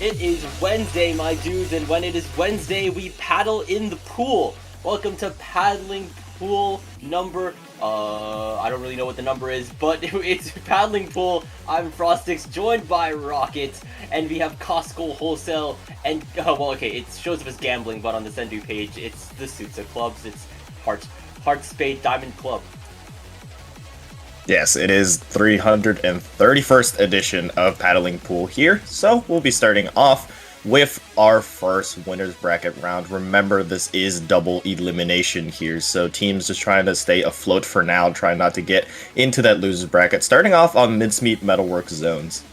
It is Wednesday, my dudes, and when it is Wednesday, we paddle in the pool. Welcome to Paddling Pool number, I don't really know what the number is, but it's Paddling Pool. I'm Frostix, joined by Rocket, and we have Costco Wholesale, and, well, okay, it shows up as gambling, but on the Sendu page, it's the Suits of Clubs, it's Heart, Spade, Diamond Club. Yes, it is 331st edition of Paddling Pool here, so we'll be starting off with our first winner's bracket round. Remember, this is double elimination here, so teams just trying to stay afloat for now, trying not to get into that loser's bracket. Starting off on Mincemeat Metalworks zones.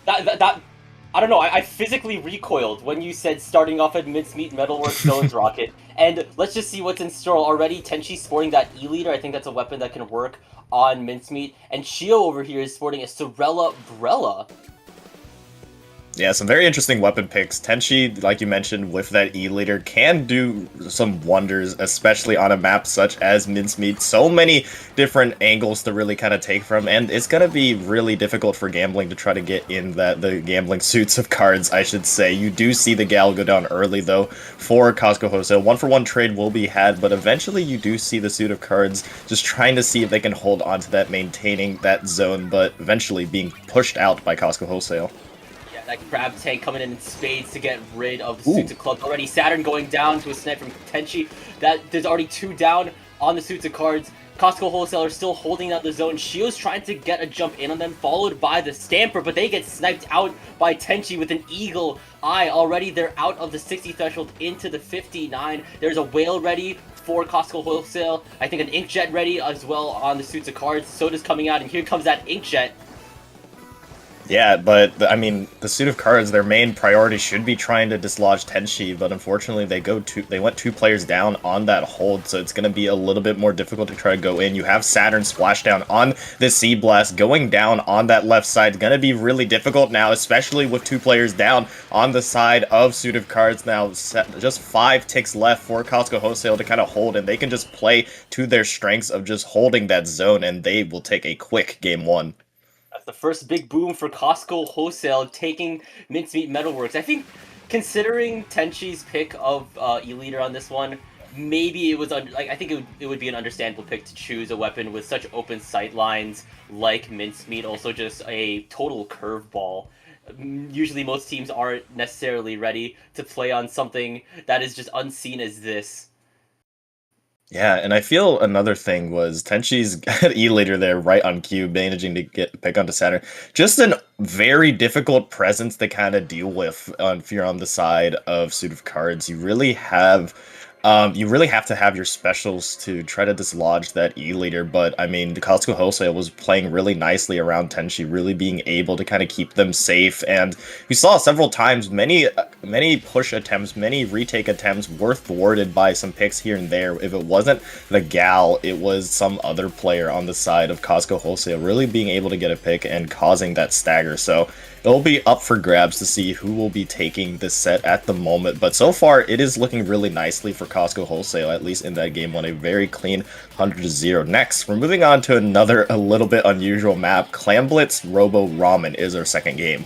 I don't know, I physically recoiled when you said starting off at Mincemeat Metalworks Zones Rocket. And let's just see what's in store already. Tenchi sporting that E-Leader. I think that's a weapon that can work on Mincemeat. And Shio over here is sporting a Sorella Brella. Yeah, some very interesting weapon picks. Tenchi, like you mentioned, with that E-Leader, can do some wonders, especially on a map such as Mincemeat. So many different angles to really kind of take from, and it's going to be really difficult for gambling to try to get in the gambling suits of cards, I should say. You do see the Gal go down early, though, for Costco Wholesale. 1-for-1 trade will be had, but eventually you do see the suit of cards just trying to see if they can hold on to that, maintaining that zone, but eventually being pushed out by Costco Wholesale. That Crab Tank coming in spades to get rid of the Suits of Clubs already. Saturn going down to a snipe from Tenchi. There's already 2 down on the Suits of Cards. Costco Wholesaler still holding out the zone. Shio's trying to get a jump in on them, followed by the Stamper, but they get sniped out by Tenchi with an Eagle Eye. Already they're out of the 60 threshold into the 59. There's a Whale ready for Costco Wholesale. I think an Inkjet ready as well on the Suits of Cards. Soda's coming out, and here comes that Inkjet. Yeah, but, I mean, the suit of cards, their main priority should be trying to dislodge Tenchi, but unfortunately they went 2 players down on that hold, so it's going to be a little bit more difficult to try to go in. You have Saturn splashdown on the Sea Blast, going down on that left side. It's going to be really difficult now, especially with 2 players down on the side of suit of cards now. Just 5 ticks left for Costco Wholesale to kind of hold, and they can just play to their strengths of just holding that zone, and they will take a quick game 1. The first big boom for Costco Wholesale taking Mincemeat Metalworks. I think, considering Tenchi's pick of E-Leader on this one, maybe it was I think it would be an understandable pick to choose a weapon with such open sight lines like Mincemeat. Also, just a total curveball. Usually, most teams aren't necessarily ready to play on something that is just unseen as this. Yeah, and I feel another thing was Tenchi's E-Leader there right on cue, managing to pick onto Saturn. Just a very difficult presence to kind of deal with if you're on the side of Suit of Cards. You really have to have your specials to try to dislodge that E-Leader, but I mean, the Costco Wholesale was playing really nicely around Tenchi, really being able to kind of keep them safe, and we saw several times many push attempts, many retake attempts were thwarted by some picks here and there. If it wasn't the Gal, it was some other player on the side of Costco Wholesale really being able to get a pick and causing that stagger, so it'll be up for grabs to see who will be taking this set at the moment, but so far it is looking really nicely for Costco Wholesale, at least in that game 1, a very clean 100-0. Next, we're moving on to another a little bit unusual map. Clamblitz Robo Ramen is our second game.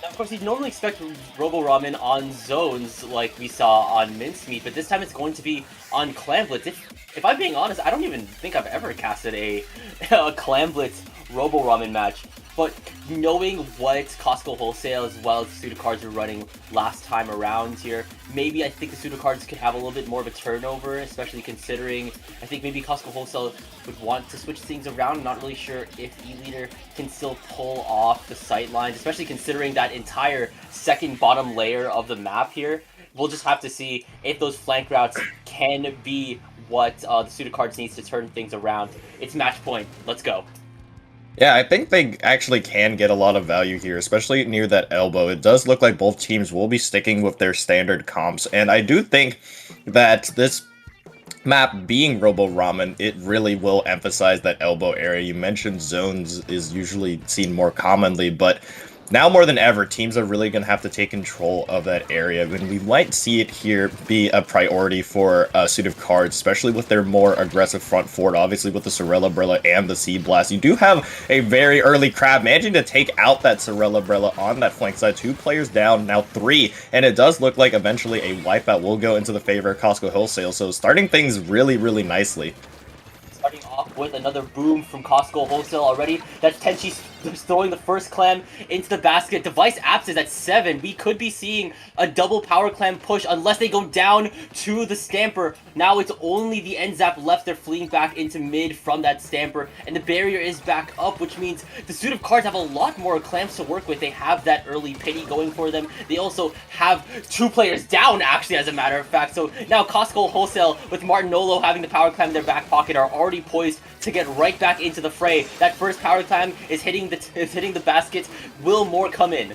Now, of course, you'd normally expect Robo Ramen on zones like we saw on Mincemeat, but this time it's going to be on Clamblitz. If I'm being honest, I don't even think I've ever casted a Clamblitz Robo Ramen match. But knowing what Costco Wholesale as well as the Suit of Cards were running last time around here, maybe I think the Suit of Cards could have a little bit more of a turnover, especially considering I think maybe Costco Wholesale would want to switch things around. I'm not really sure if E-Leader can still pull off the sight lines, especially considering that entire second bottom layer of the map here. We'll just have to see if those flank routes can be what the Suit of Cards needs to turn things around. It's match point. Let's go. Yeah, I think they actually can get a lot of value here, especially near that elbow. It does look like both teams will be sticking with their standard comps, and I do think that this map being Robo Ramen, it really will emphasize that elbow area. You mentioned zones is usually seen more commonly, but Now more than ever, teams are really going to have to take control of that area, and we might see it here be a priority for a suit of cards, especially with their more aggressive front forward. Obviously, with the Sorella and the Sea Blast, you do have a very early Crab managing to take out that Sorella on that flank side. 2 players down, now 3, and it does look like eventually a wipeout will go into the favor of Costco Wholesale, so starting things really, really nicely. Starting off with another boom from Costco Wholesale already. That's Tenchi throwing the first clam into the basket. Device Apps is at 7. We could be seeing a double power clam push unless they go down to the Stamper. Now it's only the NZAP left. They're fleeing back into mid from that Stamper, and the barrier is back up, which means the suit of cards have a lot more clams to work with. They have that early pity going for them. They also have 2 players down, actually, as a matter of fact. So now Costco Wholesale with Martinolo having the power clam in their back pocket are already poised to get right back into the fray. That first power clam is hitting the basket. Will more come in?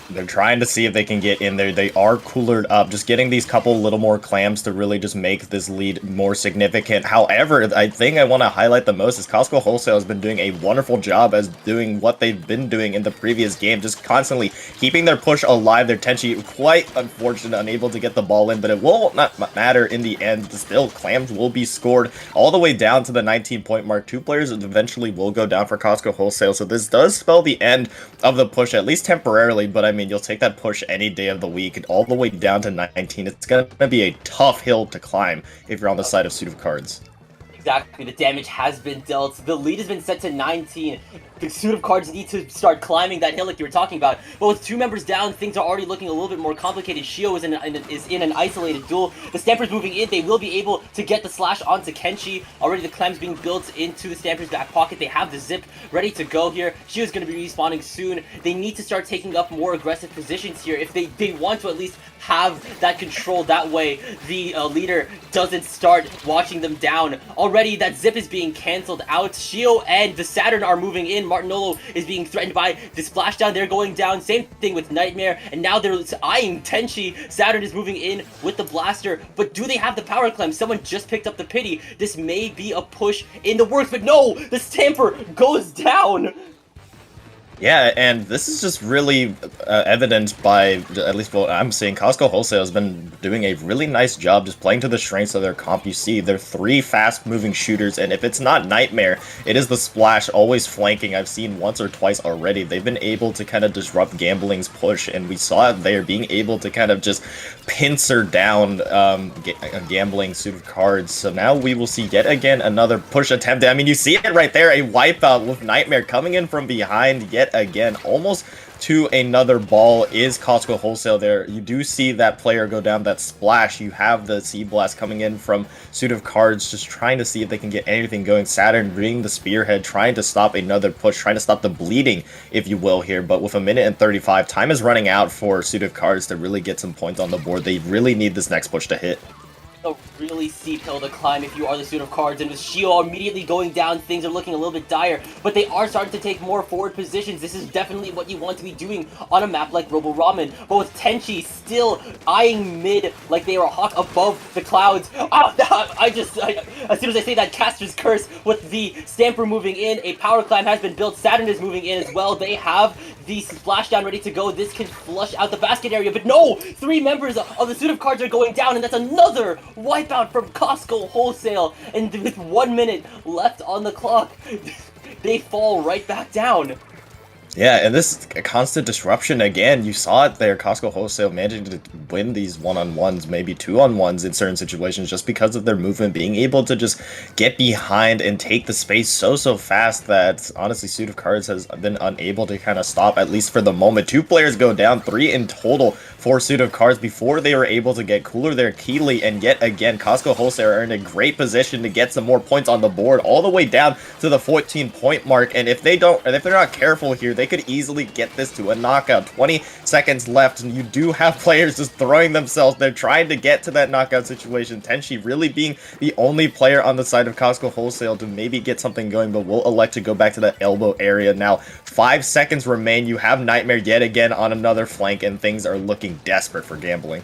They're trying to see if they can get in there. They are coolered up, just getting these couple little more clams to really just make this lead more significant. However, I think I want to highlight the most is Costco Wholesale has been doing a wonderful job as doing what they've been doing in the previous game, just constantly keeping their push alive. Their Tenchi quite unfortunate, unable to get the ball in, but it will not matter in the end. Still, clams will be scored all the way down to the 19-point mark. 2 players eventually will go down for Costco Wholesale, so this does spell the end of the push, at least temporarily. But I mean, you'll take that push any day of the week, all the way down to 19. It's going to be a tough hill to climb if you're on the side of Suit of Cards. Exactly, the damage has been dealt. The lead has been set to 19. The suit of cards need to start climbing that hill like you were talking about. But with 2 members down, things are already looking a little bit more complicated. Shio is in an isolated duel. The Stamper's moving in. They will be able to get the slash onto Kenshi. Already the clams being built into the Stamper's back pocket. They have the zip ready to go here. Shio's going to be respawning soon. They need to start taking up more aggressive positions here if they want to at least have that control. That way the leader doesn't start watching them down. Already that zip is being cancelled out. Shio and the Saturn are moving in. Martinolo is being threatened by the splashdown. They're going down. Same thing with Nightmare. And now they're eyeing Tenchi. Saturn is moving in with the blaster. But do they have the power clam? Someone just picked up the pity. This may be a push in the works. But no! The Stamper goes down! Yeah, and this is just really evident by, at least what I'm seeing, Costco Wholesale has been doing a really nice job just playing to the strengths of their comp. You see, they're 3 fast-moving shooters, and if it's not Nightmare, it is the Splash, always flanking. I've seen once or twice already. They've been able to kind of disrupt Gambling's push, and we saw it there, being able to kind of just pincer down Gambling Suit of Cards. So now we will see yet again another push attempt. I mean, you see it right there, a wipeout with Nightmare coming in from behind yet again, almost to another ball is Costco Wholesale there. You do see that player go down, that splash. You have the Sea Blast coming in from Suit of Cards, just trying to see if they can get anything going. Saturn bringing the Spearhead, trying to stop another push, trying to stop the bleeding, if you will, here. But with 1:35, time is running out for Suit of Cards to really get some points on the board. They really need this next push to hit. A really steep hill to climb if you are the Suit of Cards, and with Shio immediately going down, things are looking a little bit dire, but they are starting to take more forward positions. This is definitely what you want to be doing on a map like Robo Ramen, but with Tenchi still eyeing mid like they were a hawk above the clouds. As soon as I say that, Caster's Curse with the Stamper moving in, a power clam has been built. Saturn is moving in as well. They have the splashdown ready to go. This can flush out the basket area, but no! 3 members of the Suit of Cards are going down, and that's another wipeout from Costco Wholesale. And with 1 minute left on the clock, they fall right back down. Yeah, and this constant disruption, again, you saw it there. Costco Wholesale managing to win these one-on-ones, maybe 2-on-1s in certain situations, just because of their movement, being able to just get behind and take the space so fast that, honestly, Suit of Cards has been unable to kind of stop, at least for the moment. 2 players go down, 3 in total for Suit of Cards before they were able to get cooler there. Keeley, and yet again, Costco Wholesale are in a great position to get some more points on the board, all the way down to the 14-point mark. And if they're not careful here, they could easily get this to a knockout. 20 seconds left, and you do have players just throwing themselves. They're trying to get to that knockout situation. Tenchi really being the only player on the side of Costco Wholesale to maybe get something going, but will elect to go back to that elbow area now. 5 seconds remain. You have Nightmare yet again on another flank, and things are looking desperate for Gambling.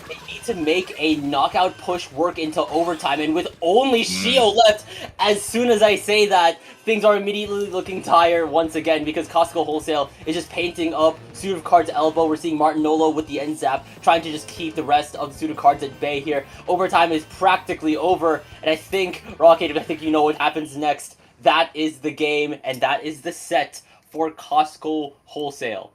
They need need to make a knockout push work into overtime, and with only Shio left, as soon as I say that, things are immediately looking dire once again because Costco Wholesale is just painting up Suit of Cards elbow. We're seeing Martinolo with the end zap, trying to just keep the rest of the Suit of Cards at bay here. Overtime is practically over, and I think, Rocket, I think you know what happens next. That is the game, and that is the set for Costco Wholesale.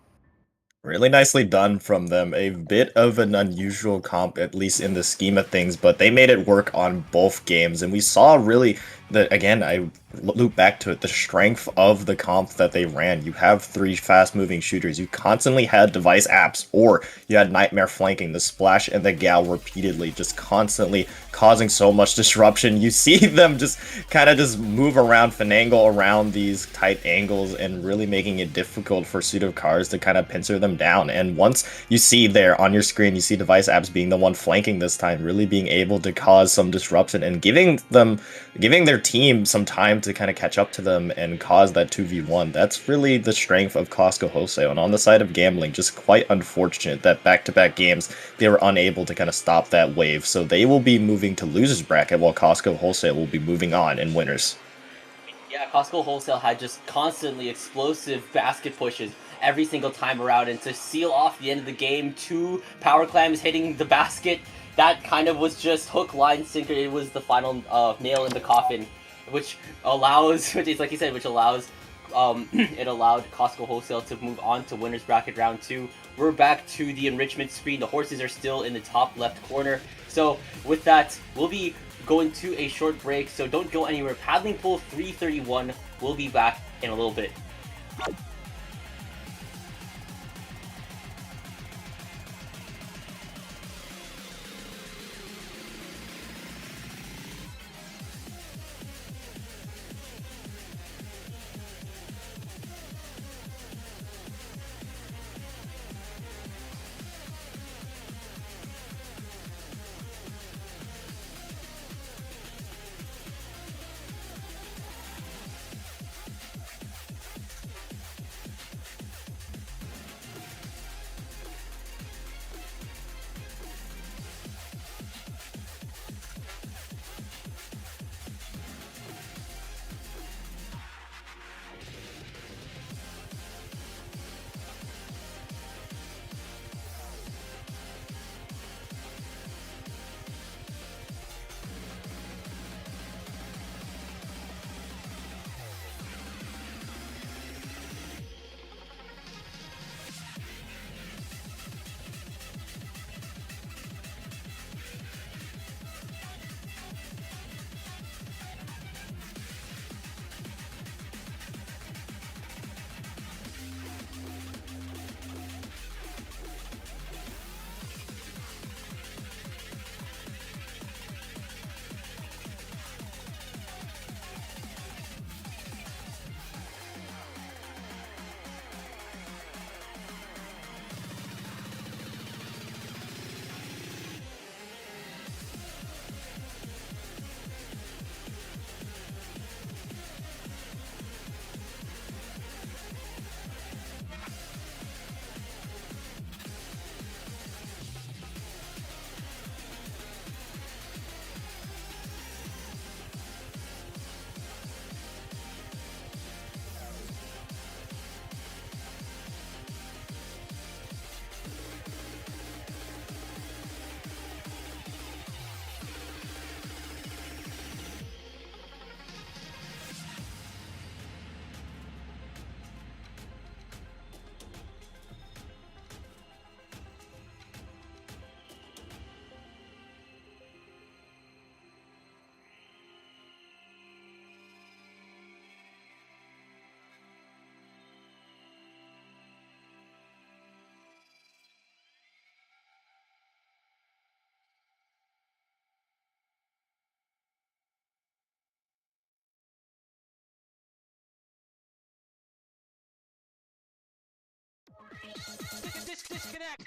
Really nicely done from them. A bit of an unusual comp, at least in the scheme of things, but they made it work on both games. And we saw really that, again, I loop back to it, the strength of the comp that they ran. You have 3 fast-moving shooters. You constantly had device apps, or you had Nightmare flanking the Splash and the Gal repeatedly, just constantly causing so much disruption. You see them just kind of just move around, finagle around these tight angles, and really making it difficult for Suit of Cards to kind of pincer them down. And once you see there on your screen, you see device apps being the one flanking this time, really being able to cause some disruption and giving their team some time to kind of catch up to them and cause that 2v1. That's really the strength of Costco Wholesale. And on the side of Gambling, just quite unfortunate that back-to-back games they were unable to kind of stop that wave. So they will be moving to losers bracket while Costco Wholesale will be moving on in winners. Yeah, Costco Wholesale had just constantly explosive basket pushes every single time around, and to seal off the end of the game, 2 power clams hitting the basket, that kind of was just hook, line, sinker. It was the final nail in the coffin, which allows, which is like you said, which allows, it allowed Costco Wholesale to move on to winners bracket round 2. We're back to the enrichment screen. The horses are still in the top left corner. So with that, we'll be going to a short break, so don't go anywhere. Paddling Pool 331 will be back in a little bit. Disconnect.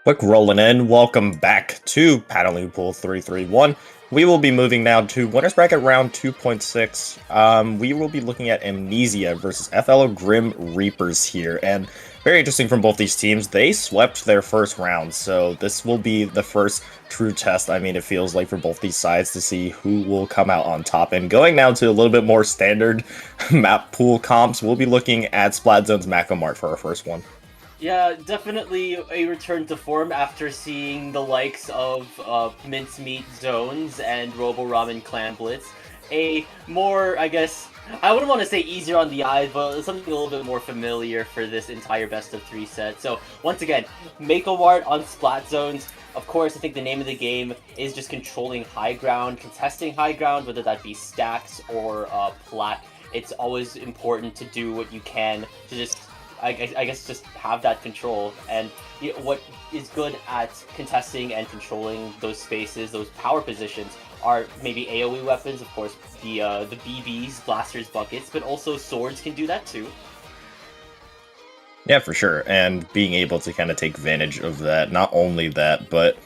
Quick rolling in. Welcome back to Paddling Pool 331. We will be moving now to winners bracket round 2.6. We will be looking at Amnesia versus FL Grim Reapers here, and very interesting from both these teams. They swept their first round, so this will be the first true test. I mean, it feels like for both these sides to see who will come out on top. And going now to a little bit more standard map pool comps, we'll be looking at Splat Zone's Macomart for our first one. Yeah, definitely a return to form after seeing the likes of Mincemeat Zones and Robo Ramen Clan Blitz. A more, I guess, I wouldn't want to say easier on the eyes, but something a little bit more familiar for this entire best of 3 set. So, once again, Mako-Mart on Splat Zones. Of course, I think the name of the game is just controlling high ground, contesting high ground, whether that be stacks or plat. It's always important to do what you can to just I guess just have that control. And what is good at contesting and controlling those spaces, those power positions, are maybe AoE weapons, of course, the BBs, blasters, buckets, but also swords can do that too. Yeah, for sure. And being able to kind of take advantage of that. Not only that, but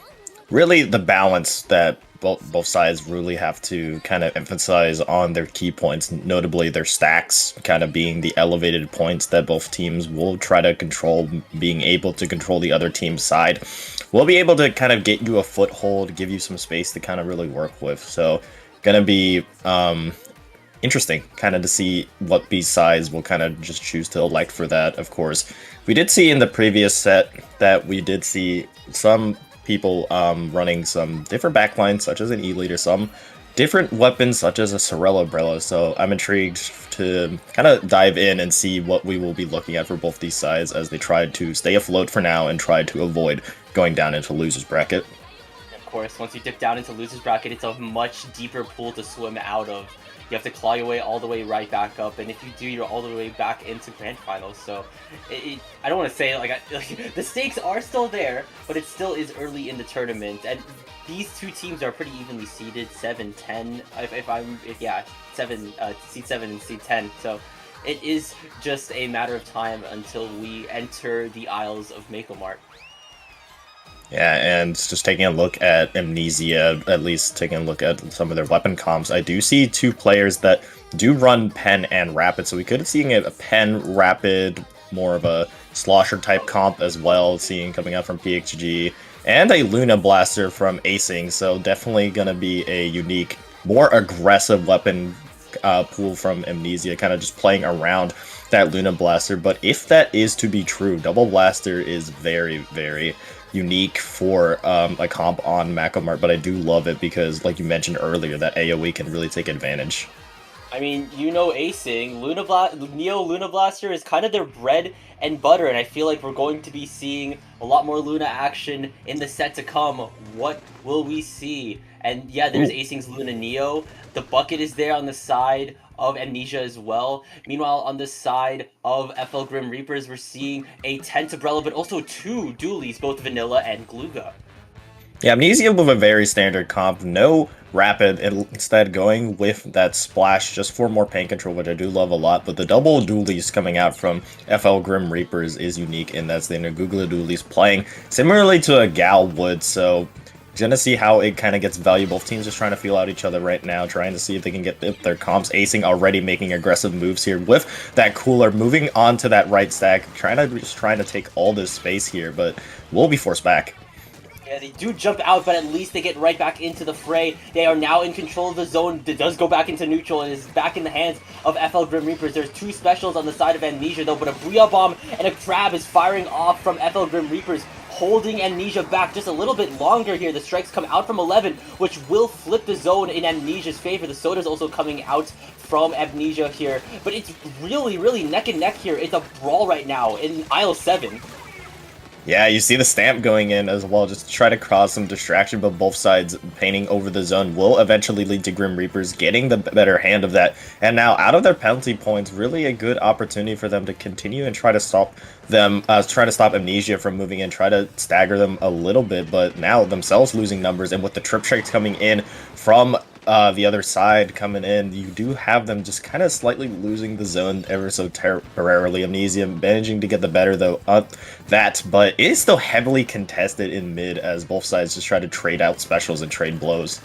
really the balance that both sides really have to kind of emphasize on their key points, notably their stacks kind of being the elevated points that both teams will try to control, being able to control the other team's side. We'll be able to kind of get you a foothold, give you some space to kind of really work with. So gonna be interesting kind of to see what these sides will kind of just choose to elect for that. Of course, we did see in the previous set that we did see some people running some different backlines, such as an E-Leader, some different weapons, such as a Sorella Umbrella. So I'm intrigued to kind of dive in and see what we will be looking at for both these sides as they try to stay afloat for now and try to avoid going down into loser's bracket. Of course, once you dip down into loser's bracket, it's a much deeper pool to swim out of. You have to claw your way all the way right back up, and if you do, you're all the way back into grand finals. So, I don't want to say like the stakes are still there, but it still is early in the tournament, and these two teams are pretty evenly seeded, 7-10. Yeah, seed 7 and seed 10. So, it is just a matter of time until we enter the Isles of Mako-Mart. Yeah, and just taking a look at Amnesia, at least taking a look at some of their weapon comps, I do see two players that do run Pen and Rapid, so we could have seen a Pen Rapid, more of a Slosher type comp as well, seeing coming out from PXG, and a Luna Blaster from Acing, so definitely going to be a unique, more aggressive weapon pool from Amnesia, kind of just playing around that Luna Blaster. But if that is to be true, Double Blaster is very, very unique for a comp on Mako-Mart, but I do love it because, like you mentioned earlier, that AoE can really take advantage. I mean, you know Acing, Neo Luna Blaster is kind of their bread and butter, and I feel like we're going to be seeing a lot more Luna action in the set to come. What will we see? And yeah, there's Acing's Luna Neo. The bucket is there on the side of Amnesia as well. Meanwhile, on the side of FL Grim Reapers, we're seeing a Tent Umbrella, but also two dualies, both Vanilla and Gluga. Yeah, Amnesia with a very standard comp, no Rapid, instead going with that Splash just for more paint control, which I do love a lot, but the double dualies coming out from FL Grim Reapers is unique, and that's the Nagugla dualies playing similarly to a Gal would, so gonna see how it kind of gets value. Both teams just trying to feel out each other right now, trying to see if they can get their comps. Acing already making aggressive moves here with that cooler, moving on to that right stack, trying to take all this space here, but will be forced back. Yeah, they do jump out, but at least they get right back into the fray. They are now in control of the zone. It does go back into neutral and is back in the hands of FL Grim Reapers. There's two specials on the side of Amnesia, though, but a Bria Bomb and a Crab is firing off from FL Grim Reapers, holding Amnesia back just a little bit longer here. The strikes come out from 11, which will flip the zone in Amnesia's favor. The Soda's also coming out from Amnesia here, but it's really, really neck and neck here. It's a brawl right now in Isle 7. Yeah, you see the stamp going in as well, just to try to cause some distraction, but both sides painting over the zone will eventually lead to Grim Reapers getting the better hand of that. And now, out of their penalty points, really a good opportunity for them to continue and try to stop them, try to stop Amnesia from moving in, try to stagger them a little bit, but now themselves losing numbers, and with the trip strikes coming in from the other side coming in, you do have them just kind of slightly losing the zone ever so temporarily. Amnesia managing to get the better though that, but it is still heavily contested in mid as both sides just try to trade out specials and trade blows.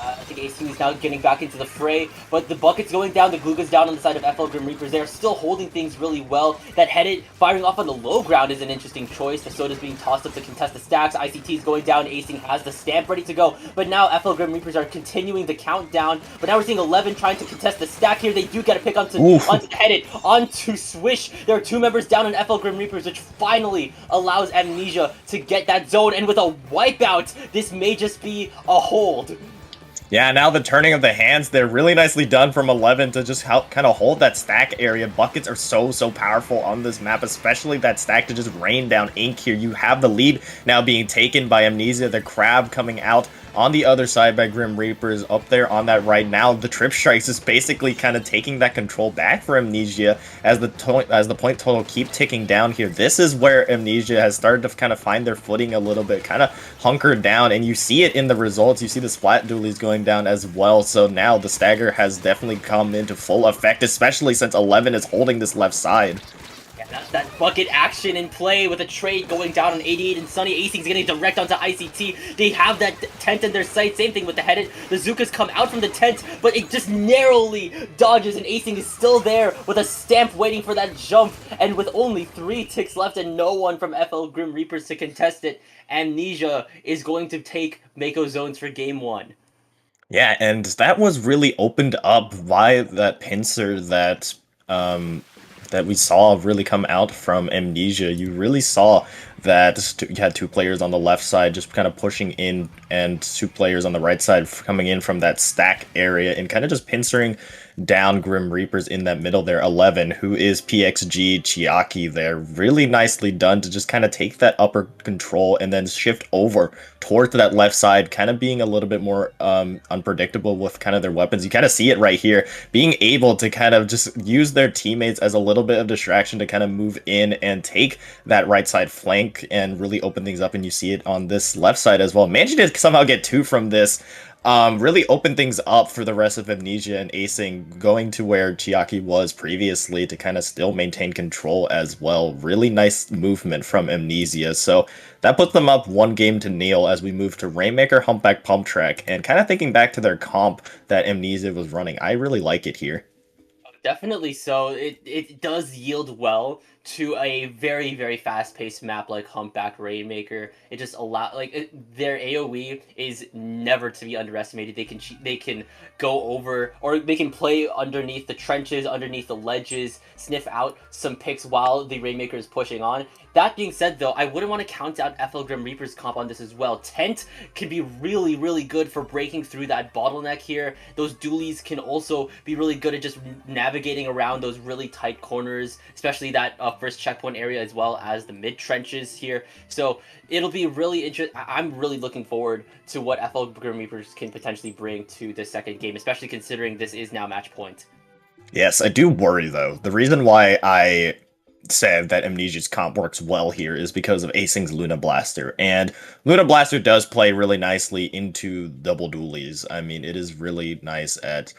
I think AC is now getting back into the fray, but the bucket's going down, the Glooga's down on the side of FL Grim Reapers. They're still holding things really well. That Headed firing off on the low ground is an interesting choice. The Soda's being tossed up to contest the stacks. ICT is going down, Acing has the stamp ready to go, but now FL Grim Reapers are continuing the countdown. But now we're seeing 11 trying to contest the stack here. They do get a pick onto Headed, onto Swish. There are 2 members down on FL Grim Reapers, which finally allows Amnesia to get that zone, and with a wipeout, this may just be a hold. Yeah, now the turning of the hands, they're really nicely done from 11 to just help kind of hold that stack area. Buckets are so powerful on this map, especially that stack to just rain down ink here. You have the lead now being taken by Amnesia, the Crab coming out on the other side by Grim Reapers up there on that right now. The Trip Strikes is basically kind of taking that control back for Amnesia as the point total keep ticking down here. This is where Amnesia has started to kind of find their footing a little bit, kind of hunkered down, and you see it in the results. You see the splat dualies going down as well, so now the stagger has definitely come into full effect, especially since 11 is holding this left side. That bucket action in play with a trade going down on 88 and Sunny. Acing's getting direct onto ICT. They have that tent in their sight. Same thing with the Headed. The Zookas come out from the tent, but it just narrowly dodges, and Acing is still there with a stamp waiting for that jump. And with only 3 ticks left and no one from FL Grim Reapers to contest it, Amnesia is going to take Mako Zones for game 1. Yeah, and that was really opened up by that pincer that that we saw really come out from Amnesia. You really saw that you had 2 players on the left side just kind of pushing in, and 2 players on the right side coming in from that stack area and kind of just pincering down Grim Reapers in that middle there. 11, who is PXG Chiaki there. Really nicely done to just kind of take that upper control and then shift over towards that left side, kind of being a little bit more unpredictable with kind of their weapons. You kind of see it right here, being able to kind of just use their teammates as a little bit of distraction to kind of move in and take that right side flank and really open things up, and you see it on this left side as well. Managing to somehow get 2 from this, really open things up for the rest of Amnesia and Acing, going to where Chiaki was previously to kind of still maintain control as well. Really nice movement from Amnesia, so that puts them up 1-0 as we move to Rainmaker, Humpback, Pump Track, and kind of thinking back to their comp that Amnesia was running. I really like it here. Definitely so. It does yield well to a very fast-paced map like Humpback Rainmaker. It just their AoE is never to be underestimated. They can go over, or they can play underneath the trenches, underneath the ledges, sniff out some picks while the Rainmaker is pushing on. That being said, though, I wouldn't want to count out FL Grim Reaper's comp on this as well. Tent can be really good for breaking through that bottleneck here. Those dualies can also be really good at just navigating around those really tight corners, especially that first checkpoint area as well as the mid trenches here. So it'll be really interesting. I'm really looking forward to what FL Grim Reapers can potentially bring to the second game, especially considering this is now match point. Yes, I do worry though. The reason why I said that Amnesia's comp works well here is because of Acing's Luna Blaster, and Luna Blaster does play really nicely into double dualies. I mean, it is really nice at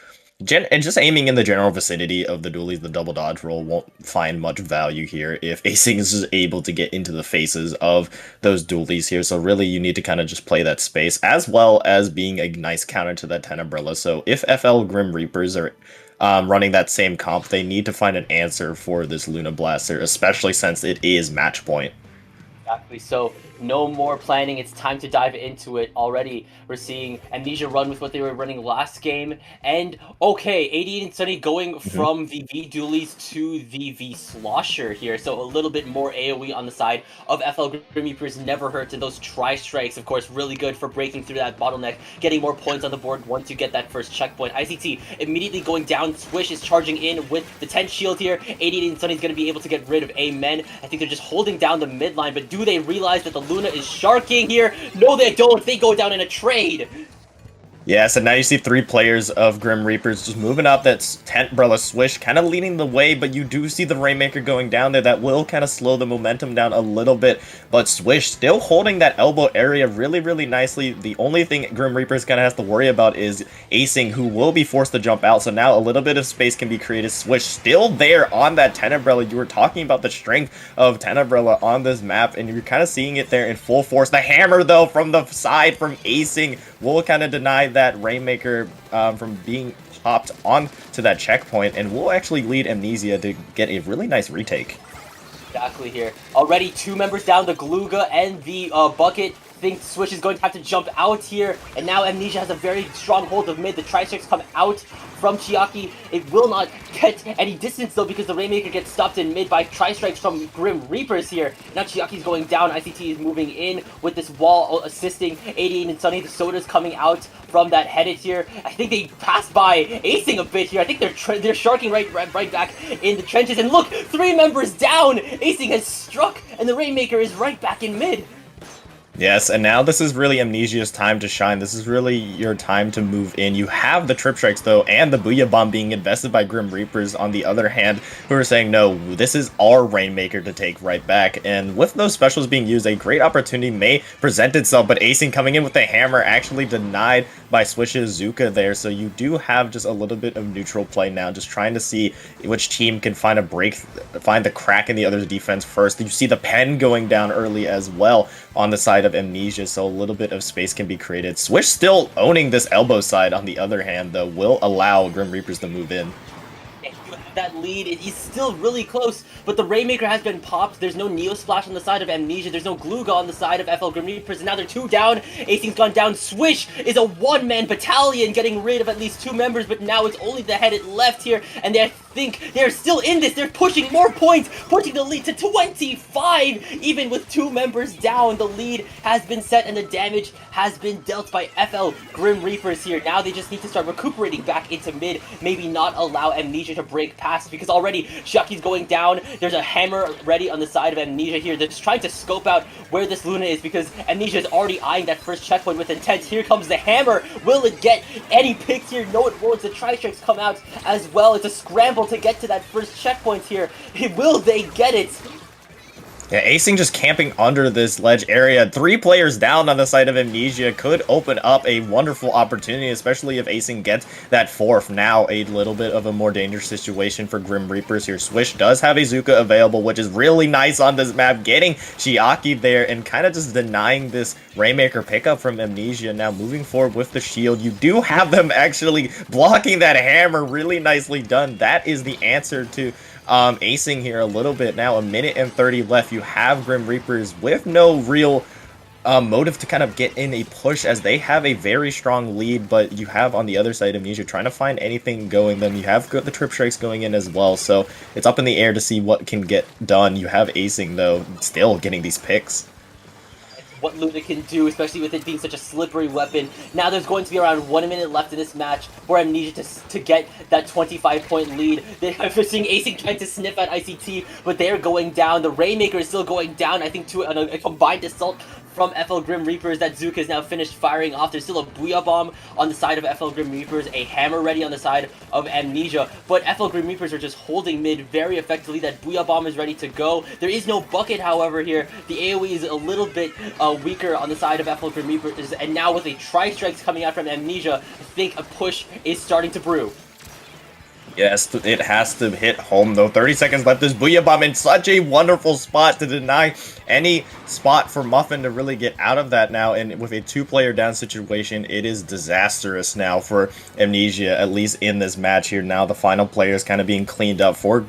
and just aiming in the general vicinity of the dualies. The double dodge roll won't find much value here if Acing is able to get into the faces of those dualies here. So really, you need to kind of just play that space, as well as being a nice counter to that 10 Umbrella. So if FL Grim Reapers are running that same comp, they need to find an answer for this Luna Blaster, especially since it is match point. Exactly. So no more planning. It's time to dive into it. Already we're seeing Amnesia run with what they were running last game. And okay, 88 and Sunny going from the V Dualies to the V Slosher here. So a little bit more AoE on the side of FL Grim Reapers. Never hurts. And those tri-strikes, of course, really good for breaking through that bottleneck, getting more points on the board once you get that first checkpoint. ICT immediately going down. Swish is charging in with the 10 shield here. 88 and Sunny's going to be able to get rid of Amen. I think they're just holding down the midline, but do they realize that the Luna is sharking here? No, they don't. They go down in a trade. Yeah, so now you see 3 players of Grim Reapers just moving up. That's Tent Umbrella Swish kind of leading the way, but you do see the Rainmaker going down there. That will kind of slow the momentum down a little bit, but Swish still holding that elbow area really, really nicely. The only thing Grim Reapers kind of has to worry about is acing, who will be forced to jump out, so now a little bit of space can be created. Swish still there on that Tent Umbrella. You were talking about the strength of Tent Umbrella on this map, and you're kind of seeing it there in full force. The hammer, though, from the side from acing will kind of deny that Rainmaker from being popped onto that checkpoint, and will actually lead Amnesia to get a really nice retake. Exactly here. Already 2 members down, the Glooga and the Bucket. Think Swish is going to have to jump out here, and now Amnesia has a very strong hold of mid. The Tri-Strikes come out from Chiaki. It will not get any distance though, because the Rainmaker gets stopped in mid by Tri-Strikes from Grim Reapers here. Now Chiaki's going down, ICT is moving in with this wall assisting 88 and Sunny. The Soda's coming out from that headed here. I think they passed by acing a bit here. I think they're sharking right back in the trenches, and look, 3 members down. Acing has struck, and the Rainmaker is right back in mid. Yes, and now this is really Amnesia's time to shine. This is really your time to move in. You have the Trip Strikes, though, and the Booyah Bomb being invested by Grim Reapers on the other hand, who are saying, no, this is our Rainmaker to take right back. And with those specials being used, a great opportunity may present itself, but acing coming in with the hammer actually denied by Swish's Zuka there. So you do have just a little bit of neutral play now, just trying to see which team can find the crack in the other's defense first. You see the pen going down early as well on the side of Amnesia, so a little bit of space can be created. Swish still owning this elbow side, on the other hand, though, will allow Grim Reapers to move in. That lead is still really close, but the Rainmaker has been popped. There's no Neo Splash on the side of Amnesia. There's no Glooga on the side of FL Grim Reapers, and now they're 2 down. Acing's gone down. Swish is a one-man battalion, getting rid of at least 2 members, but now it's only the headed left here, and I think they're still in this. They're pushing more points, pushing the lead to 25. Even with 2 members down, the lead has been set, and the damage has been dealt by FL Grim Reapers here. Now they just need to start recuperating back into mid, maybe not allow Amnesia to break past, because already Chiaki's going down. There's a hammer ready on the side of Amnesia here. They're just trying to scope out where this Luna is, because Amnesia is already eyeing that first checkpoint with intent. Here comes the hammer. Will it get any picks here? No, it won't. The Tri-Strikes come out as well. It's a scramble to get to that first checkpoint here. Will they get it? Yeah, acing just camping under this ledge area. 3 players down on the side of Amnesia could open up a wonderful opportunity, especially if acing gets that 4th. Now a little bit of a more dangerous situation for Grim Reapers here. Swish does have a Zuka available, which is really nice on this map, getting Chiaki there and kind of just denying this Rainmaker pickup from Amnesia. Now moving forward with the shield, you do have them actually blocking that hammer. Really nicely done. That is the answer to acing here a little bit. Now 1:30 left. You have Grim Reapers with no real motive to kind of get in a push, as they have a very strong lead, but you have on the other side Amnesia trying to find anything going. Then you have the Trip Strikes going in as well, so it's up in the air to see what can get done. You have acing, though, still getting these picks. What Luna can do, especially with it being such a slippery weapon. Now there's going to be around 1 minute left in this match for Amnesia to get that 25-point lead. They're seeing acing trying to sniff at ICT, but they're going down. The Rainmaker is still going down, I think, to a combined assault from FL Grim Reapers. That Zuka is now finished firing off. There's still a Booyah Bomb on the side of FL Grim Reapers, a hammer ready on the side of Amnesia, but FL Grim Reapers are just holding mid very effectively. That Booyah Bomb is ready to go. There is no bucket, however, here. The AoE is a little bit weaker on the side of FL Grim Reapers, and now with a Tri-Strikes coming out from Amnesia, I think a push is starting to brew. Yes, it has to hit home, though. 30 seconds left. This Booyah Bomb in such a wonderful spot to deny any spot for Muffin to really get out of that now. And with a 2-player down situation, it is disastrous now for Amnesia, at least in this match here. Now the final player is kind of being cleaned up for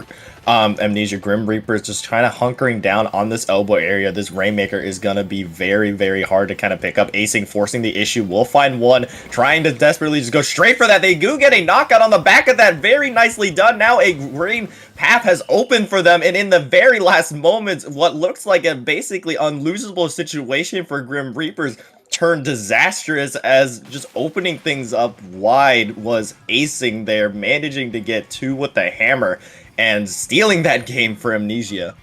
Amnesia. Grim Reaper is just kind of hunkering down on this elbow area. This Rainmaker is going to be very, very hard to kind of pick up. Acing forcing the issue. Will find one, trying to desperately just go straight for that. They do get a knockout on the back of that. Very nicely done. Now a green path has opened for them, and in the very last moments, what looks like a basically unlosable situation for Grim Reapers turned disastrous, as just opening things up wide was acing there, managing to get 2 with the hammer and stealing that game for Amnesia.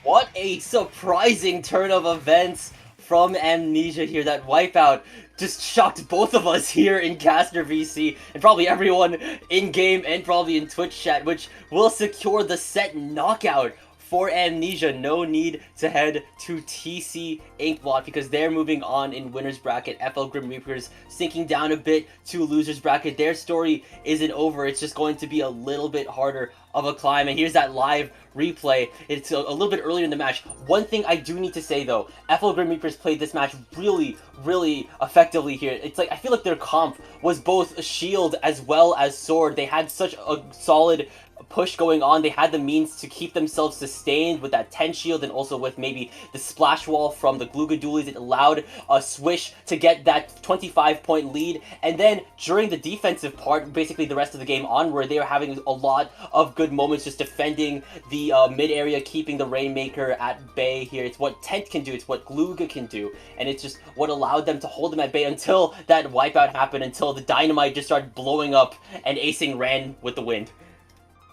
What a surprising turn of events from Amnesia here. That wipeout just shocked both of us here in Caster VC, and probably everyone in-game and probably in Twitch chat, which will secure the set knockout for Amnesia. No need to head to TC Inkblot because they're moving on in winner's bracket. FL Grim Reapers sinking down a bit to loser's bracket. Their story isn't over. It's just going to be a little bit harder of a climb. And here's that live replay. It's a little bit earlier in the match. One thing I do need to say though, FL Grim Reapers played this match really effectively here. It's like I feel like their comp was both shield as well as sword. They had such a solid push going on. They had the means to keep themselves sustained with that 10 shield and also with maybe the splash wall from the Glugadoolies. It allowed a Swish to get that 25-point lead, and then during the defensive part, basically the rest of the game onward, they were having a lot of good moments just defending the mid area, keeping the Rainmaker at bay here. It's what Tent can do, it's what Gluga can do, and it's just what allowed them to hold them at bay until that wipeout happened, until the dynamite just started blowing up and Acing ran with the wind.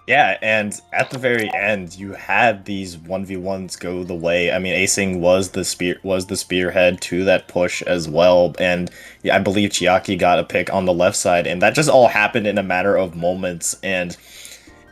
Yeah, and at the very end, you had these 1v1s go the way. I mean, Acing was the spearhead to that push as well, and yeah, I believe Chiaki got a pick on the left side, and that just all happened in a matter of moments, and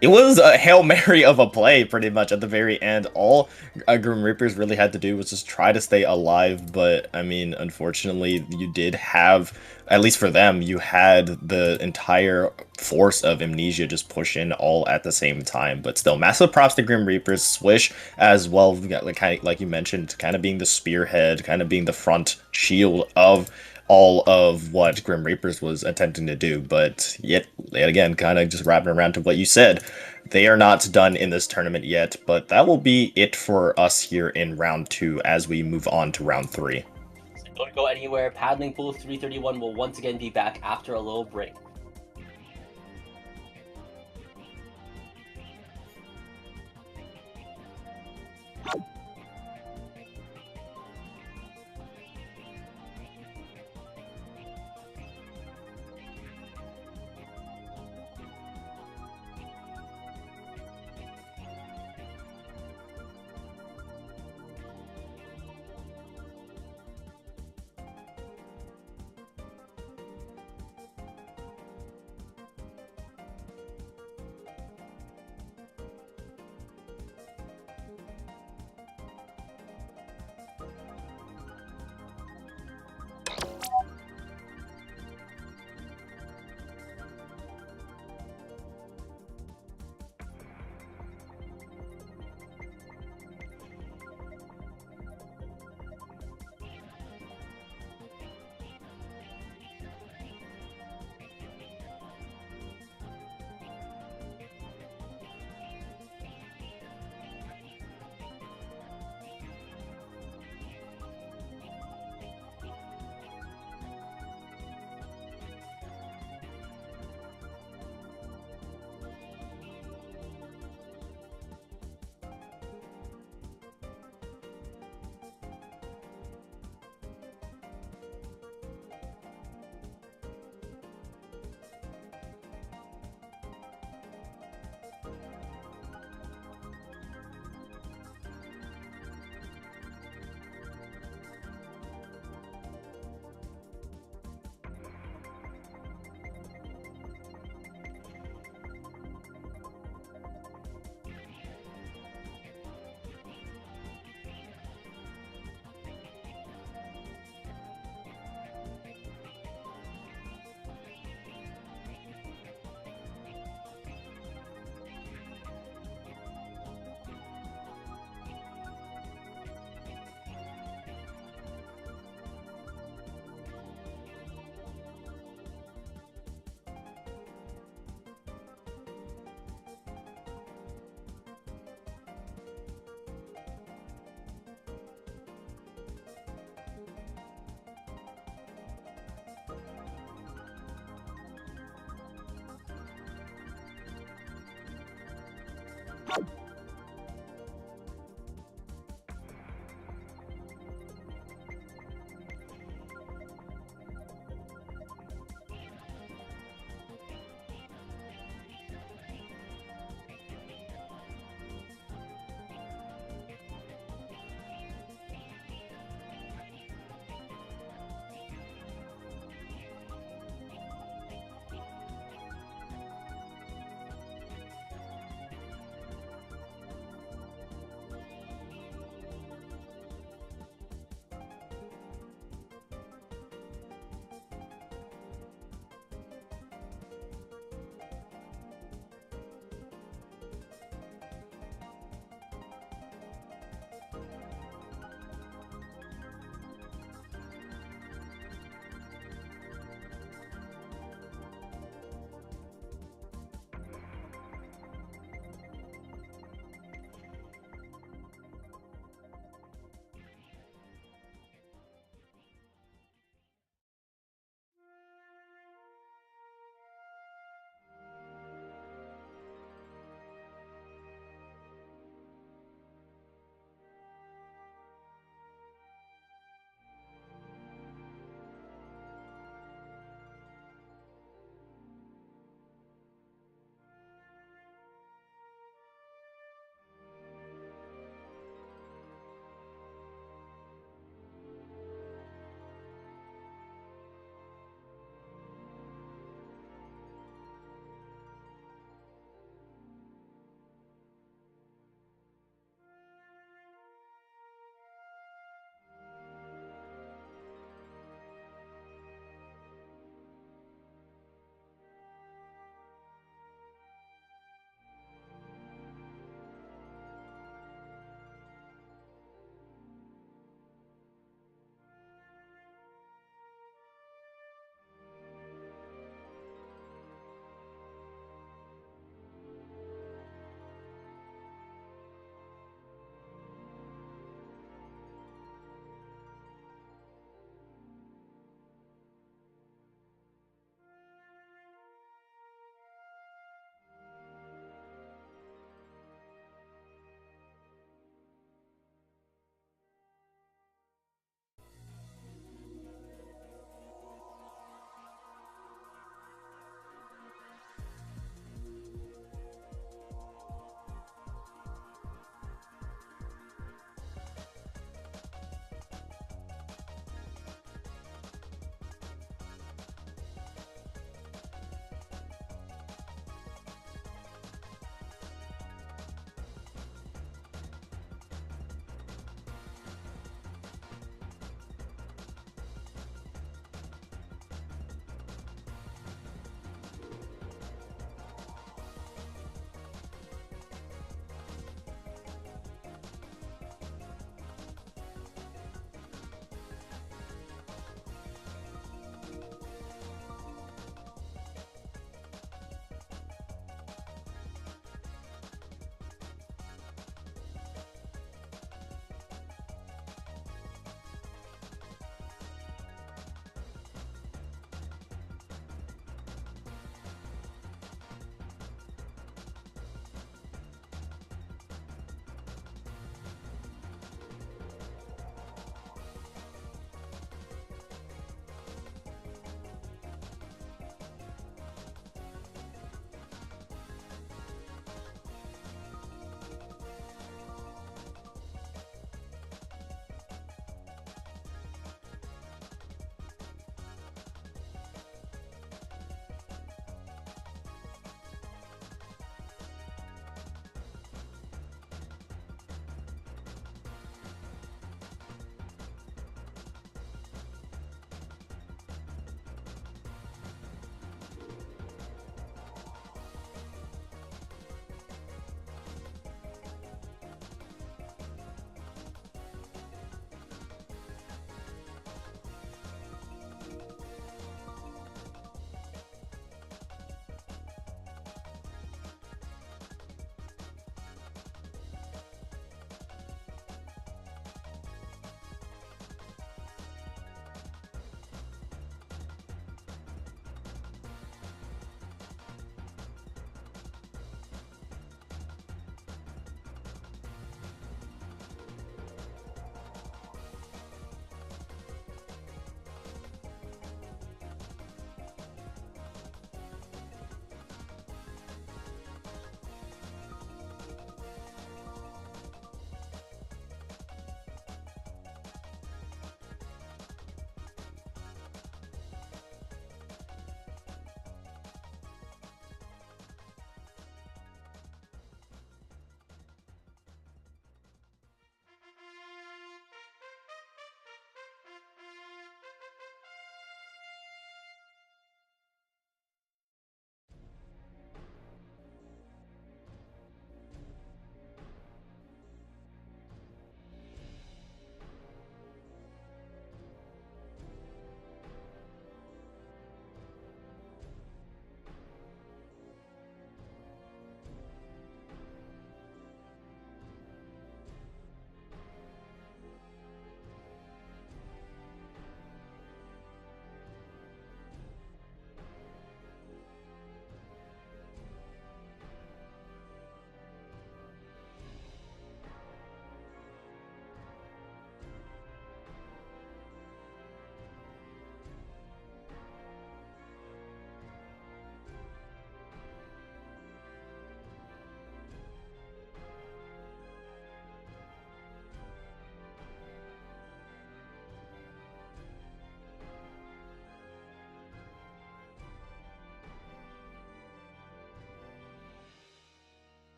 it was a Hail Mary of a play, pretty much, at the very end. All Grim Reapers really had to do was just try to stay alive, but, I mean, unfortunately, you did have, at least for them, you had the entire force of Amnesia just push in all at the same time. But still, massive props to Grim Reapers. Swish as well, like you mentioned, kind of being the spearhead, kind of being the front shield of all of what Grim Reapers was attempting to do, but yet again, kind of just wrapping around to what you said, they are not done in this tournament yet, but that will be it for us here in round 2 as we move on to round 3. So don't go anywhere. Paddling Pool 331 will once again be back after a little break.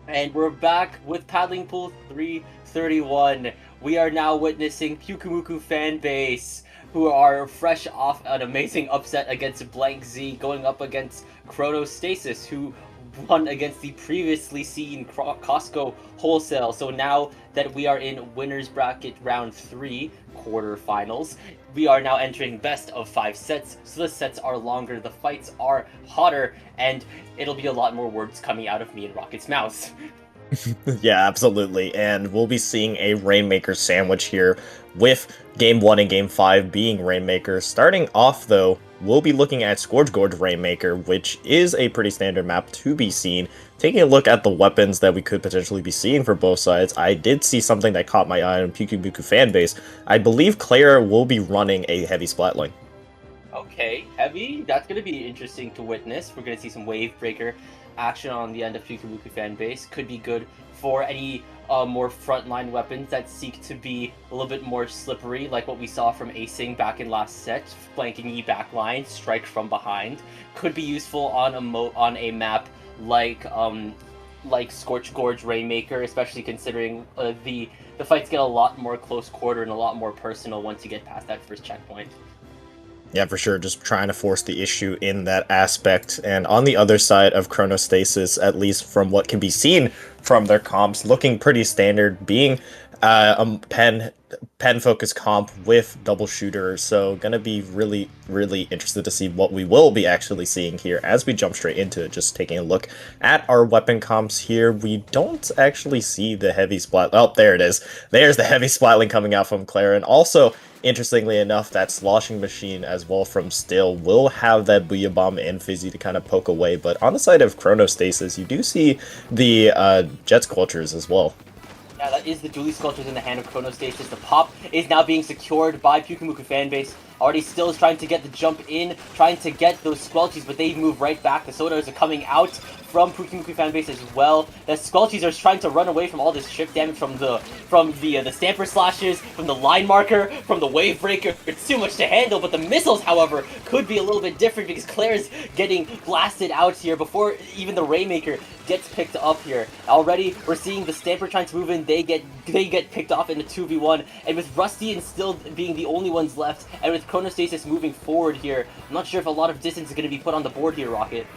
And we're back with Paddling Pool 331. We are now witnessing Pyukumuku fan base, who are fresh off an amazing upset against Blank Z, going up against Chronostasis, who won against the previously seen Costco Wholesale. So now that we are in winners bracket round 3 quarterfinals, we are now entering best of 5 sets. So the sets are longer, the fights are hotter, and it'll be a lot more words coming out of me and Rocket's mouth. Yeah, absolutely. And we'll be seeing a Rainmaker sandwich here with Game 1 and Game 5 being Rainmaker. Starting off, though, we'll be looking at Scourge Gorge Rainmaker, which is a pretty standard map to be seen. Taking a look at the weapons that we could potentially be seeing for both sides, I did see something that caught my eye on Pyukumuku fanbase. I believe Clara will be running a heavy Splatling. Okay, heavy. That's going to be interesting to witness. We're going to see some Wave Breaker action on the end of Pyukumuku fan base. Could be good for any more frontline weapons that seek to be a little bit more slippery, like what we saw from Acing back in last set, flanking E backline, strike from behind. Could be useful on a map like Scorch Gorge Rainmaker, especially considering the fights get a lot more close quarter and a lot more personal once you get past that first checkpoint. Yeah, for sure. Just trying to force the issue in that aspect. And on the other side of Chronostasis, at least from what can be seen from their comps, looking pretty standard, being a pen focus comp with double shooter. So gonna be really, really interested to see what we will be actually seeing here as we jump straight into it. Just taking a look at our weapon comps here, we don't actually see the heavy splat. Oh, there it is. There's the heavy splatling coming out from Clara. And also, interestingly enough, that sloshing machine as well from Still will have that Booyah Bomb and Fizzy to kind of poke away. But on the side of Chronostasis, you do see the Jet Sculptures as well. Yeah, that is the Dually Sculptures in the hand of Chronostasis. The pop is now being secured by Pyukumuku fanbase. Already Still is trying to get the jump in, trying to get those Squelchies, but they move right back. The Sodas are coming out from Pyukumuku fanbase as well. The Squelchies are trying to run away from all this chip damage from the Stamper Slashes, from the Line Marker, from the Wave Breaker. It's too much to handle, but the missiles, however, could be a little bit different because Claire's getting blasted out here before even the Rainmaker gets picked up here. Already, we're seeing the Stamper trying to move in. They get picked off in the 2v1, and with Rusty and Still being the only ones left, and with Chronostasis moving forward here, I'm not sure if a lot of distance is going to be put on the board here, Rocket.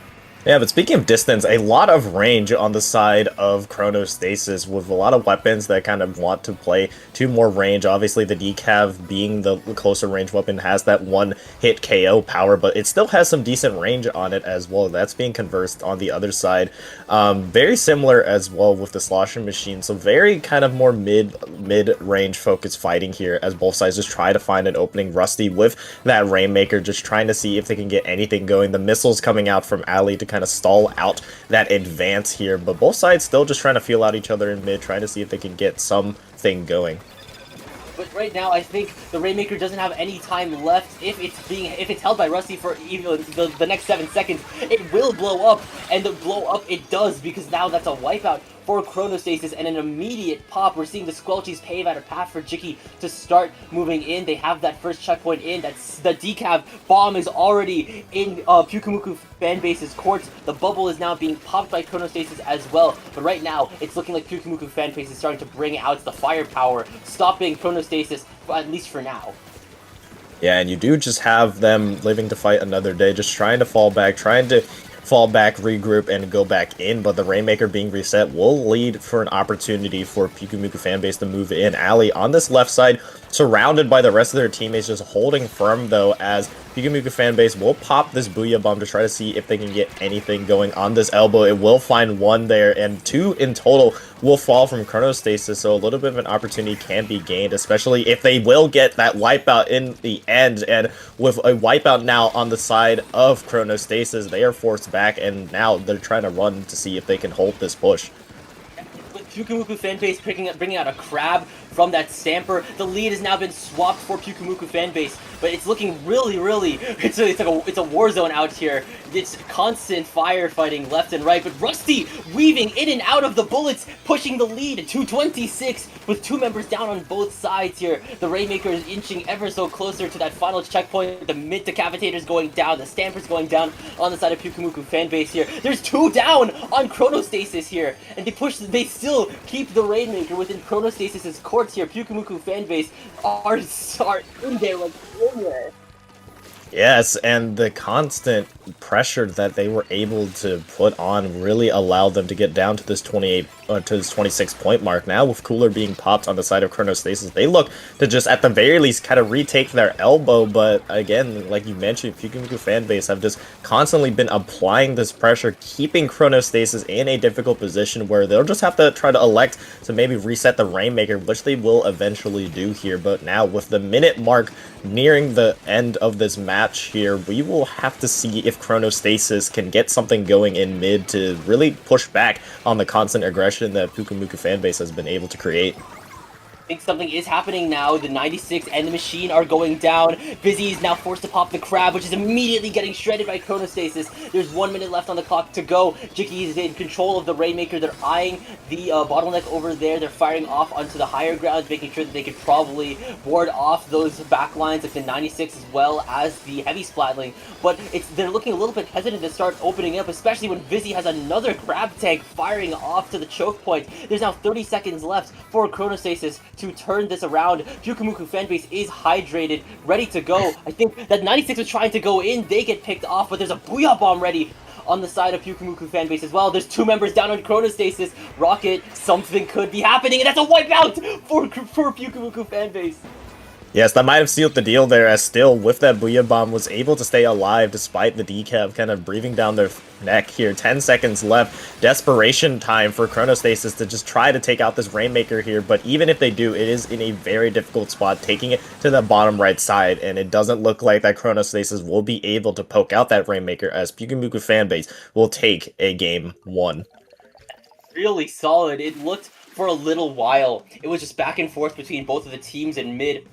Yeah, but speaking of distance, a lot of range on the side of Chronostasis with a lot of weapons that kind of want to play to more range. Obviously, the Decav being the closer range weapon has that one hit KO power, but it still has some decent range on it as well. That's being conversed on the other side. Very similar as well with the Slosher Machine, so very kind of more mid-range focused fighting here as both sides just try to find an opening. Rusty with that Rainmaker just trying to see if they can get anything going. The missiles coming out from Ali to kind of stall out that advance here, but both sides still just trying to feel out each other in mid, trying to see if they can get something going. But right now, I think the Rainmaker doesn't have any time left. If it's held by Rusty for even the next 7 seconds, it will blow up, and the blow up it does, because now that's a wipeout for Chronostasis and an immediate pop. We're seeing the Squelchies pave out a path for Jicky to start moving in. They have that first checkpoint in. That's the Decav bomb is already in Pyukumuku fanbase's court. The bubble is now being popped by Chronostasis as well. But right now, it's looking like Pyukumuku fanbase is starting to bring out the firepower, stopping Chronostasis, at least for now. Yeah, and you do just have them living to fight another day, just trying to fall back, regroup, and go back in, but the Rainmaker being reset will lead for an opportunity for Pyukumuku fanbase to move in. Ali on this left side, surrounded by the rest of their teammates, just holding firm though, as Pyukumuku fanbase will pop this Booyah Bomb to try to see if they can get anything going on this elbow. It will find one there, and 2 in total will fall from Chronostasis, so a little bit of an opportunity can be gained, especially if they will get that wipeout in the end. And with a wipeout now on the side of Chronostasis, they are forced back, and now they're trying to run to see if they can hold this push. Pyukumuku fanbase bringing out a Crab, from that Stamper. The lead has now been swapped for Pyukumuku fanbase, but it's looking really, it's a war zone out here. It's constant firefighting left and right, but Rusty weaving in and out of the bullets, pushing the lead to 26 with 2 members down on both sides here. The Rainmaker is inching ever so closer to that final checkpoint. The mid Decapitator's going down, the Stamper's going down on the side of Pyukumuku fanbase here. There's 2 down on Chronostasis here, and they still keep the Rainmaker within Chronostasis's courts here. Pyukumuku fanbase are in there like anywhere. Yes, and the constant pressure that they were able to put on really allowed them to get down to this 26 point mark. Now with Cooler being popped on the side of Chronostasis, they look to just at the very least kind of retake their elbow, but again, like you mentioned, Pyukumuku fanbase have just constantly been applying this pressure, keeping Chronostasis in a difficult position where they'll just have to try to elect to maybe reset the Rainmaker, which they will eventually do here. But now with the minute mark nearing the end of this match here, we will have to see if Chronostasis can get something going in mid to really push back on the constant aggression that Pyukumuku fanbase has been able to create. I think something is happening now. The 96 and the Machine are going down. Busy is now forced to pop the Crab, which is immediately getting shredded by Chronostasis. There's 1 minute left on the clock to go. Jicky is in control of the Rainmaker. They're eyeing the bottleneck over there. They're firing off onto the higher ground, making sure that they could probably ward off those back lines of the 96 as well as the Heavy Splatling. But they're looking a little bit hesitant to start opening up, especially when Busy has another Crab tank firing off to the choke point. There's now 30 seconds left for Chronostasis to turn this around. Pyukumuku fanbase is hydrated, ready to go. I think that 96 was trying to go in, they get picked off, but there's a Booyah Bomb ready on the side of Pyukumuku fanbase as well. There's 2 members down on Chronostasis. Rocket, something could be happening, and that's a wipeout for Pyukumuku fanbase. Yes, that might have sealed the deal there, as still, with that Booyah Bomb, was able to stay alive despite the decap kind of breathing down their neck here. 10 seconds left. Desperation time for Chronostasis to just try to take out this Rainmaker here, but even if they do, it is in a very difficult spot, taking it to the bottom right side, and it doesn't look like that Chronostasis will be able to poke out that Rainmaker, as Pyukumuku fanbase will take a game 1. Really solid. It looked for a little while. It was just back and forth between both of the teams in mid.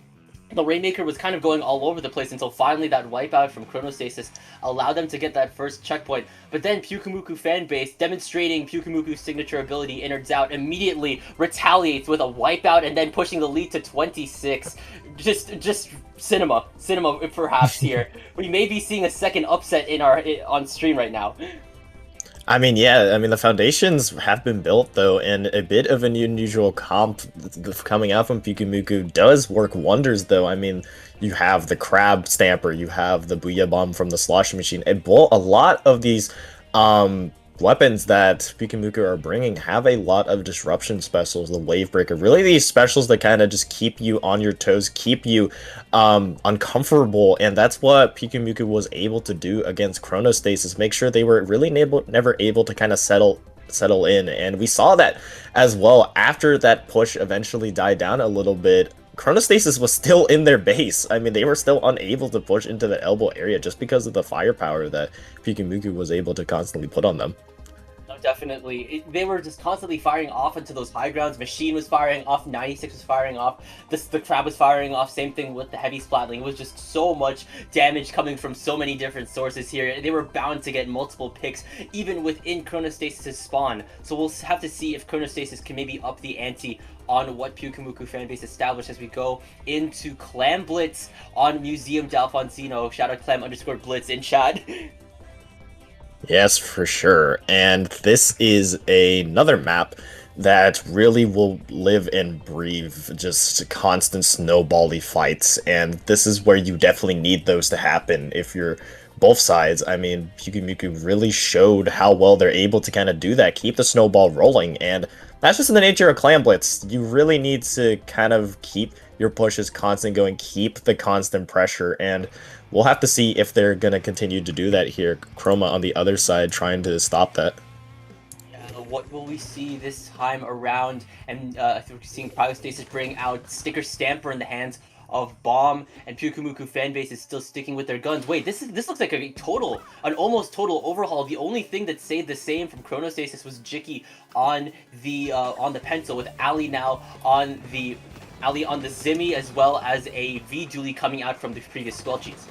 The Rainmaker was kind of going all over the place until finally that wipeout from Chronostasis allowed them to get that first checkpoint. But then Pyukumuku fanbase, demonstrating Pyukumuku's signature ability, innards out, immediately retaliates with a wipeout and then pushing the lead to 26. Just cinema perhaps here. We may be seeing a second upset on stream right now. I mean, yeah, the foundations have been built, though, and a bit of an unusual comp coming out from Pyukumuku does work wonders, though. I mean, you have the Crab Stamper, you have the Booyah Bomb from the Slosh Machine, and a lot of these weapons that Pyukumuku are bringing have a lot of disruption specials, the Wave Breaker, really these specials that kind of just keep you on your toes, keep you uncomfortable, and that's what Pyukumuku was able to do against Chronostasis, make sure they were really never able to kind of settle in, and we saw that as well after that push eventually died down a little bit. Chronostasis was still in their base. I mean, they were still unable to push into the elbow area just because of the firepower that Pyukumuku was able to constantly put on them. No, definitely. They were just constantly firing off into those high grounds. Machine was firing off, 96 was firing off, the Crab was firing off, same thing with the Heavy Splatling. It was just so much damage coming from so many different sources here. They were bound to get multiple picks, even within Chronostasis' spawn. So we'll have to see if Chronostasis can maybe up the ante on what Pyukumuku fanbase established as we go into Clam Blitz on Museum D'Alfonsino. Shout out Clam_Blitz in chat. Yes, for sure. And this is another map that really will live and breathe just constant snowbally fights, and this is where you definitely need those to happen if you're both sides. I mean, Pyukumuku really showed how well they're able to kind of do that, keep the snowball rolling, and that's just in the nature of Clam Blitz. You really need to kind of keep your pushes constant going, keep the constant pressure, and we'll have to see if they're going to continue to do that here. Chroma on the other side trying to stop that. What will we see this time around? And I think we're seeing Cryostasis bring out Sticker Stamper in the hands of Bomb, and Pyukumuku fanbase is still sticking with their guns. Wait, this looks like an almost total overhaul. The only thing that stayed the same from Chronostasis was Jicky on the pencil, with Ali now on the Ali on the Zimmy, as well as a V-Dually coming out from the previous Squelchies.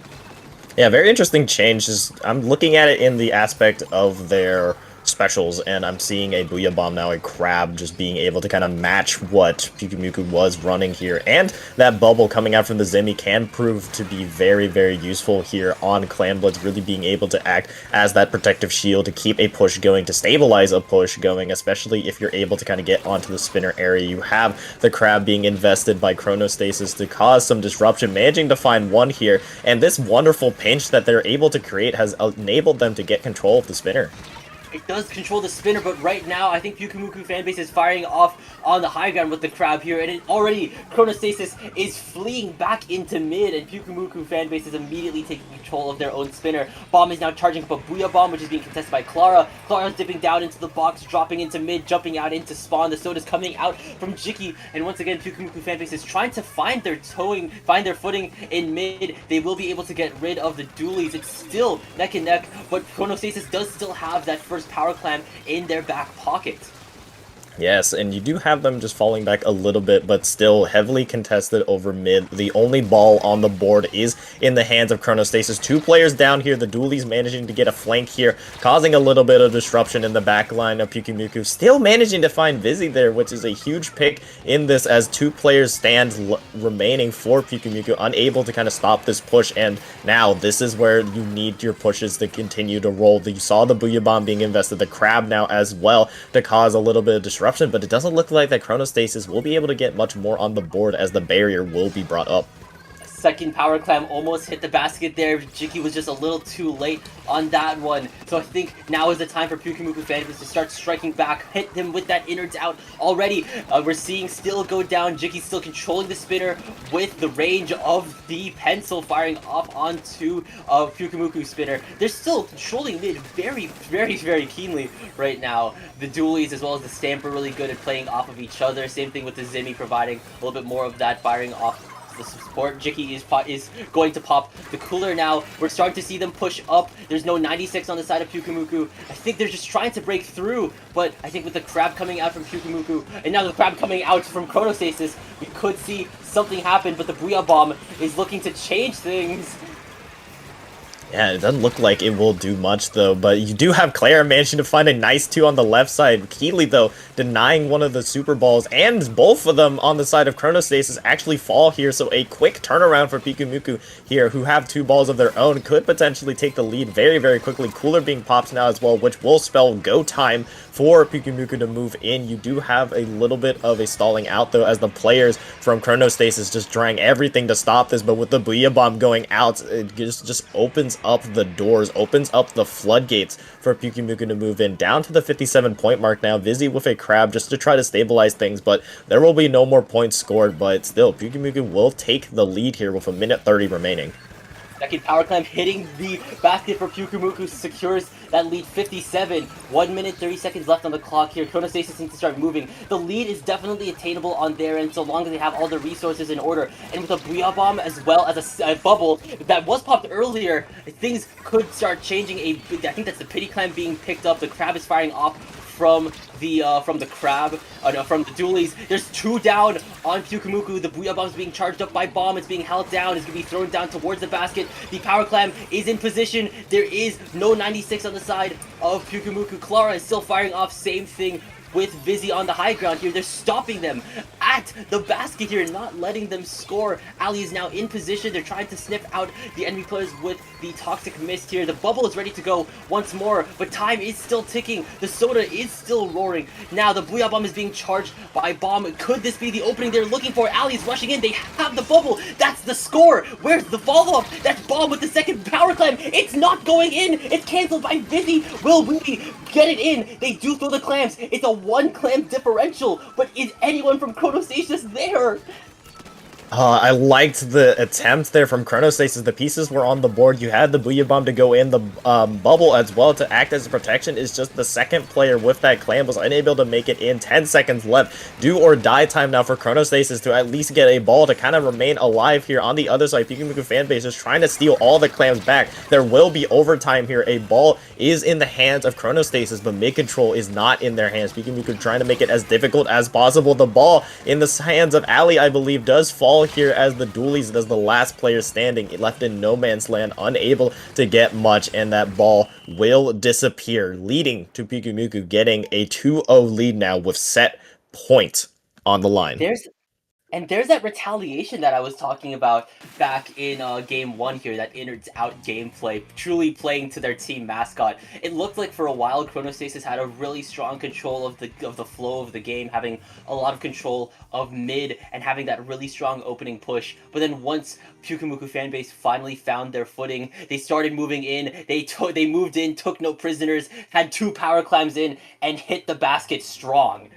Yeah, very interesting change. I'm looking at it in the aspect of their specials, and I'm seeing a Booyah Bomb now, a Crab, just being able to kind of match what Pyukumuku was running here. And that bubble coming out from the Zimmy can prove to be very, very useful here on Clan Blitz, really being able to act as that protective shield to keep a push going, to stabilize a push going, especially if you're able to kind of get onto the spinner area. You have the Crab being invested by Chronostasis to cause some disruption, managing to find one here, and this wonderful pinch that they're able to create has enabled them to get control of the spinner. It does control the spinner, but right now I think Pyukumuku fanbase is firing off on the high ground with the Crab here, and it already Chronostasis is fleeing back into mid, and Pyukumuku fanbase is immediately taking control of their own spinner. Bomb is now charging up a Booyah Bomb, which is being contested by Clara. Clara's dipping down into the box, dropping into mid, jumping out into spawn. The Soda's coming out from Jiki, and once again Pyukumuku fanbase is trying to find their footing in mid. They will be able to get rid of the dualies. It's still neck and neck, but Chronostasis does still have that first Power Clam in their back pocket. Yes, and you do have them just falling back a little bit, but still heavily contested over mid. The only ball on the board is in the hands of Chronostasis. 2 players down here. The dualies managing to get a flank here, causing a little bit of disruption in the back line of Pyukumuku. Still managing to find Vizzy there, which is a huge pick in this, as 2 players stand remaining for Pyukumuku, unable to kind of stop this push. And now this is where you need your pushes to continue to roll. You saw the Booyah Bomb being invested, the Crab now as well, to cause a little bit of disruption. But it doesn't look like that Chronostasis will be able to get much more on the board, as the barrier will be brought up. Second Power Clam almost hit the basket there. Jiki was just a little too late on that one. So I think now is the time for Pyukumuku fanbase to start striking back, hit him with that innards out already. We're seeing still go down. Jiki still controlling the spinner with the range of the pencil firing off onto Pyukumuku spinner. They're still controlling mid very, very, very keenly right now. The dualies as well as the Stamper really good at playing off of each other. Same thing with the Zimmy, providing a little bit more of that firing off the support. Jiki is going to pop the cooler now. We're starting to see them push up. There's no 96 on the side of Pyukumuku. I think they're just trying to break through, but I think with the Crab coming out from Pyukumuku, and now the Crab coming out from Chronostasis, we could see something happen, but the Booyah Bomb is looking to change things. Yeah, it doesn't look like it will do much, though, but you do have Clara managing to find a nice 2 on the left side. Keeley, though, denying one of the Super Balls, and both of them on the side of Chronostasis actually fall here, so a quick turnaround for Pyukumuku here, who have 2 balls of their own, could potentially take the lead very, very quickly. Cooler being popped now as well, which will spell go time for Pyukumuku to move in. You do have a little bit of a stalling out, though, as the players from Chronostasis just trying everything to stop this, but with the Booyah Bomb going out, it just opens up the doors, opens up the floodgates for Pyukumuku to move in. Down to the 57-point mark now. Vizzy with a Crab just to try to stabilize things, but there will be no more points scored, but still, Pyukumuku will take the lead here with a minute 30 remaining. Second Power Clam hitting the basket for Pyukumuku, secures that lead 57. 1 minute, 30 seconds left on the clock here. Chronostasis needs to start moving. The lead is definitely attainable on their end, so long as they have all the resources in order. And with a Booyah Bomb as well as a bubble that was popped earlier, things could start changing. I think that's the Pity Clan being picked up. The Crab is firing off from the Crab, from the dualies. There's 2 down on Pyukumuku. The Booyah Bomb is being charged up by Bomb. It's being held down. It's going to be thrown down towards the basket. The Power Clam is in position. There is no 96 on the side of Pyukumuku. Clara is still firing off. Same thing with Vizzy on the high ground here. They're stopping them at the basket here, not letting them score. Ali is now in position. They're trying to sniff out the enemy players with the Toxic Mist here. The bubble is ready to go once more, but time is still ticking. The Soda is still roaring. Now the Booyah Bomb is being charged by Bomb. Could this be the opening they're looking for? Ali is rushing in. They have the bubble. That's the score. Where's the follow-up? That's Bomb with the second Power Clam. It's not going in. It's canceled by Vizzy. Will we get it in? They do throw the clams. It's a 1 clam differential, but is anyone from Chronostasis there? I liked the attempt there from Chronostasis. The pieces were on the board. You had the Booyah Bomb to go in. The bubble as well to act as a protection. Is just the second player with that clan was unable to make it in. 10 seconds left. Do or die time now for Chronostasis to at least get a ball to kind of remain alive here. On the other side, Pikumuku fanbase is trying to steal all the clams back. There will be overtime here. A ball is in the hands of Chronostasis, but mid-control is not in their hands. Pikumuku trying to make it as difficult as possible. The ball in the hands of Ali, I believe, does fall here as the Dualies as the last player standing, left in no man's land, unable to get much, and that ball will disappear, leading to Pikumuku getting a 2-0 lead now with set point on the line. There's that retaliation that I was talking about back in game one here, that innards out gameplay, truly playing to their team mascot. It looked like for a while Chronostasis had a really strong control of the flow of the game, having a lot of control of mid and having that really strong opening push. But then once Pyukumuku fanbase finally found their footing, they started moving in, they moved in, took no prisoners, had 2 power clams in, and hit the basket strong.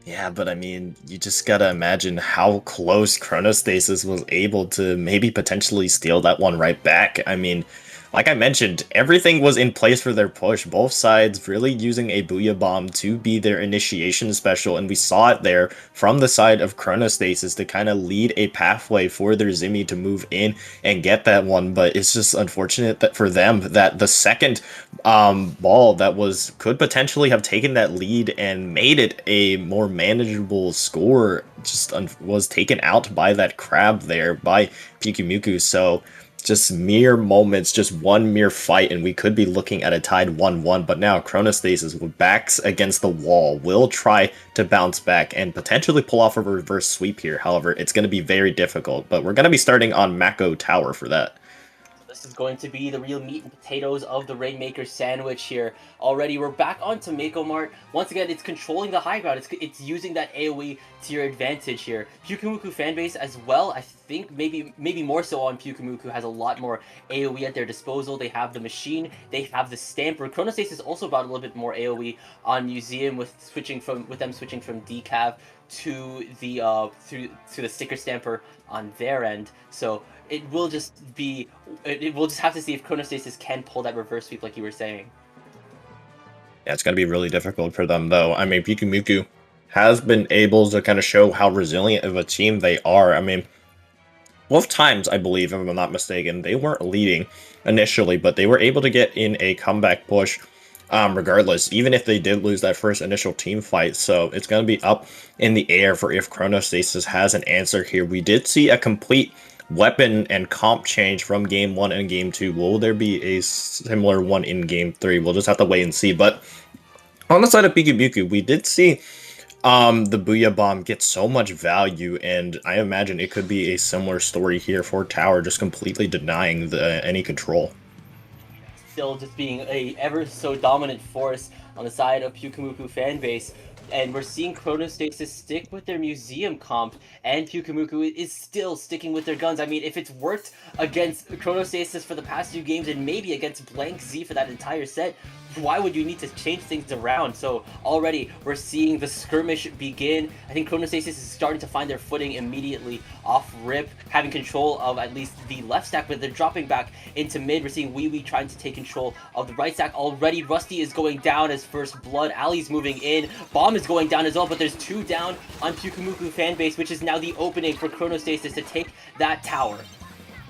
Yeah, but I mean, you just gotta imagine how close Chronostasis was able to maybe potentially steal that one right back. I mean, like I mentioned, everything was in place for their push. Both sides really using a Booyah Bomb to be their initiation special, and we saw it there from the side of Chronostasis to kind of lead a pathway for their Zimmy to move in and get that one. But it's just unfortunate that for them that the second ball that could potentially have taken that lead and made it a more manageable score just was taken out by that crab there by Pikumuku. So just mere moments, just one mere fight, and we could be looking at a tied 1-1. But now Chronostasis, with backs against the wall, will try to bounce back and potentially pull off a reverse sweep here. However, it's going to be very difficult, but we're going to be starting on Mako Tower for that. This is going to be the real meat and potatoes of the Rainmaker sandwich here. Already, we're back onto Mako Mart. Once again, it's controlling the high ground. It's using that AoE to your advantage here. Pyukumuku fanbase as well, I think maybe more so on Pyukumuku, has a lot more AoE at their disposal. They have the machine, they have the stamper. Chronostasis also brought a little bit more AoE on Museum with them switching from decav to the to the sticker stamper on their end. So it will just have to see if Chronostasis can pull that reverse sweep like you were saying. Yeah, it's going to be really difficult for them, though. I mean, Pikumuku has been able to kind of show how resilient of a team they are. I mean, both times, I believe, if I'm not mistaken, they weren't leading initially, but they were able to get in a comeback push regardless, even if they did lose that first initial team fight. So it's going to be up in the air for if Chronostasis has an answer here. We did see a complete weapon and comp change from game 1 and game 2. Will there be a similar one in game 3? We'll just have to wait and see. But on the side of Pikumuku, we did see the Booyah Bomb get so much value, and I imagine it could be a similar story here for Tower, just completely denying any control. Still just being a ever so dominant force on the side of Pyukumuku fanbase. And we're seeing Chronostasis stick with their museum comp, and Pyukumuku is still sticking with their guns. I mean, if it's worked against Chronostasis for the past 2 games, and maybe against Blank Z for that entire set, why would you need to change things around? So already we're seeing the skirmish begin. I think Chronostasis is starting to find their footing immediately off rip, having control of at least the left stack, but they're dropping back into mid. We're seeing Wee trying to take control of the right stack already. Rusty is going down as first blood. Ali's moving in. Bomb is going down as well, but there's 2 down on Pyukumuku fanbase, which is now the opening for Chronostasis to take that tower.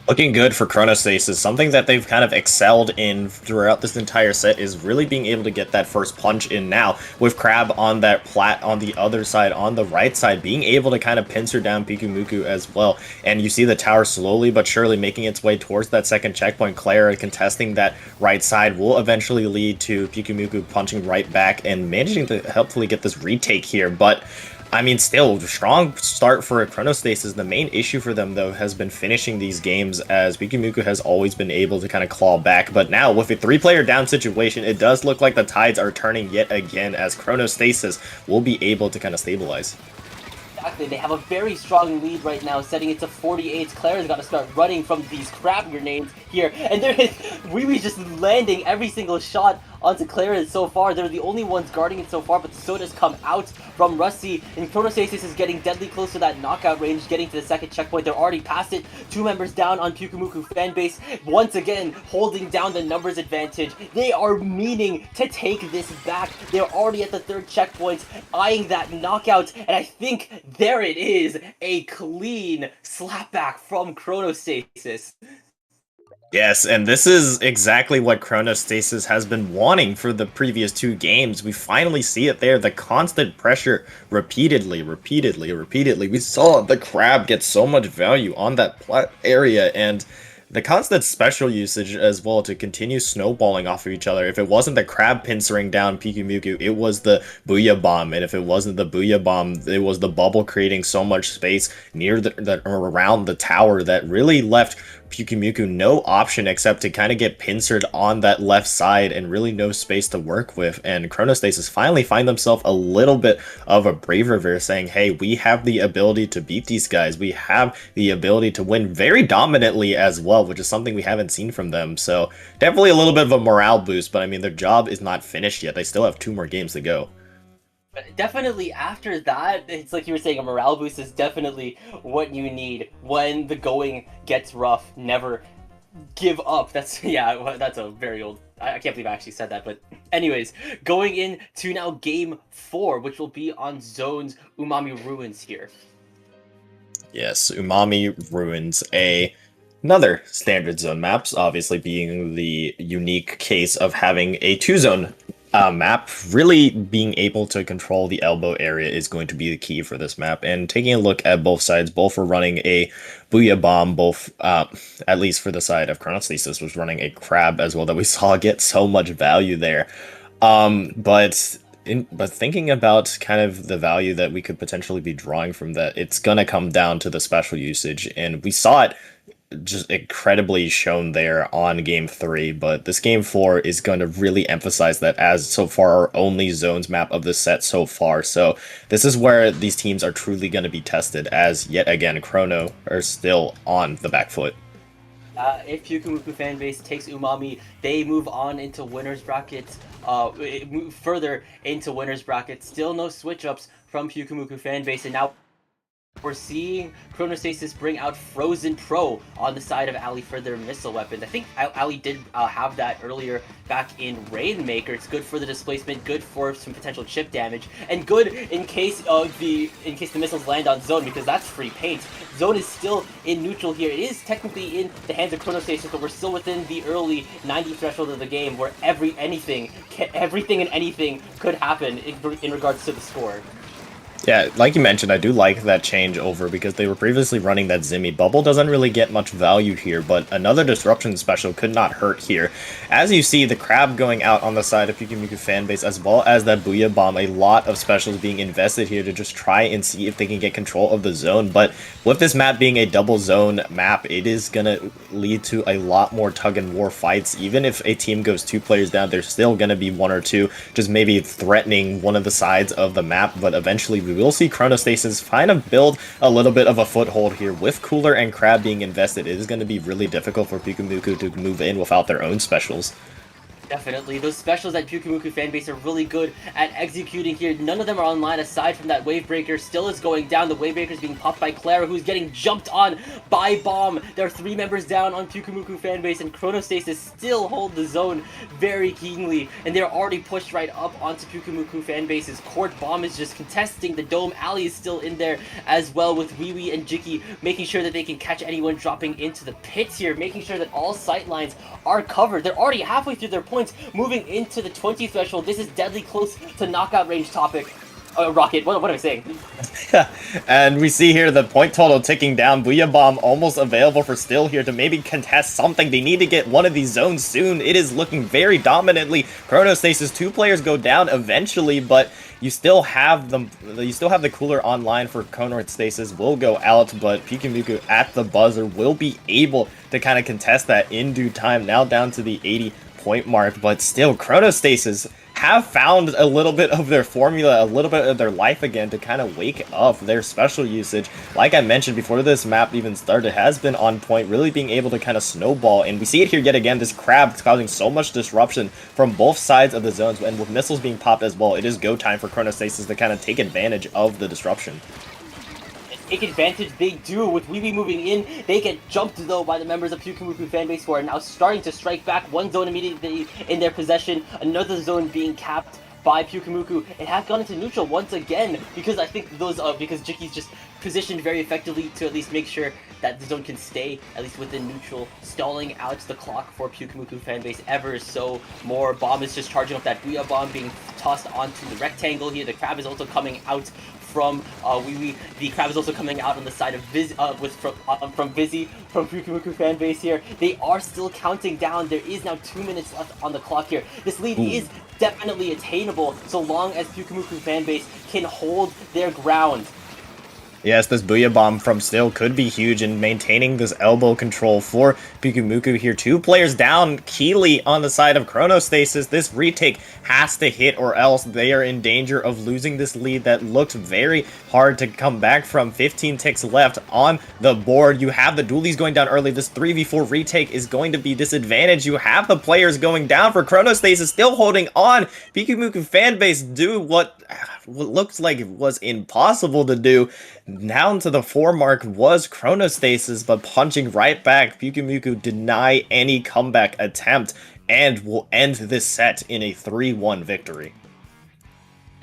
Looking good for Chronostasis. Something that they've kind of excelled in throughout this entire set is really being able to get that first punch in now, with Crab on that plat on the other side, on the right side, being able to kind of pincer down Pikumuku as well. And you see the tower slowly but surely making its way towards that second checkpoint. Clara contesting that right side will eventually lead to Pikumuku punching right back and managing to helpfully get this retake here. But I mean, still, strong start for Chronostasis. The main issue for them, though, has been finishing these games, as Pikumuku has always been able to kind of claw back. But now, with a 3-player down situation, it does look like the tides are turning yet again, as Chronostasis will be able to kind of stabilize. Exactly, they have a very strong lead right now, setting it to 48. Clara's got to start running from these crab grenades here, and there is Wee just landing every single shot onto Clara so far. They're the only ones guarding it so far, but the Sodas come out from Rusty, and Chronostasis is getting deadly close to that knockout range, getting to the second checkpoint. They're already past it. 2 members down on Pyukumuku fanbase, once again holding down the numbers advantage. They are meaning to take this back. They're already at the 3rd checkpoint, eyeing that knockout, and I think there it is, a clean slapback from Chronostasis. Yes, and this is exactly what Chronostasis has been wanting for the previous 2 games. We finally see it there, the constant pressure repeatedly. We saw the Crab get so much value on that area, and the constant special usage as well to continue snowballing off of each other. If it wasn't the Crab pincering down Pyukumuku, it was the Booyah Bomb, and if it wasn't the Booyah Bomb, it was the bubble creating so much space near around the tower that really left Pyukumuku no option except to kind of get pincered on that left side and really no space to work with. And Chronostasis finally find themselves a little bit of a braver there, saying, hey, we have the ability to beat these guys. We have the ability to win very dominantly as well, which is something we haven't seen from them. So definitely a little bit of a morale boost, but I mean, their job is not finished yet. They still have 2 more games to go. Definitely after that, it's like you were saying, a morale boost is definitely what you need when the going gets rough. Never give up. That's, yeah, that's a very old, I can't believe I actually said that, but anyways, going into now game 4, which will be on Zone's Umami Ruins here. Yes, Umami Ruins, another standard zone maps, obviously being the unique case of having a 2-zone map. Really being able to control the elbow area is going to be the key for this map. And taking a look at both sides, both are running a Booyah Bomb, both, at least for the side of Chronostasis, was running a Crab as well that we saw get so much value there. But thinking about kind of the value that we could potentially be drawing from that, it's going to come down to the special usage. And we saw it just incredibly shown there on game 3, but this game 4 is going to really emphasize that as so far our only zones map of the set so far. So this is where these teams are truly going to be tested, as yet again Chrono are still on the back foot. If Pyukumuku fanbase takes Umami, they move on into winners brackets, move further into winners brackets. Still no switch ups from Pyukumuku fanbase, and now we're seeing Chronostasis bring out Frozen Pro on the side of Ali for their missile weapons. I think Ali did have that earlier back in Rainmaker. It's good for the displacement, good for some potential chip damage, and good in case the missiles land on Zone, because that's free paint. Zone is still in neutral here. It is technically in the hands of Chronostasis, but we're still within the early 90 threshold of the game, where everything and anything could happen in regards to the score. Yeah, like you mentioned, I do like that change over because they were previously running that Zimmy. Bubble doesn't really get much value here, but another disruption special could not hurt here. As you see, the Crab going out on the side of Pyukumuku fanbase, as well as that Booyah Bomb, a lot of specials being invested here to just try and see if they can get control of the zone. But with this map being a double zone map, it is going to lead to a lot more tug-and-war fights. Even if a team goes 2 players down, there's still going to be 1 or 2 just maybe threatening one of the sides of the map, but eventually we will see Chronostasis kind of build a little bit of a foothold here. With Cooler and Crab being invested, it is going to be really difficult for Pyukumuku to move in without their own specials. Definitely. Those specials that Pyukumuku fanbase are really good at executing here. None of them are online aside from that Wavebreaker. Still is going down. The Wavebreaker is being popped by Clara, who's getting jumped on by Bomb. There are 3 members down on Pyukumuku fanbase, and Chronostasis still hold the zone very keenly. And they're already pushed right up onto Pyukumuku fanbase's court. Bomb is just contesting the dome. Ali is still in there as well, with Wee Wee and Jiki making sure that they can catch anyone dropping into the pits here, making sure that all sight lines are covered. They're already halfway through their points, moving into the 20 threshold. This is deadly close to knockout range topic. Rocket, what am I saying? And we see here the point total ticking down. Booyah Bomb almost available for Still here to maybe contest something. They need to get one of these zones soon. It is looking very dominantly. Chronostasis, 2 players go down eventually, but you still have the Cooler online for Chronostasis will go out, but Pyukumuku at the buzzer will be able to kind of contest that in due time. Now down to the 80 point mark, but still Chronostasis have found a little bit of their formula, a little bit of their life again to kind of wake up their special usage. Like I mentioned before this map even started, has been on point, really being able to kind of snowball. And we see it here yet again, this crab causing so much disruption from both sides of the zones. And with missiles being popped as well, it is go time for Chronostasis to kind of take advantage of the disruption. Take advantage, they do. With Weeby moving in, they get jumped though by the members of Pyukumuku fanbase, who are now starting to strike back. One zone immediately in their possession, another zone being capped by Pyukumuku. It has gone into neutral once again, because I think those because Jiki's just positioned very effectively to at least make sure that the zone can stay at least within neutral, stalling out the clock for Pyukumuku fanbase ever so more. Bomb is just charging up that Booyah Bomb, being tossed onto the rectangle here. The crab is also coming out from Weeby. The crab is also coming out on the side of from Vizzy, from Pyukumuku fanbase here. They are still counting down. There is now 2 minutes left on the clock here. This lead is definitely attainable so long as Pyukumuku fanbase can hold their ground. Yes, this Booyah Bomb from Still could be huge in maintaining this elbow control for Pyukumuku here. 2 players down, Keeley on the side of Chronostasis. This retake has to hit or else they are in danger of losing this lead that looked very hard to come back from. 15 ticks left on the board. You have the dualies going down early. This 3v4 retake is going to be disadvantaged. You have the players going down for Chronostasis still holding on. Pyukumuku fanbase do what looks like it was impossible to do. Down to the 4 mark was Chronostasis, but punching right back, Pyukumuku deny any comeback attempt and will end this set in a 3-1 victory.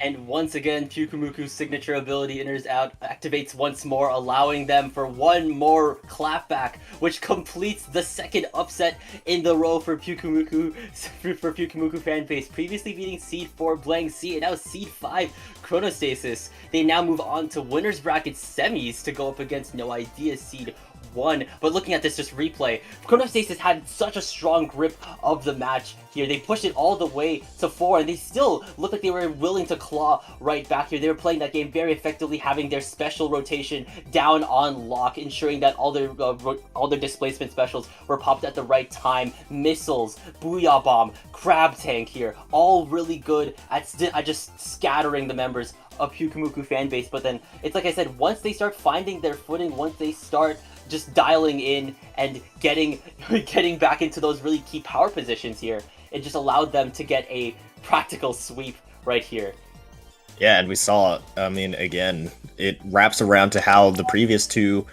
And once again, Pyukumuku's signature ability enters out, activates once more, allowing them for one more clapback, which completes the second upset in the row for Pyukumuku fanbase. Previously beating Seed 4 Blank C, and now Seed 5 Chronostasis. They now move on to winners bracket semis to go up against No Idea Seed 1. But looking at this just replay, Chronostasis had such a strong grip of the match here. They pushed it all the way to 4, and they still looked like they were willing to claw right back here. They were playing that game very effectively, having their special rotation down on lock, ensuring that all their displacement specials were popped at the right time. Missiles, Booyah Bomb, Crab Tank here, all really good at just scattering the members of Pyukumuku fanbase. But then, it's like I said, once they start finding their footing, once they start just dialing in and getting back into those really key power positions here, it just allowed them to get a practical sweep right here. Yeah, and we saw, I mean, again, it wraps around to how the previous 2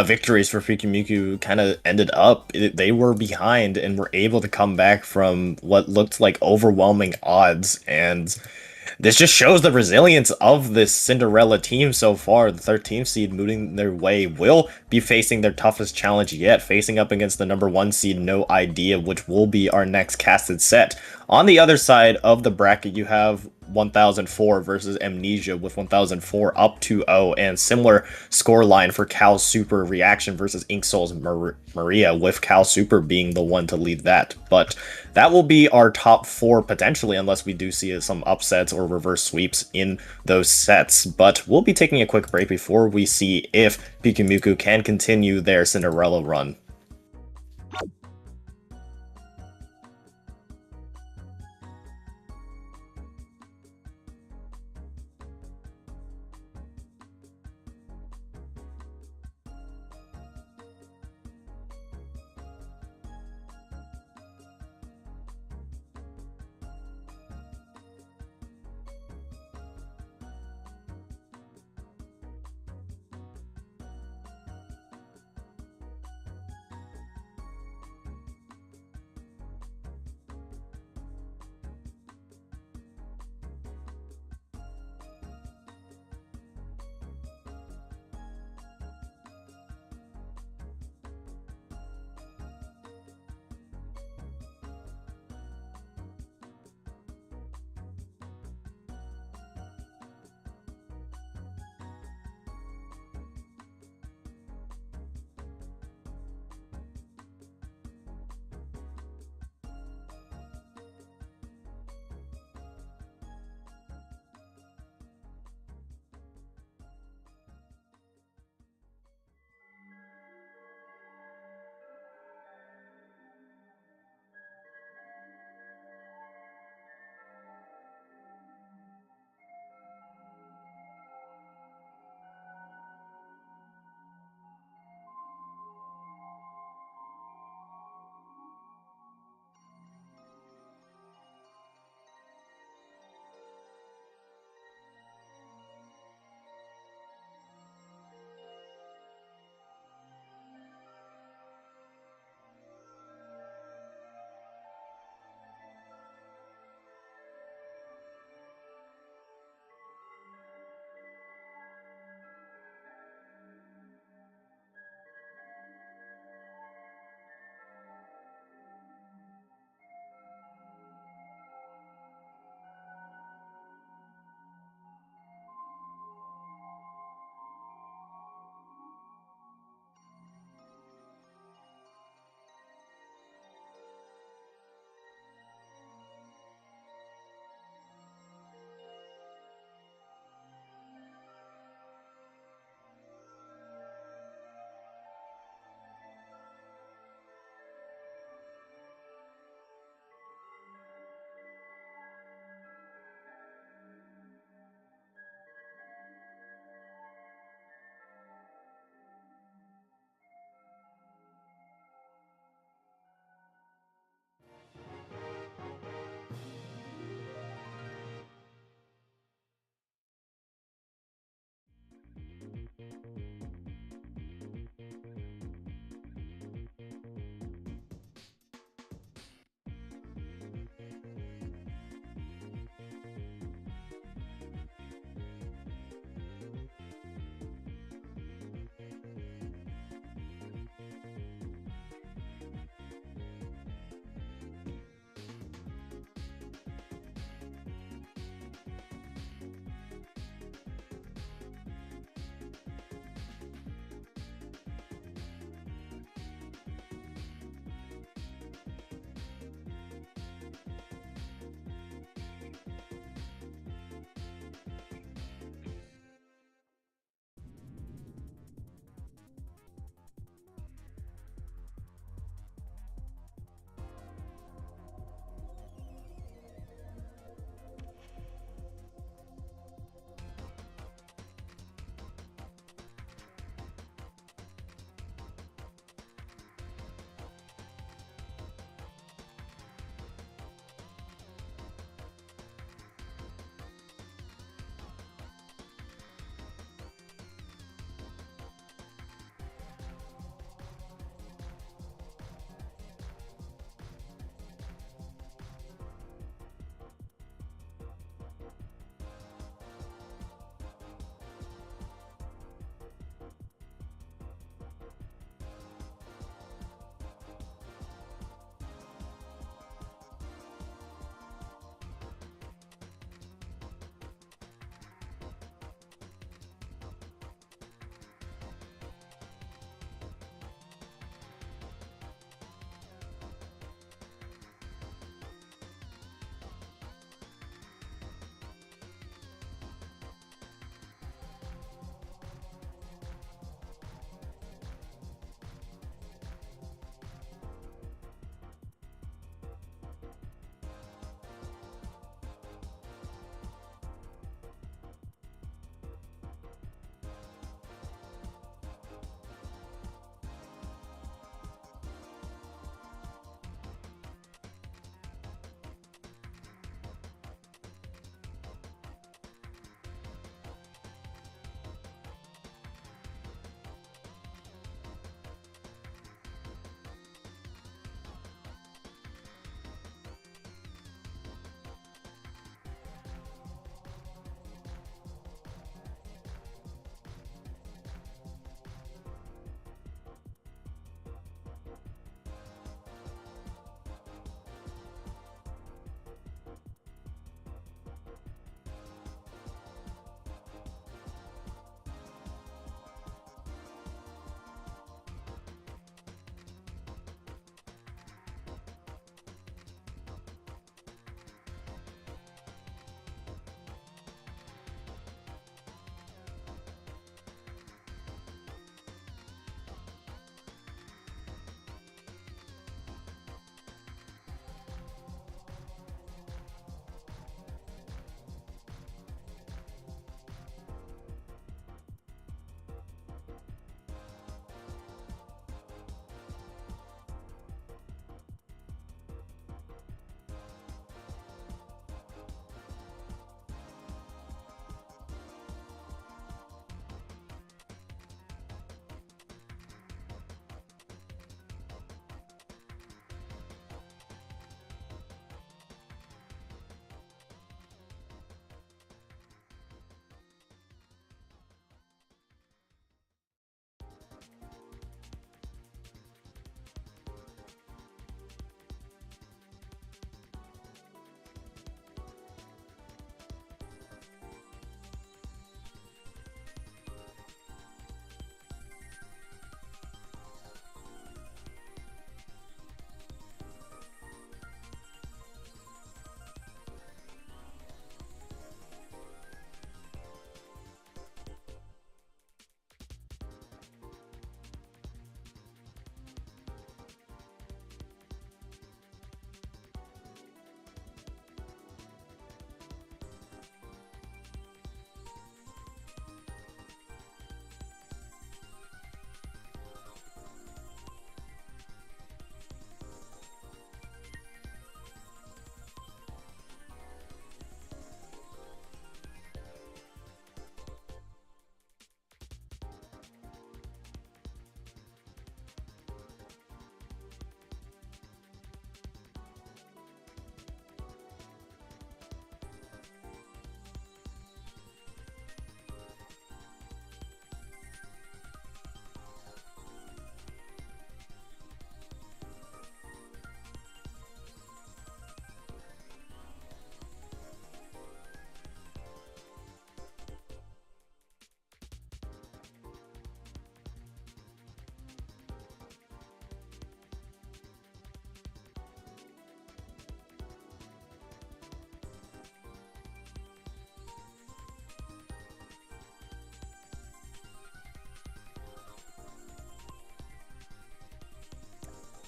victories for Pyukumuku kind of ended up. They were behind and were able to come back from what looked like overwhelming odds, and this just shows the resilience of this Cinderella team so far. The 13th seed moving their way will be facing their toughest challenge yet, facing up against the number 1 seed No Idea, which will be our next casted set. On the other side of the bracket, you have 1004 versus Amnesia with 1004 up 2-0, and similar scoreline for Cal Super Reaction versus Ink Souls Maria, with Cal Super being the one to lead that. But that will be our top 4 potentially, unless we do see some upsets or reverse sweeps in those sets. But we'll be taking a quick break before we see if Pyukumuku can continue their Cinderella run.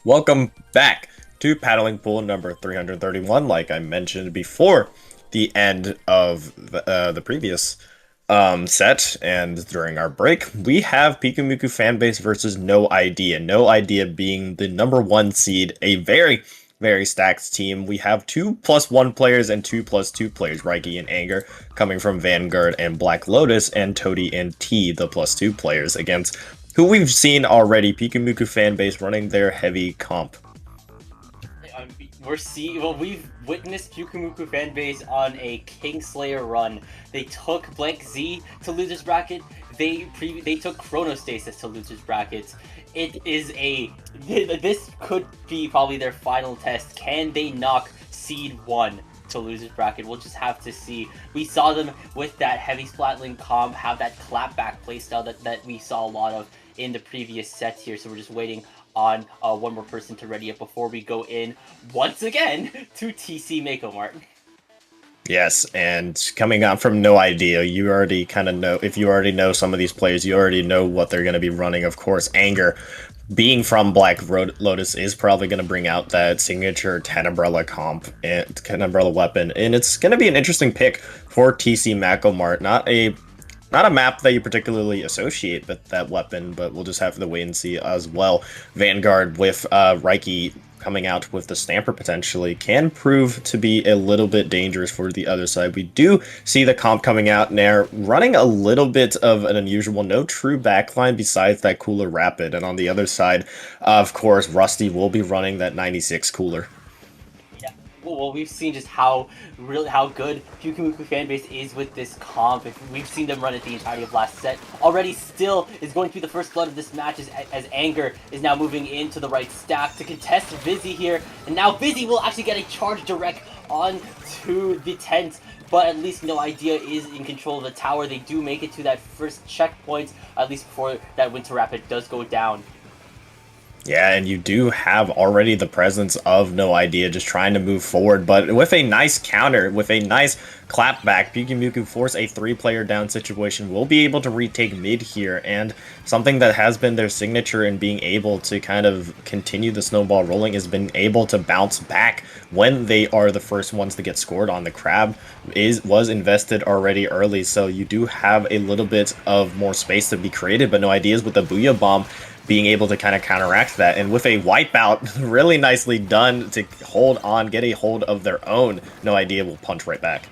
Welcome back to Paddling Pool number 331. Like I mentioned before the end of the previous set and during our break, we have Pikumuku Fanbase versus No Idea. No Idea being the number 1 seed, a very stacked team. We have 2+1 players and 2+2 players, Raiki and Anger, coming from Vanguard and Black Lotus, and Toady and T, the +2 players, against who we've seen already, Pikumuku Fanbase running their heavy comp. We've witnessed Pyukumuku Fanbase on a Kingslayer run. They took Blank Z to losers bracket. They took Chronostasis to losers brackets. This could be probably their final test. Can they knock Seed 1 to losers bracket? We'll just have to see. We saw them with that heavy Splatling comp have that clapback playstyle that we saw a lot of in the previous set here. So we're just waiting on one more person to ready up before we go in once again to TC Mako Mart. Yes, and coming on from No Idea, you already kind of know, if you already know some of these players, you already know what they're going to be running. Of course, Anger, being from Black Lotus, is probably going to bring out that signature 10 Umbrella comp and 10 Umbrella weapon, and it's going to be an interesting pick for TC Mako Mart. Not a map that you particularly associate with that weapon, but we'll just have to wait and see as well. Vanguard with Raiki coming out with the Stamper potentially can prove to be a little bit dangerous for the other side. We do see the comp coming out now, running a little bit of an unusual, no true backline besides that Cooler Rapid. And on the other side, of course, Rusty will be running that 96 Cooler. Well, we've seen just how good Pyukumuku Fanbase is with this comp. We've seen them run it the entirety of last set. Already still is going to be the first blood of this match as Anger is now moving into the right stack to contest Vizzy here. And now Vizzy will actually get a charge direct onto the tent. But at least No Idea is in control of the tower. They do make it to that first checkpoint, at least before that Winter Rapid does go down. Yeah, and you do have already the presence of No Idea just trying to move forward, but with a nice counter, with a nice clapback, Pikumuku force a 3-player down situation, will be able to retake mid here, and something that has been their signature in being able to kind of continue the snowball rolling has been able to bounce back when they are the first ones to get scored on. The Crab was invested already early, so you do have a little bit of more space to be created, but No Ideas with the Booyah Bomb being able to kind of counteract that, and with a wipeout really nicely done to hold on, get a hold of their own, No Idea will punch right back.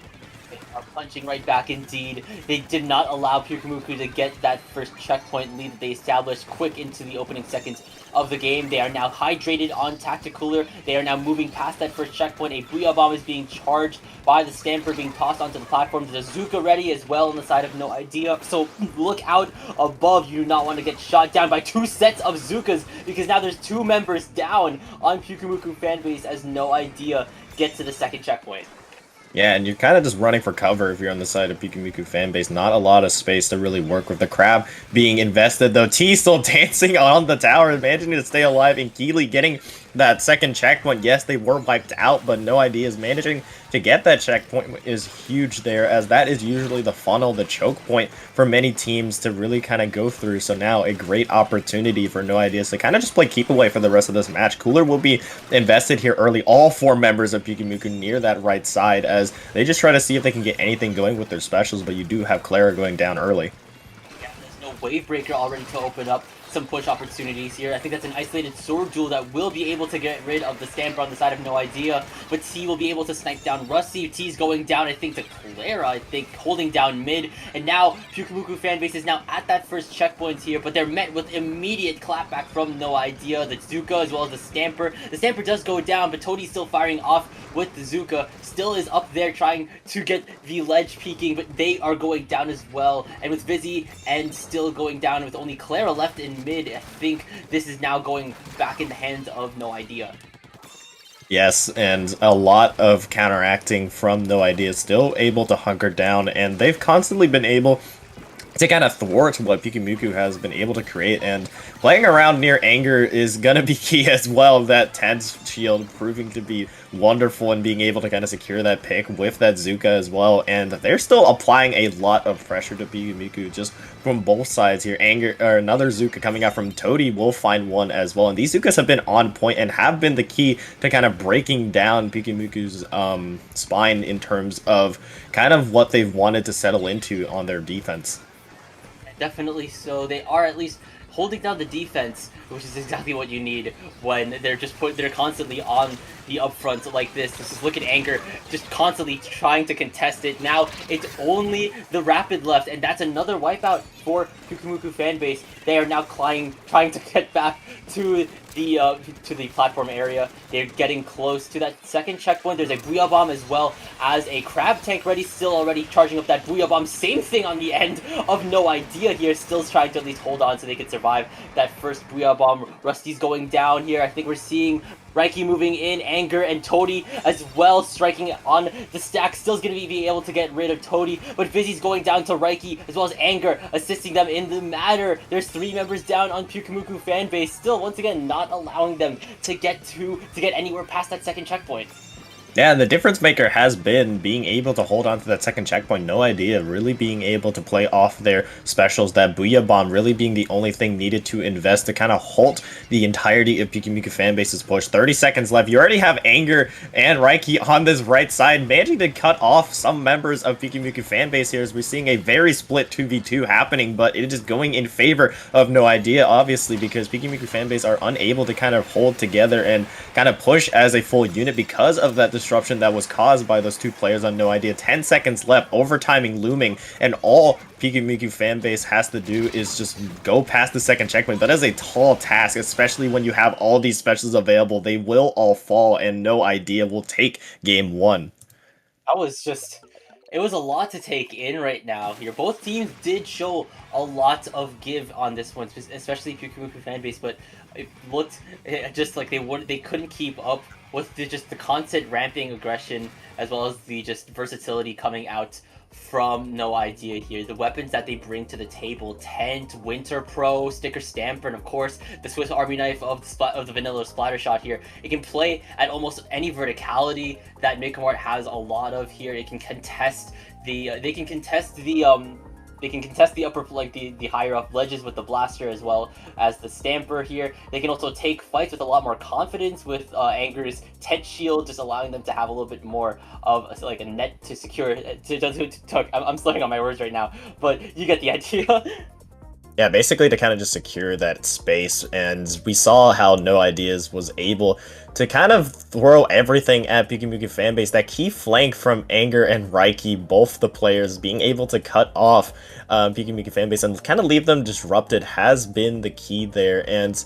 They are punching right back indeed. They did not allow Pyukumuku to get that first checkpoint lead that they established quick into the opening seconds of the game. They are now hydrated on Tacticooler. They are now moving past that first checkpoint. A Booyah Bomb is being charged by the Stamper, being tossed onto the platform. There's a Zuka ready as well on the side of No Idea. So look out above. You do not want to get shot down by 2 sets of Zukas, because now there's 2 members down on Pyukumuku Fanbase as No Idea gets to the second checkpoint. Yeah, and you're kind of just running for cover if you're on the side of Pikumuku Fanbase. Not a lot of space to really work with the Crab being invested, though. T still dancing on the tower, managing to stay alive, and Keeley getting that second checkpoint. Yes, they were wiped out, but No Idea is managing to get that checkpoint is huge there, as that is usually the funnel, the choke point for many teams to really kind of go through. So now a great opportunity for No Ideas to kind of just play keep away for the rest of this match. Cooler will be invested here early. All 4 members of Pikumuku near that right side as they just try to see if they can get anything going with their specials, but you do have Clara going down early. Yeah, there's no Wave Breaker already to open up some push opportunities here. I think that's an isolated sword duel that will be able to get rid of the Stamper on the side of No Idea, but T will be able to snipe down Rusty. T's going down, I think, to Clara, I think, holding down mid, and now Pyukumuku Fanbase is now at that first checkpoint here, but they're met with immediate clapback from No Idea, the Zuka as well as the Stamper. The Stamper does go down, but Toadie's still firing off with the Zuka, still is up there trying to get the ledge peeking, but they are going down as well, and with Vizzy and still going down with only Clara left in mid, I think this is now going back in the hands of No Idea. Yes, and a lot of counteracting from No Idea, still able to hunker down, and they've constantly been able to kind of thwart what Pikumuku has been able to create. And playing around near Anger is going to be key as well. That Tense Shield proving to be wonderful and being able to kind of secure that pick with that Zuka as well. And they're still applying a lot of pressure to Pikumuku just from both sides here. Anger, or another Zuka coming out from Toady will find one as well. And these Zukas have been on point and have been the key to kind of breaking down Pikumuku's spine in terms of kind of what they've wanted to settle into on their defense. Definitely so. They are at least holding down the defense, which is exactly what you need when they're constantly on the upfront like this. Just look at Anger, just constantly trying to contest it. Now it's only the Rapid left, and that's another wipeout for Pikumuku fanbase. They are now trying to get back to the platform area. They're getting close to that second checkpoint. There's a Booyah Bomb as well as a Crab Tank ready, still already charging up that Booyah Bomb. Same thing on the end of No Idea here, still trying to at least hold on so they can survive that first Booyah Bomb. Rusty's going down here. I think we're seeing Raiki moving in, Anger and Toady as well, striking on the stack. Still's going to be able to get rid of Toady, but Vizzy's going down to Raiki as well as Anger, assisting them in the matter. There's 3 members down on Pikumuku fanbase, still once again not allowing them to get anywhere past that second checkpoint. Yeah, the difference maker has been being able to hold on to that second checkpoint. No Idea really being able to play off their specials. That Booyah Bomb really being the only thing needed to invest to kind of halt the entirety of Pikumuku fanbase's push. 30 seconds left. You already have Anger and Raiki on this right side, managing to cut off some members of Pikumuku fanbase here as we're seeing a very split 2v2 happening, but it is going in favor of No Idea, obviously, because Pikumuku fanbase are unable to kind of hold together and kind of push as a full unit because of that disruption that was caused by those 2 players on No Idea. 10 seconds left, overtiming looming, and all Pikumuku fanbase has to do is just go past the second checkpoint. That is a tall task, especially when you have all these specials available. They will all fall, and No Idea will take game 1. It was a lot to take in right now here. Both teams did show a lot of give on this one, especially Pikumuku fanbase, but it looked just like they couldn't keep up with just the constant ramping aggression as well as the just versatility coming out from No Idea here. The weapons that they bring to the table: Tent, Winter Pro, Sticker Stamper, and of course the Swiss Army knife of the vanilla splatter shot here. It can play at almost any verticality that Mikamart has a lot of here. It can contest they can contest the upper, like the higher up ledges with the blaster as well as the stamper here. They can also take fights with a lot more confidence with Anger's Tent Shield, just allowing them to have a little bit more of like a net to secure. I'm slurring on my words right now, but you get the idea. Yeah, basically to kind of just secure that space, and we saw how No Ideas was able to kind of throw everything at Pikumuku fanbase. That key flank from Anger and Raiki, both the players being able to cut off Pikumuku fanbase and kind of leave them disrupted, has been the key there. And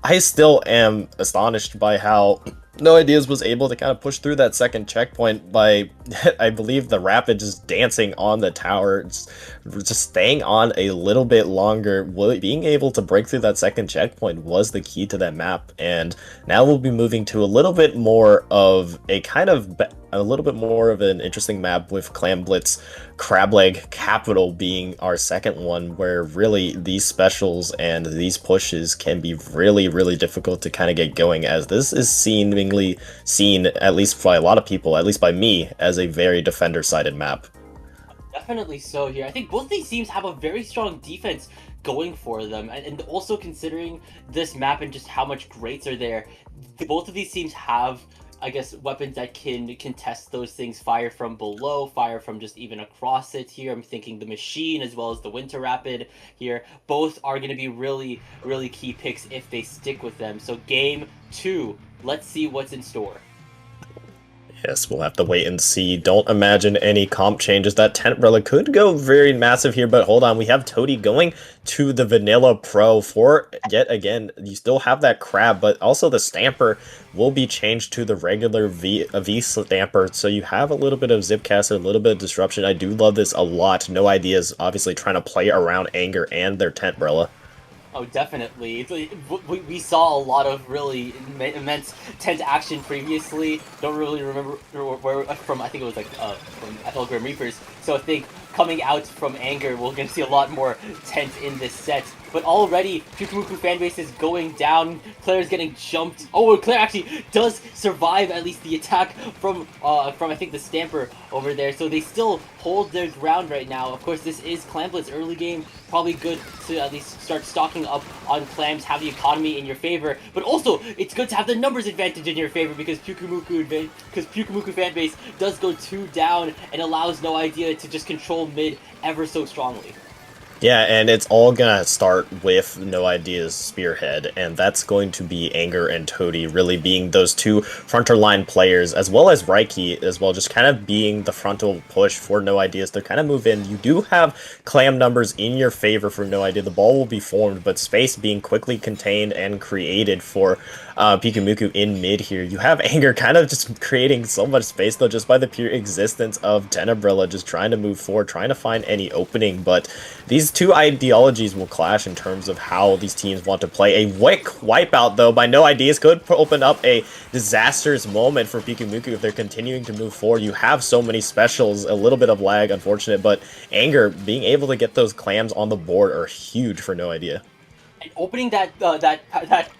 I still am astonished by how No Ideas was able to kind of push through that second checkpoint by, I believe, the Rapid just dancing on the tower, just staying on a little bit longer. Being able to break through that second checkpoint was the key to that map, and now we'll be moving to a little bit more of an interesting map with Clam Blitz Crableg Capital being our second one, where really these specials and these pushes can be really, really difficult to kind of get going, as this is seemingly seen, at least by a lot of people, at least by me, as a very defender-sided map. Definitely so here. I think both these teams have a very strong defense going for them, and also considering this map and just how much greats are there, both of these teams have, I guess, weapons that can contest those things. Fire from below, fire from just even across it here. I'm thinking the Machine as well as the Winter Rapid here. Both are going to be really, really key picks if they stick with them. So game 2, let's see what's in store. Yes, we'll have to wait and see. Don't imagine any comp changes. That Tent Relic could go very massive here, but hold on. We have Toady going to the Vanilla Pro for, yet again, you still have that Crab, but also the Stamper will be changed to the regular V Stamper, so you have a little bit of Zipcaster, a little bit of disruption. I do love this a lot. No Ideas obviously trying to play around Anger and their Tent Umbrella. Oh, definitely. We saw a lot of really immense tent action previously. Don't really remember where from. I think it was like from FL Grim Reapers. So I think coming out from Anger. We're going to see a lot more tense in this set. But already, Pyukumuku fanbase is going down. Claire's getting jumped. Oh, Claire actually does survive at least the attack from I think the Stamper over there. So they still hold their ground right now. Of course, this is Clamblitz early game. Probably good to at least start stocking up on clams, have the economy in your favor. But also, it's good to have the numbers advantage in your favor because Pyukumuku fanbase does go 2 down and allows No Idea to just control mid ever so strongly. Yeah, and it's all gonna start with No Idea's Spearhead, and that's going to be Anger and Toady really being those two frontal line players, as well as Raiki as well, just kind of being the frontal push for No Ideas to kind of move in. You do have clam numbers in your favor for No Idea. The ball will be formed, but space being quickly contained and created for Pyukumuku in mid here. You have Anger kind of just creating so much space, though, just by the pure existence of Tenebrella, just trying to move forward, trying to find any opening, but these two ideologies will clash in terms of how these teams want to play. A quick wipeout, though, by No Ideas could open up a disastrous moment for Pyukumuku if they're continuing to move forward. You have so many specials, a little bit of lag, unfortunate, but Anger being able to get those clams on the board are huge for No Idea. And opening that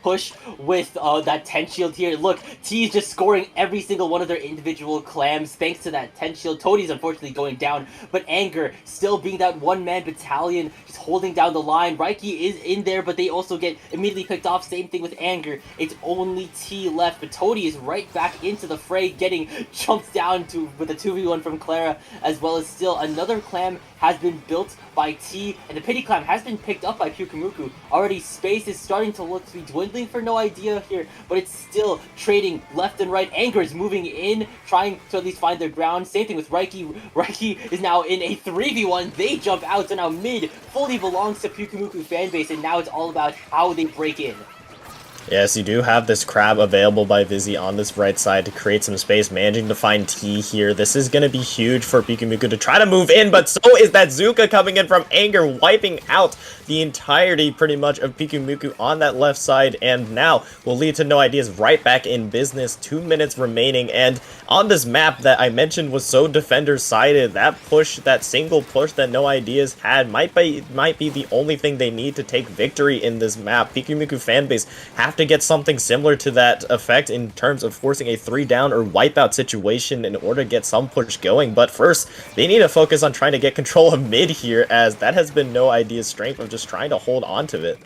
push with that 10 shield here. Look, T is just scoring every single one of their individual clams thanks to that 10 shield. Toady's unfortunately going down, but Anger still being that one-man battalion, just holding down the line. Raiki is in there, but they also get immediately picked off. Same thing with Anger. It's only T left, but Toady is right back into the fray, getting jumped down with a 2v1 from Clara, as well as still another clam has been built by T, and the Pity Clam has been picked up by Pyukumuku. Already space is starting to look to be dwindling for No Idea here, but it's still trading left and right. Anger is moving in, trying to at least find their ground. Same thing with Raiki. Raiki is now in a 3v1. They jump out, so now mid fully belongs to Pyukumuku fanbase, and now it's all about how they break in. Yes, you do have this crab available by Vizzy on this right side to create some space, managing to find T here. This is going to be huge for Pyukumuku to try to move in, but so is that Zuka coming in from Anger, wiping out the entirety, pretty much, of Pyukumuku on that left side, and now will lead to No Ideas right back in business. 2 minutes remaining, and on this map that I mentioned was so defender-sided, that push, that single push that No Ideas had might be the only thing they need to take victory in this map. Pyukumuku fanbase have to get something similar to that effect in terms of forcing a 3-down or wipeout situation in order to get some push going, but first, they need to focus on trying to get control of mid here, as that has been No Idea's strength of just trying to hold on to it.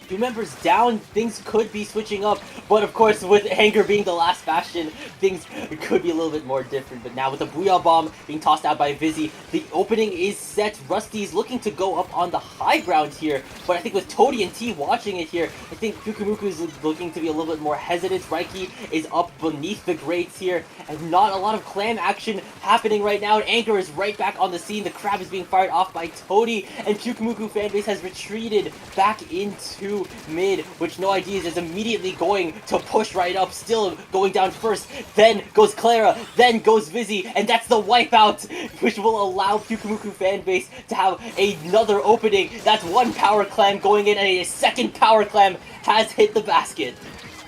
2 members down, things could be switching up, but of course with Anger being the last bastion, things could be a little bit more different. But now with the Booyah Bomb being tossed out by Vizzy, the opening is set. Rusty's looking to go up on the high ground here, but I think with Toady and T watching it here, I think Pyukumuku is looking to be a little bit more hesitant. Raiki is up beneath the grates here, and not a lot of clam action happening right now. Anger is right back on the scene. The crab is being fired off by Toady, and Pyukumuku fanbase has retreated back into mid, which No Ideas is immediately going to push right up, still going down first, then goes Clara, then goes Vizzy, and that's the wipeout, which will allow Pyukumuku fanbase to have another opening. That's one power clam going in, and a second power clam has hit the basket.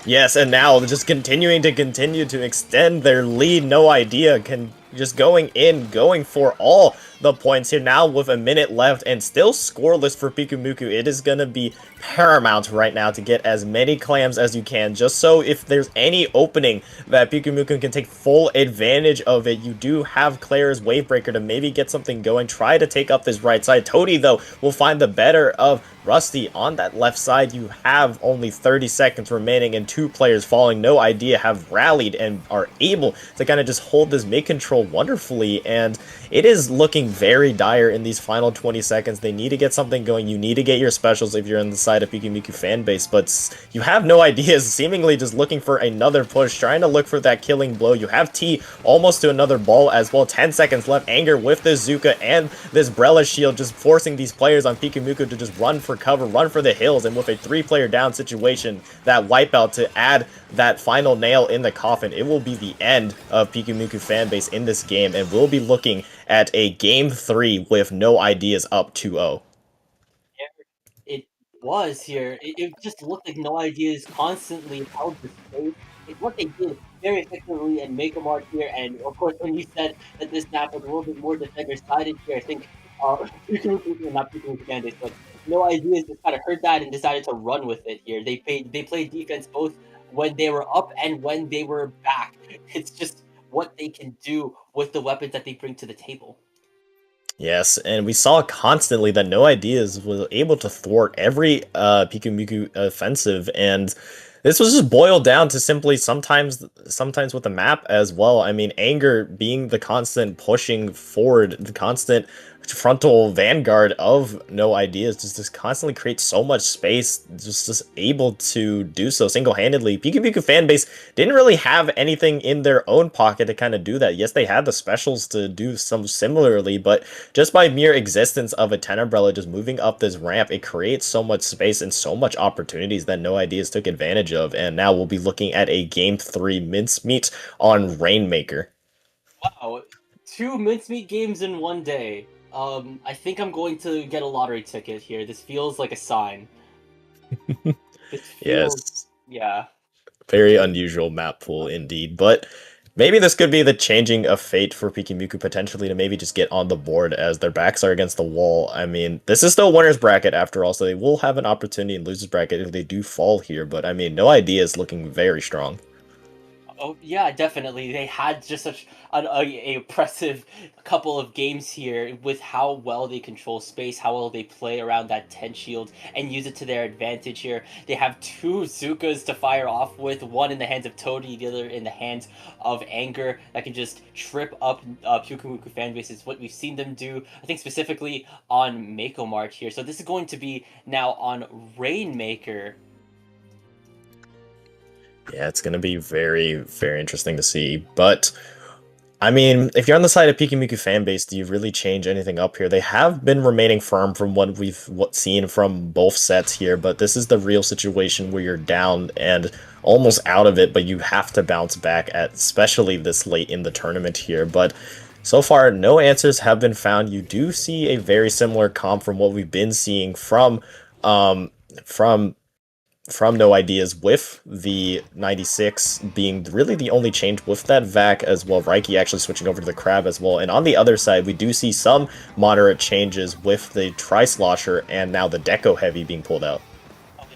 Yes, and now just continue to extend their lead. No Idea can just going in, going for all the points here now with a minute left and still scoreless for Pyukumuku. It is going to be paramount right now to get as many clams as you can, just so if there's any opening that Pyukumuku can take full advantage of it. You do have Claire's Wavebreaker to maybe get something going, try to take up this right side. Toady, though, will find the better of Rusty on that left side. You have only 30 seconds remaining and 2 players falling. No Idea have rallied and are able to kind of just hold this mid control wonderfully, and it is looking very dire in these final 20 seconds. They need to get something going. You need to get your specials if you're on the side of Pyukumuku fanbase, but you have No Ideas seemingly just looking for another push, trying to look for that killing blow. You have T almost to another ball as well. 10 seconds left. Anger with this Zuka and this Brella shield just forcing these players on Pyukumuku to just run for cover, run for the hills, and with a 3-player down situation, that wipeout to add that final nail in the coffin, it will be the end of Pyukumuku fanbase in this game, and we'll be looking at a game 3 with No Ideas up 2-0. It was here. It just looked like No Ideas constantly held the space. What they did very effectively and make a mark here. And of course, when you said that this map was a little bit more defender-sided here, I think not Pikachu fan base, but No Ideas just kind of heard that and decided to run with it here. They played defense both when they were up and when they were back. It's just what they can do with the weapons that they bring to the table. Yes, and we saw constantly that No Ideas was able to thwart every Pikumuku offensive, and this was just boiled down to simply sometimes with the map as well. I mean, Anger being the constant pushing forward, the constant frontal vanguard of No Ideas, just constantly creates so much space, just able to do so single-handedly. Pikumuku fanbase didn't really have anything in their own pocket to kind of do that. Yes, they had the specials to do some similarly, but just by mere existence of a Tenebrella just moving up this ramp, it creates so much space and so much opportunities that No Ideas took advantage of. And now we'll be looking at a Game 3 mincemeat on Rainmaker. Wow, 2 mincemeat games in one day. I think I'm going to get a lottery ticket here. This feels like a sign. This feels, Yes, yeah. very unusual map pool indeed, but maybe this could be the changing of fate for Pikumuku potentially to maybe just get on the board as their backs are against the wall. I mean, this is still winner's bracket after all, so they will have an opportunity in loser's bracket if they do fall here, but I mean, No Idea is looking very strong. Oh yeah, definitely. They had just such a impressive couple of games here with how well they control space, how well they play around that 10 shield and use it to their advantage here. They have 2 Zukas to fire off with, one in the hands of Toady, the other in the hands of Anger, that can just trip up Pyukumuku fanbase. Is what we've seen them do, I think specifically on Mako March here. So this is going to be now on Rainmaker. Yeah, it's going to be very, very interesting to see. But, I mean, if you're on the side of Pikumuku fanbase, do you really change anything up here? They have been remaining firm from what we've seen from both sets here, but this is the real situation where you're down and almost out of it, but you have to bounce back at, especially this late in the tournament here. But so far, no answers have been found. You do see a very similar comp from what we've been seeing from No Ideas, with the 96 being really the only change with that VAC as well. Raiki actually switching over to the Crab as well. And on the other side, we do see some moderate changes with the Tri-Slosher and now the Deco Heavy being pulled out.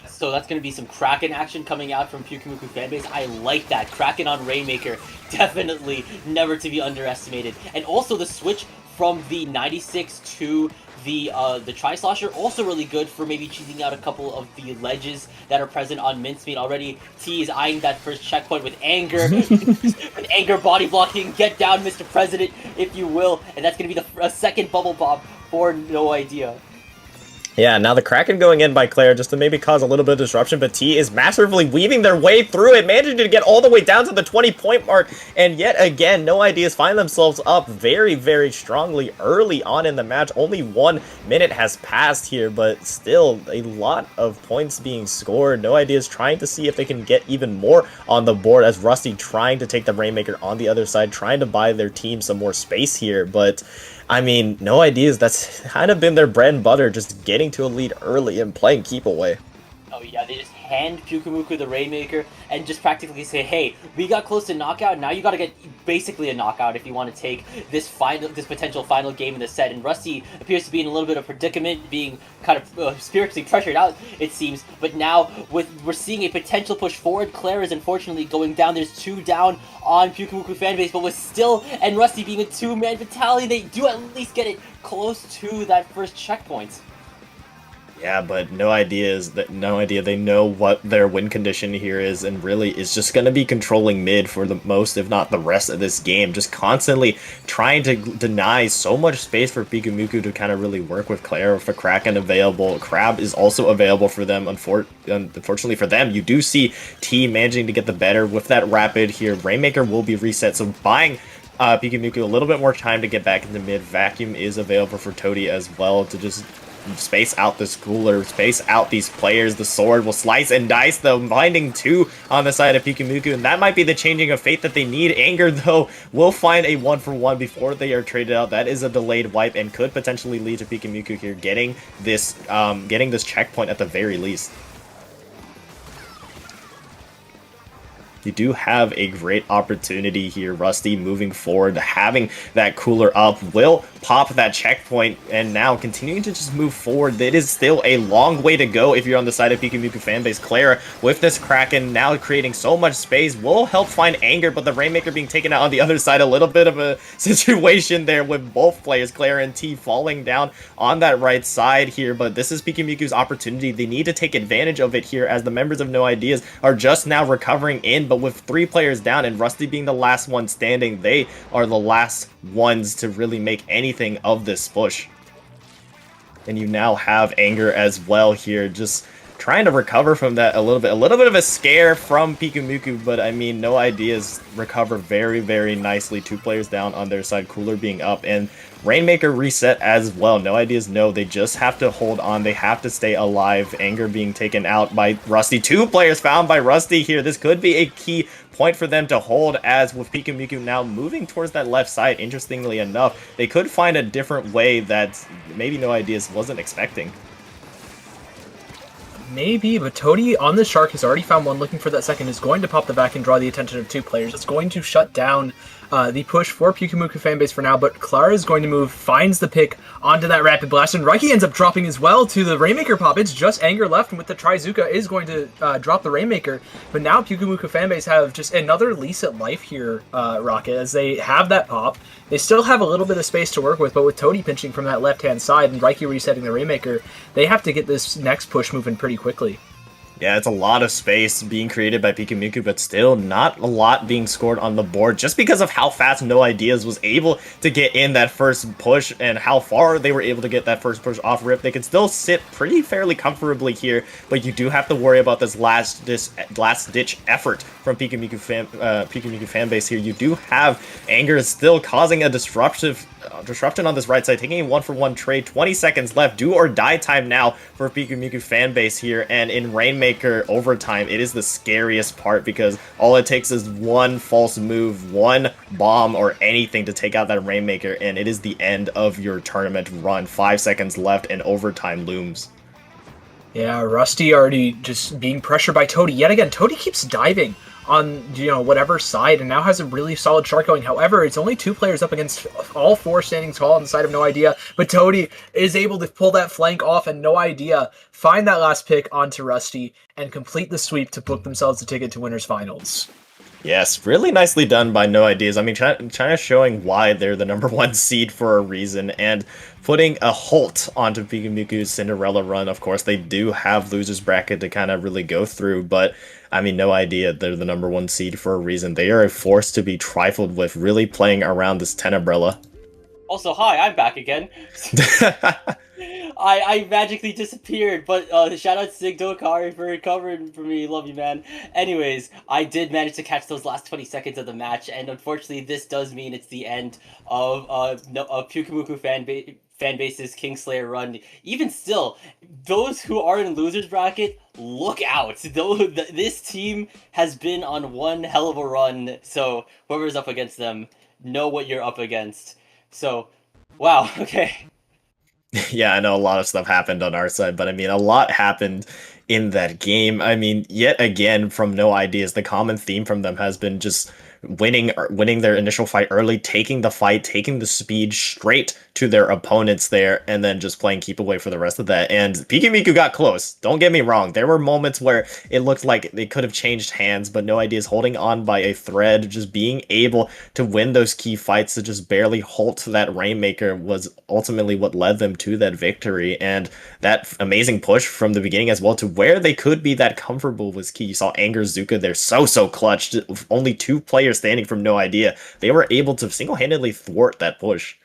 So that's going to be some Kraken action coming out from Pyukumuku fanbase. I like that. Kraken on Rainmaker, definitely never to be underestimated. And also the switch from the 96 to the Tri-Slosher, also really good for maybe cheating out a couple of the ledges that are present on Mincemeat already. T is eyeing that first checkpoint with Anger. With Anger body blocking, get down Mr. President, if you will. And that's going to be the second bubble bomb for No Idea. Yeah, now the Kraken going in by Claire just to maybe cause a little bit of disruption, but T is massively weaving their way through it, managing to get all the way down to the 20-point mark, and yet again, No Ideas find themselves up very, very strongly early on in the match. Only 1 minute has passed here, but still a lot of points being scored. No Ideas trying to see if they can get even more on the board, as Rusty trying to take the Rainmaker on the other side, trying to buy their team some more space here, but I mean, No Ideas, that's kind of been their bread and butter, just getting to a lead early and playing keep away. Oh yeah, they just hand Pyukumuku the Rainmaker and just practically say, hey, we got close to knockout, now you gotta get basically a knockout if you want to take this potential final game in the set. And Rusty appears to be in a little bit of predicament, being kind of spiritually pressured out, it seems. But now, we're seeing a potential push forward. Claire is unfortunately going down. There's 2 down on Pyukumuku fanbase, but with still and Rusty being a 2-man battalion, they do at least get it close to that first checkpoint. Yeah, but No Idea, they know what their win condition here is, and really is just going to be controlling mid for the most, if not the rest of this game. Just constantly trying to deny so much space for Pikumuku to kind of really work with Claire. With a Kraken available, Crab is also available for them. Unfortunately for them, you do see T managing to get the better with that Rapid here. Rainmaker will be reset, so buying Pikumuku a little bit more time to get back into mid. Vacuum is available for Toady as well to just space out this cooler, space out these players. The sword will slice and dice, though, finding 2 on the side of Pikumuku, and that might be the changing of fate that they need. Anger, though, will find a 1-for-1 before they are traded out. That is a delayed wipe and could potentially lead to Pikumuku here getting this checkpoint at the very least. you do have a great opportunity here. Rusty moving forward, having that cooler up will pop that checkpoint, and now continuing to just move forward. It is still a long way to go if you're on the side of Pikumuku fanbase. Clara with this Kraken now creating so much space will help find Anger, but the Rainmaker being taken out on the other side. A little bit of a situation there with both players, Clara and T, falling down on that right side here, but this is Pikumuku's opportunity. They need to take advantage of it here as the members of No Ideas are just now recovering in, but with 3 players down and Rusty being the last one standing, they are the last ones to really make anything of this push. And you now have Anger as well here, just trying to recover from that a little bit of a scare from Pikumuku, but I mean, No Ideas recover very, very nicely. 2 players down on their side, Cooler being up, and Rainmaker reset as well. No Ideas know they just have to hold on, they have to stay alive. Anger being taken out by Rusty. 2 players found by Rusty here. This could be a key point for them to hold, as with Pikumuku now moving towards that left side. Interestingly enough, they could find a different way that maybe No Ideas wasn't expecting. Maybe, but Toady on the Shark has already found one, looking for that second, is going to pop the back and draw the attention of 2 players. It's going to shut down the push for Pikumuku fanbase for now, but Clara is going to move, finds the pick onto that Rapid Blast, and Reiki ends up dropping as well to the Rainmaker pop. It's just Anger left, and with the Trizuka is going to drop the Rainmaker, but now Pikumuku fanbase have just another lease at life here, Rocket, as they have that pop. They still have a little bit of space to work with, but with Toady pinching from that left-hand side and Reiki resetting the Rainmaker, they have to get this next push moving pretty quickly. Yeah, it's a lot of space being created by Pikumuku, but still not a lot being scored on the board just because of how fast No Ideas was able to get in that first push and how far they were able to get that first push off rip. They can still sit pretty fairly comfortably here, but you do have to worry about this last-ditch effort from Pikumuku fanbase here. You do have Anger still causing a disruption on this right side, taking a 1-for-1 trade. 20 seconds left, do or die time now for Pikumuku fanbase here, and in Rainmaker overtime, it is the scariest part because all it takes is one false move, one bomb or anything to take out that Rainmaker, and it is the end of your tournament run. 5 seconds left and overtime looms. Yeah, Rusty already just being pressured by Toady. Yet again, Toady keeps diving on, whatever side, and now has a really solid Shark going. However, it's only 2 players up against all 4 standing tall on the side of No Idea, but Toady is able to pull that flank off, and No Idea find that last pick onto Rusty and complete the sweep to book themselves a ticket to Winners Finals. Yes, really nicely done by No Ideas. I mean, China showing why they're the #1 seed for a reason, and putting a halt onto Pikumuku's Cinderella run. Of course, they do have losers bracket to kind of really go through, but I mean, No Idea, they're the #1 seed for a reason. They are a force to be trifled with, really playing around this Tenebrella. Also, hi, I'm back again. I magically disappeared, but shout out to Sig Dokari for recovering for me. Love you, man. Anyways, I did manage to catch those last 20 seconds of the match, and unfortunately, this does mean it's the end of Pikumuku fanbase's Kingslayer run. Even still, those who are in losers bracket, look out. This team has been on one hell of a run, so whoever's up against them, know what you're up against. So, wow, okay. Yeah, I know a lot of stuff happened on our side, but I mean, a lot happened in that game. I mean, yet again, from No Ideas, the common theme from them has been just winning their initial fight early, taking the fight, taking the speed straight to their opponents there, and then just playing keep away for the rest of that. And Pikumuku got close. Don't get me wrong. There were moments where it looked like they could have changed hands, but No Ideas holding on by a thread, just being able to win those key fights to just barely halt that Rainmaker was ultimately what led them to that victory. And that amazing push from the beginning as well to where they could be that comfortable was key. You saw Anger Zuka there, so clutch. Only 2 players standing from No Idea. They were able to single-handedly thwart that push.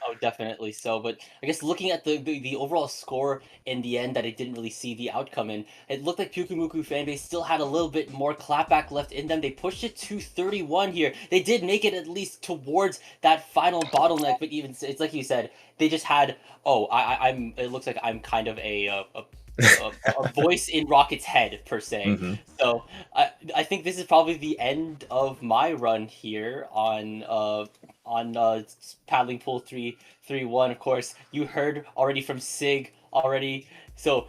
Oh, definitely so. But I guess looking at the overall score in the end that I didn't really see the outcome in, it looked like Pikumuku fanbase still had a little bit more clapback left in them. They pushed it to 31 here. They did make it at least towards that final bottleneck, but even it's like you said, they just had, I'm it looks like I'm kind of a voice in Rocket's head, per se. Mm-hmm. So I think this is probably the end of my run here on Paddling Pool 3-3-1. Of course, you heard already from Sig already. So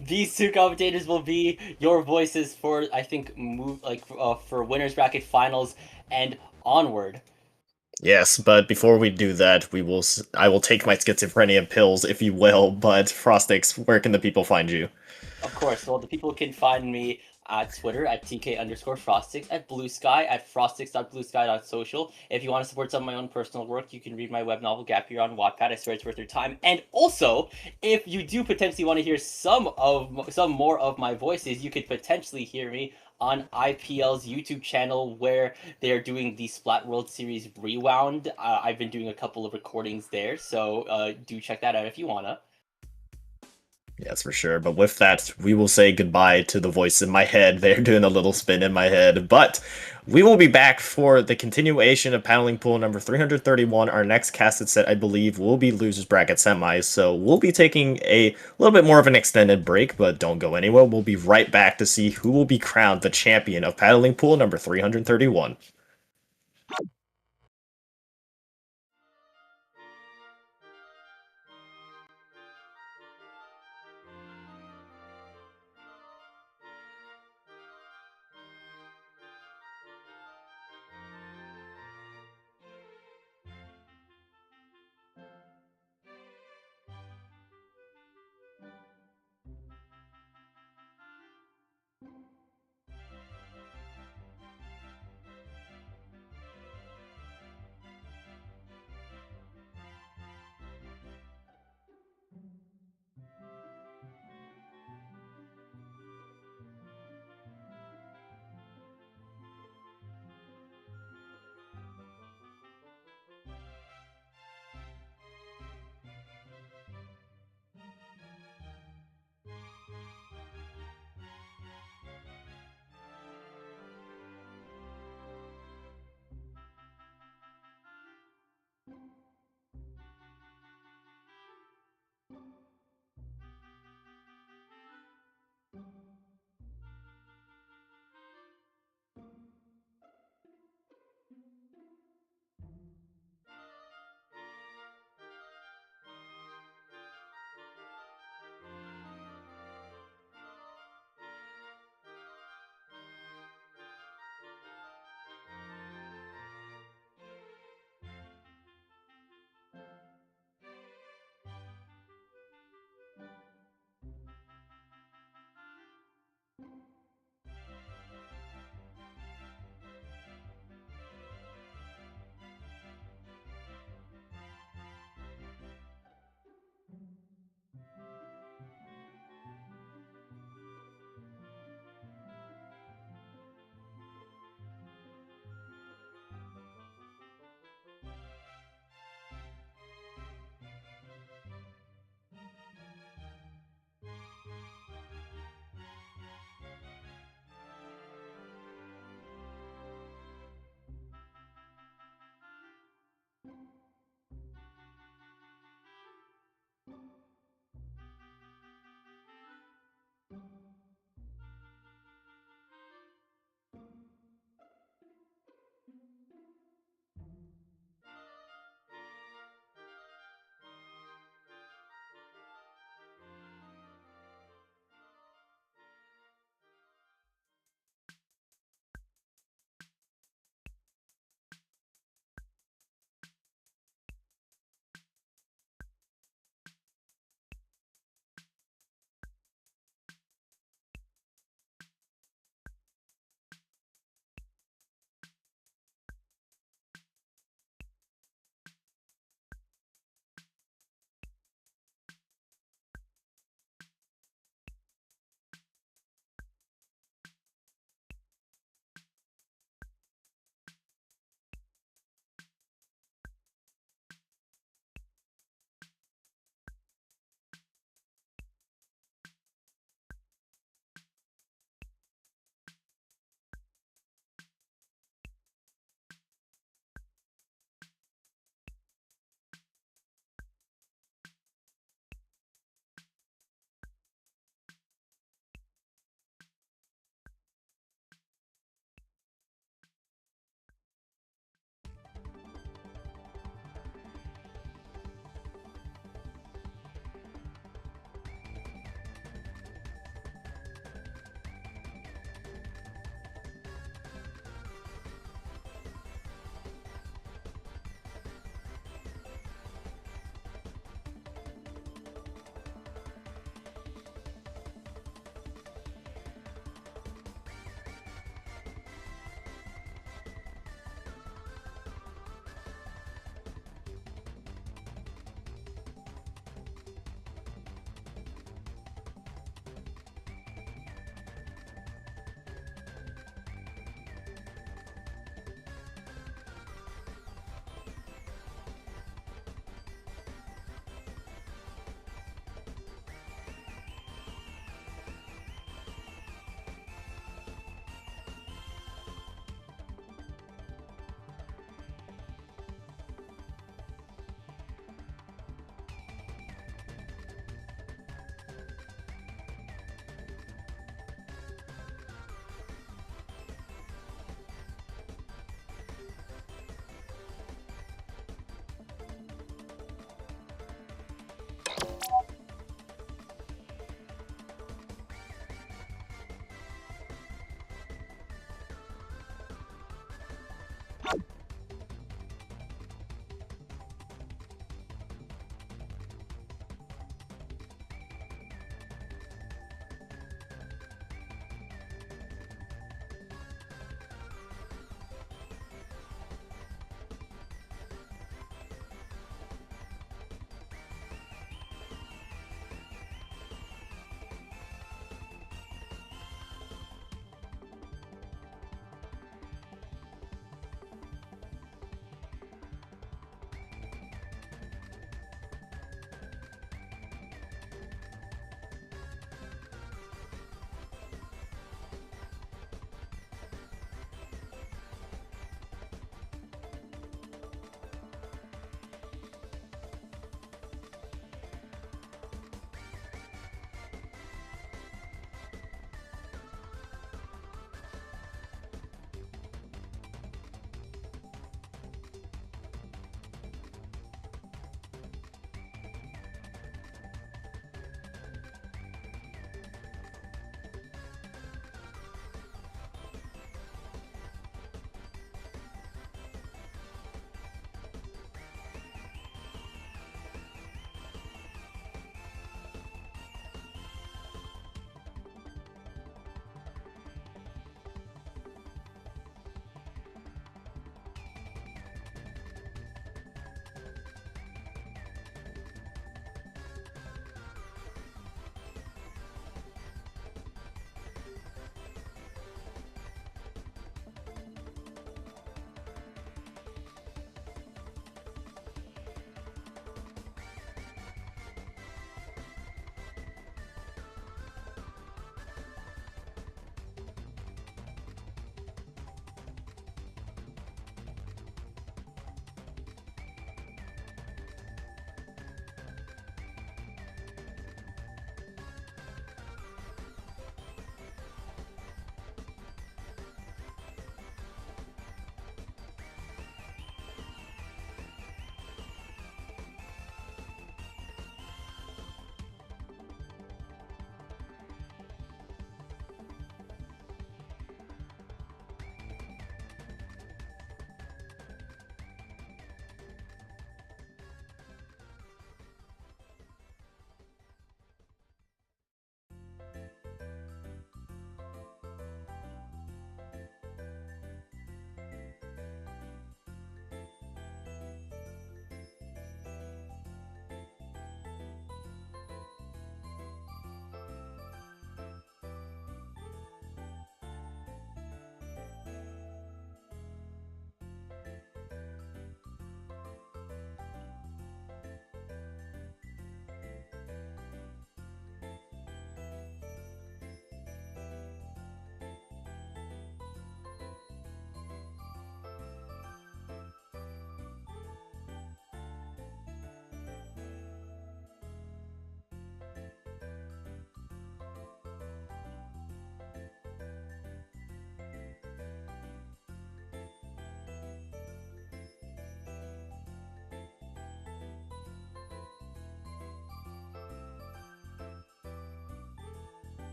these two commentators will be your voices for, I think, for winners bracket finals and onward. Yes, but before we do that, I will take my schizophrenia pills, if you will. But Frostix, where can the people find you? Of course. Well, the people can find me at Twitter at TK_Frostix, at Blue Sky at Frostix.bluesky.social. If you want to support some of my own personal work, you can read my web novel Gap Year on Wattpad. I swear it's worth your time. And also, if you do potentially want to hear some more of my voices, you could potentially hear me on IPL's YouTube channel where they are doing the Splat World Series Rewound. I've been doing a couple of recordings there, so do check that out if you wanna. Yes, for sure. But with that, we will say goodbye to the voice in my head. They're doing a little spin in my head. But we will be back for the continuation of paneling pool number 331. Our next casted set, I believe, will be losers bracket semis. So we'll be taking a little bit more of an extended break, but don't go anywhere. We'll be right back to see who will be crowned the champion of paneling pool number 331.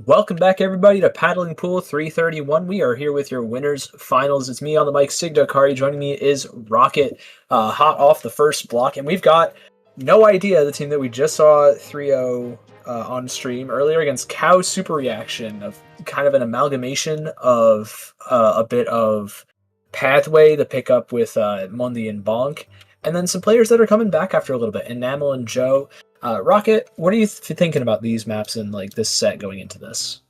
Welcome back, everybody, to Paddling Pool 331. We are here with your winners finals. It's me on the mic, Sigdakari. Joining me is Rocket, hot off the first block. And we've got No Idea, the team that we just saw 3-0 on stream earlier against Cow Super Reaction, of kind of an amalgamation of a bit of Pathway, the pickup with Mundi and Bonk, and then some players that are coming back after a little bit, Enamel and Joe. Rocket, what are you thinking about these maps and like this set going into this?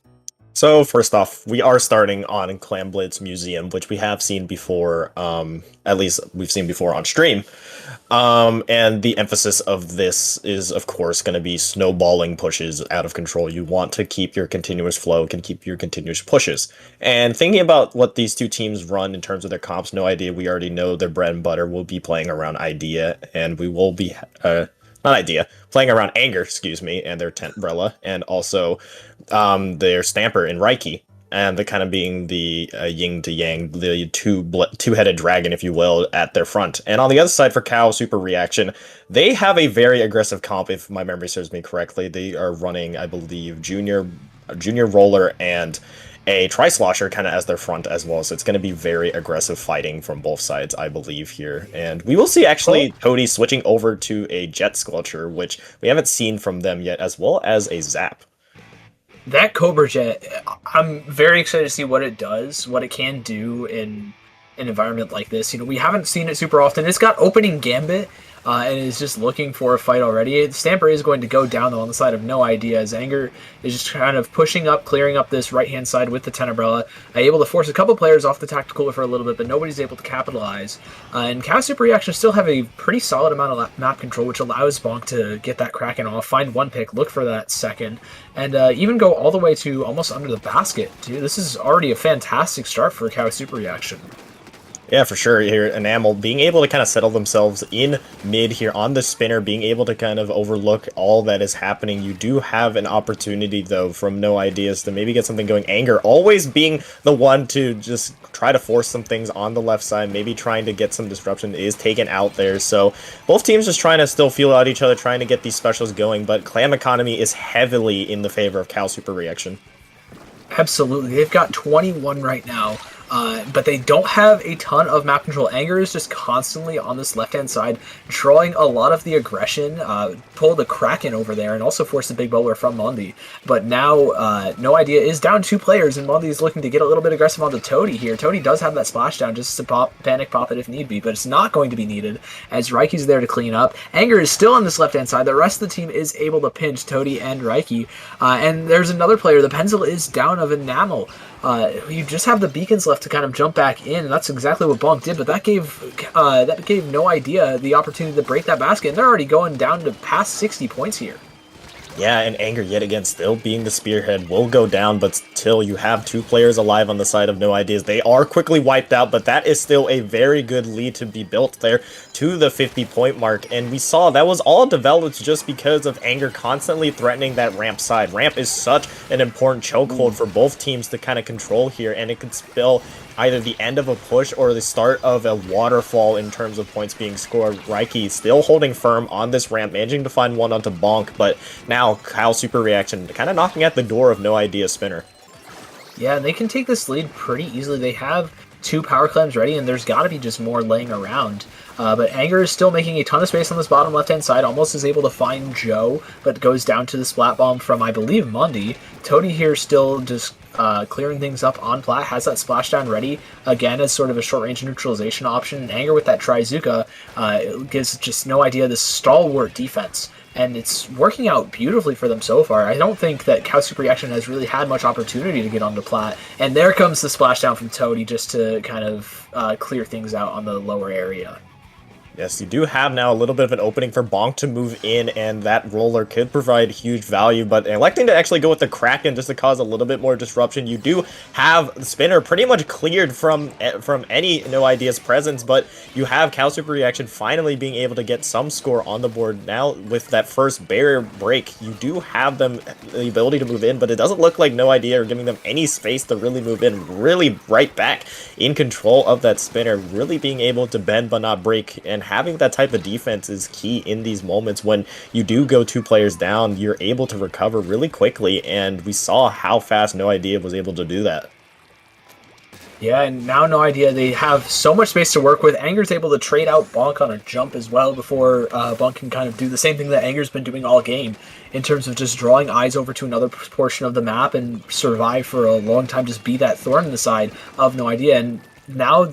So first off, we are starting on Clam Blitz Museum, which we have seen before, at least we've seen before on stream. And the emphasis of this is, of course, going to be snowballing pushes out of control. You want to keep your continuous flow, can keep your continuous pushes. And thinking about what these two teams run in terms of their comps, No Idea, we already know their bread and butter will be playing around Idea, and we will be... playing around Anger, excuse me, and their Tentrella, and also their Stamper and Reiki, and the kind of being the yin to yang, the two-headed dragon, if you will, at their front. And on the other side for Cow Super Reaction, they have a very aggressive comp, if my memory serves me correctly. They are running, I believe, Junior Roller and a Tri-Slosher kind of as their front as well, so it's going to be very aggressive fighting from both sides, I believe, here. And we will see, actually, Toady switching over to a Jet Sculpture, which we haven't seen from them yet, as well as a Zap. That Cobra Jet, I'm very excited to see what it does, what it can do in an environment like this. You know, we haven't seen it super often. It's got opening Gambit, and is just looking for a fight already. Stamper is going to go down, though, on the side of No Idea, as Anger is just kind of pushing up, clearing up this right-hand side with the Tenebella, able to force a couple players off the tactical for a little bit, but nobody's able to capitalize. And Cow Super Reaction still have a pretty solid amount of map control, which allows Bonk to get that Kraken off, find one pick, look for that second, and even go all the way to almost under the basket. Dude, this is already a fantastic start for Cow Super Reaction. Yeah, for sure. Here, Enamel being able to kind of settle themselves in mid here on the spinner, being able to kind of overlook all that is happening. You do have an opportunity, though, from No Ideas to maybe get something going. Anger always being the one to just try to force some things on the left side, maybe trying to get some disruption is taken out there. So both teams just trying to still feel out each other, trying to get these specials going, but Clam Economy is heavily in the favor of Cal Super Reaction. Absolutely. They've got 21 right now. But they don't have a ton of map control. Anger is just constantly on this left-hand side, drawing a lot of the aggression, pull the Kraken over there, and also force the big bowler from Mundi. But now, No Idea is down 2 players, and Mundi is looking to get a little bit aggressive onto Toady here. Toady does have that splashdown just to panic pop it if need be, but it's not going to be needed, as Reiki's there to clean up. Anger is still on this left-hand side. The rest of the team is able to pinch Toady and Reiki. And there's another player. The pencil is down of Enamel. You just have the beacons left to kind of jump back in, and that's exactly what Bonk did, but that gave No Idea the opportunity to break that basket, and they're already going down to past 60 points here. Yeah, and Anger yet again still being the spearhead will go down, but still you have 2 players alive on the side of No Ideas. They are quickly wiped out, but that is still a very good lead to be built there to the 50-point mark. And we saw that was all developed just because of Anger constantly threatening that ramp side. Ramp is such an important chokehold for both teams to kind of control here, and it could spell either the end of a push or the start of a waterfall in terms of points being scored. Reiki still holding firm on this ramp, managing to find one onto Bonk, but now Kyle Super Reaction kind of knocking at the door of No Idea Spinner. Yeah, they can take this lead pretty easily. They have 2 power clams ready, and there's got to be just more laying around. But Anger is still making a ton of space on this bottom left-hand side, almost is able to find Joe, but goes down to the splat bomb from, I believe, Mundi. Toady here still just clearing things up on plat, has that splashdown ready, again, as sort of a short-range neutralization option. And Anger with that Trizuka gives just No Idea this stalwart defense. And it's working out beautifully for them so far. I don't think that Cow Super Reaction has really had much opportunity to get onto plat. And there comes the splashdown from Toady just to kind of clear things out on the lower area. Yes, you do have now a little bit of an opening for Bonk to move in, and that roller could provide huge value, but electing to actually go with the Kraken just to cause a little bit more disruption. You do have the spinner pretty much cleared from any No Ideas presence, but you have Cal Super Reaction finally being able to get some score on the board. Now, with that first barrier break, you do have them the ability to move in, but it doesn't look like No Idea are giving them any space to really move in. Really right back in control of that spinner, really being able to bend but not break, and having that type of defense is key in these moments. When you do go 2 players down, you're able to recover really quickly, and we saw how fast No Idea was able to do that. Yeah, and now No Idea, they have so much space to work with. Anger's able to trade out Bonk on a jump as well before Bonk can kind of do the same thing that Anger's been doing all game in terms of just drawing eyes over to another portion of the map and survive for a long time, just be that thorn in the side of No Idea. And now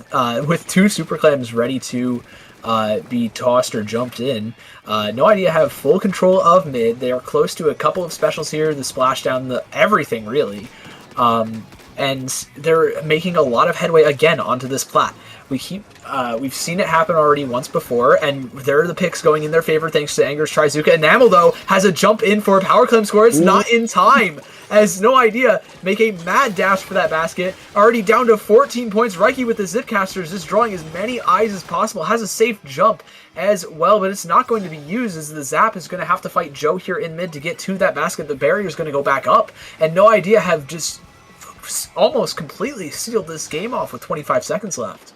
with 2 Super Clams ready to be tossed or jumped in, No Idea have full control of mid. They are close to a couple of specials here, the splashdown, the everything really. And they're making a lot of headway again onto this plat. We've seen it happen already once before, and there are the picks going in their favor thanks to Anger's Trizuka. Enamel, though, has a jump in for a power climb score. It's not in time, as No Idea make a mad dash for that basket. Already down to 14 points. Reiki with the Zipcasters just drawing as many eyes as possible. Has a safe jump as well, but it's not going to be used as the Zap is going to have to fight Joe here in mid to get to that basket. The barrier is going to go back up, and No Idea have just almost completely sealed this game off with 25 seconds left.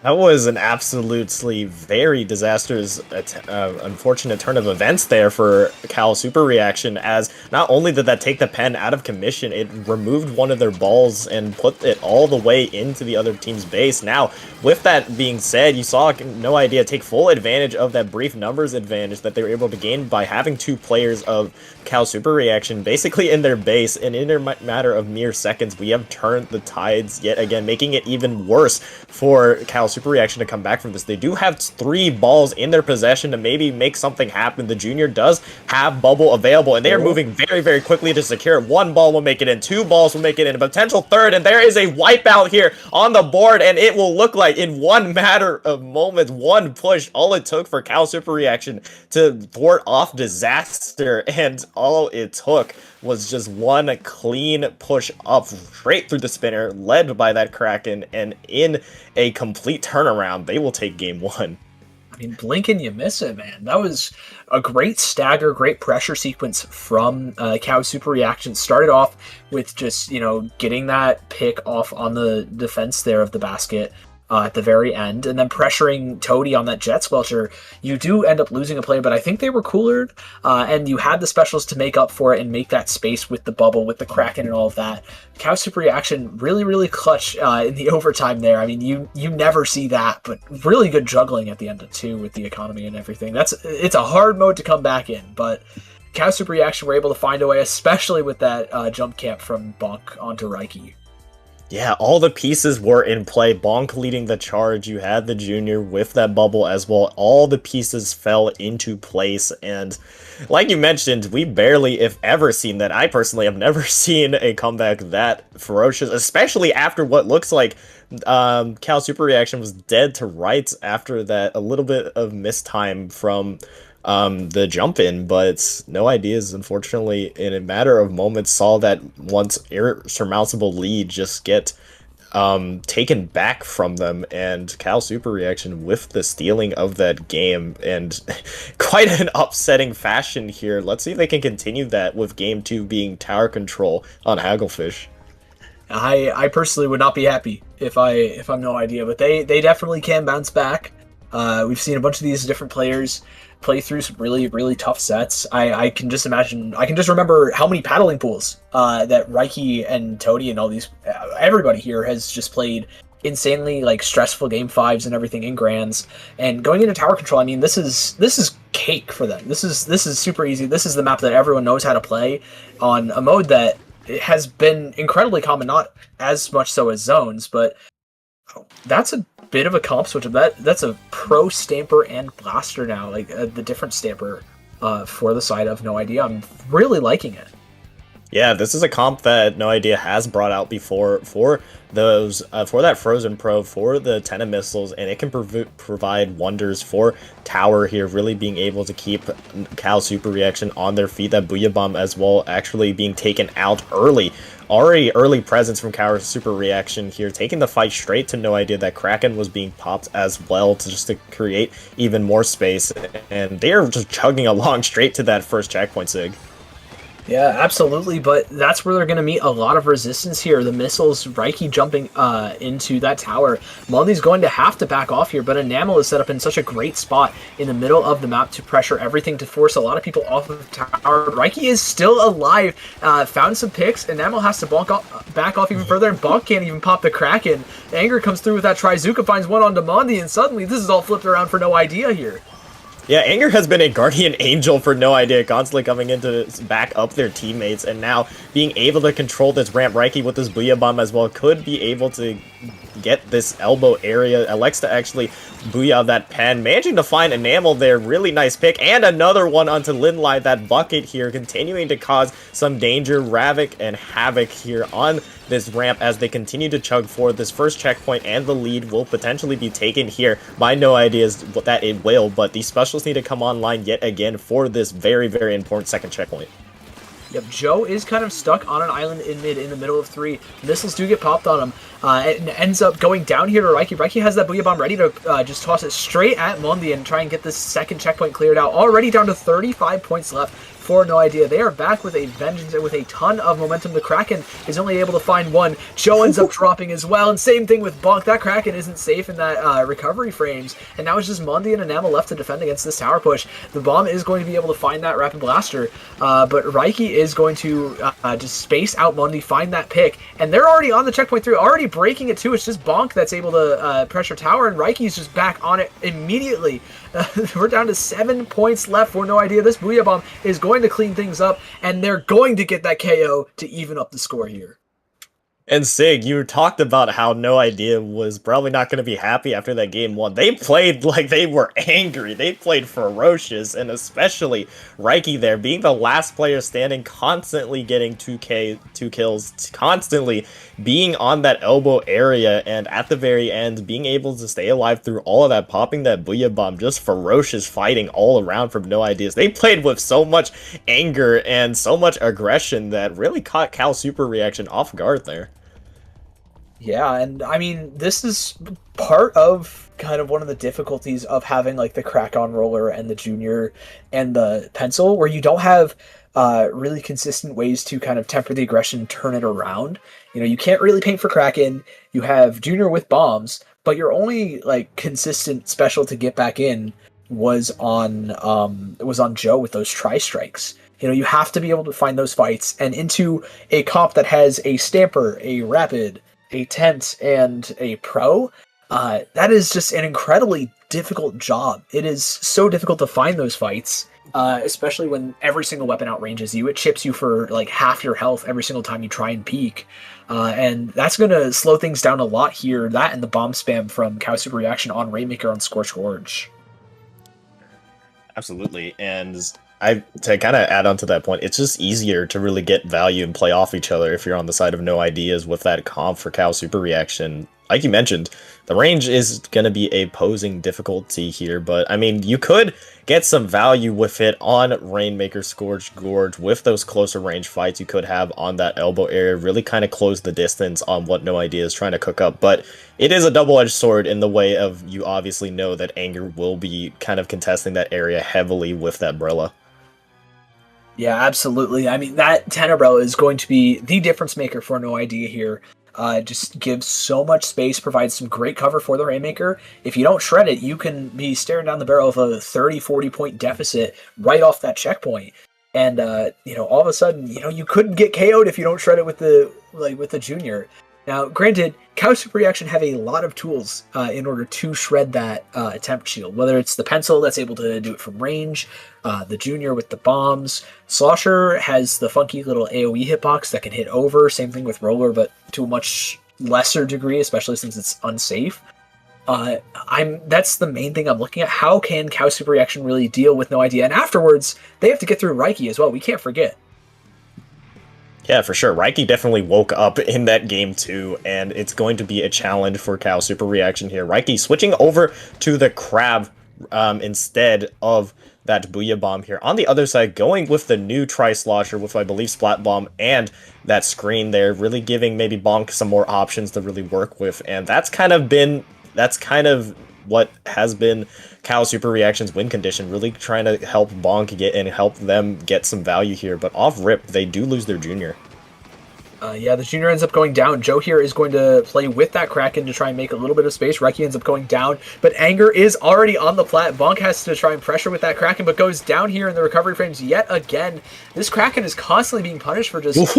That was an absolutely very disastrous, unfortunate turn of events there for Cal Super Reaction, as not only did that take the pen out of commission, it removed one of their balls and put it all the way into the other team's base. Now, with that being said, you saw No Idea take full advantage of that brief numbers advantage that they were able to gain by having 2 players of Cal Super Reaction basically in their base, and in a matter of mere seconds, we have turned the tides yet again, making it even worse for Cal Super Reaction to come back from this. They do have 3 balls in their possession to maybe make something happen. The Junior does have Bubble available, and they are moving very, very quickly to secure it. 1 ball will make it in, 2 balls will make it in, a potential 3rd, and there is a wipeout here on the board, and it will look like in one matter of moments, 1 push, all it took for Cal Super Reaction to thwart off disaster, and all it took was just 1 clean push up straight through the spinner, led by that Kraken, and in a complete turnaround, they will take game 1. I mean, blink and you miss it, man. That was a great stagger, great pressure sequence from Cal Super Reaction. Started off with just, getting that pick off on the defense there of the basket. At the very end, and then pressuring Toady on that Jet Squelcher. You do end up losing a player, but I think they were cooler, and you had the specials to make up for it and make that space with the bubble, with the Kraken and all of that. Cow Super Reaction really, really clutch in the overtime there. I mean, you never see that, but really good juggling at the end of 2 with the economy and everything. It's a hard mode to come back in, but Cow Super Reaction were able to find a way, especially with that jump camp from Bonk onto Reiki. Yeah, all the pieces were in play. Bonk leading the charge. You had the Junior with that bubble as well. All the pieces fell into place. And like you mentioned, we barely, if ever, seen that. I personally have never seen a comeback that ferocious, especially after what looks like Cal Super Reaction was dead to rights after that. A little bit of mistime from the jump in, but No Ideas, unfortunately, in a matter of moments, saw that once insurmountable lead just get taken back from them, and Cal Super Reaction with the stealing of that game, and quite an upsetting fashion here. Let's see if they can continue that with game 2 being tower control on Hagglefish. I personally would not be happy if I'm No Idea, but they definitely can bounce back. We've seen a bunch of these different players play through some really, really tough sets. I can just imagine, I can just remember how many paddling pools that Reiki and Toady and all these, everybody here has just played insanely stressful game 5s and everything in grands. And going into tower control, I mean, this is cake for them. This is super easy. This is the map that everyone knows how to play on a mode that has been incredibly common, not as much so as zones, but that's a bit of a comp switch of that's a pro stamper and blaster now, the different stamper for the side of No Idea. I'm really liking it. Yeah, this is a comp that No Idea has brought out before for those for that Frozen Pro, for the Tenna missiles, and it can provide wonders for Tower here, really being able to keep Cal Super Reaction on their feet. That Booyah Bomb as well actually being taken out early. Already early presence from Cal Super Reaction here, taking the fight straight to No Idea. That Kraken was being popped as well to create even more space, and they are just chugging along straight to that first checkpoint, Sig. Yeah, absolutely, but that's where they're going to meet a lot of resistance here. The missiles, Reiki jumping into that tower. Mundi's going to have to back off here, but Enamel is set up in such a great spot in the middle of the map to pressure everything to force a lot of people off of the tower. Reiki is still alive, found some picks. Enamel has to back off even further, and Bonk can't even pop the Kraken. Anger comes through with that Trizuka, finds one onto Mundi, and suddenly this is all flipped around for No Idea here. Yeah, Anger has been a guardian angel for No Idea, constantly coming in to back up their teammates, and now being able to control this ramp. Reiki with this Booyah Bomb as well could be able to get this elbow area. Alexa actually Booyah that pen, managing to find Enamel there. Really nice pick, and another one onto Linlai. That bucket here, continuing to cause some danger, Ravik and Havoc here on this ramp as they continue to chug forward. This first checkpoint and the lead will potentially be taken here by No Ideas that it will, but these specials need to come online yet again for this very, very important second checkpoint. Yep, Joe is kind of stuck on an island in mid in the middle of 3. Missiles do get popped on him. And ends up going down here to Reiki. Reiki has that Booyah Bomb ready to just toss it straight at Mundi and try and get this second checkpoint cleared out. Already down to 35 points left for No Idea. They are back with a vengeance and with a ton of momentum. The Kraken is only able to find one. Joe ends up dropping as well, and same thing with Bonk. That Kraken isn't safe in that recovery frames, and now it's just Mundi and Enamel left to defend against this tower push. The bomb is going to be able to find that Rapid Blaster, but Reiki is going to just space out Mundi, find that pick, and they're already on the checkpoint 3, already breaking it too. It's just Bonk that's able to pressure tower, and Reiki's just back on it immediately. We're down to 7 points left for No Idea. This Booyah Bomb is going to clean things up, and they're going to get that KO to even up the score here. And Sig, you talked about how No Idea was probably not going to be happy after that game 1. They played like they were angry. They played ferocious, and especially Reiki there, being the last player standing, constantly getting 2 kills, constantly being on that elbow area, and at the very end, being able to stay alive through all of that, popping that Booyah Bomb, just ferocious fighting all around from No Ideas. They played with so much anger and so much aggression that really caught Cal Super Reaction off guard there. Yeah, and I mean, this is part of kind of one of the difficulties of having like the crack-on roller and the junior and the pencil, where you don't have really consistent ways to kind of temper the aggression, turn it around. You know, you can't really paint for Kraken. You have junior with bombs, but your only like consistent special to get back in was on Joe with those tri-strikes. You know, you have to be able to find those fights, and into a comp that has a Stamper, a Rapid, a Tent, and a Pro, that is just an incredibly difficult job. It is so difficult to find those fights, especially when every single weapon outranges you. It chips you for like half your health every single time you try and peek. And that's going to slow things down a lot here. That and the bomb spam from Cow Super Reaction on Rainmaker on Scorched Gorge. Absolutely, and to kind of add on to that point, it's just easier to really get value and play off each other if you're on the side of No Ideas with that comp for Cal Super Reaction. Like you mentioned, the range is going to be a posing difficulty here, but I mean, you could get some value with it on Rainmaker Scorched Gorge with those closer range fights you could have on that elbow area, really kind of close the distance on what No Idea is trying to cook up. But it is a double-edged sword in the way of, you obviously know that Anger will be kind of contesting that area heavily with that Brella. Yeah, absolutely. I mean, that Tenebrella is going to be the difference maker for No Idea here. Just gives so much space, provides some great cover for the Rainmaker. If you don't shred it, you can be staring down the barrel of a 30-40 point deficit right off that checkpoint. And you know, all of a sudden, you know, you couldn't get KO'd if you don't shred it with the junior. Now, granted, Cow Super Reaction have a lot of tools in order to shred that attempt shield, whether it's the pencil that's able to do it from range, the junior with the bombs. Slosher has the funky little AoE hitbox that can hit over, same thing with Roller, but to a much lesser degree, especially since it's unsafe. That's the main thing I'm looking at. How can Cow Super Reaction really deal with No Idea? And afterwards, they have to get through Reiki as well. We can't forget. Yeah, for sure. Reiki definitely woke up in that game too, and it's going to be a challenge for Cow Super Reaction here. Reiki switching over to the Crab instead of that Booyah Bomb here. On the other side, going with the new Tri-Slosher with, I believe, Splat Bomb and that screen there, really giving maybe Bonk some more options to really work with, and that's kind of what has been Cal Super Reaction's win condition, really trying to help Bonk get and help them get some value here. But off rip, they do lose their junior. Yeah, the junior ends up going down. Joe here is going to play with that Kraken to try and make a little bit of space. Reiki ends up going down, but Anger is already on the plat. Bonk has to try and pressure with that Kraken, but goes down here in the recovery frames yet again. This Kraken is constantly being punished for just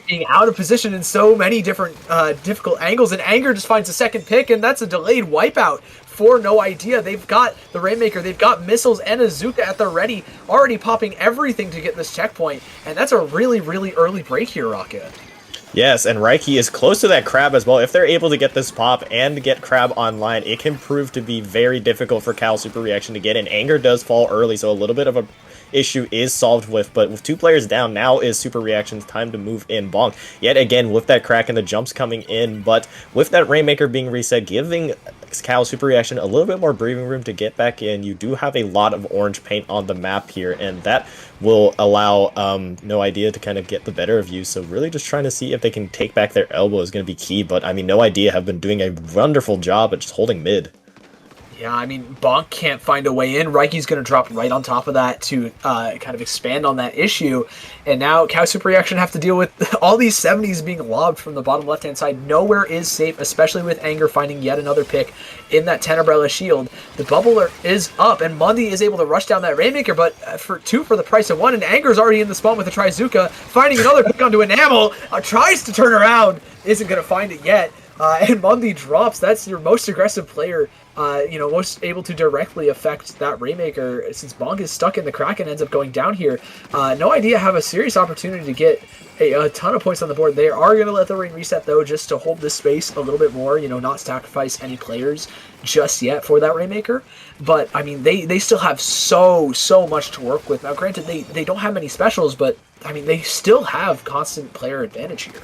being out of position in so many different difficult angles, and Anger just finds a second pick, and that's a delayed wipeout for No Idea. They've got the Rainmaker, they've got missiles and a Zuka at the ready, already popping everything to get this checkpoint, and that's a really, really early break here, Rocket. Yes, and Reiki is close to that Crab as well. If they're able to get this pop and get Crab online, it can prove to be very difficult for Cal Super Reaction to get in. Anger does fall early, so a little bit of a issue is solved with, but with 2 players down, now is Super Reaction's time to move in. Bonk, yet again, with that crack and the jumps coming in, but with that Rainmaker being reset, giving Cal Super Reaction a little bit more breathing room to get back in. You do have a lot of orange paint on the map here, and that will allow No Idea to kind of get the better of you, so really just trying to see if they can take back their elbow is going to be key, but I mean, No Idea have been doing a wonderful job at just holding mid. Yeah, I mean, Bonk can't find a way in. Reiki's going to drop right on top of that to kind of expand on that issue. And now Cal Super Reaction have to deal with all these 70s being lobbed from the bottom left-hand side. Nowhere is safe, especially with Anger finding yet another pick in that Tenebrella shield. The bubble is up, and Mundi is able to rush down that Rainmaker, but for 2 for the price of 1, and Anger's already in the spawn with a Trizuka, finding another pick onto Enamel, tries to turn around, isn't going to find it yet. And Mundi drops. That's your most aggressive player, most able to directly affect that Rainmaker. Since Bonk is stuck in the Kraken, ends up going down here. No Idea have a serious opportunity to get a ton of points on the board. They are going to let the rain reset, though, just to hold this space a little bit more, not sacrifice any players just yet for that Rainmaker. But, I mean, they still have so much to work with. Now, granted, they don't have many specials, but, I mean, they still have constant player advantage here.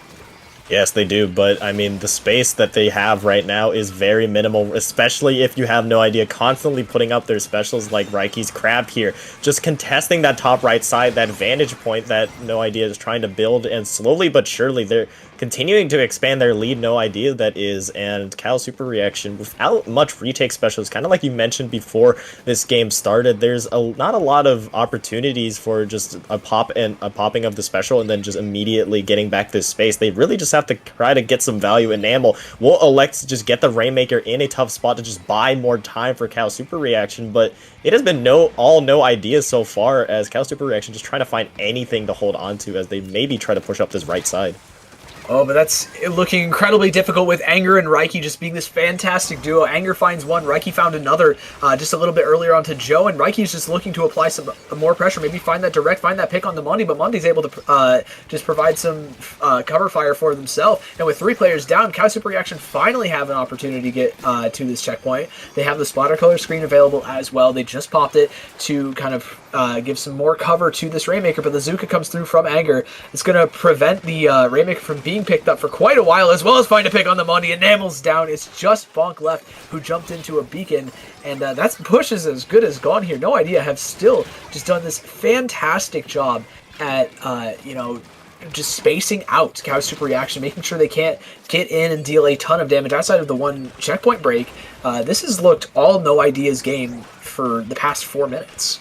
Yes, they do, but I mean, the space that they have right now is very minimal, especially if you have No Idea constantly putting up their specials like Reiki's Crab here, just contesting that top right side, that vantage point that No Idea is trying to build, and slowly but surely they're continuing to expand their lead, No Idea that is, and Cal Super Reaction, without much retake specials, kind of like you mentioned before this game started, there's not a lot of opportunities for just a popping of the special and then just immediately getting back this space. They really just have to try to get some value. Enamel will elect to just get the Rainmaker in a tough spot to just buy more time for Cal Super Reaction, but it has been No Idea so far, as Cal Super Reaction just trying to find anything to hold on to as they maybe try to push up this right side. Oh, but that's looking incredibly difficult with Anger and Reiki just being this fantastic duo. Anger finds one, Reiki found another just a little bit earlier onto Joe, and Reiki's just looking to apply some more pressure, maybe find that direct, find that pick on the Mundi, but Mundi's able to just provide some cover fire for themselves. And with 3 players down, Cal Super Reaction finally have an opportunity to get to this checkpoint. They have the splatter color screen available as well. They just popped it to kind of give some more cover to this Rainmaker, but the Zuka comes through from Anger. It's going to prevent the Rainmaker from being picked up for quite a while, as well as find a pick on the Mundi. Enamel's down. It's just Bonk left, who jumped into a beacon, and that push is as good as gone here. No Idea have still just done this fantastic job at, just spacing out Cal Super Reaction, making sure they can't get in and deal a ton of damage outside of the one checkpoint break. This has looked all No Idea's game for the past 4 minutes.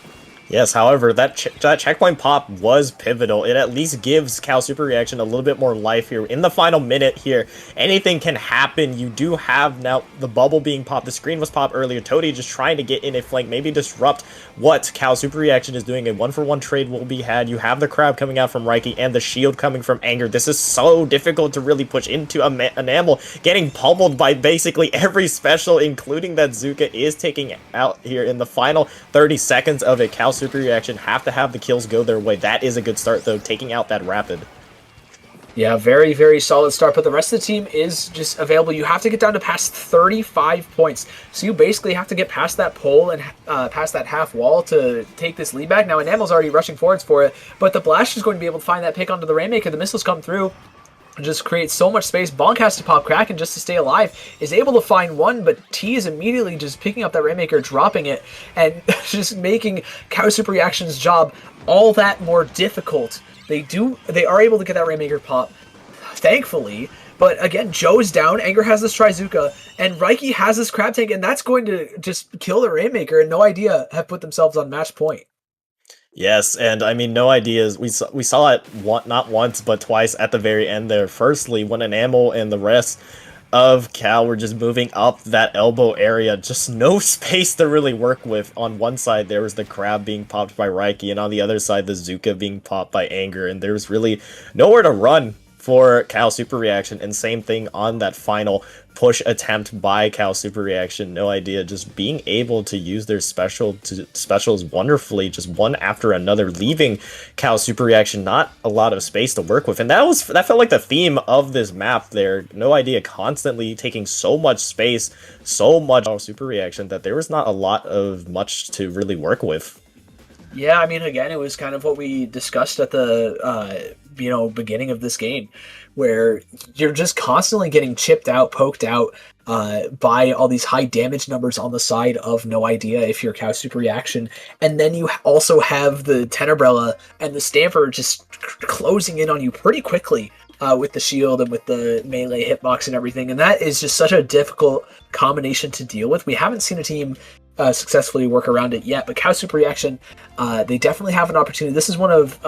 Yes, however, that checkpoint pop was pivotal. It at least gives Cal Super Reaction a little bit more life here. In the final minute here, anything can happen. You do have now the bubble being popped. The screen was popped earlier. Toady just trying to get in a flank, maybe disrupt what Cal Super Reaction is doing. A 1-for-1 trade will be had. You have the Crab coming out from Reiki and the shield coming from Anger. This is so difficult to really push into Enamel, getting pummeled by basically every special, including that Zuka is taking out here in the final 30 seconds of it. Cal Super Reaction have to have the kills go their way. That is a good start, though, taking out that Rapid. Yeah, very, very solid start, but the rest of the team is just available. You have to get down to past 35 points, so you basically have to get past that pole and past that half wall to take this lead back. Now, Enamel's already rushing forwards for it, but the Blast is going to be able to find that pick onto the Rainmaker. The missiles come through, just creates so much space. Bonk has to pop Kraken just to stay alive, is able to find one, but T is immediately just picking up that Rainmaker, dropping it, and just making Cal Super Reaction's job all that more difficult. They are able to get that Rainmaker pop, thankfully, But again, Joe's down, Anger has this Trizuka, and Raiki has this Crab Tank, and that's going to just kill the Rainmaker, and No Idea have put themselves on match point. Yes, and I mean, No Ideas, we saw it not once, but twice at the very end there. Firstly, when Enamel and the rest of Cal were just moving up that elbow area, just no space to really work with. On one side, there was the Crab being popped by Raiki, and on the other side, the Zuka being popped by Anger, and there was really nowhere to run for Cal Super Reaction, and same thing on that final push attempt by Cal Super Reaction. No Idea just being able to use their specials wonderfully, just one after another, leaving Cal Super Reaction not a lot of space to work with. And that felt like the theme of this map there. No Idea constantly taking so much space, so much Super Reaction, that there was not a lot of much to really work with. Yeah, I mean, again, it was kind of what we discussed at the beginning of this game, where you're just constantly getting chipped out, poked out by all these high damage numbers on the side of No Idea if you're Cow Super Reaction, and then you also have the Tenebrella and the Stamper just closing in on you pretty quickly. With the shield and with the melee hitbox and everything, and that is just such a difficult combination to deal with. We haven't seen a team successfully work around it yet, but Cow Super Reaction, they definitely have an opportunity. This is one of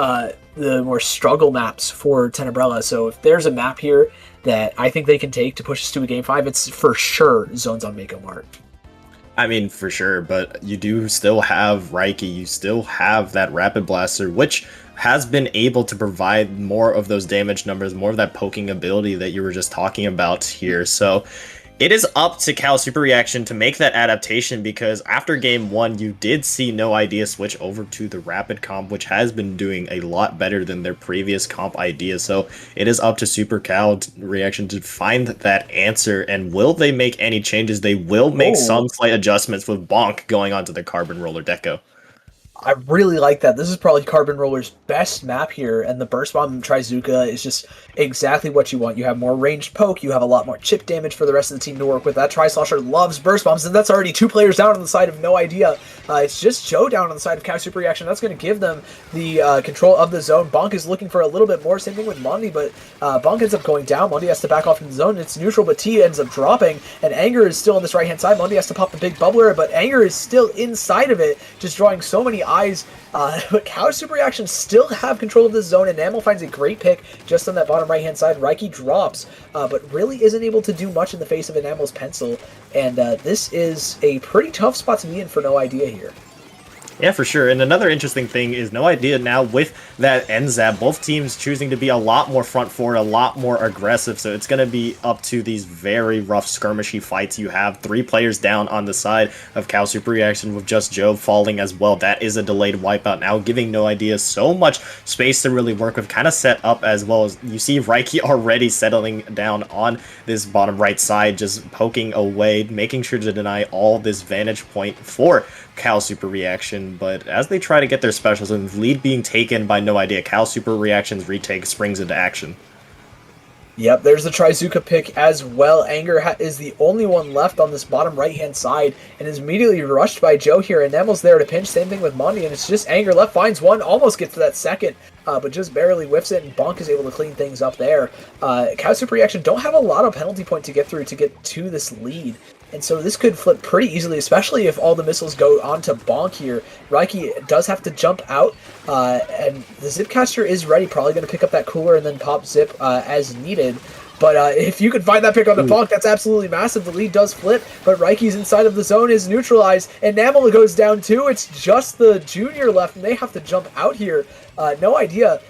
the more struggle maps for Tenebrella, so if there's a map here that I think they can take to push us to a Game 5, it's for sure Zones on Mako Mart. I mean, for sure, but you do still have Raiki, you still have that Rapid Blaster, which has been able to provide more of those damage numbers, more of that poking ability that you were just talking about here. So it is up to Cal Super Reaction to make that adaptation, because after game 1, you did see No Idea switch over to the Rapid comp, which has been doing a lot better than their previous comp idea. So it is up to Super Cal Reaction to find that answer, and will they make any changes? They will make some slight adjustments with Bonk going onto the Carbon Roller Deco. I really like that. This is probably Carbon Roller's best map here, and the Burst Bomb Trizuka is just exactly what you want. You have more ranged poke, you have a lot more chip damage for the rest of the team to work with. That Tri-Slosher loves Burst Bombs, and that's already 2 players down on the side of No Idea. It's just Joe down on the side of Cow Super Reaction. That's going to give them the control of the zone. Bonk is looking for a little bit more, same thing with Mondi, but Bonk ends up going down. Mondi has to back off in the zone. It's neutral, but T ends up dropping, and Anger is still on this right-hand side. Mondi has to pop the big bubbler, but Anger is still inside of it, just drawing so many eyes. But Cow Super Reaction still have control of this zone, and Enamel finds a great pick just on that bottom right-hand side. Raiki drops, but really isn't able to do much in the face of Enamel's pencil, and this is a pretty tough spot to be in for No Idea here. Yeah, for sure. And another interesting thing is No Idea now with that NZAP, both teams choosing to be a lot more front forward, a lot more aggressive. So it's going to be up to these very rough skirmishy fights. You have 3 players down on the side of Cal Super Reaction with just Joe falling as well. That is a delayed wipeout now, giving No Idea so much space to really work with, kind of set up as well. As you see Raiki already settling down on this bottom right side, just poking away, making sure to deny all this vantage point for Cal Super Reaction. But as they try to get their specials and the lead being taken by No Idea, Cal Super Reaction's retake springs into action. Yep, there's the Trizuka pick as well. Anger is the only one left on this bottom right-hand side and is immediately rushed by Joe here. And Enamel's there to pinch. Same thing with Mondi, and it's just Anger left, finds one, almost gets to that second, but just barely whiffs it, and Bonk is able to clean things up there. Cow Super Reaction don't have a lot of penalty point to get through to get to this lead. And so this could flip pretty easily, especially if all the missiles go onto Bonk here. Raiki does have to jump out, and the Zipcaster is ready, probably going to pick up that cooler and then pop Zip as needed. But if you could find that pick on the Bonk, that's absolutely massive. The lead does flip, but Raiki's inside of the zone is neutralized, and Enamel goes down too. It's just the Junior left, and they have to jump out here. No Idea.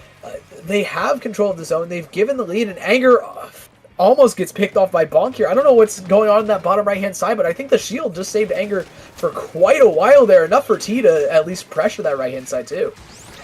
They have control of the zone. They've given the lead, and Anger almost gets picked off by Bonk here. I don't know what's going on in that bottom right-hand side, but I think the shield just saved Anger for quite a while there, enough for T to at least pressure that right-hand side too.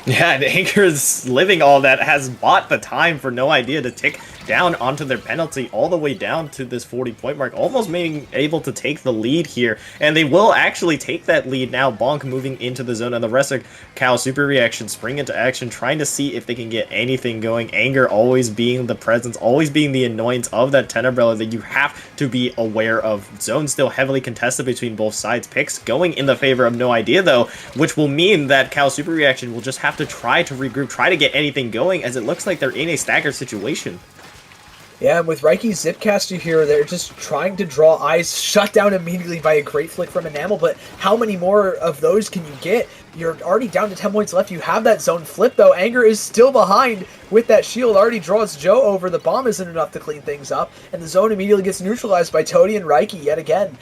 Yeah, and Anger's living all that has bought the time for No Idea to tick down onto their penalty all the way down to this 40-point mark, almost being able to take the lead here. And they will actually take that lead now. Bonk moving into the zone, and the rest of Cal Super Reaction spring into action, trying to see if they can get anything going. Anger always being the presence, always being the annoyance of that Tenebrella that you have to be aware of. Zone still heavily contested between both sides. Picks going in the favor of No Idea, though, which will mean that Cal Super Reaction will just have to try to regroup, try to get anything going, as it looks like they're in a staggered situation. Yeah, and with Raiki's Zipcaster here, they're just trying to draw eyes, shut down immediately by a great flick from Enamel, but how many more of those can you get? You're already down to 10 points left. You have that zone flip, though. Anger is still behind with that shield. Already draws Joe over. The bomb isn't enough to clean things up, and the zone immediately gets neutralized by Toady and Raiki yet again.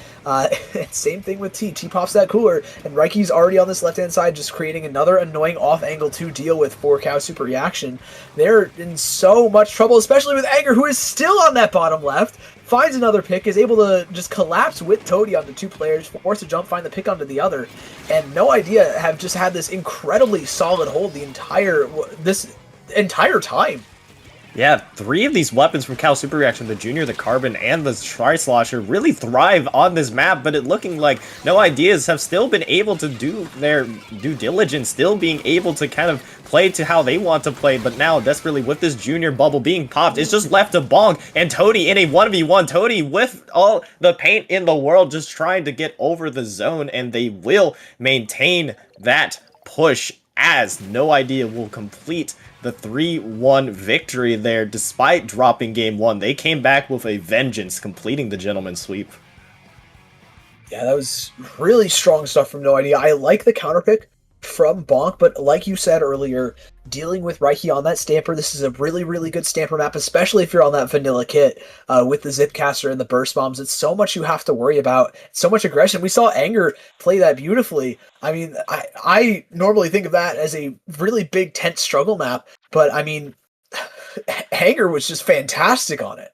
Same thing with T. T pops that cooler, and Raiki's already on this left-hand side, just creating another annoying off-angle to deal with for Cow Super Reaction. They're in so much trouble, especially with Anger, who is still on that bottom left. Finds another pick, is able to just collapse with Toady onto two players, force a jump, find the pick onto the other, and No Idea have just had this incredibly solid hold this entire time. Yeah, 3 of these weapons from Cal Super Reaction, the Junior, the Carbon, and the Tri-Slosher, really thrive on this map, but it looking like No Ideas have still been able to do their due diligence, still being able to kind of play to how they want to play, but now, desperately, with this Junior bubble being popped, it's just left to Bonk, and Toady in a 1v1, Toady with all the paint in the world, just trying to get over the zone, and they will maintain that push as No Idea will complete the 3-1 victory there despite dropping game 1. They came back with a vengeance, completing the gentleman's sweep. Yeah, that was really strong stuff from No Idea. I like the counter pick from Bonk, but like you said earlier, dealing with Raiki on that Stamper, this is a really, really good Stamper map, especially if you're on that vanilla kit with the Zipcaster and the Burst Bombs. It's so much you have to worry about, so much aggression. We saw Anger play that beautifully. I mean, I normally think of that as a really big, tense struggle map, but I mean, Anger was just fantastic on it.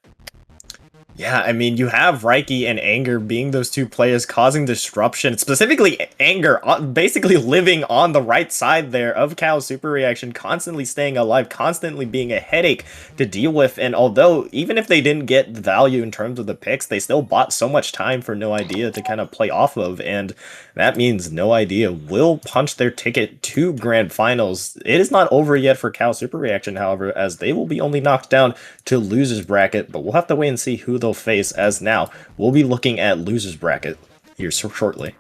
Yeah, I mean, you have Raiki and Anger being those two players causing disruption, specifically Anger, basically living on the right side there of Cal's Super Reaction, constantly staying alive, constantly being a headache to deal with, and although, even if they didn't get value in terms of the picks, they still bought so much time for No Idea to kind of play off of, and that means No Idea will punch their ticket to Grand Finals. It is not over yet for Cal Super Reaction, however, as they will be only knocked down to losers bracket, but we'll have to wait and see who they'll face, as now we'll be looking at losers bracket here shortly.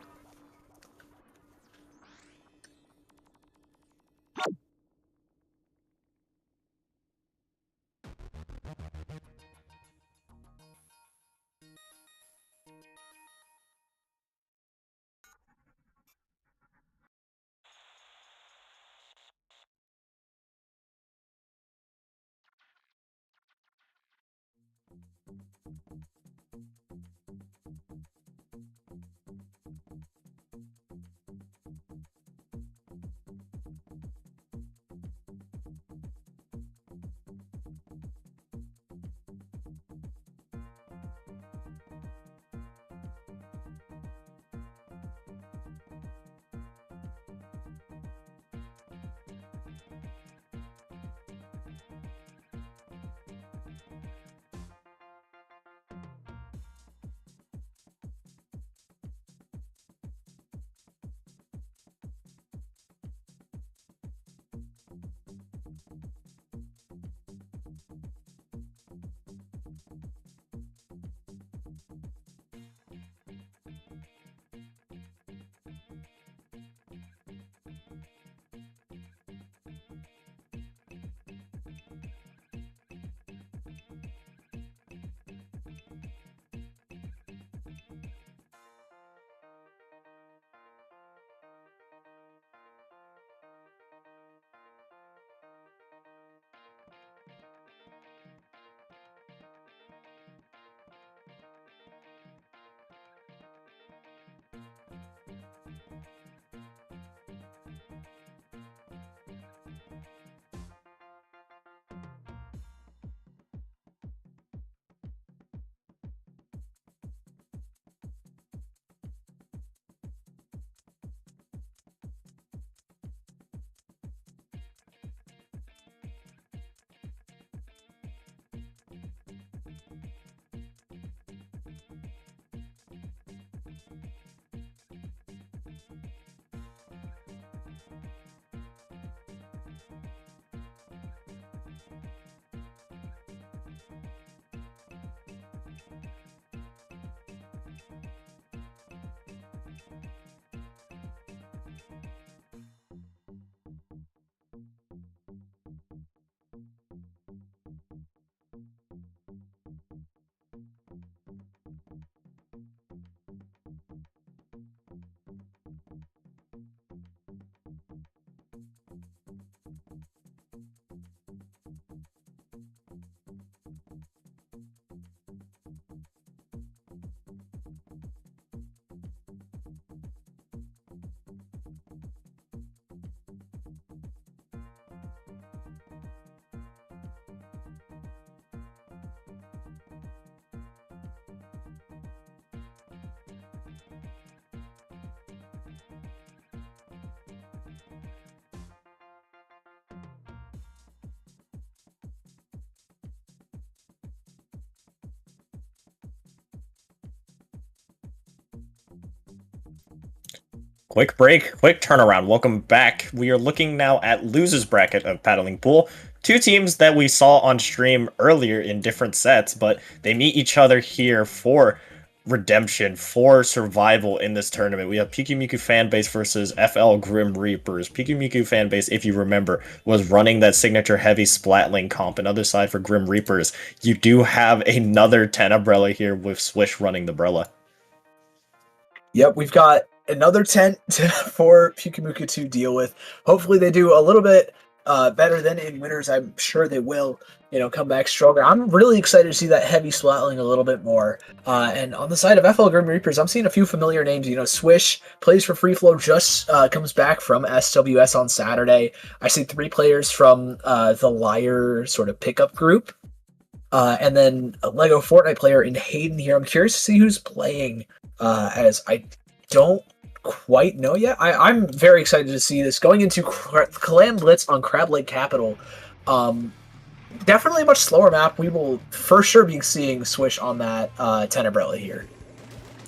Quick break, quick turnaround. Welcome back. We are looking now at losers bracket of Paddling Pool. Two teams that we saw on stream earlier in different sets, but they meet each other here for redemption, for survival in this tournament. We have Pikumuku Fanbase versus FL Grim Reapers. Pikumuku Fanbase, if you remember, was running that signature heavy Splatling comp. Another side for Grim Reapers. You do have another Tenebrella here with Swish running the Brella. Yep, we've got another tent for Pikumuku to deal with. Hopefully they do a little bit better than in winners. I'm sure they will, come back stronger. I'm really excited to see that heavy Splatling a little bit more. And on the side of FL Grim Reapers, I'm seeing a few familiar names. Swish plays for Free Flow, just comes back from SWS on Saturday. I see 3 players from the Liar sort of pickup group. And then a Lego Fortnite player in Hayden here. I'm curious to see who's playing, as I don't quite know yet. I'm very excited to see this going into Clan Blitz on Crab Lake Capital. Definitely a much slower map. We will for sure be seeing Swish on that Tenebrella here.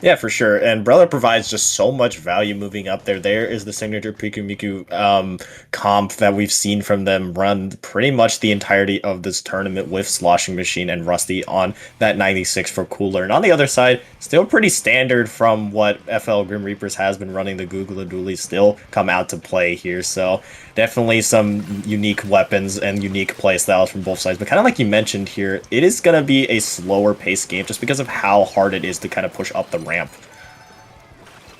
Yeah, for sure. And Brella provides just so much value moving up there. There is the signature Pikumuku comp that we've seen from them run pretty much the entirety of this tournament with Sloshing Machine and Rusty on that 96 for Cooler. And on the other side, still pretty standard from what FL Grim Reapers has been running. The Google Doolies still come out to play here. So definitely some unique weapons and unique play styles from both sides. But kind of like you mentioned here, it is going to be a slower pace game just because of how hard it is to kind of push up the ramp.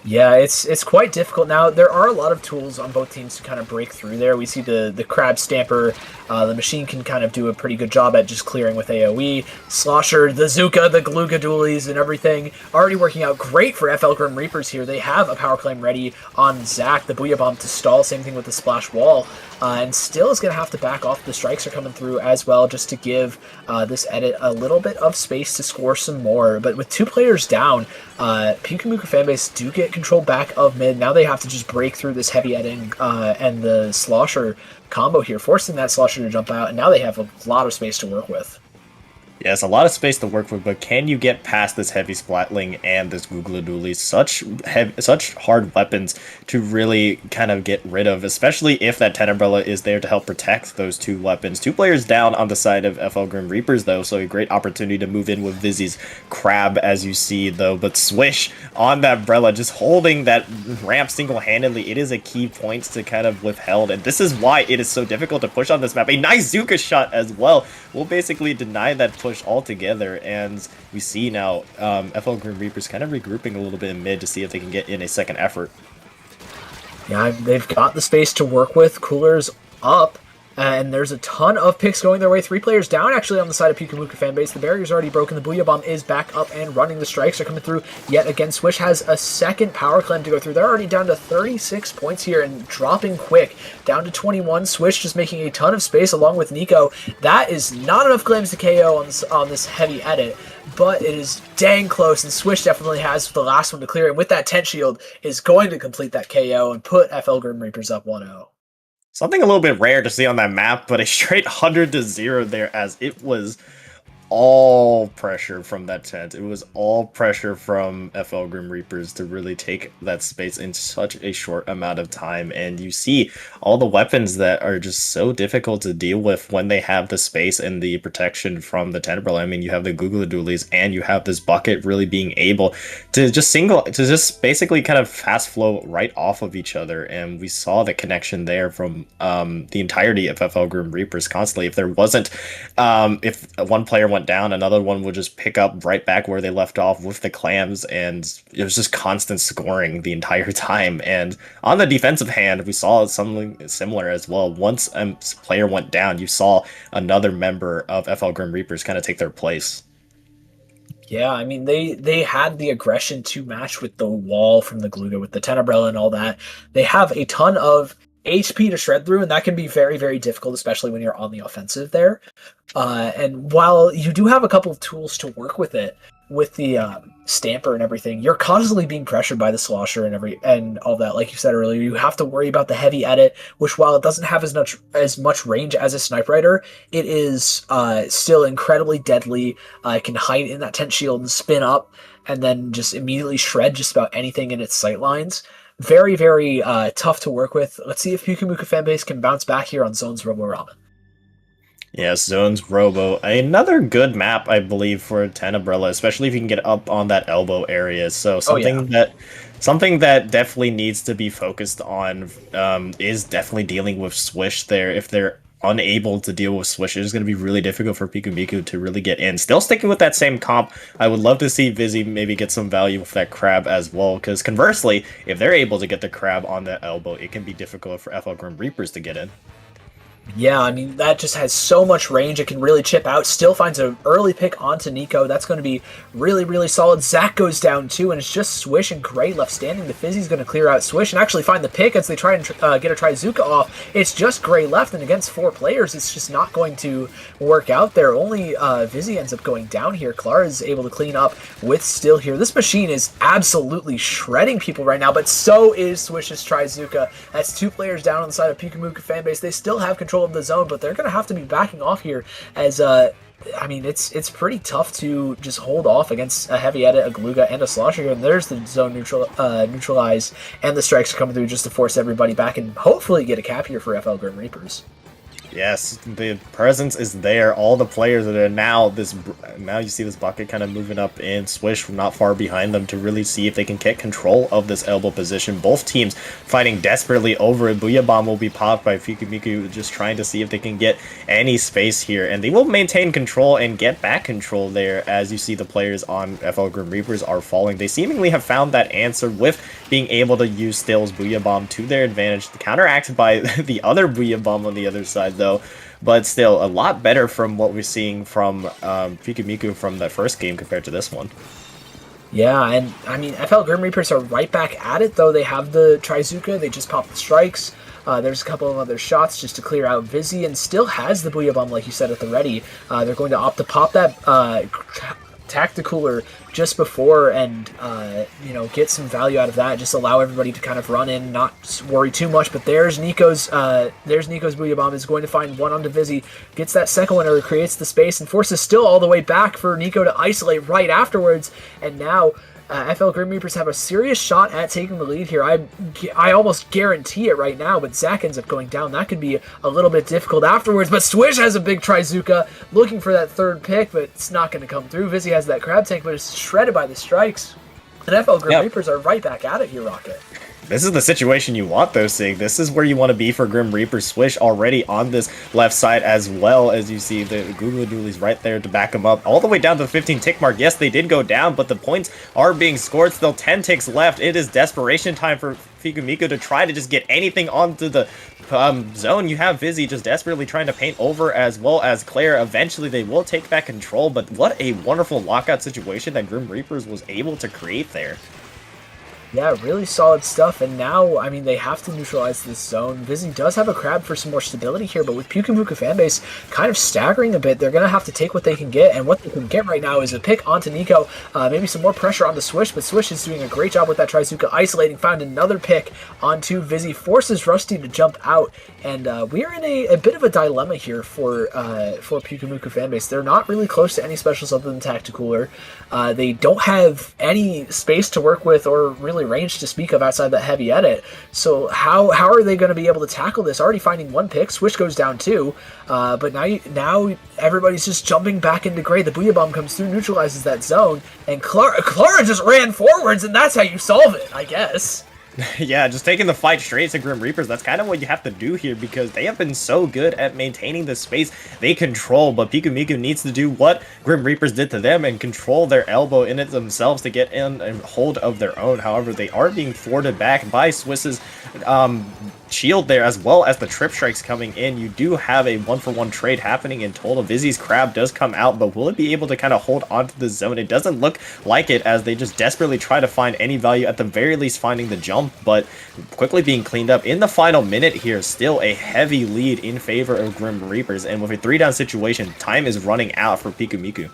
Yeah, it's quite difficult now. There are a lot of tools on both teams to kind of break through there. We see the Crab Stamper, the machine can kind of do a pretty good job at just clearing with AoE. Slosher, the Zuka, the Gluga Dualies, and everything already working out great for FL Grim Reapers here. They have a power claim ready on Zac, the Booyah Bomb to stall, same thing with the Splash Wall. And still is going to have to back off. The strikes are coming through as well just to give this edit a little bit of space to score some more. But with 2 players down, Pikumuku Fanbase do get control back of mid. Now they have to just break through this heavy editing and the Slosher combo here, forcing that Slosher to jump out, and now they have a lot of space to work with. Yes, a lot of space to work with, but can you get past this heavy Splatling and this Googler Dooley? Such hard weapons to really kind of get rid of, especially if that Tenebrella is there to help protect those 2 weapons. 2 players down on the side of FL Grim Reapers, though, so a great opportunity to move in with Vizzy's Crab, as you see, though. But Swish on that Brella, just holding that ramp single-handedly, it is a key point to kind of withheld, and this is why it is so difficult to push on this map. A nice Zuka shot as well will basically deny that push altogether, and we see now FL Grim Reapers kind of regrouping a little bit in mid to see if they can get in a second effort. Yeah, they've got the space to work with. Cooler's up, and there's a ton of picks going their way. 3 players down, actually, on the side of Pikumuku Fanbase. The barrier's already broken. The Booyah Bomb is back up and running. The strikes are coming through yet again. Swish has a second power climb to go through. They're already down to 36 points here and dropping quick. Down to 21. Swish just making a ton of space along with Nico. That is not enough claims to KO on this heavy edit, but it is dang close, and Swish definitely has the last one to clear, and with that tent shield is going to complete that KO and put FL Grim Reapers up 1-0. Something a little bit rare to see on that map, but a straight 100-0 there, as it was all pressure from that tent. It was all pressure from FL Grim Reapers to really take that space in such a short amount of time. And you see all the weapons that are just so difficult to deal with when they have the space and the protection from the Tenebrella. I mean, you have the Google Doolies and you have this bucket really being able to just basically kind of fast flow right off of each other. And we saw the connection there from the entirety of FL Grim Reapers constantly. If there wasn't, if one player went down, another one would just pick up right back where they left off with the clams, and it was just constant scoring the entire time. And on the defensive hand, we saw something similar as well. Once a player went down, you saw another member of FL Grim Reapers kind of take their place. Yeah, I mean, they had the aggression to match with the wall from the Gluga, with the Tenebrella and all that. They have a ton of HP to shred through, and that can be very, very difficult, especially when you're on the offensive there. And while you do have a couple of tools to work with it, with the Stamper and everything, you're constantly being pressured by the Slosher and all that. Like you said earlier, you have to worry about the heavy edit, which, while it doesn't have as much range as a Sniper Rider, it is still incredibly deadly. It can hide in that tent shield and spin up, and then just immediately shred just about anything in its sightlines. very, very tough to work with. Let's see if Pyukumuka fanbase can bounce back here on Zone's Robo Ramen. Yes, Zone's Robo. Another good map, I believe, for Tenebrella, especially if you can get up on that elbow area. So something that definitely needs to be focused on is definitely dealing with Swish there. If they're unable to deal with Swish, it's going to be really difficult for Pikamiku to really get in. Still sticking with that same comp, I would love to see Vizzy maybe get some value with that crab as well, because conversely, if they're able to get the crab on that elbow, it can be difficult for FL Grim Reapers to get in. Yeah, I mean, that just has so much range. It can really chip out. Still finds an early pick onto Nico. That's going to be really, really solid. Zach goes down too, and it's just Swish and Gray left standing. The Fizzy's going to clear out Swish and actually find the pick as they try and get a Trizuka off. It's just Gray left, and against 4 players, it's just not going to work out there. Only Vizzy ends up going down here. Clara is able to clean up with Still here. This machine is absolutely shredding people right now, but so is Swish's Trizuka. That's 2 players down on the side of Pikumuka fanbase. They still have control of the zone, but they're going to have to be backing off here as I mean, it's pretty tough to just hold off against a Heavy Edit, a Galuga, and a Slosher here. And there's the zone neutralize, and the strikes are coming through just to force everybody back and hopefully get a cap here for FL Grim Reapers. Yes, the presence is there. All the players are there now. Now you see this bucket kind of moving up in. Swish from not far behind them to really see if they can get control of this elbow position. Both teams fighting desperately over it. Booyah Bomb will be popped by Pikamiku, just trying to see if they can get any space here. And they will maintain control and get back control there, as you see the players on FL Grim Reapers are falling. They seemingly have found that answer with being able to use Still's Booyah Bomb to their advantage, counteracted by the other Booyah Bomb on the other side, though. But still, a lot better from what we're seeing from Pikamiku from that first game compared to this one. Yeah, and I mean, FL Grim Reapers are right back at it, though. They have the Trizuka, they just popped the strikes. There's a couple of other shots just to clear out Vizzy, and Still has the Booyah Bomb, like you said, at the ready. They're going to opt to pop that Tacticooler just before and get some value out of that. Just allow everybody to kind of run in, not worry too much. But there's Nico's Booyah Bomb is going to find one onto Vizzy, gets that second one, or creates the space and forces Still all the way back for Nico to isolate right afterwards. And now FL Grim Reapers have a serious shot at taking the lead here. I almost guarantee it right now, but Zach ends up going down. That could be a little bit difficult afterwards, but Swish has a big Trizuka, looking for that third pick, but it's not going to come through. Vizzy has that crab tank, but it's shredded by the strikes. And FL Grim Reapers are right back at it here, Rocket. This is the situation you want, though, Sig. This is where you want to be for Grim Reaper. Swish already on this left side, as well as you see the Googly Doolies right there to back him up. All the way down to the 15 tick mark. Yes, they did go down, but the points are being scored. Still 10 ticks left. It is desperation time for Pikamiku to try to just get anything onto the zone. You have Vizzy just desperately trying to paint over, as well as Claire. Eventually, they will take back control, but what a wonderful lockout situation that Grim Reapers was able to create there. Yeah, really solid stuff, and now, I mean, they have to neutralize this zone. Vizzy does have a crab for some more stability here, but with Pyukumuka fanbase kind of staggering a bit, they're going to have to take what they can get, and what they can get right now is a pick onto Nico, maybe some more pressure on the Swish, but Swish is doing a great job with that Trizuka, isolating, found another pick onto Vizzy, forces Rusty to jump out, and we're in a bit of a dilemma here for Pyukumuka fanbase. They're not really close to any specials other than Tacticooler. They don't have any space to work with or really range to speak of outside that Heavy Edit. So how are they going to be able to tackle this? Already finding one pick, Swish goes down too, but now everybody's just jumping back into Gray. The Booyah Bomb comes through, neutralizes that zone, and Clara just ran forwards, and that's how you solve it, I guess. Yeah, just taking the fight straight to Grim Reapers, that's kind of what you have to do here, because they have been so good at maintaining the space they control, but Pikamiku needs to do what Grim Reapers did to them and control their elbow in it themselves to get in and hold of their own. However, they are being thwarted back by Swiss's shield there, as well as the trip strikes coming in. You do have a 1-for-1 trade happening in total. Vizzy's crab does come out, but will it be able to kind of hold onto the zone? It doesn't look like it, as they just desperately try to find any value, at the very least finding the jump, but quickly being cleaned up in the final minute here. Still a heavy lead in favor of Grim Reapers, and with a 3-down situation, time is running out for Pikamiku.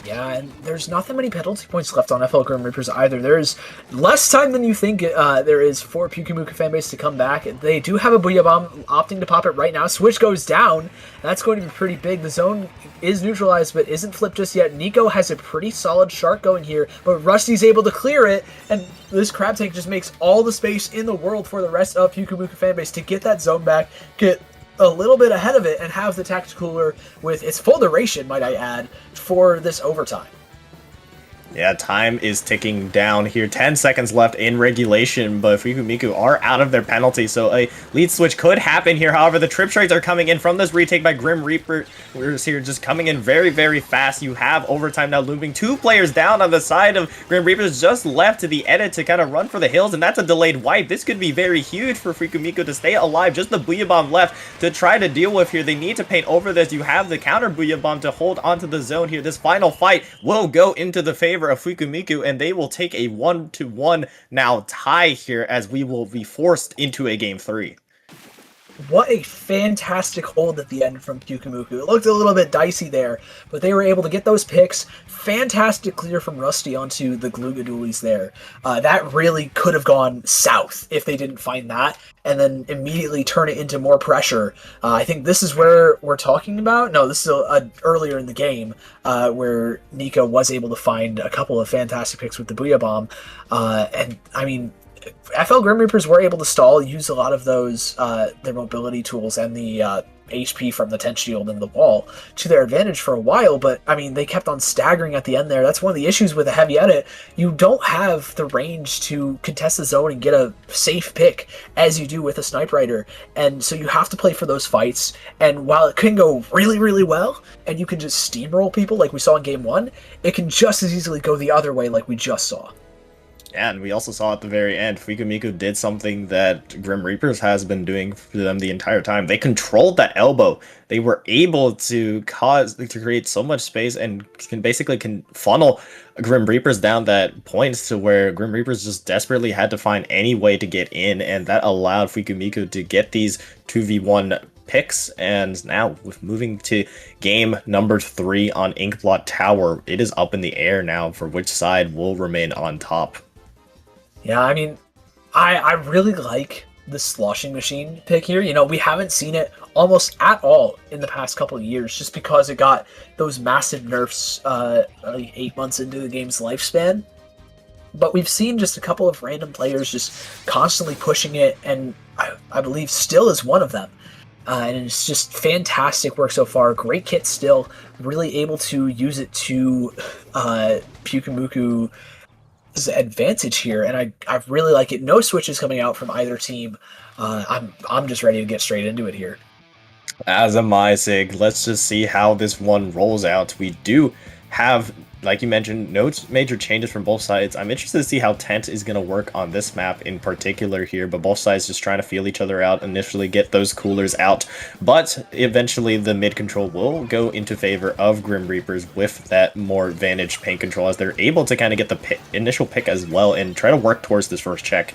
Yeah, and there's not that many penalty points left on FL Grim Reapers either. There's less time than you think there is for Pyukumuka fanbase to come back. They do have a Booyah Bomb opting to pop it right now. Switch goes down. That's going to be pretty big. The zone is neutralized, but isn't flipped just yet. Nico has a pretty solid shark going here, but Rusty's able to clear it, and this Crab Tank just makes all the space in the world for the rest of Pyukumuka fanbase to get that zone back, get a little bit ahead of it, and have the tactical cooler with its full duration, might I add, for this overtime. Yeah, time is ticking down here. 10 seconds left in regulation, but Fukumiku are out of their penalty, so a lead switch could happen here. However, the trip strikes are coming in from this retake by Grim Reaper. We're just here just coming in very, very fast. You have overtime now looming. 2 players down on the side of Grim Reapers, just left to the edit to kind of run for the hills, and that's a delayed wipe. This could be very huge for Fukumiku to stay alive. Just the Booyah Bomb left to try to deal with here. They need to paint over this. You have the counter Booyah Bomb to hold onto the zone here. This final fight will go into the favor of Fukumiku, and they will take a 1-1 now tie here as we will be forced into a game 3. What a fantastic hold at the end from Pyukumuku. It looked a little bit dicey there, but they were able to get those picks. Fantastic clear from Rusty onto the Glugadoolies there. That really could have gone south if they didn't find that, and then immediately turn it into more pressure. I think this is where we're talking about. No, this is earlier in the game where Nico was able to find a couple of fantastic picks with the Booyah Bomb. And, I mean, FL Grim Reapers were able to stall, use a lot of those, their mobility tools and the HP from the Tent Shield and the wall to their advantage for a while, but, I mean, they kept on staggering at the end there. That's one of the issues with a heavy edit. You don't have the range to contest the zone and get a safe pick as you do with a Snipe Rider, and so you have to play for those fights, and while it can go really, really well, and you can just steamroll people like we saw in Game 1, it can just as easily go the other way like we just saw. Yeah, and we also saw at the very end, Fukumiku did something that Grim Reapers has been doing for them the entire time. They controlled that elbow. They were able to create so much space and can funnel Grim Reapers down that point to where Grim Reapers just desperately had to find any way to get in, and that allowed Fukumiku to get these 2v1 picks. And now with moving to game number 3 on Inkblot Tower, it is up in the air now for which side will remain on top. Yeah, I mean, I really like the sloshing machine pick here. You know, we haven't seen it almost at all in the past couple of years just because it got those massive nerfs like 8 months into the game's lifespan. But we've seen just a couple of random players just constantly pushing it, and I believe Still is one of them. And it's just fantastic work so far. Great kit Still, really able to use it to Pyukumuku advantage here, and I really like it. No switches coming out from either team. I'm just ready to get straight into it here. As am I, Sig. Let's just see how this one rolls out. We do have, like you mentioned, no major changes from both sides. I'm interested to see how Tent is going to work on this map in particular here, but both sides just trying to feel each other out, initially get those coolers out, but eventually the mid control will go into favor of Grim Reapers with that more advantaged paint control as they're able to kind of get the initial pick as well and try to work towards this first check.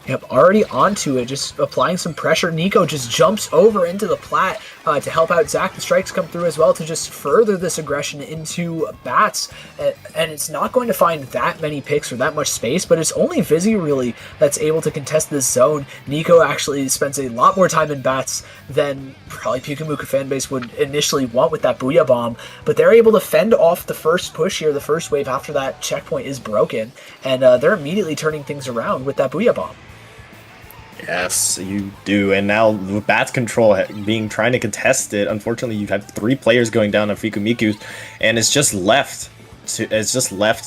Yep, already onto it, just applying some pressure. Nico just jumps over into the plat to help out Zach. The strikes come through as well to just further this aggression into Bats. And it's not going to find that many picks or that much space, but it's only Vizzy really that's able to contest this zone. Nico actually spends a lot more time in Bats than probably Pyukumuka fanbase would initially want with that Booyah Bomb, but they're able to fend off the first push here, the first wave after that checkpoint is broken, and they're immediately turning things around with that Booyah Bomb. Yes, you do. And now with Bat's control trying to contest it, unfortunately you have 3 players going down on Fukumiku, and it's just left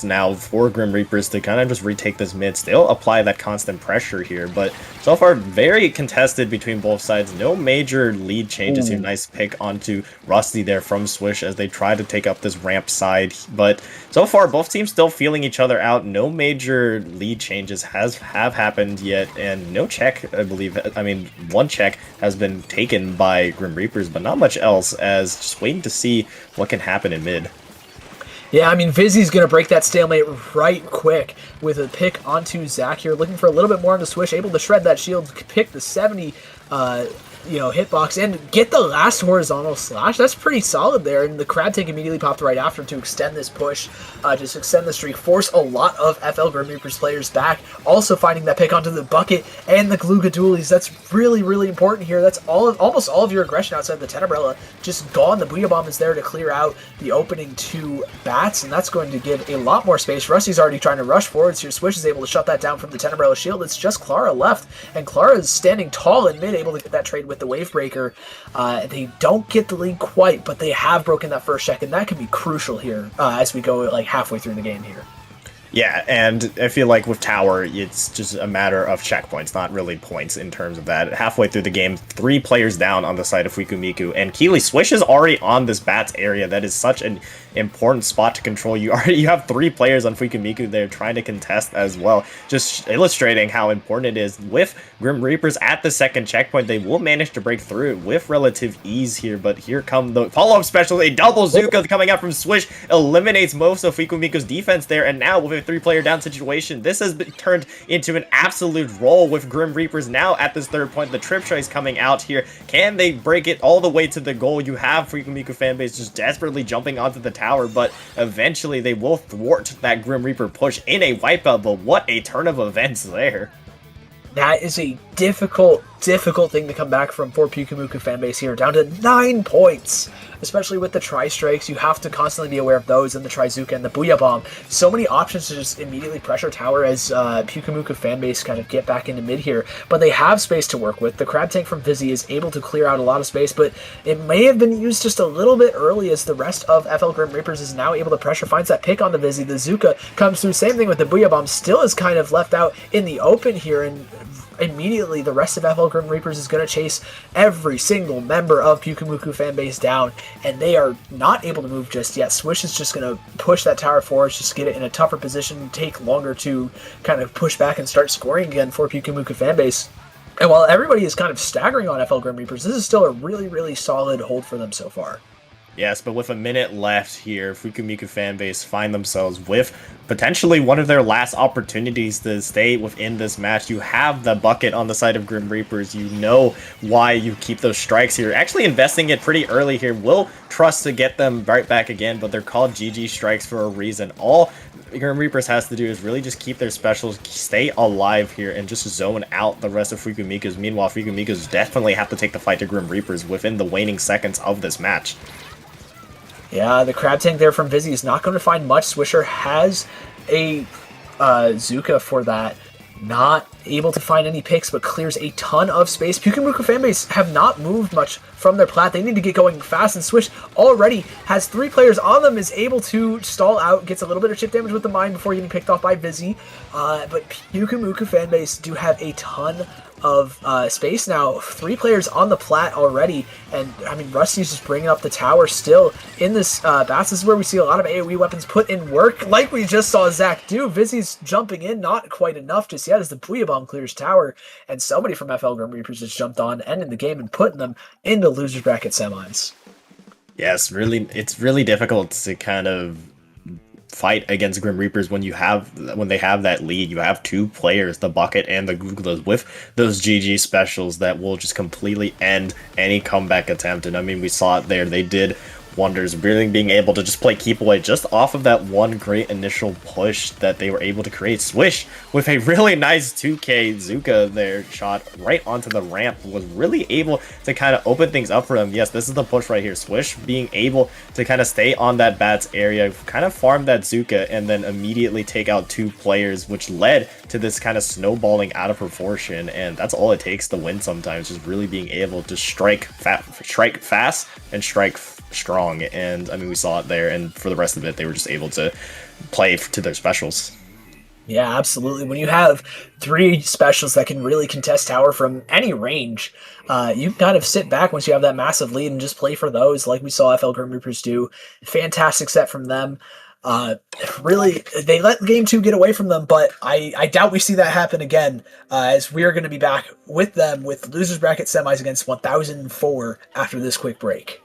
now for Grim Reapers to kind of just retake this mid, still apply that constant pressure here, but so far very contested between both sides. No major lead changes here. Nice pick onto Rusty there from Swish as they try to take up this ramp side, but so far both teams still feeling each other out. No major lead changes have happened yet, and no check, I mean one check has been taken by Grim Reapers, but not much else, as just waiting to see what can happen in mid. Yeah, I mean, Vizzy's going to break that stalemate right quick with a pick onto Zach here, looking for a little bit more on the Swish, able to shred that shield, pick the 70 hitbox and get the last horizontal slash. That's pretty solid there, and the Crab Tank immediately popped right after to extend this push, just extend the streak, force a lot of FL Grim Reaper's players back, also finding that pick onto the bucket and the Glooga Dualies. That's really, really important here. That's almost all of your aggression outside the Tenebrella just gone. The Booyah Bomb is there to clear out the opening two bats, and that's going to give a lot more space. Rusty's already trying to rush forwards here. Swish is able to shut that down from the Tenebrella shield. It's just Clara left, and Clara is standing tall in mid, able to get that trade with the Wavebreaker. They don't get the lead quite, but they have broken that first check, and that can be crucial here as we go like halfway through the game here. Yeah, and I feel like with Tower, it's just a matter of checkpoints, not really points in terms of that. Halfway through the game, 3 players down on the side of Fuku Miku, and Keely Swish is already on this Bats area. That is such an important spot to control. You have 3 players on Fuku Miku there trying to contest as well, just illustrating how important it is. With Grim Reapers at the second checkpoint, they will manage to break through it with relative ease here, but here come the follow-up special. A double Zuka coming out from Swish eliminates most of Fuku Miku's defense there, and now with a 3-player down situation, this has been turned into an absolute roll with Grim Reapers now at this third point. The trip try is coming out here. Can they break it all the way to the goal? You have Fuku Miku fanbase just desperately jumping onto the tower, but eventually they will thwart that Grim Reaper push in a wipeout, but what a turn of events there. That is a difficult thing to come back from for Pyukumuku fanbase here, down to 9 points. Especially with the Tri-Strikes, you have to constantly be aware of those, and the Trizuka and the Booyah Bomb. So many options to just immediately pressure tower as Pyukumuku fanbase kind of get back into mid here, but they have space to work with. The Crab Tank from Vizzy is able to clear out a lot of space, but it may have been used just a little bit early as the rest of FL Grim Reapers is now able to pressure, finds that pick onto Vizzy. The Zuka comes through, same thing with the Booyah Bomb, still is kind of left out in the open here, and immediately the rest of FL Grim Reapers is going to chase every single member of Pyukumuku fanbase down, and they are not able to move just yet. Swish is just going to push that tower forward, just get it in a tougher position, take longer to kind of push back and start scoring again for Pyukumuku fanbase. And while everybody is kind of staggering on FL Grim Reapers, this is still a really, really solid hold for them so far. Yes, but with a minute left here, Fuku Miku fanbase find themselves with potentially one of their last opportunities to stay within this match. You have the bucket on the side of Grim Reapers. You know why you keep those strikes here. Actually investing it pretty early here. Will trust to get them right back again, but they're called GG strikes for a reason. All Grim Reapers has to do is really just keep their specials, stay alive here, and just zone out the rest of Fuku Miku's. Meanwhile, Fuku Miku's definitely have to take the fight to Grim Reapers within the waning seconds of this match. Yeah, the Crab Tank there from Vizzy is not going to find much. Swisher has a Zuka for that. Not able to find any picks, but clears a ton of space. Pyukumuku fanbase have not moved much from their plat. They need to get going fast, and Swish already has 3 players on them, is able to stall out, gets a little bit of chip damage with the mine before getting picked off by Vizzy. But Pyukumuku fanbase do have a ton of space now. 3 players on the plat already, and I mean Rusty's just bringing up the tower still in this Bats. This is where we see a lot of AoE weapons put in work, like we just saw Zach do. Vizzy's jumping in, not quite enough just yet as the Booyah Bomb clears tower, and somebody from FL Grim Reapers just jumped on, ending the game and putting them into losers bracket semis. Yes, really, it's really difficult to kind of fight against Grim Reapers when they have that lead. You have 2 players, the Bucket and the Googlas, with those GG specials that will just completely end any comeback attempt. And I mean, we saw it there. They did wonders, really being able to just play keep away just off of that one great initial push that they were able to create. Swish with a really nice 2K Zuka there shot right onto the ramp was really able to kind of open things up for them. Yes, this is the push right here. Swish being able to kind of stay on that Bats area, kind of farm that Zuka, and then immediately take out 2 players, which led to this kind of snowballing out of proportion. And that's all it takes to win sometimes, just really being able to strike fast and strike strong. And I mean, we saw it there, and for the rest of it, they were just able to play to their specials. Yeah, absolutely. When you have 3 specials that can really contest tower from any range, you can kind of sit back once you have that massive lead and just play for those, like we saw FL Grim Reapers do. Fantastic set from them. Really, they let Game 2 get away from them, but I doubt we see that happen again, as we are going to be back with them with losers bracket semis against 1004 after this quick break.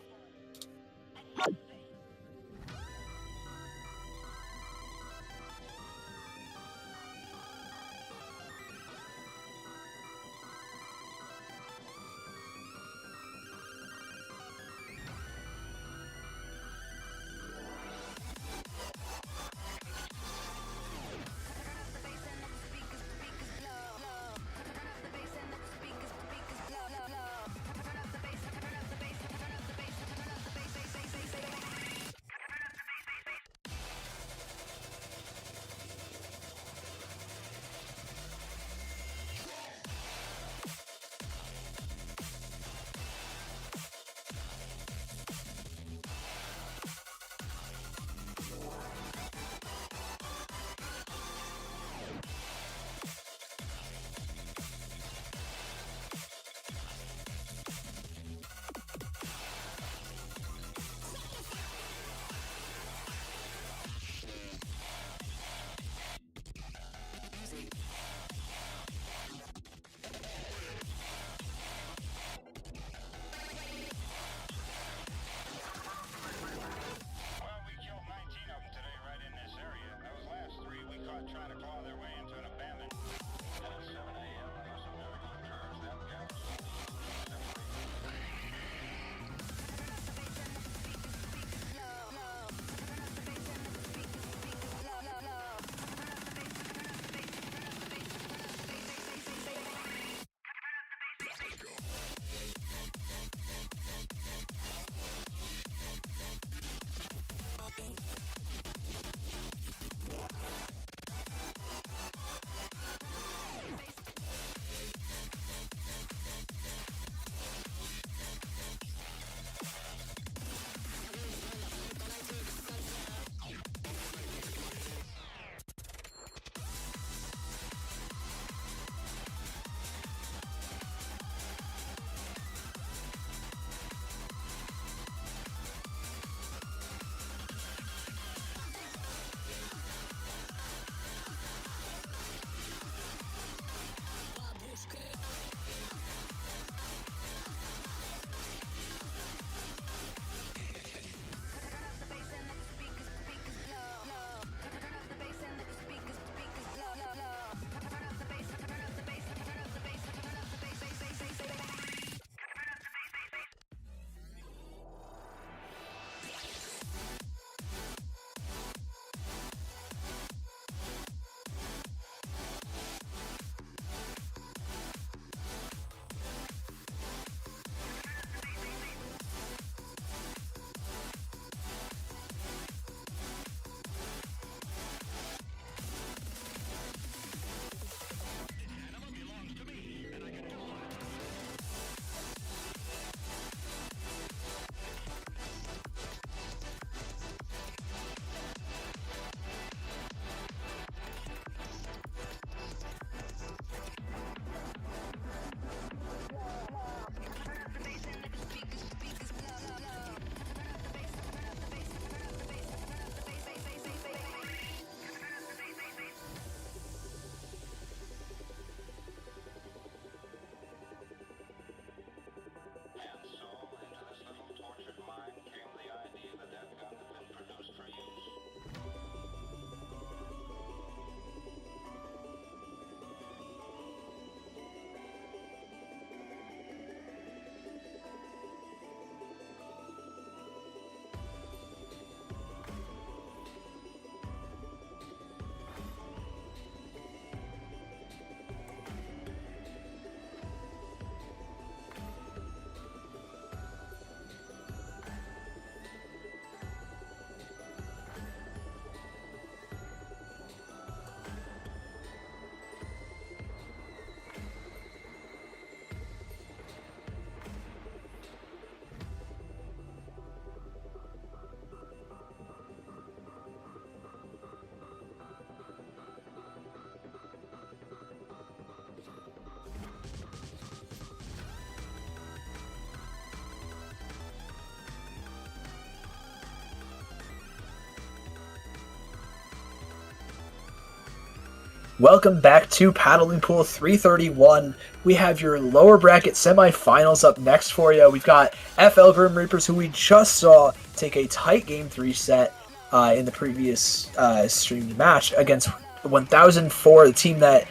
Welcome back to Paddling Pool 331. We have your lower bracket semifinals up next for you. We've got FL Grim Reapers, who we just saw take a tight Game 3 set in the previous streamed match against 1004, the team that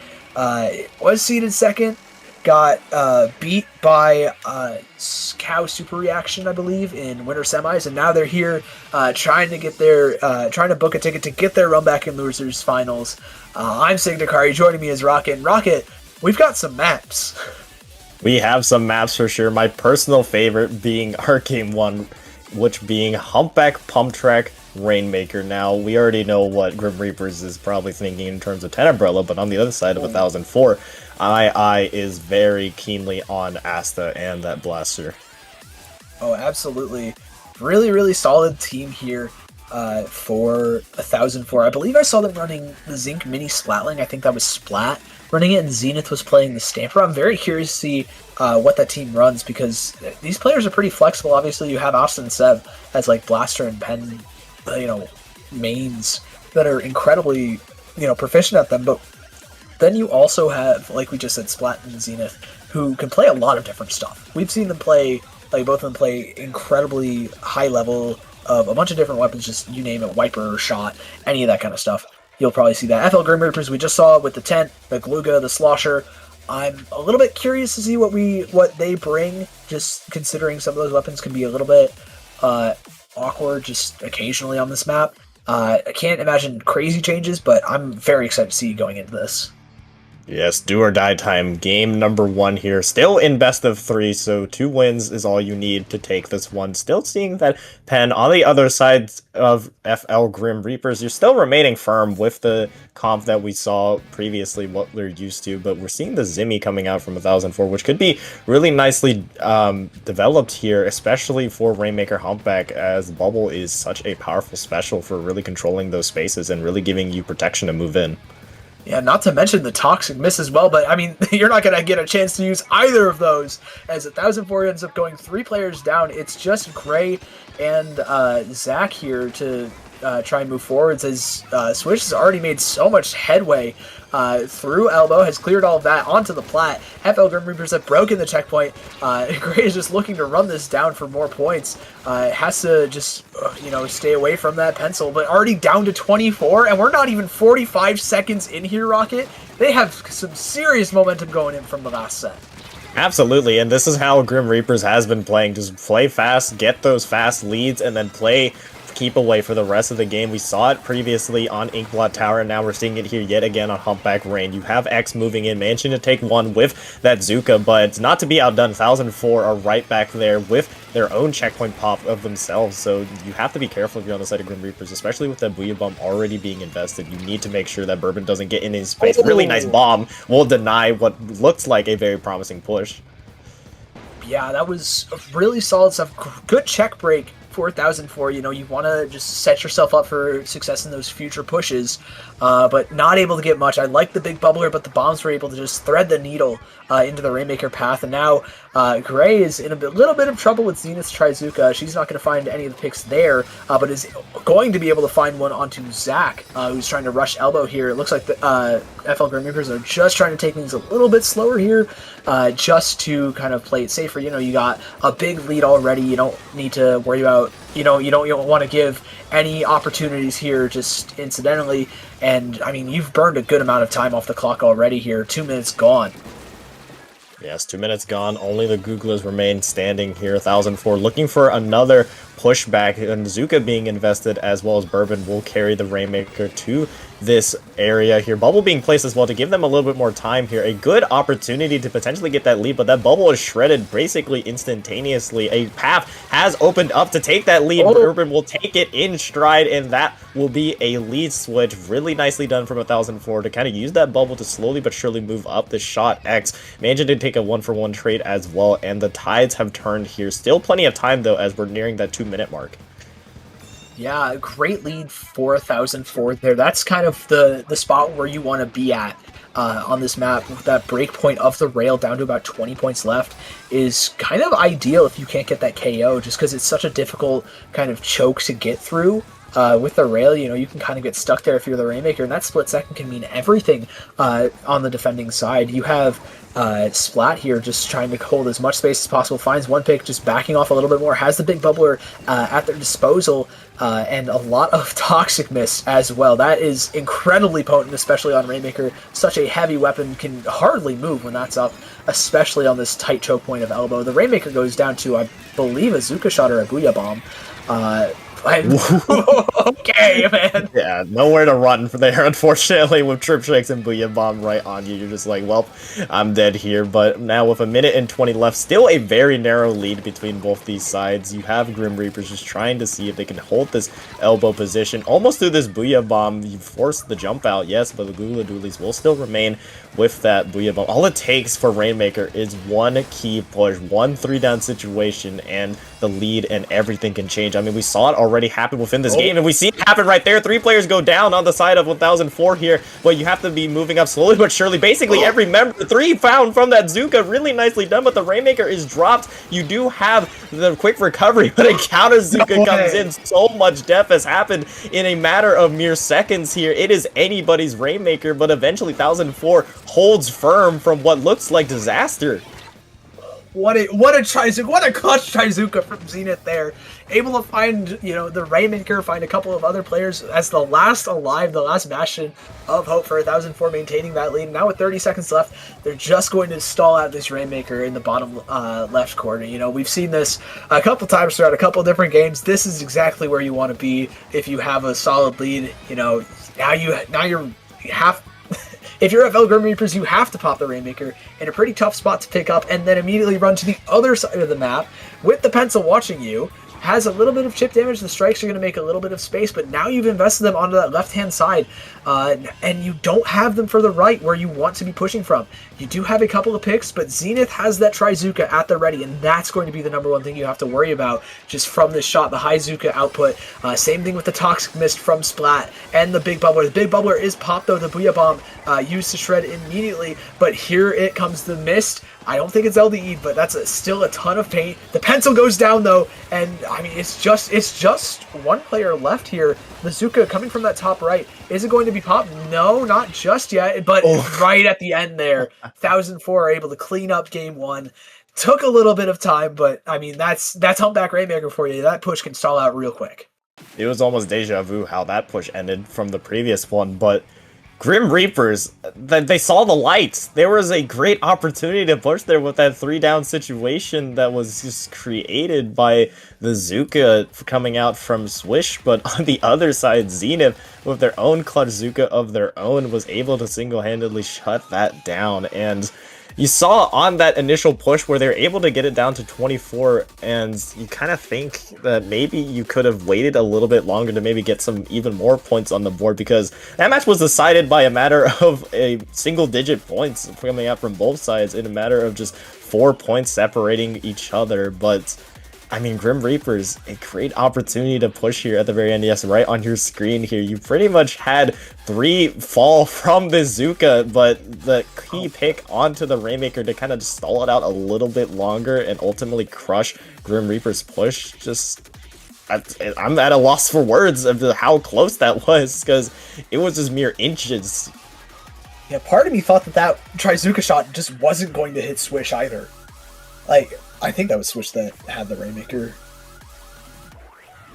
was seeded second, got beat by Cow Super Reaction, I believe, in winter semis, and now they're here trying to book a ticket to get their run back in losers finals. I'm Signakari. Joining me is Rocket. And Rocket, we've got some maps. We have some maps for sure. My personal favorite being our game one, which being Humpback, Pump Track, Rainmaker. Now, we already know what Grim Reapers is probably thinking in terms of Tenebrella, but on the other side of 1004, I is very keenly on Asta and that Blaster. Oh, absolutely. Really, really solid team here for 1004. I believe I saw them running the Zinc Mini Splatling. I think that was Splat running it, and Zenith was playing the Stamper. I'm very curious to see what that team runs, because these players are pretty flexible. Obviously, you have Austin Seb as like Blaster and Pen, mains that are incredibly, proficient at them. But then you also have, like we just said, Splat and Zenith, who can play a lot of different stuff. We've seen them play, both of them play incredibly high level of a bunch of different weapons, just you name it, Wiper, Shot, any of that kind of stuff. You'll probably see that. FL Grim Reapers we just saw with the Tent, the Gluga, the Slosher. I'm a little bit curious to see what they bring, just considering some of those weapons can be a little bit awkward just occasionally on this map. I can't imagine crazy changes, but I'm very excited to see going into this. Yes, do or die time. Game number 1 here. Still in best of 3, so 2 wins is all you need to take this one. Still seeing that Pen on the other side of FL Grim Reapers. You're still remaining firm with the comp that we saw previously, what we're used to, but we're seeing the Zimmy coming out from 1004, which could be really nicely developed here, especially for Rainmaker Humpback, as Bubble is such a powerful special for really controlling those spaces and really giving you protection to move in. Yeah, not to mention the Toxic Miss as well, but I mean, you're not going to get a chance to use either of those, as 1004 ends up going 3 players down. It's just Gray and Zach here to try and move forwards, as Switch has already made so much headway through Elbow, has cleared all of that onto the plat. FL Grim Reapers have broken the checkpoint. Gray is just looking to run this down for more points. Has to just, stay away from that pencil, but already down to 24, and we're not even 45 seconds in here, Rocket. They have some serious momentum going in from the last set. Absolutely, and this is how Grim Reapers has been playing. Just play fast, get those fast leads, and then keep away for the rest of the game. We saw it previously on Inkblot Tower, and now we're seeing it here yet again on Humpback Rain. You have X moving in, managing to take one with that Zuka, but not to be outdone. 1004 are right back there with their own checkpoint pop of themselves, so you have to be careful if you're on the side of Grim Reapers, especially with that Booyah Bomb already being invested. You need to make sure that Bourbon doesn't get in his space. Really nice bomb will deny what looks like a very promising push. Yeah, that was really solid stuff. Good check break for 1004. You want to just set yourself up for success in those future pushes, but not able to get much. I like the big bubbler, but the bombs were able to just thread the needle into the Rainmaker path, and now Gray is in a little bit of trouble with Zenith's Trizuka. She's not going to find any of the picks there, but is going to be able to find one onto Zach, who's trying to rush Elbow here. It looks like the FL Grim Reapers are just trying to take things a little bit slower here, just to kind of play it safer. You got a big lead already. You don't need to worry about, you don't want to give any opportunities here just incidentally. And I mean, you've burned a good amount of time off the clock already here. 2 minutes gone. Yes, 2 minutes gone. Only the Googlers remain standing here. 1004 looking for another pushback, and Zuka being invested as well as Bourbon will carry the Rainmaker to this area here. Bubble being placed as well to give them a little bit more time here. A good opportunity to potentially get that lead, but that bubble is shredded basically instantaneously. A path has opened up to take that lead. Bourbon will take it in stride, and that will be a lead switch. Really nicely done from 1004 to kind of use that bubble to slowly but surely move up the shot. X managed to take a 1-for-1 trade as well, and the tides have turned here. Still plenty of time though, as we're nearing that 2-minute mark. Yeah, great lead for 1004 there. That's kind of the spot where you want to be at on this map. With that break point of the rail down to about 20 points left is kind of ideal if you can't get that KO, just because it's such a difficult kind of choke to get through. with the rail, you can kind of get stuck there if you're the Rainmaker, and that split second can mean everything on the defending side. You have Splat here just trying to hold as much space as possible, finds one pick, just backing off a little bit more, has the big bubbler at their disposal, and a lot of Toxic Mist as well. That is incredibly potent, especially on Rainmaker. Such a heavy weapon, can hardly move when that's up, especially on this tight choke point of elbow. The Rainmaker goes down to, I believe, a Zuka shot or a Booyah Bomb. Okay, man. Yeah, nowhere to run from there, unfortunately, with Trip Shakes and Booyah Bomb right on you. You're just like, well, I'm dead here. But now with 1:20 left, still a very narrow lead between both these sides. You have Grim Reapers just trying to see if they can hold this elbow position. Almost through this Booyah Bomb, you force the jump out, yes, but the Google Doolies will still remain with that Booyah Bomb. All it takes for Rainmaker is one key push, one 3-down situation, and the lead and everything can change. I mean, we saw it already happen within this game, and we see it happen right there. 3 players go down on the side of 1004 here, but you have to be moving up slowly but surely. Basically, every member, 3 found from that Zuka, really nicely done, but the Rainmaker is dropped. You do have the quick recovery, but a counter Zuka comes in. So much death has happened in a matter of mere seconds here. It is anybody's Rainmaker, but eventually 1004 holds firm from what looks like disaster. What a Trizuka, what a clutch Trizuka from Zenith there. Able to find, the Rainmaker, find a couple of other players as the last alive, the last bastion of hope for 1004, maintaining that lead. Now with 30 seconds left, they're just going to stall out this Rainmaker in the bottom left corner. We've seen this a couple times throughout a couple different games. This is exactly where you want to be if you have a solid lead. Now you're half. If you're FL Grim Reapers, you have to pop the Rainmaker in a pretty tough spot to pick up and then immediately run to the other side of the map with the pencil watching you. Has a little bit of chip damage. The strikes are going to make a little bit of space, but now you've invested them onto that left-hand side, and you don't have them for the right where you want to be pushing from. You do have a couple of picks, but Zenith has that Trizuka at the ready, and that's going to be the number one thing you have to worry about just from this shot, the high Zuka output. Same thing with the Toxic Mist from Splat and the Big Bubbler. The Big Bubbler is popped, though. The Booyah Bomb used to shred immediately, but here it comes the Mist. I don't think it's LDE, but that's still a ton of paint. The pencil goes down, though, and I mean, it's just one player left here. The Zuka coming from that top right. Is it going to be popped? No, not just yet, but right at the end there, 1004 are able to clean up game 1. Took a little bit of time, but I mean, that's Humpback Rainmaker for you. That push can stall out real quick. It was almost deja vu how that push ended from the previous one, but Grim Reapers, they saw the lights. There was a great opportunity to push there with that 3-down situation that was just created by the Zuka coming out from Swish, but on the other side, Zenith, with their own clutch Zuka of their own, was able to single-handedly shut that down, and you saw on that initial push where they were able to get it down to 24, and you kind of think that maybe you could have waited a little bit longer to maybe get some even more points on the board, because that match was decided by a matter of a single-digit points coming out from both sides in a matter of just 4 points separating each other. But I mean, Grim Reapers, a great opportunity to push here at the very end. Yes, right on your screen here. You pretty much had 3 fall from the Zuka, but the key pick onto the Rainmaker to kind of just stall it out a little bit longer and ultimately crush Grim Reaper's push. Just, I'm at a loss for words of how close that was, because it was just mere inches. Yeah, part of me thought that Trizuka shot just wasn't going to hit Swish either. Like, I think that was Swish that had the Rainmaker.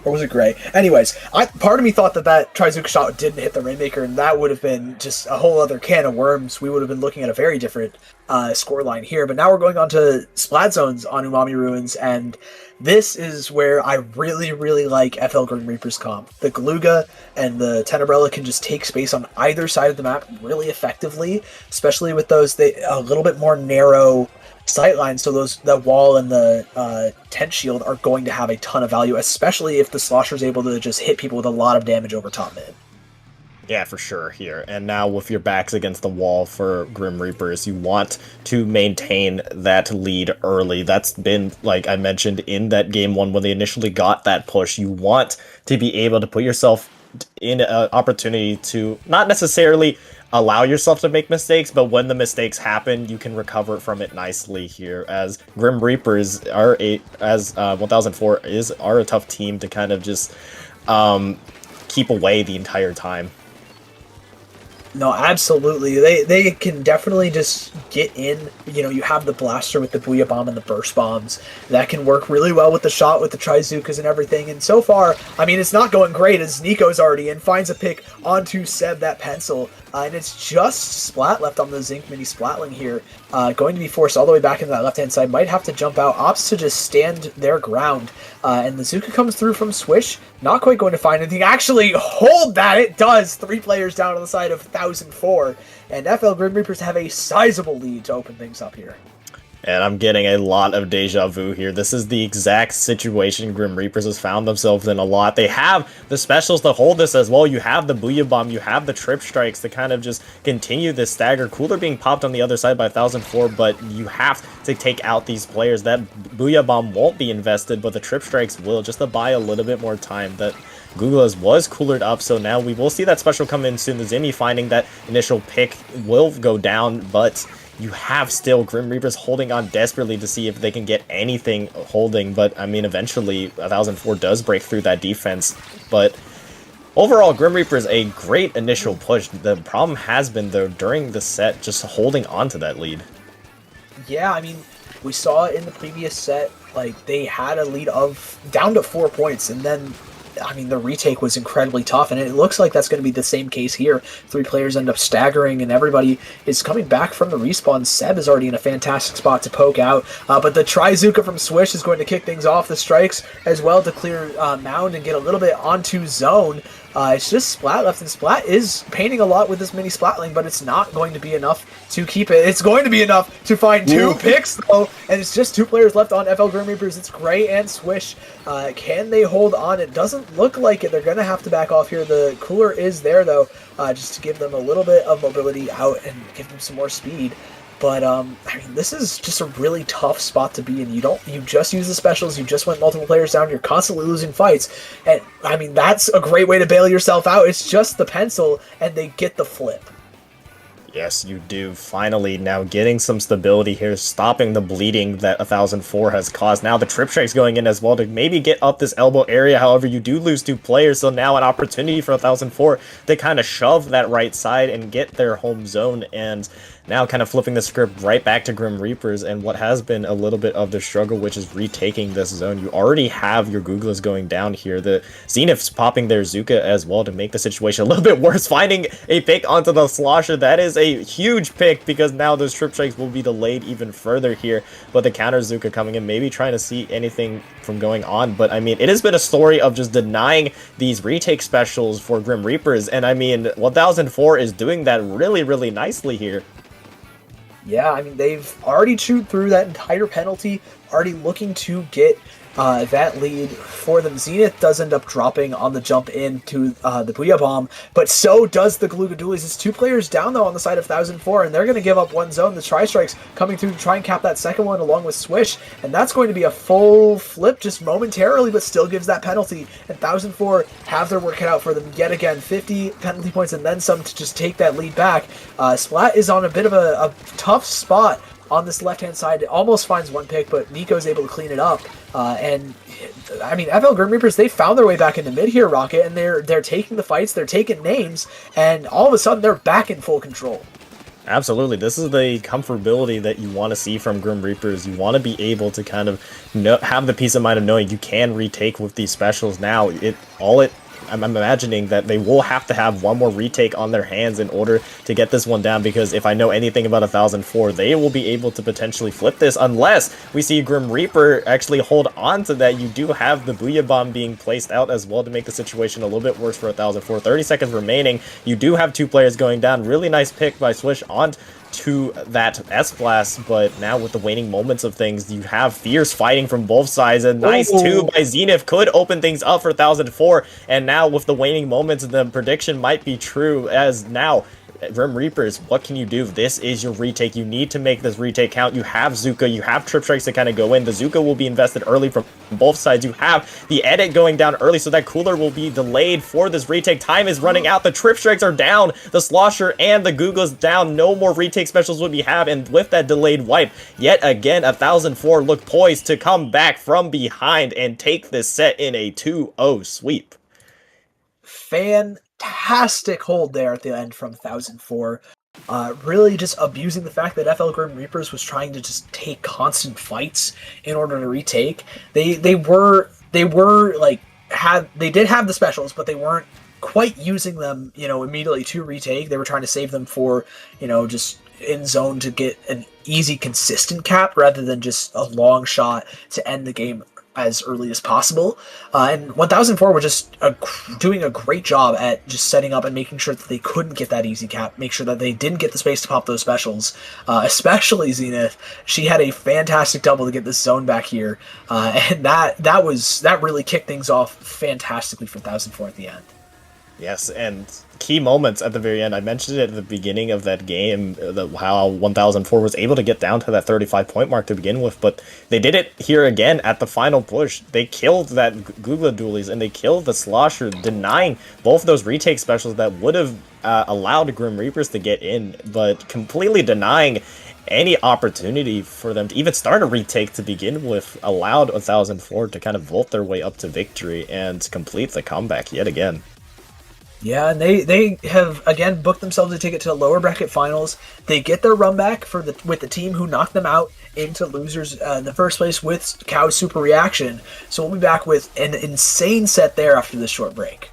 Or was it Gray? Anyways, part of me thought that Trizuka shot didn't hit the Rainmaker, and that would have been just a whole other can of worms. We would have been looking at a very different scoreline here. But now we're going on to Splat Zones on Umami Ruins, and this is where I really, really like FL Grim Reaper's comp. The Galuga and the Tenebrella can just take space on either side of the map really effectively, especially with those a little bit more narrow sightlines, so the wall and the tent shield are going to have a ton of value, especially if the Slosher is able to just hit people with a lot of damage over top mid. Yeah, for sure here. And now with your backs against the wall for Grim Reapers, you want to maintain that lead early. That's been, like I mentioned, in that game 1 when they initially got that push. You want to be able to put yourself in an opportunity to not necessarily allow yourself to make mistakes, but when the mistakes happen, you can recover from it nicely here, as Grim Reapers are 1004 are a tough team to kind of just keep away the entire time. No, absolutely. They can definitely just get in. You know, you have the blaster with the Booyah Bomb and the burst bombs. That can work really well with the shot, with the Trizukas and everything. And so far, I mean, it's not going great as Nico's already in, finds a pick onto Seb, that pencil. And it's just Splat left on the Zinc Mini Splatling here. Going to be forced all the way back into that left-hand side. Might have to jump out. Opts to just stand their ground. And the Zuka comes through from Swish. Not quite going to find anything. Actually, hold that! It does! 3 players down on the side of 1004. And FL Grim Reapers have a sizable lead to open things up here. And I'm getting a lot of deja vu here. This is the exact situation Grim Reapers has found themselves in a lot. They have the specials to hold this as well. You have the Booyah Bomb, you have the Trip Strikes to kind of just continue this stagger. Cooler being popped on the other side by 1004, but you have to take out these players. That Booyah Bomb won't be invested, but the Trip Strikes will, just to buy a little bit more time. That Google's was coolered up, so now we will see that special come in soon. The Zimmy finding that initial pick will go down, but you have still Grim Reapers holding on desperately to see if they can get anything holding, but I mean, eventually 1004 does break through that defense, but overall, Grim Reapers a great initial push. The problem has been, though, during the set, just holding on to that lead. Yeah, I mean, we saw in the previous set, like, they had a lead of down to 4 points, and then I mean, the retake was incredibly tough, and it looks like that's going to be the same case here. 3 players end up staggering, and everybody is coming back from the respawn. Seb is already in a fantastic spot to poke out, but the Trizuka from Swish is going to kick things off. The strikes as well to clear Mound and get a little bit onto zone. It's just Splat left, and Splat is painting a lot with this mini Splatling, but it's not going to be enough to keep it. It's going to be enough to find 2 picks, though, and it's just 2 players left on FL Grim Reapers. It's Gray and Swish. Can they hold on? It doesn't look like it. They're going to have to back off here. The Cooler is there, though, just to give them a little bit of mobility out and give them some more speed. But, I mean, this is just a really tough spot to be in. You just use the specials, you just went multiple players down, you're constantly losing fights. And, I mean, that's a great way to bail yourself out. It's just the pencil, and they get the flip. Yes, you do. Finally, now getting some stability here, stopping the bleeding that 1004 has caused. Now the Trip Strike's going in as well to maybe get up this elbow area. However, you do lose 2 players, so now an opportunity for 1004 to kind of shove that right side and get their home zone, and now kind of flipping the script right back to Grim Reapers and what has been a little bit of the struggle, which is retaking this zone. You already have your Googlas going down here. The Zenith's popping their Zuka as well to make the situation a little bit worse. Finding a pick onto the Slosher, that is a huge pick because now those Trip Strikes will be delayed even further here. But the counter Zuka coming in, maybe trying to see anything from going on. But I mean, it has been a story of just denying these retake specials for Grim Reapers. And I mean, 1004 is doing that really, really nicely here. Yeah, I mean, they've already chewed through that entire penalty, already looking to get that lead for them. Zenith does end up dropping on the jump into the Booyah Bomb, but so does the Galugadoolies. It's 2 players down, though, on the side of 1004, and they're going to give up 1 zone. The Tri-Strikes coming through to try and cap that second one along with Swish, and that's going to be a full flip just momentarily, but still gives that penalty, and 1004 have their work cut out for them yet again. 50 penalty points and then some to just take that lead back. Splat is on a bit of a tough spot on this left-hand side. It almost finds 1 pick, but Nico's able to clean it up. And I mean, FL Grim Reapers, they found their way back into mid here, Rocket, and they're taking the fights, they're taking names, and all of a sudden they're back in full control. Absolutely. This is the comfortability that you want to see from Grim Reapers. You want to be able to kind of have the peace of mind of knowing you can retake with these specials now. I'm imagining that they will have to have 1 more retake on their hands in order to get this one down, because if I know anything about 1004, they will be able to potentially flip this unless we see Grim Reaper actually hold on to that. You do have the Booyah Bomb being placed out as well to make the situation a little bit worse for 1004. 30 seconds remaining. You do have 2 players going down. Really nice pick by Swish on to that S-Blast, but now with the waning moments of things, you have fierce fighting from both sides. A nice 2 by Zenith could open things up for 1004, and now with the waning moments, the prediction might be true, as now Grim Reapers, what can you do? This is your retake. You need to make this retake count. You have Zuka, you have Trip Strikes to kind of go in. The Zuka will be invested early from both sides. You have the edit going down early, so that Cooler will be delayed for this retake. Time is running out. The Trip Strikes are down. The Slosher and the Google's down. No more retake specials would be have, and with that delayed wipe, yet again, 1004 look poised to come back from behind and take this set in a 2-0 sweep. fantastic hold there at the end from 1004. Really just abusing the fact that FL Grim Reapers was trying to just take constant fights in order to retake. They did have the specials, but they weren't quite using them, immediately to retake. They were trying to save them for, just in zone to get an easy, consistent cap rather than just a long shot to end the game as early as possible. And 1004 were just doing a great job at just setting up and making sure that they couldn't get that easy cap, make sure that they didn't get the space to pop those specials, especially Zenith. She had a fantastic double to get this zone back here, and that really kicked things off fantastically for 1004 at the end. Yes, and key moments at the very end. I mentioned it at the beginning of that game, how 1004 was able to get down to that 35-point mark to begin with, but they did it here again at the final push. They killed that Googla Dualies, and they killed the Slosher, denying both those retake specials that would have allowed Grim Reapers to get in, but completely denying any opportunity for them to even start a retake to begin with, allowed 1004 to kind of vault their way up to victory and complete the comeback yet again. Yeah, and they have again booked themselves a ticket to the lower bracket finals. They get their run back with the team who knocked them out into losers in the first place with Cow's super reaction. So we'll be back with an insane set there after this short break.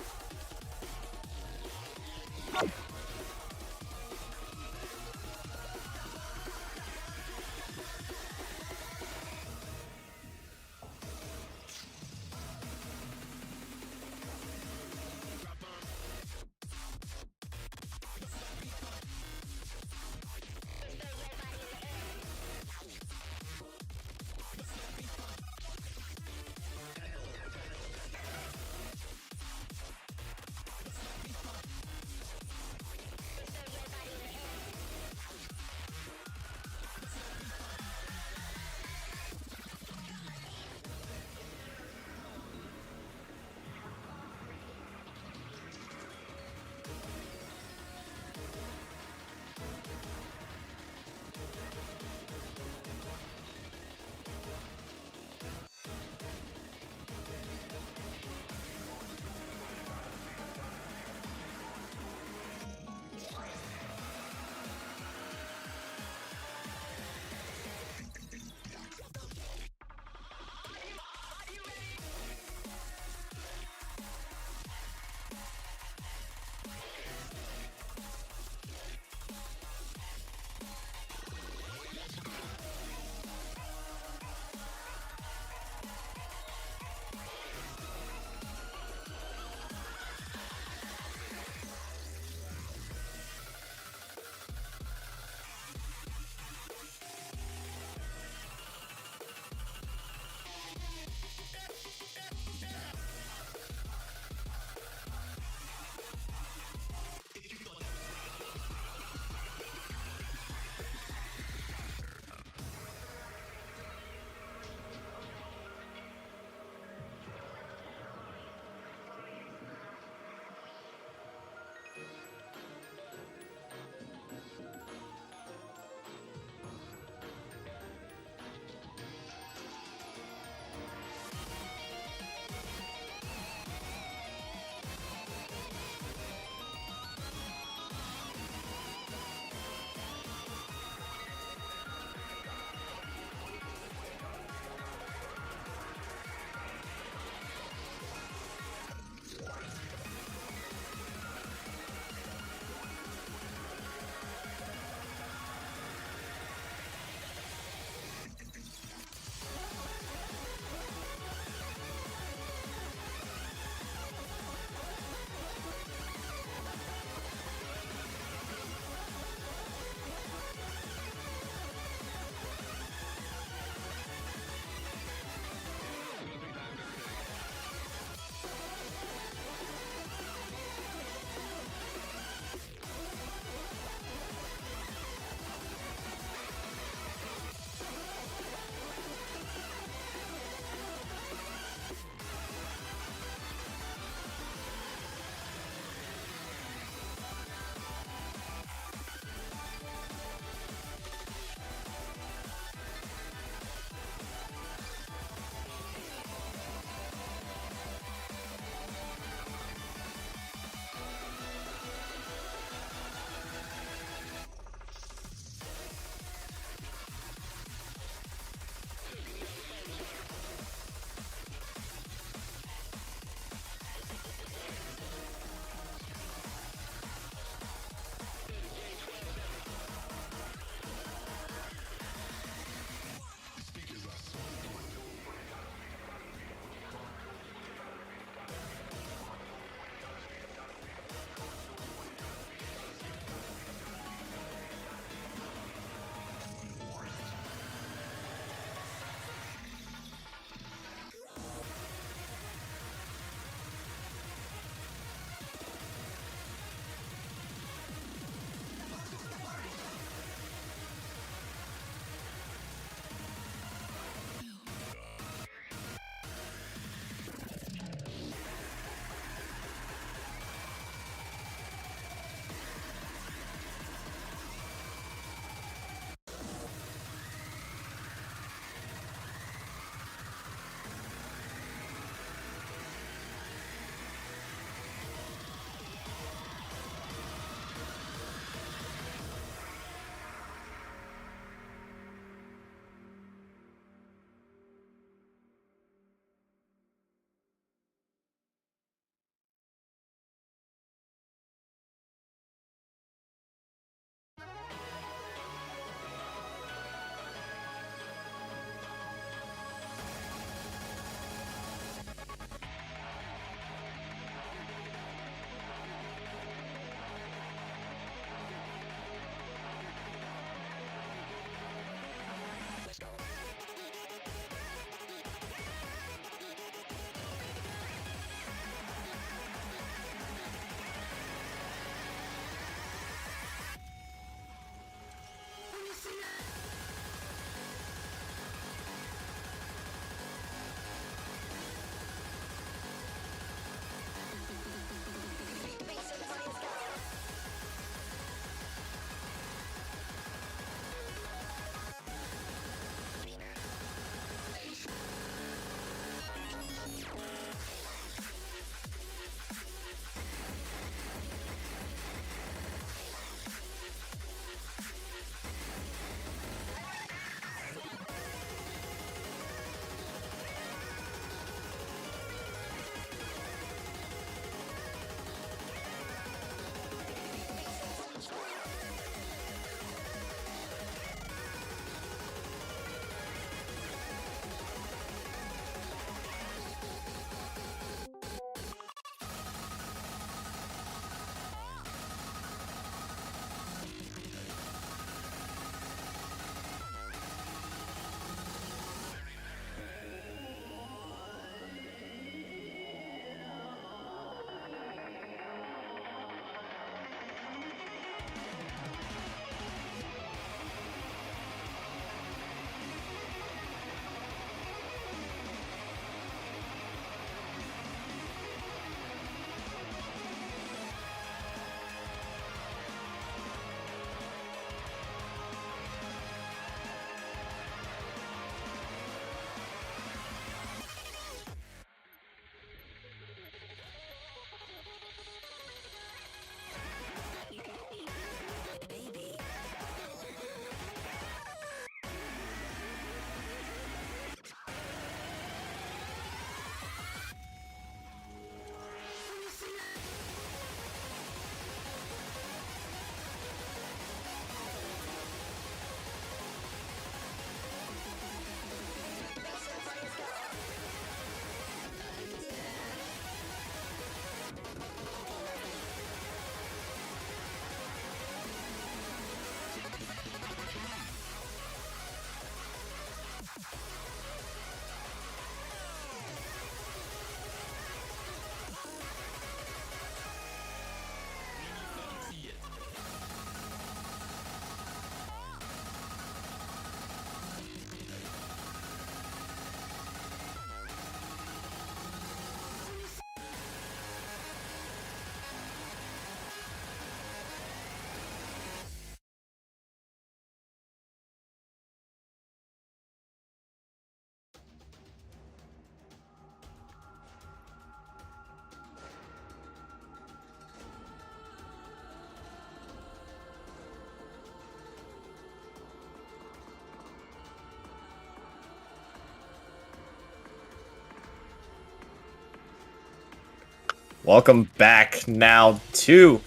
Welcome back now to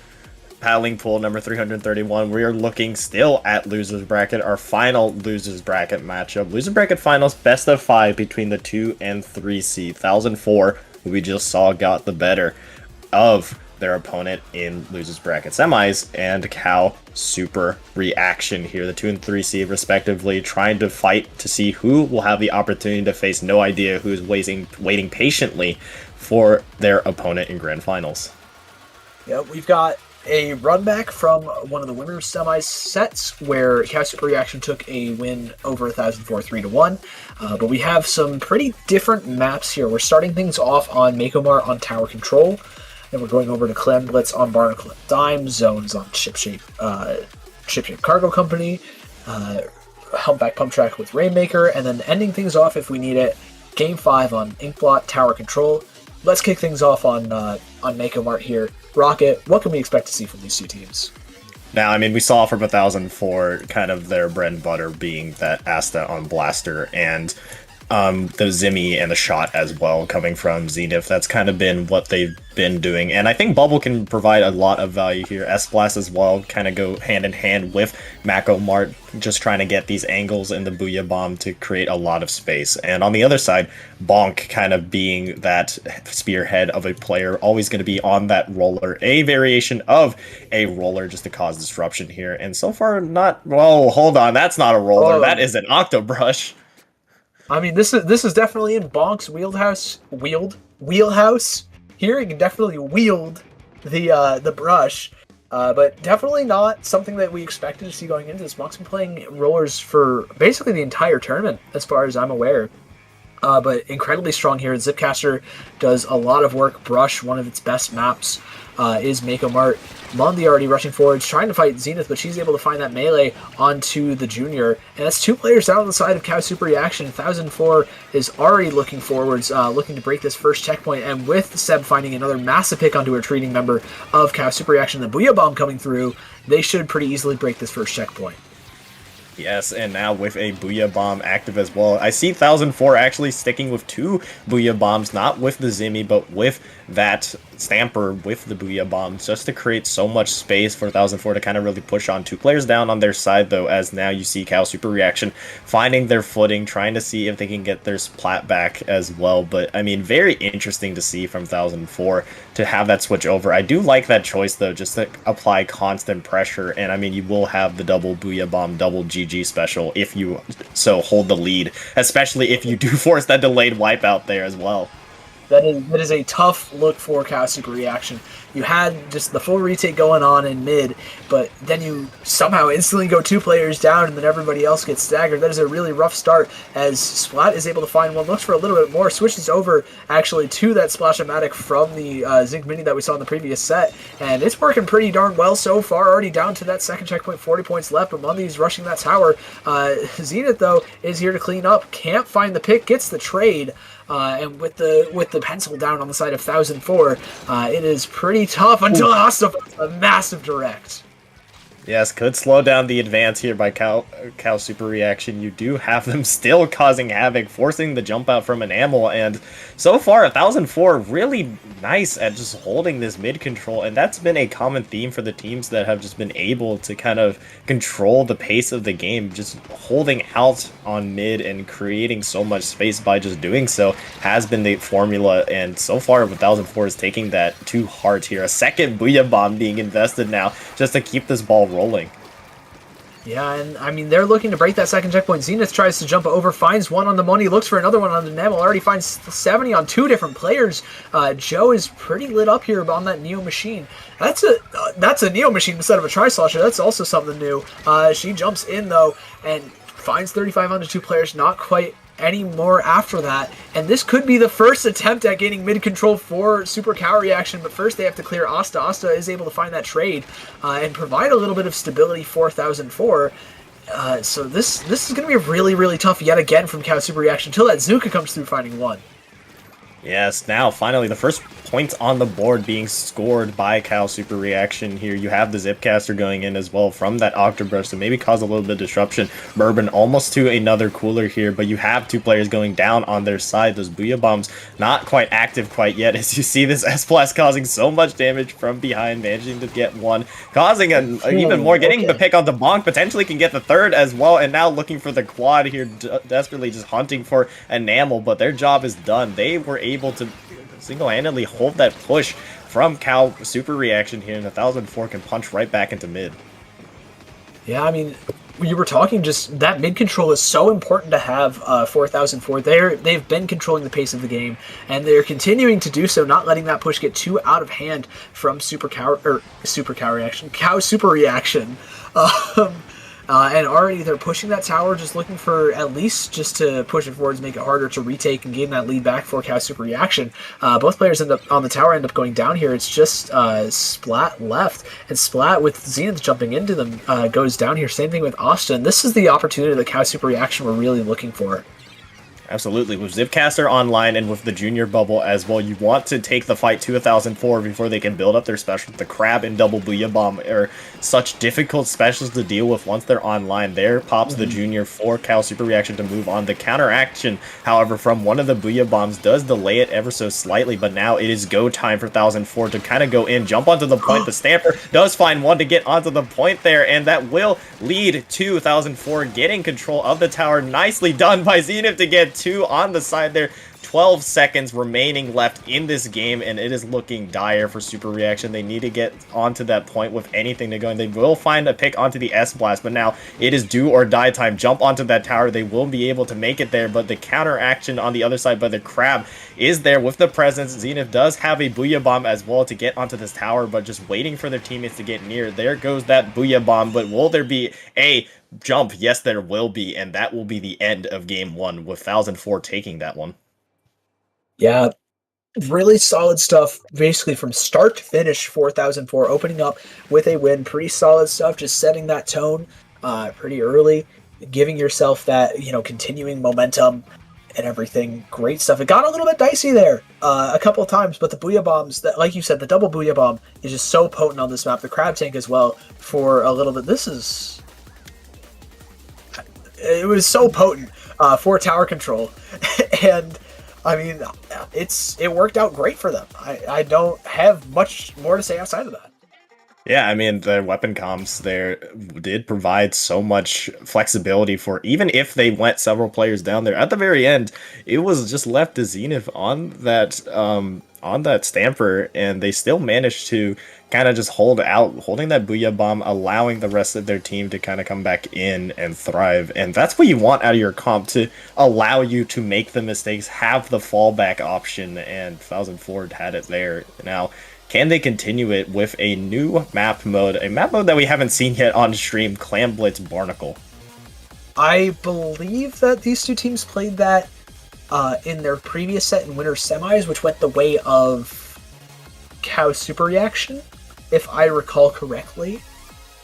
Paddling Pool number 331. We are looking still at Losers Bracket, our final Losers Bracket matchup. Loser Bracket Finals, best of 5 between the 2 and 3 seed. 1004, who we just saw got the better of their opponent in Losers Bracket Semis, and Cal Super Reaction here, the 2 and 3 seed respectively, trying to fight to see who will have the opportunity to face No Idea, who's waiting patiently for their opponent in Grand Finals. Yeah, we've got a run back from one of the winners semis sets where Cal Super Reaction took a win over 1004 3-1. But we have some pretty different maps here. We're starting things off on Mako Mart on Tower Control. Then we're going over to Clem Blitz on Barnacle and Dime, Zones on Shipshape Cargo Company, Humpback Pump Track with Rainmaker, and then ending things off if we need it, Game 5 on Inkblot Tower Control. Let's kick things off on Mako Mart here. Rocket, what can we expect to see from these two teams? Now, I mean, we saw from 1004 kind of their bread and butter being that Asta on Blaster and the Zimmy and the shot as well coming from Zenith. That's kind of been what they've been doing, and I think Bubble can provide a lot of value here. S-Blast as well kind of go hand in hand with Mako Mart, just trying to get these angles in the Booyah Bomb to create a lot of space. And on the other side, Bonk kind of being that spearhead of a player, always going to be on that roller, a variation of a roller just to cause disruption here. And so far, not, whoa, hold on, that's not a roller, that is an Octobrush. I mean, this is definitely in Bonk's wheelhouse. Here, he can definitely wield the brush, but definitely not something that we expected to see going into this. Bonk's been playing rollers for basically the entire tournament, as far as I'm aware. But incredibly strong here. Zipcaster does a lot of work. Brush, one of its best maps, is Mako Mart. Mundi already rushing forwards, trying to fight Zenith, but she's able to find that melee onto the Junior. And that's two players down on the side of Cal Super Reaction. 1004 is already looking forwards, looking to break this first checkpoint. And with Seb finding another massive pick onto a retreating member of Cal Super Reaction, the Booyah Bomb coming through, they should pretty easily break this first checkpoint. Yes, and now with a Booyah Bomb active as well. I see 1004 actually sticking with 2 Booyah Bombs, not with the Zimmy, but with that Stamper with the Booyah Bombs, just to create so much space for 1004 to kind of really push on 2 players down on their side, though, as now you see Cal Super Reaction finding their footing, trying to see if they can get their splat back as well. But, I mean, very interesting to see from 1004 to have that switch over. I do like that choice, though, just to apply constant pressure, and, I mean, you will have the double Booyah Bomb, double GG special if you so hold the lead, especially if you do force that delayed wipeout there as well. That is a tough look for Cal Super Reaction. You had just the full retake going on in mid, but then you somehow instantly go 2 players down and then everybody else gets staggered. That is a really rough start as Splat is able to find one, looks for a little bit more, switches over actually to that Splash-O-Matic from the Zinc Mini that we saw in the previous set, and it's working pretty darn well so far, already down to that second checkpoint, 40 points left, but Mundi's rushing that tower. Zenith, though, is here to clean up, can't find the pick, gets the trade. And with the pencil down on the side of 1004, it is pretty tough until Asta finds a massive direct. Yes, could slow down the advance here by Cal Super Reaction. You do have them still causing havoc, forcing the jump out from Enamel, and so far 1004 really nice at just holding this mid control, and that's been a common theme for the teams that have just been able to kind of control the pace of the game, just holding out on mid and creating so much space by just doing so has been the formula, and so far 1004 is taking that to heart here. A second Booyah Bomb being invested now just to keep this ball rolling. Yeah, and I mean, they're looking to break that second checkpoint. Zenith tries to jump over, finds one on the money, looks for another one on the Enamel, already finds 70 on 2 different players. Joe is pretty lit up here on that Neo Machine. That's a Neo Machine instead of a Tri-Slosher. That's also something new. She jumps in, though, and finds 35 onto 2 players, not quite any more after that, and this could be the first attempt at gaining mid control for Super Cal Reaction, but first they have to clear Asta. Asta is able to find that trade and provide a little bit of stability for 1004. So this is going to be really, really tough yet again from Cal Super Reaction until that Zuka comes through finding one. Yes, now finally the first points on the board being scored by Cal Super Reaction here. You have the Zipcaster going in as well from that Octoburst to maybe cause a little bit of disruption. Bourbon almost to another cooler here, but you have two players going down on their side. Those Booyah Bombs not quite active quite yet, as you see this S-Blast causing so much damage from behind, managing to get one, causing even more, getting the pick on the Bonk, potentially can get the third as well, and now looking for the quad here, desperately just hunting for Enamel, but their job is done. They were able to single-handedly hold that push from Cal Super Reaction here, and 1004 can punch right back into mid. Yeah, I mean, you were talking, just that mid control is so important to have for 1004. They've been controlling the pace of the game, and they're continuing to do so, not letting that push get too out of hand from Cow Super Reaction. And already they're pushing that tower, just looking for at least just to push it forwards, make it harder to retake and gain that lead back for Cow Super Reaction. Both players end up on the tower, end up going down here. It's just Splat left, and Splat with Zenith jumping into them goes down here. Same thing with Austin. This is the opportunity that Cow Super Reaction were really looking for. Absolutely. With Zipcaster online and with the junior bubble as well, you want to take the fight to 1004 before they can build up their special. The Crab and double Booyah Bomb are such difficult specials to deal with once they're online. There pops the junior for Cal Super Reaction to move on. The counter action, however, from one of the Booyah Bombs does delay it ever so slightly, but now it is go time for 1004 to kind of go in, jump onto the point. The Stamper does find one to get onto the point there, and that will lead to 1004 getting control of the tower. Nicely done by Zenith to get two on the side there. 12 seconds remaining left in this game, and it is looking dire for Super Reaction. They need to get onto that point with anything to go, and they will find a pick onto the S-Blast, but now it is do or die time. Jump onto that tower. They will be able to make it there, but the counter action on the other side by the Crab is there with the presence. Zenith does have a Booyah Bomb as well to get onto this tower, but just waiting for their teammates to get near. There goes that Booyah Bomb, but will there be a jump? Yes, there will be, and that will be the end of game one with 1004 taking that one. Yeah, really solid stuff, basically from start to finish for 1004, opening up with a win. Pretty solid stuff, just setting that tone pretty early, giving yourself that, continuing momentum and everything. Great stuff. It got a little bit dicey there a couple of times, but the Booyah Bombs, that, like you said, the double Booyah Bomb is just so potent on this map. The Crab Tank as well for a little bit. It was so potent for tower control, and I mean, it worked out great for them. I don't have much more to say outside of that. Yeah, I mean, the weapon comps there did provide so much flexibility for, even if they went several players down there, at the very end, it was just left to Zenith on that Stamper, and they still managed to kind of just hold out, holding that Booyah Bomb, allowing the rest of their team to kind of come back in and thrive. And that's what you want out of your comp, to allow you to make the mistakes, have the fallback option, and 1004 had it there. Now, can they continue it with a new map mode? A map mode that we haven't seen yet on stream, Clam Blitz Barnacle. I believe that these two teams played that in their previous set in winter semis, which went the way of Cow Super Reaction, if I recall correctly.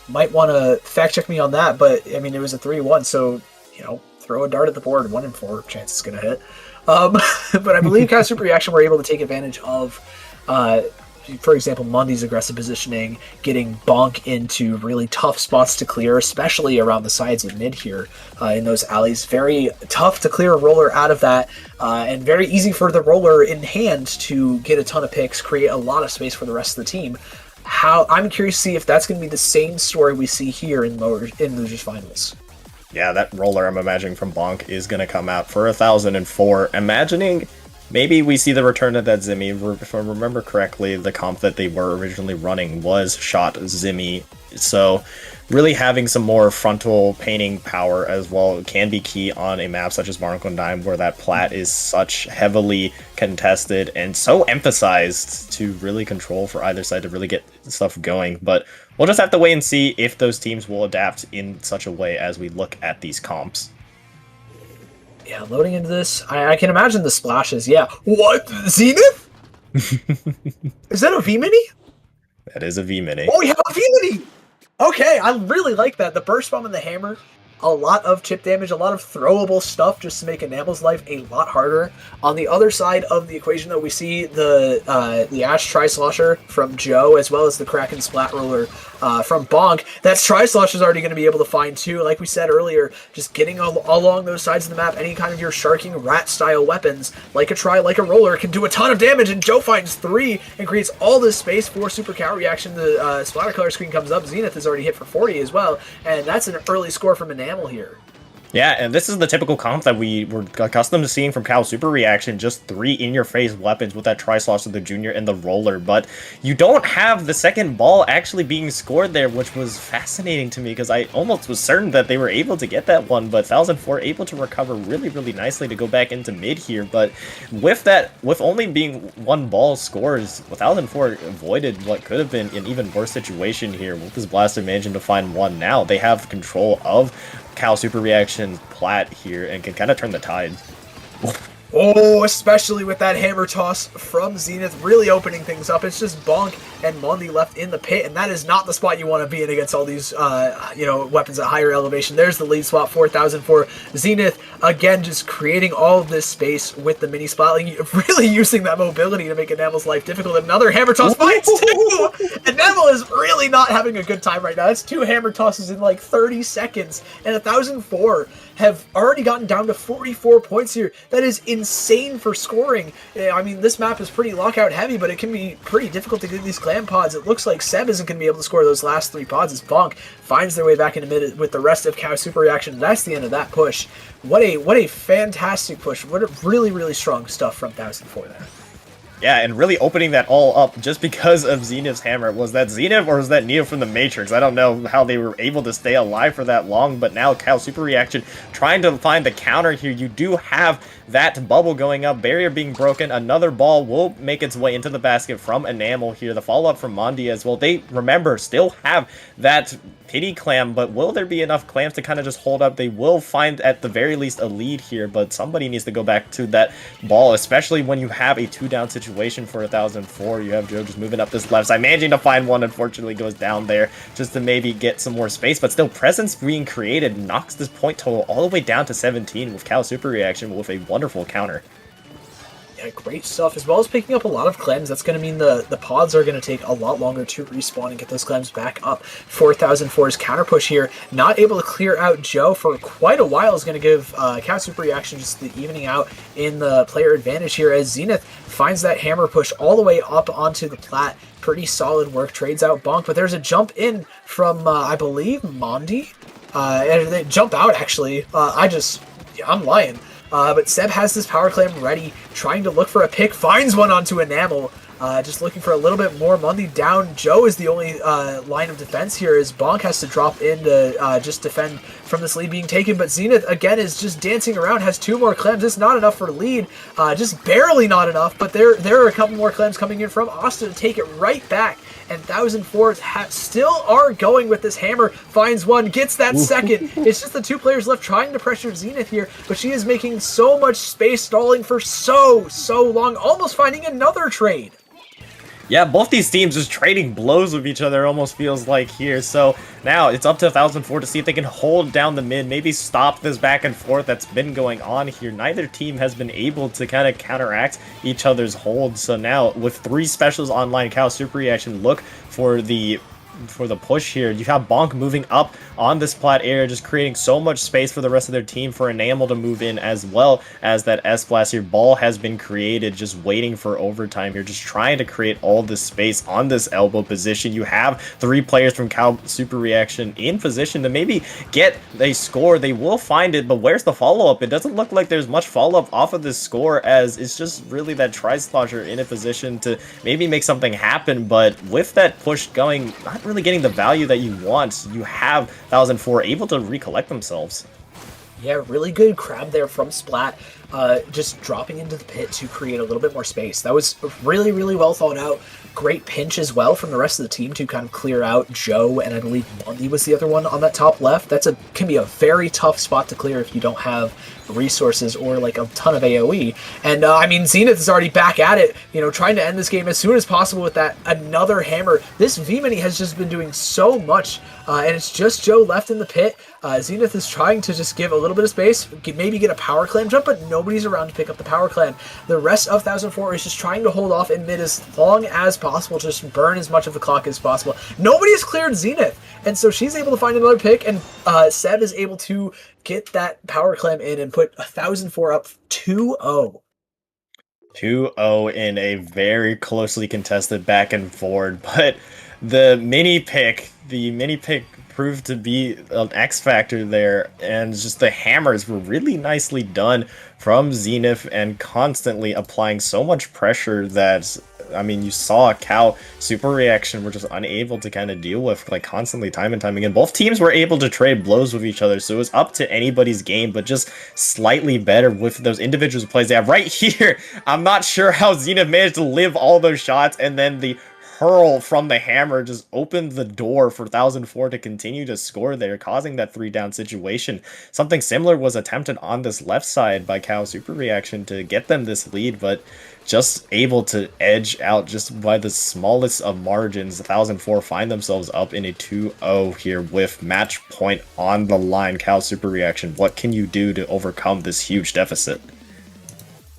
Might want to fact check me on that, but I mean, it was a 3-1, so, throw a dart at the board, 1 in 4 chance it's going to hit. But I believe Cow Super Reaction were able to take advantage of for example, Mundy's aggressive positioning, getting Bonk into really tough spots to clear, especially around the sides of mid here in those alleys. Very tough to clear a roller out of that, and very easy for the roller in hand to get a ton of picks, create a lot of space for the rest of the team. I'm curious to see if that's going to be the same story we see here in Losers Finals. Yeah, that roller, I'm imagining, from Bonk is going to come out for 1004. Imagining maybe we see the return of that Zimmy. If I remember correctly, the comp that they were originally running was Shot Zimmy. So really having some more frontal painting power as well can be key on a map such as Barnacle and Dime, where that plat is such heavily contested and so emphasized to really control for either side to really get stuff going. But we'll just have to wait and see if those teams will adapt in such a way as we look at these comps. Yeah, loading into this, I can imagine the splashes. Yeah. What? Zenith? Is that a V-Mini? That is a V-Mini. Oh, we have a V-Mini! Okay, I really like that. The Burst Bomb and the Hammer. a lot of chip damage, a lot of throwable stuff just to make Enamel's life a lot harder. On the other side of the equation, though, we see the Ash Tri-Slosher from Joe, as well as the Kraken Splat Roller from Bonk. That Tri-Slosher is already going to be able to find too. Like we said earlier, just getting along those sides of the map, any kind of your sharking rat-style weapons, like a Tri, like a Roller, can do a ton of damage, and Joe finds 3 and creates all this space for Super Cow Reaction. The splatter color screen comes up. Zenith is already hit for 40 as well, and that's an early score from Enamel here. Yeah, and this is the typical comp that we were accustomed to seeing from Cal Super Reaction, just 3 in-your-face weapons with that Tri-Slosher, the Junior, and the Roller, but you don't have the second ball actually being scored there, which was fascinating to me, because I almost was certain that they were able to get that one, but 1004 able to recover really, really nicely to go back into mid here, but with only being 1 ball scores, 1004 avoided what could have been an even worse situation here, with this Blaster managing to find 1 now. They have control of Cal Super Reaction's plat here and can kind of turn the tide. Oh, especially with that hammer toss from Zenith, really opening things up. It's just Bonk and Mundi left in the pit, and that is not the spot you want to be in against all these, weapons at higher elevation. There's the lead spot, 4000 for Zenith. Again, just creating all of this space with the mini splat, like, really using that mobility to make Enamel's life difficult. Another hammer toss finds 2! Enamel is really not having a good time right now. That's 2 hammer tosses in like 30 seconds, and 1004 have already gotten down to 44 points here. That is insane for scoring. I mean, this map is pretty lockout heavy, but it can be pretty difficult to get these clan pods. It looks like Seb isn't going to be able to score those last 3 pods as Bonk finds their way back into mid with the rest of Cow Super Reaction. That's the end of that push. What a fantastic push. What a really, really strong stuff from 1004 there. Yeah, and really opening that all up just because of Zenith's hammer. Was that Zenith or was that Neo from the Matrix? I don't know how they were able to stay alive for that long, but now Cal Super Reaction trying to find the counter here. You do have that bubble going up, barrier being broken. Another ball will make its way into the basket from Enamel here. The follow-up from Mondi as well. They, remember, still have that pity clam, but will there be enough clams to kind of just hold up? They will find at the very least a lead here, but somebody needs to go back to that ball, especially when you have a 2-down situation for 1004. You have Joe just moving up this left side, managing to find one, unfortunately goes down there just to maybe get some more space, but still presence being created knocks this point total all the way down to 17 with Cal Super Reaction with a wonderful counter. Yeah, great stuff, as well as picking up a lot of clams. That's going to mean the pods are going to take a lot longer to respawn and get those clams back up. 4004's counter push here, not able to clear out Joe for quite a while, is going to give Cow Super Reaction just the evening out in the player advantage here, as Zenith finds that hammer push all the way up onto the plat. Pretty solid work, trades out Bonk, but there's a jump in from, I believe, Mondi. And they jump out, actually. I'm lying. But Seb has this power clam ready, trying to look for a pick, finds one onto Enamel, just looking for a little bit more. Mundi down. Joe is the only line of defense here, as Bonk has to drop in to just defend from this lead being taken, but Zenith, again, is just dancing around, has 2 more clams. It's not enough for lead, just barely not enough, but there are a couple more clams coming in from Asta to take it right back, and 1004 still are going with this hammer, finds one, gets that second. It's just the 2 players left trying to pressure Zenith here, but she is making so much space, stalling for so long, almost finding another trade. Yeah, both these teams just trading blows with each other, almost feels like here. So now it's up to 1004 to see if they can hold down the mid, maybe stop this back and forth that's been going on here. Neither team has been able to kind of counteract each other's holds. So now with 3 specials online, Cal Super Reaction look for the push here. You have Bonk moving up on this plat area, just creating so much space for the rest of their team, for Enamel to move in, as well as that S-Blast here. Ball has been created, just waiting for overtime here, just trying to create all this space on this elbow position. You have 3 players from Cal Super Reaction in position to maybe get a score. They will find it, but where's the follow-up? It doesn't look like there's much follow-up off of this score, as it's just really that Tri-Slosher in a position to maybe make something happen, but with that push going, not really getting the value that you want, you have 1004 able to recollect themselves. Yeah, really good crab there from Splat, just dropping into the pit to create a little bit more space. That was really, really well thought out. Great pinch as well from the rest of the team to kind of clear out Joe, and I believe Mundi was the other one on that top left. Can be a very tough spot to clear if you don't have resources or like a ton of AoE. And I mean, Zenith is already back at it, trying to end this game as soon as possible with that another hammer. This V-Mini has just been doing so much, and it's just Joe left in the pit. Zenith is trying to just give a little bit of space, maybe get a power clan jump, but nobody's around to pick up the power clan. The rest of 1004 is just trying to hold off in mid as long as possible, just burn as much of the clock as possible. Nobody has cleared Zenith, and so she's able to find another pick, and Seb is able to get that power clan in and put 1004 up 2-0. 2-0 in a very closely contested back and forward, but the mini pick proved to be an X factor there, and just the hammers were really nicely done from Zenith and constantly applying so much pressure that, I mean, you saw Cal super reaction were just unable to kind of deal with, like, constantly time and time again. Both teams were able to trade blows with each other, so it was up to anybody's game, but just slightly better with those individual plays they have. Right here, I'm not sure how Zenith managed to live all those shots, and then the hurl from the hammer just opened the door for 1004 to continue to score there, causing that 3-down situation. Something similar was attempted on this left side by Cal Super Reaction to get them this lead, but just able to edge out just by the smallest of margins. 1004 find themselves up in a 2-0 here with match point on the line. Cal Super Reaction, what can you do to overcome this huge deficit?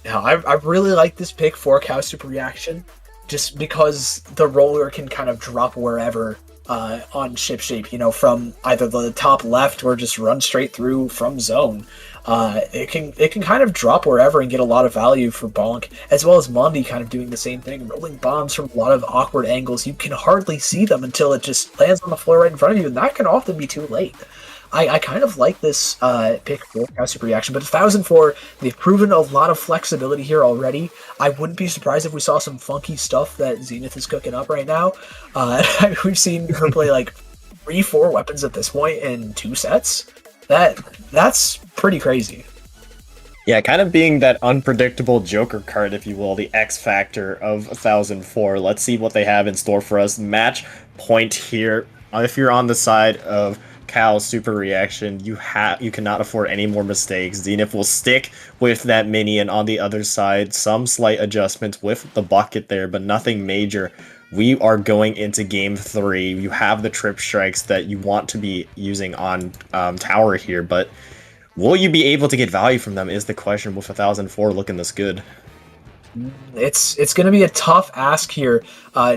Yeah, I really like this pick for Cal Super Reaction, just because the roller can kind of drop wherever on ship shape, you know, from either the top left or just run straight through from zone. It can kind of drop wherever and get a lot of value for Bonk, as well as Mondi kind of doing the same thing, rolling bombs from a lot of awkward angles. You can hardly see them until it just lands on the floor right in front of you, and that can often be too late. I kind of like this pick for Cal Super Reaction, but 1004, they've proven a lot of flexibility here already. I wouldn't be surprised if we saw some funky stuff that Zenith is cooking up right now. We've seen her play like 3-4 weapons at this point in 2 sets. That's pretty crazy. Yeah, kind of being that unpredictable Joker card, if you will, the X factor of 1004. Let's see what they have in store for us. Match point here. If you're on the side of Cal Super Reaction, you cannot afford any more mistakes. Zenith will stick with that minion on the other side. Some slight adjustments with the bucket there, but nothing major. We are going into game 3. You have the trip strikes that you want to be using on tower here, but will you be able to get value from them is the question with 1004 looking this good. It's going to be a tough ask here.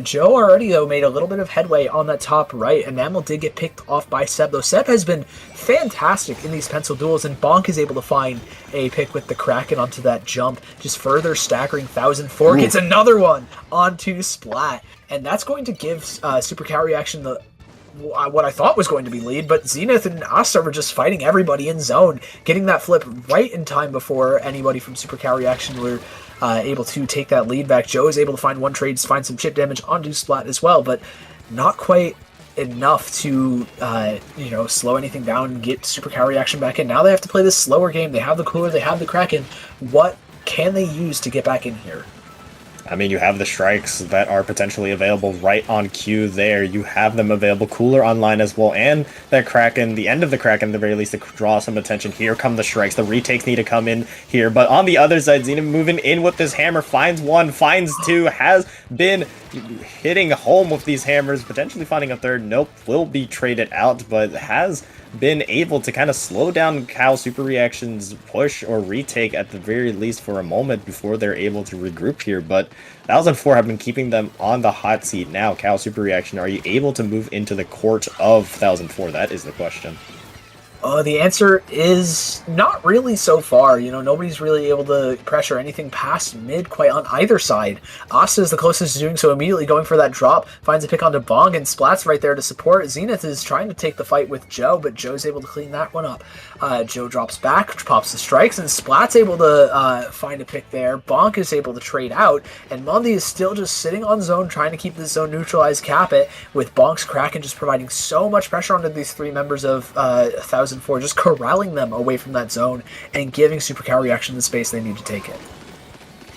Joe already, though, made a little bit of headway on that top right. Enamel did get picked off by Seb, though. Seb has been fantastic in these pencil duels, and Bonk is able to find a pick with the Kraken onto that jump, just further staggering 1004. Gets another one onto Splat, and that's going to give Super Cal Reaction the what I thought was going to be lead, but Zenith and Asta were just fighting everybody in zone, getting that flip right in time before anybody from Super Cal Reaction were able to take that lead back. Joe is able to find one trade, find some chip damage onto Splat as well, but not quite enough to slow anything down and get Super Cal Reaction back in. Now they have to play this slower game. They have the cooler, they have the Kraken. What can they use to get back in here? I mean, you have the strikes that are potentially available right on cue there. You have them available cooler online as well, and that Kraken, the end of the Kraken, at the very least, to draw some attention. Here come the strikes. The retakes need to come in here, but on the other side, Zenith moving in with this hammer, finds one, finds two, has been hitting home with these hammers, potentially finding a third. Nope, will be traded out, but has been able to kind of slow down Cal Super Reaction's push or retake at the very least for a moment before they're able to regroup here. But 1004 have been keeping them on the hot seat. Now, Cal Super Reaction, are you able to move into the court of 1004? That is the question. The answer is not really so far. You know, nobody's really able to pressure anything past mid quite on either side. Asta is the closest to doing so, immediately going for that drop, finds a pick onto Bong, and Splat's right there to support. Zenith is trying to take the fight with Joe, but Joe's able to clean that one up. Joe drops back, pops the strikes, and Splat's able to find a pick there. Bonk is able to trade out, and Mondi is still just sitting on zone, trying to keep the zone neutralized, cap it, with Bonk's Kraken just providing so much pressure onto these 3 members of 1004, just corralling them away from that zone and giving Super Cal Reaction the space they need to take it.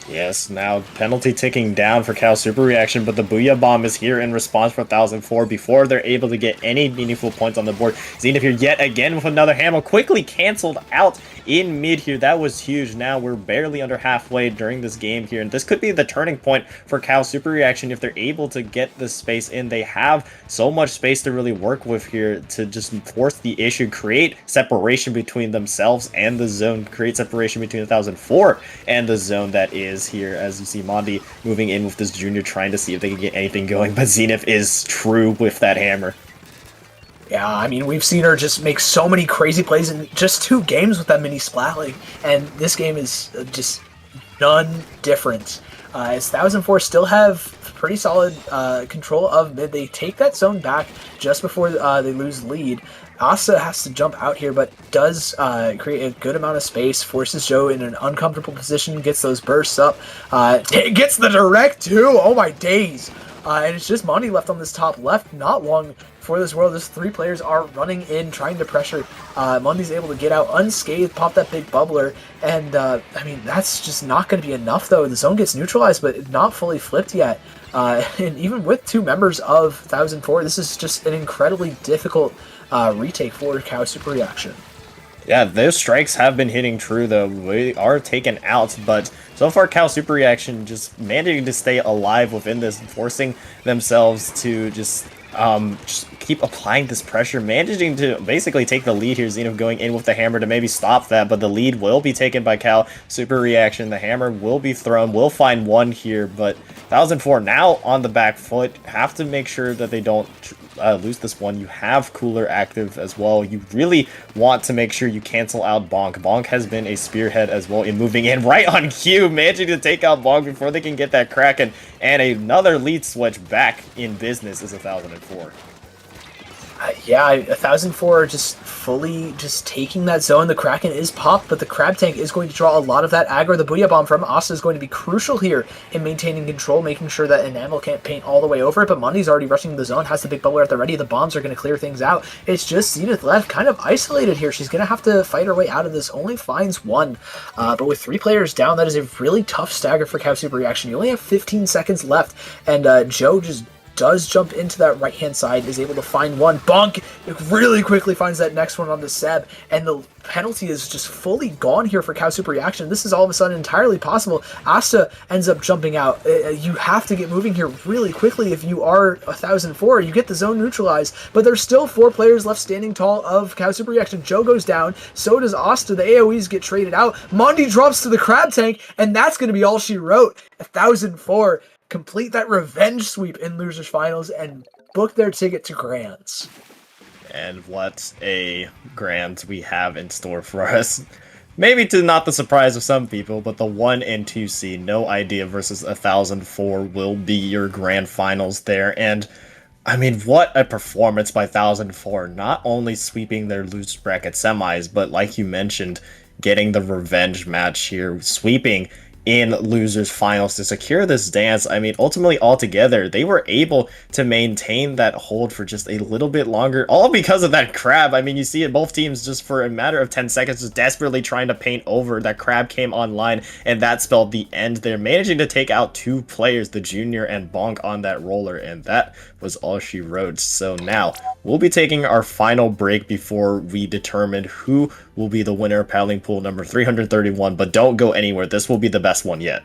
Yes, now penalty ticking down for Cal Super Reaction, but the Booyah Bomb is here in response for 1004 before they're able to get any meaningful points on the board. Zenith here yet again with another hammer, quickly canceled out in mid here. That was huge. Now we're barely under halfway during this game here, and this could be the turning point for Cal Super Reaction if they're able to get this space in. They have so much space to really work with here to just force the issue, create separation between themselves and the zone, create separation between 1004 and the zone that is here, as you see Mondi moving in with this junior, trying to see if they can get anything going, but Zenith is true with that hammer. Yeah, I mean, we've seen her just make so many crazy plays in just 2 games with that mini Splatling, and this game is just none different. As 1004 still have pretty solid control of mid. They take that zone back just before they lose lead. Asta has to jump out here, but does create a good amount of space, forces Joe in an uncomfortable position, gets those bursts up, gets the direct too, oh my days! And it's just Monty left on this top left, not long for this world. These 3 players are running in, trying to pressure. Monty's able to get out unscathed, pop that big bubbler, and I mean, that's just not going to be enough though. The zone gets neutralized, but not fully flipped yet. And even with 2 members of 1004, this is just an incredibly difficult retake for Cow Super Reaction. Yeah, those strikes have been hitting true, though. We are taken out, but so far Cal Super Reaction just managing to stay alive within this, forcing themselves to just keep applying this pressure, managing to basically take the lead here. Zenith going in with the hammer to maybe stop that, but the lead will be taken by Cal Super Reaction. The hammer will be thrown, will find one here, but 1004 now on the back foot. Have to make sure that they don't lose this one. You have Cooler active as well. You really want to make sure you cancel out Bonk. Bonk has been a spearhead as well in moving in right on cue, managing to take out Bonk before they can get that Kraken, and another lead switch back in business is 1004. Yeah, 1004 just fully just taking that zone. The Kraken is popped, but the Crab Tank is going to draw a lot of that aggro. The Booyah Bomb from Asta is going to be crucial here in maintaining control, making sure that Enamel can't paint all the way over it, but Monty's already rushing the zone, has the big bubbler at the ready. The bombs are going to clear things out. It's just Zenith left, kind of isolated here. She's going to have to fight her way out of this. Only finds 1, but with 3 players down, that is a really tough stagger for Cow Super Reaction. You only have 15 seconds left, and Joe just does jump into that right-hand side, is able to find one. Bonk really quickly finds that next one on the Seb, and the penalty is just fully gone here for Cow Super Reaction. This is all of a sudden entirely possible. Asta ends up jumping out. You have to get moving here really quickly if you are 1004. You get the zone neutralized, but there's still 4 players left standing tall of Cow Super Reaction. Joe goes down, so does Asta. The AoEs get traded out. Mondi drops to the Crab Tank, and that's going to be all she wrote. 1004 complete that revenge sweep in Losers Finals and book their ticket to Grands. And what a Grand we have in store for us. Maybe to not the surprise of some people, but the 1 and 2 seed, No Idea versus 1004 will be your Grand Finals there. And I mean, what a performance by 1004. Not only sweeping their loser bracket semis, but like you mentioned, getting the revenge match here, sweeping in Losers Finals to secure this dance. I mean, ultimately, altogether, they were able to maintain that hold for just a little bit longer, all because of that Crab. I mean, you see it, both teams just for a matter of 10 seconds just desperately trying to paint over. That Crab came online, and that spelled the end there, managing to take out 2 players, the Junior and Bonk, on that roller, and that was all she wrote. So now, we'll be taking our final break before we determine who will be the winner of paddling pool number 331, but don't go anywhere. This will be the best one yet.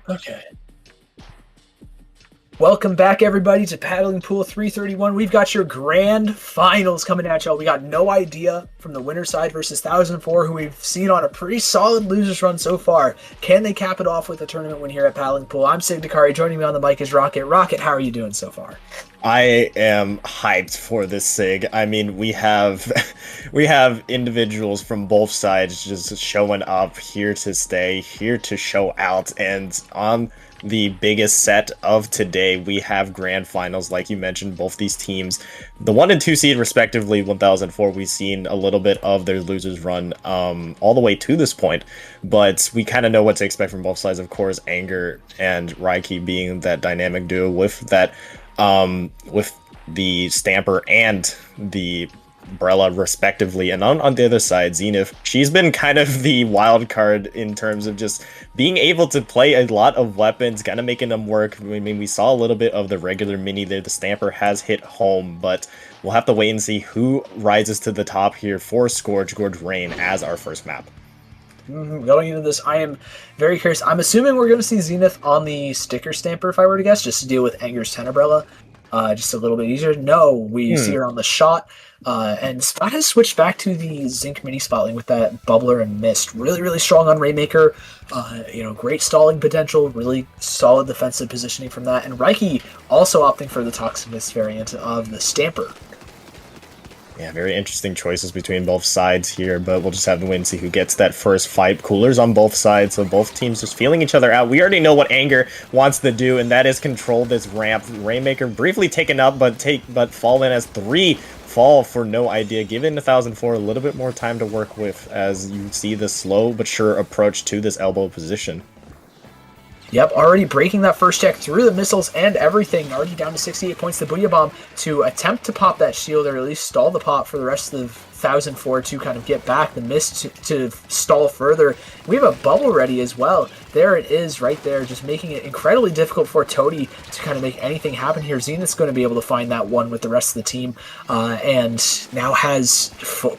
Okay. Welcome back, everybody, to Paddling Pool 331. We've got your grand finals coming at y'all. We got No Idea from the winner side versus 1004, who we've seen on a pretty solid losers run so far. Can they cap it off with a tournament win here at Paddling Pool? I'm Sig Dakari. Joining me on the mic is Rocket. Rocket, how are you doing so far? I am hyped for this, Sig. I mean, we have individuals from both sides just showing up, here to stay, here to show out, and on the biggest set of today, we have grand finals, like you mentioned, both these teams. The 1 and 2 seed, respectively, 1004, we've seen a little bit of their losers run all the way to this point, but we kind of know what to expect from both sides. Of course, Anger and Raiki being that dynamic duo with that, with the Stamper and the Brella, respectively. And on the other side, Zenith, she's been kind of the wild card in terms of just being able to play a lot of weapons, kind of making them work. I mean, we saw a little bit of the regular mini there. The Stamper has hit home, but we'll have to wait and see who rises to the top here for Scourge Rain as our first map. Going into this, I am very curious. I'm assuming we're going to see Zenith on the sticker Stamper, if I were to guess, just to deal with Anger's Tenebrella. Just a little bit easier. No, we see her on the shot. And Spot has switched back to the Zinc mini spotling with that Bubbler and Mist. Really, really strong on Rainmaker. Great stalling potential. Really solid defensive positioning from that. And Raiki also opting for the Toxic Mist variant of the Stamper. Yeah, very interesting choices between both sides here, but we'll just have to wait and see who gets that first fight. Coolers on both sides, so both teams just feeling each other out. We already know what Anger wants to do, and that is control this ramp. Rainmaker briefly taken up, but fall in as 3 fall for No Idea, giving 1004 a little bit more time to work with as you see the slow but sure approach to this elbow position. Yep, already breaking that first check through the missiles and everything. Already down to 68 points. The Booyah Bomb to attempt to pop that shield, or at least stall the pop for the rest of 1004 to kind of get back. The Mist to stall further. We have a bubble ready as well. There it is right there, just making it incredibly difficult for Toady to kind of make anything happen here. Zenith's going to be able to find that one with the rest of the team, and now has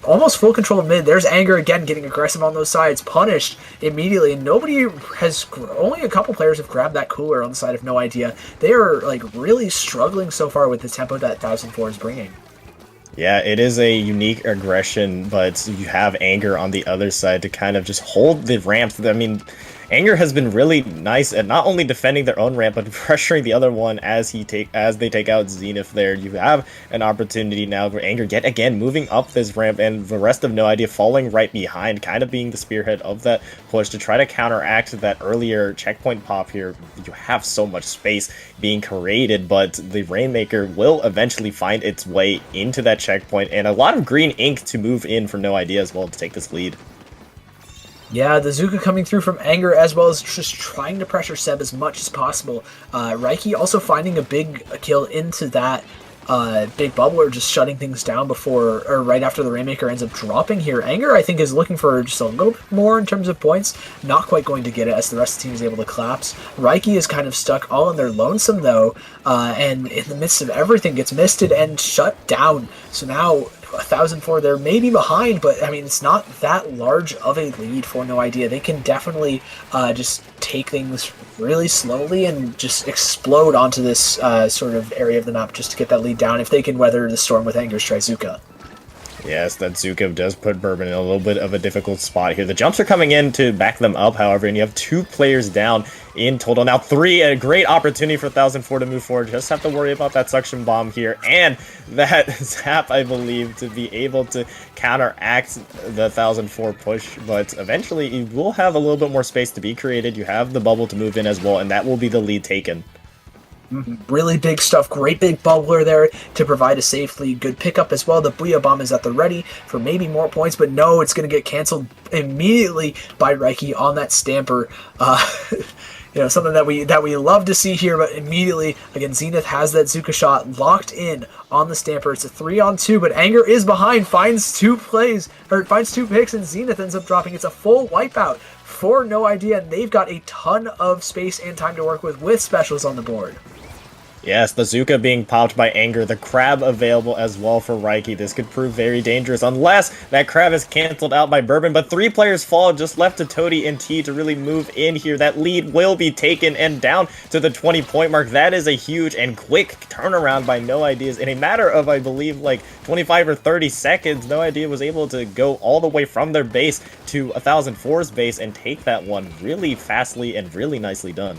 almost full control of mid. There's Anger again, getting aggressive on those sides, punished immediately, and only a couple players have grabbed that cooler on the side of No Idea. They are like really struggling so far with the tempo that 1004 is bringing. Yeah, it is a unique aggression, but you have Anger on the other side to kind of just hold the ramp. I mean, Anger has been really nice at not only defending their own ramp, but pressuring the other one as they take out Zenith there. You have an opportunity now for Anger yet again moving up this ramp, and the rest of No Idea falling right behind, kind of being the spearhead of that push to try to counteract that earlier checkpoint pop here. You have so much space being created, but the Rainmaker will eventually find its way into that checkpoint, and a lot of green ink to move in for No Idea as well to take this lead. Yeah, the Zuka coming through from Anger, as well as just trying to pressure Seb as much as possible. Raiki also finding a big kill into that big bubbler, just shutting things down right after the Rainmaker ends up dropping here. Anger, I think, is looking for just a little bit more in terms of points. Not quite going to get it as the rest of the team is able to collapse. Raiki is kind of stuck all in their lonesome, though, and in the midst of everything gets misted and shut down. So now 1004, they're maybe behind, but I mean, it's not that large of a lead for No Idea. They can definitely just take things really slowly and just explode onto this sort of area of the map just to get that lead down if they can weather the storm with Anger's Trizuka. Yes, that Zuka does put Bourbon in a little bit of a difficult spot here. The jumps are coming in to back them up, however, and you have 2 players down in total. Now 3, a great opportunity for 1004 to move forward. Just have to worry about that suction bomb here and that zap, I believe, to be able to counteract the 1004 push. But eventually, you will have a little bit more space to be created. You have the bubble to move in as well, and that will be the lead taken. Really big stuff. Great big bubbler there to provide a safe lead. Good pickup as well. The Booyah Bomb is at the ready for maybe more points, but no, it's going to get canceled immediately by Raiki on that Stamper. Something that we love to see here, but immediately, again, Zenith has that Zuka shot locked in on the Stamper. It's a 3-on-2, but Anger is behind, finds 2 picks, and Zenith ends up dropping. It's a full wipeout for No Idea, and they've got a ton of space and time to work with specials on the board. Yes, the Zuka being popped by Anger, the Crab available as well for Raiki. This could prove very dangerous unless that Crab is canceled out by Bourbon, but 3 players fall, just left to Toady and T to really move in here. That lead will be taken and down to the 20-point mark. That is a huge and quick turnaround by No Ideas. In a matter of, I believe, like 25 or 30 seconds, No Idea was able to go all the way from their base to 1004's base and take that one really fastly and really nicely done.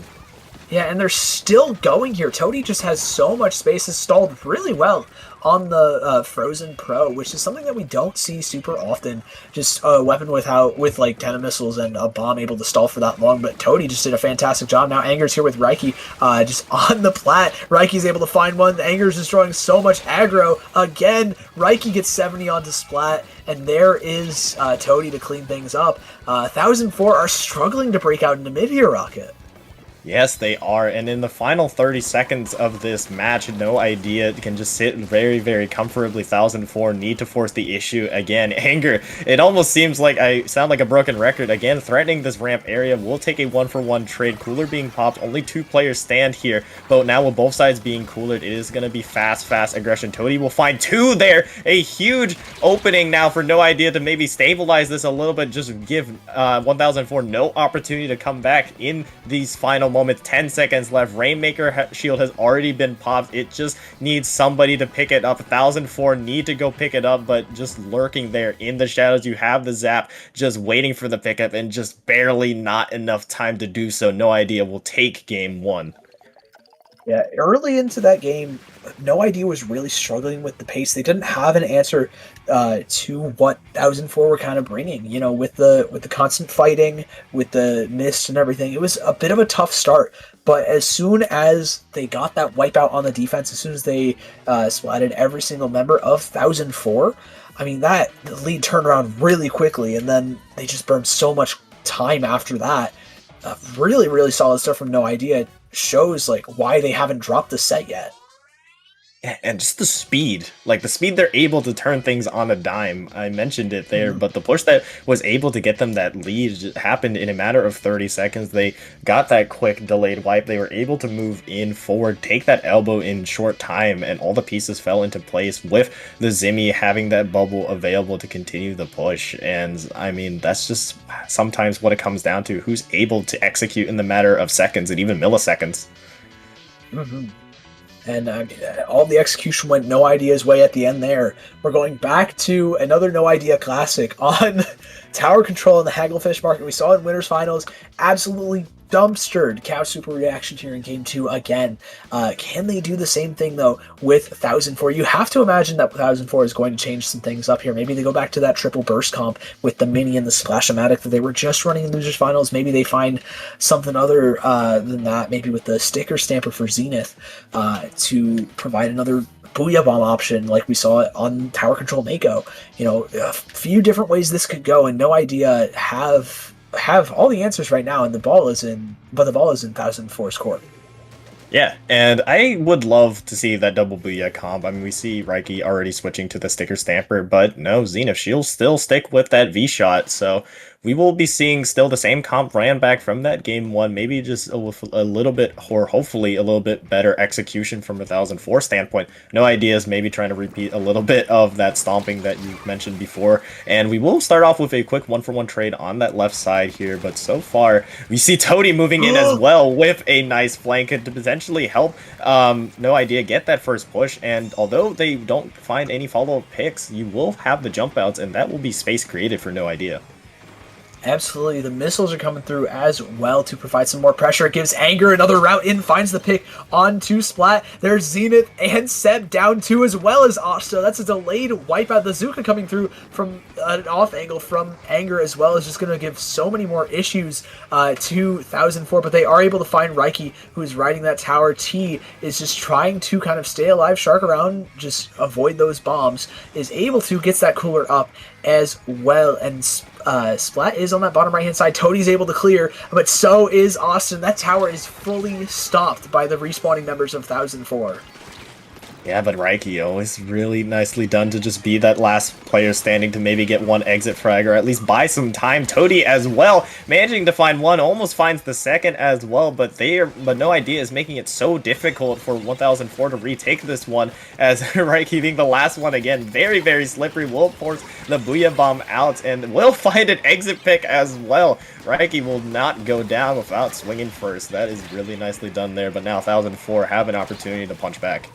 Yeah, and they're still going here. Toady just has so much space, has stalled really well on the Frozen Pro, which is something that we don't see super often. Just a weapon with like 10 missiles and a bomb able to stall for that long, but Toady just did a fantastic job. Now Anger's here with Raiki, just on the plat. Raiki's able to find one. Anger's destroying so much aggro. Again, Raiki gets 70 onto Splat, and there is Toady to clean things up. 1004 are struggling to break out into mid here, Rocket. Yes, they are, and in the final 30 seconds of this match, No Idea can just sit very, very comfortably. 1004 need to force the issue again. Anger, it almost seems like I sound like a broken record. Again, threatening this ramp area will take a 1-for-1 trade. Cooler being popped, only 2 players stand here, but now with both sides being coolered, it is going to be fast aggression. Toady will find 2 there, a huge opening now for No Idea to maybe stabilize this a little bit, just give 1004 no opportunity to come back in these final moments. 10 seconds left. Rainmaker shield has already been popped. It just needs somebody to pick it up. 1004 need to go pick it up, but just lurking there in the shadows. You have the Zap just waiting for the pickup and just barely not enough time to do so. No Idea will take game 1. Yeah, early into that game, No Idea was really struggling with the pace. They didn't have an answer to what 1004 were kind of bringing. You know, with the constant fighting, with the mist and everything, it was a bit of a tough start. But as soon as they got that wipeout on the defense, as soon as they splatted every single member of 1004, I mean, the lead turned around really quickly, and then they just burned so much time after that. Really, really solid stuff from No Idea. Shows like why they haven't dropped the set yet. And just the speed, like the speed they're able to turn things on a dime. I mentioned it there, but the push that was able to get them that lead happened in a matter of 30 seconds. They got that quick delayed wipe. They were able to move in forward, take that elbow in short time, and all the pieces fell into place with the Zimmy having that bubble available to continue the push. And I mean, that's just sometimes what it comes down to, who's able to execute in the matter of seconds and even milliseconds. And all the execution went No Idea's way at the end there. We're going back to another No Idea classic on tower control in the Hagglefish market. We saw it in Winners Finals. Absolutely dumpstered Cow Super Reaction here in Game 2 again. Can they do the same thing, though, with 1004? You have to imagine that 1004 is going to change some things up here. Maybe they go back to that triple burst comp with the Mini and the Splash-O-Matic that they were just running in Losers Finals. Maybe they find something other than that, maybe with the Sticker Stamper for Zenith to provide another Booyah Bomb option like we saw on Tower Control Mako. You know, a few different ways this could go, and No Idea have all the answers right now, and the ball is in 1004's court. Yeah, and I would love to see that double Booyah comp. I mean, we see Raiki already switching to the Sticker Stamper, but no, Zenith, she'll still stick with that V-Shot, so we will be seeing still the same comp ran back from that Game 1, maybe just a little bit, or hopefully a little bit better execution from a 1004 standpoint. No Ideas, maybe trying to repeat a little bit of that stomping that you mentioned before, and we will start off with a quick 1-for-1 trade on that left side here, but so far, we see Toady moving in as well with a nice flank to potentially help No Idea get that first push, and although they don't find any follow-up picks, you will have the jump outs, and that will be space created for No Idea. Absolutely, the missiles are coming through as well to provide some more pressure. It gives Anger another route in, finds the pick onto Splat. There's Zenith and Seb down 2 as well as Osto. That's a delayed wipeout. The Zuka coming through from an off angle from Anger as well is just going to give so many more issues to 1004, but they are able to find Raiki, who is riding that tower. T is just trying to kind of stay alive, shark around, just avoid those bombs, is able to, gets that cooler up as well, and Splat is on that bottom right-hand side. Toady's able to clear, but so is Austin. That tower is fully stopped by the respawning members of 1004. Yeah, but Reiki always really nicely done to just be that last player standing to maybe get one exit frag or at least buy some time. Toady as well, managing to find one, almost finds the second as well, but No Idea is making it so difficult for 1004 to retake this one as Reiki being the last one again. Very, very slippery. Will force the Booyah Bomb out and will find an exit pick as well. Reiki will not go down without swinging first. That is really nicely done there, but now 1004 have an opportunity to punch back.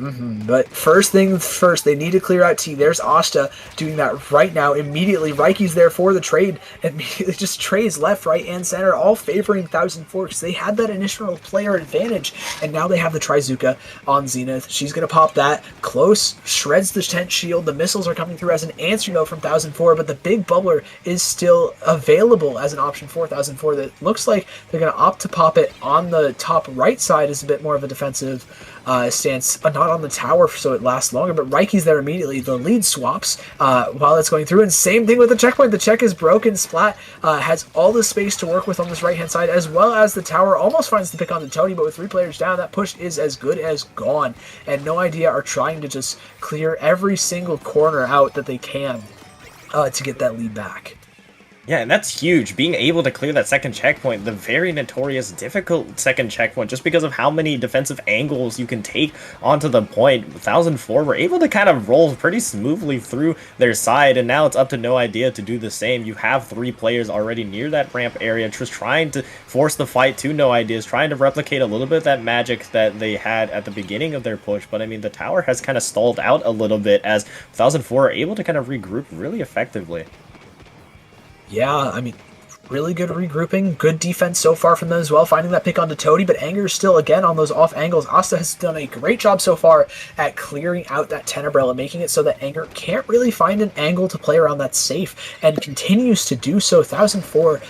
But first things first, they need to clear out T. There's Asta doing that right now. Immediately, Reiki's there for the trade. Immediately just trades left, right, and center, all favoring 1004 because they had that initial player advantage. And now they have the Trizuka on Zenith. She's going to pop that. Close, shreds the tent shield. The missiles are coming through as an answer note from 1004, but the big bubbler is still available as an option for 1004 that looks like they're going to opt to pop it on the top right side as a bit more of a defensive stance, not on the tower so it lasts longer, but Reiki's there immediately. The lead swaps while it's going through, and same thing with the checkpoint. The check is broken. Splat has all the space to work with on this right-hand side, as well as the tower almost finds the pick on the Tony, but with 3 players down, that push is as good as gone, and No Idea are trying to just clear every single corner out that they can to get that lead back. Yeah, and that's huge. Being able to clear that second checkpoint, the very notorious difficult second checkpoint, just because of how many defensive angles you can take onto the point. 1004 were able to kind of roll pretty smoothly through their side, and now it's up to No Idea to do the same. You have 3 players already near that ramp area, just trying to force the fight to No Ideas, trying to replicate a little bit of that magic that they had at the beginning of their push. But I mean, the tower has kind of stalled out a little bit as 1004 are able to kind of regroup really effectively. Yeah, I mean, really good regrouping, good defense so far from them as well, finding that pick onto Toady, but Anger is still, again, on those off angles. Asta has done a great job so far at clearing out that Tenebrella, making it so that Anger can't really find an angle to play around that's safe, and continues to do so. 1004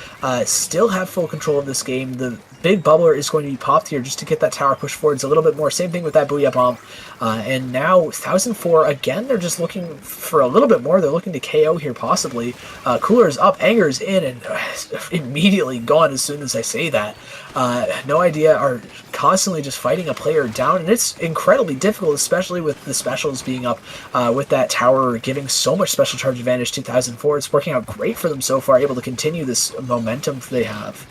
still have full control of this game. The big bubbler is going to be popped here just to get that tower pushed forwards a little bit more. Same thing with that Booyah Bomb. And now 1004, again, they're just looking for a little bit more. They're looking to KO here, possibly. Cooler is up, Anger is in, and immediately gone as soon as I say that. No Idea are constantly just fighting a player down, and it's incredibly difficult, especially with the specials being up with that tower giving so much special charge advantage to 1004. It's working out great for them so far, able to continue this momentum they have.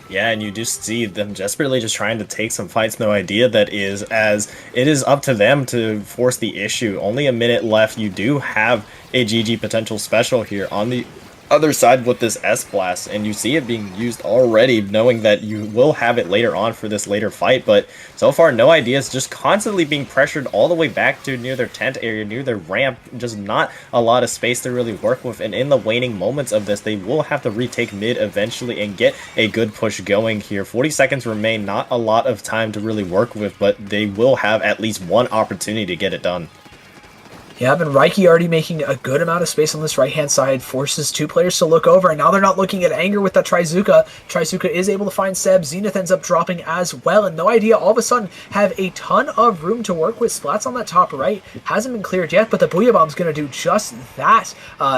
Yeah, and you just see them desperately just trying to take some fights. No Idea that is, as it is up to them to force the issue. Only a minute left. You do have a GG potential special here on the other side with this S-Blast, and you see it being used already, knowing that you will have it later on for this later fight, but so far No Idea is just constantly being pressured all the way back to near their tent area, near their ramp, just not a lot of space to really work with, and in the waning moments of this, they will have to retake mid eventually and get a good push going here. 40 seconds remain, not a lot of time to really work with, but they will have at least one opportunity to get it done. Yeah, and Reiki already making a good amount of space on this right-hand side, forces 2 players to look over, and now they're not looking at Anger with that Trizuka. Trizuka is able to find Seb. Zenith ends up dropping as well, and No Idea all of a sudden have a ton of room to work with. Splat's on that top right. Hasn't been cleared yet, but the Booyah Bomb's going to do just that.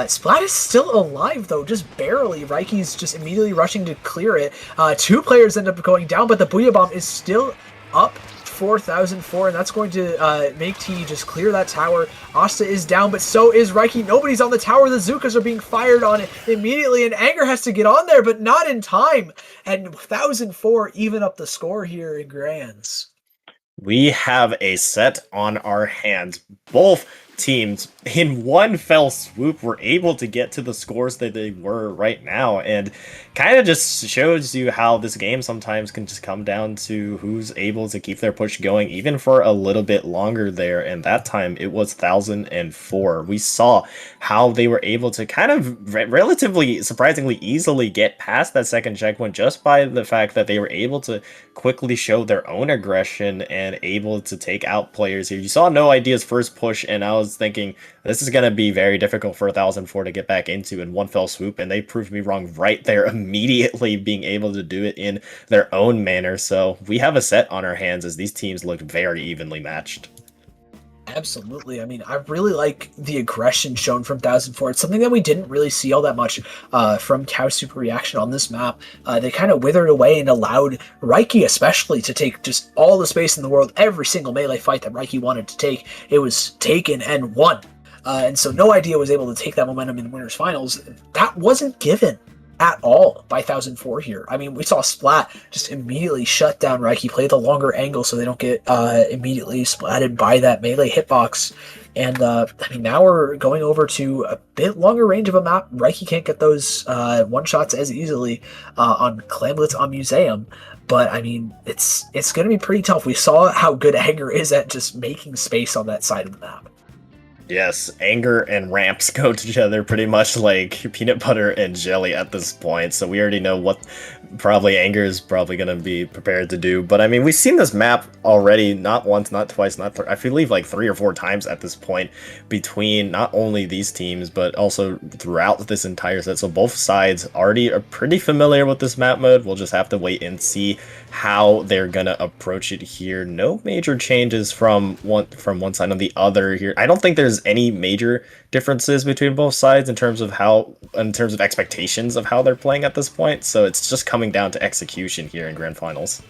Splat is still alive, though, just barely. Reiki's just immediately rushing to clear it. 2 players end up going down, but the Booyah Bomb is still up 4004, and that's going to make T just clear that tower. Asta is down, but so is Reiki. Nobody's on the tower. The Zukas are being fired on it immediately, and Anger has to get on there, but not in time. And 1004 even up the score here in Grands. We have a set on our hands. Both teams in one fell swoop were able to get to the scores that they were right now, and kind of just shows you how this game sometimes can just come down to who's able to keep their push going even for a little bit longer there. And that time it was 1004. We saw how they were able to kind of relatively surprisingly easily get past that second checkpoint just by the fact that they were able to quickly show their own aggression and able to take out players here. You saw No Idea's first push, and I was thinking this is going to be very difficult for 1004 to get back into in one fell swoop, and they proved me wrong right there, immediately being able to do it in their own manner. So we have a set on our hands as these teams look very evenly matched. Absolutely. I mean, I really like the aggression shown from 1004. It's something that we didn't really see all that much from Cow Super Reaction on this map. They kind of withered away and allowed Reiki especially to take just all the space in the world. Every single melee fight that Reiki wanted to take, it was taken and won. And so No Idea was able to take that momentum in Winners Finals. That wasn't given at all by 1004 here. I mean, we saw Splat just immediately shut down Reiki, play the longer angle so they don't get immediately splatted by that melee hitbox. And I mean, now we're going over to a bit longer range of a map. Reiki can't get those one-shots as easily on Clamblitz on Museum. But I mean, it's going to be pretty tough. We saw how good Anger is at just making space on that side of the map. Yes, Anger and Ramps go together pretty much like peanut butter and jelly at this point, so we already know what probably Anger is probably going to be prepared to do. But I mean, we've seen this map already, not once, not twice, not I believe like 3 or 4 times at this point between not only these teams, but also throughout this entire set. So both sides already are pretty familiar with this map mode. We'll just have to wait and see how they're going to approach it here. No major changes from one side on the other here. I don't think there's any major differences between both sides in terms of expectations of how they're playing at this point. So it's just coming down to execution here in Grand Finals.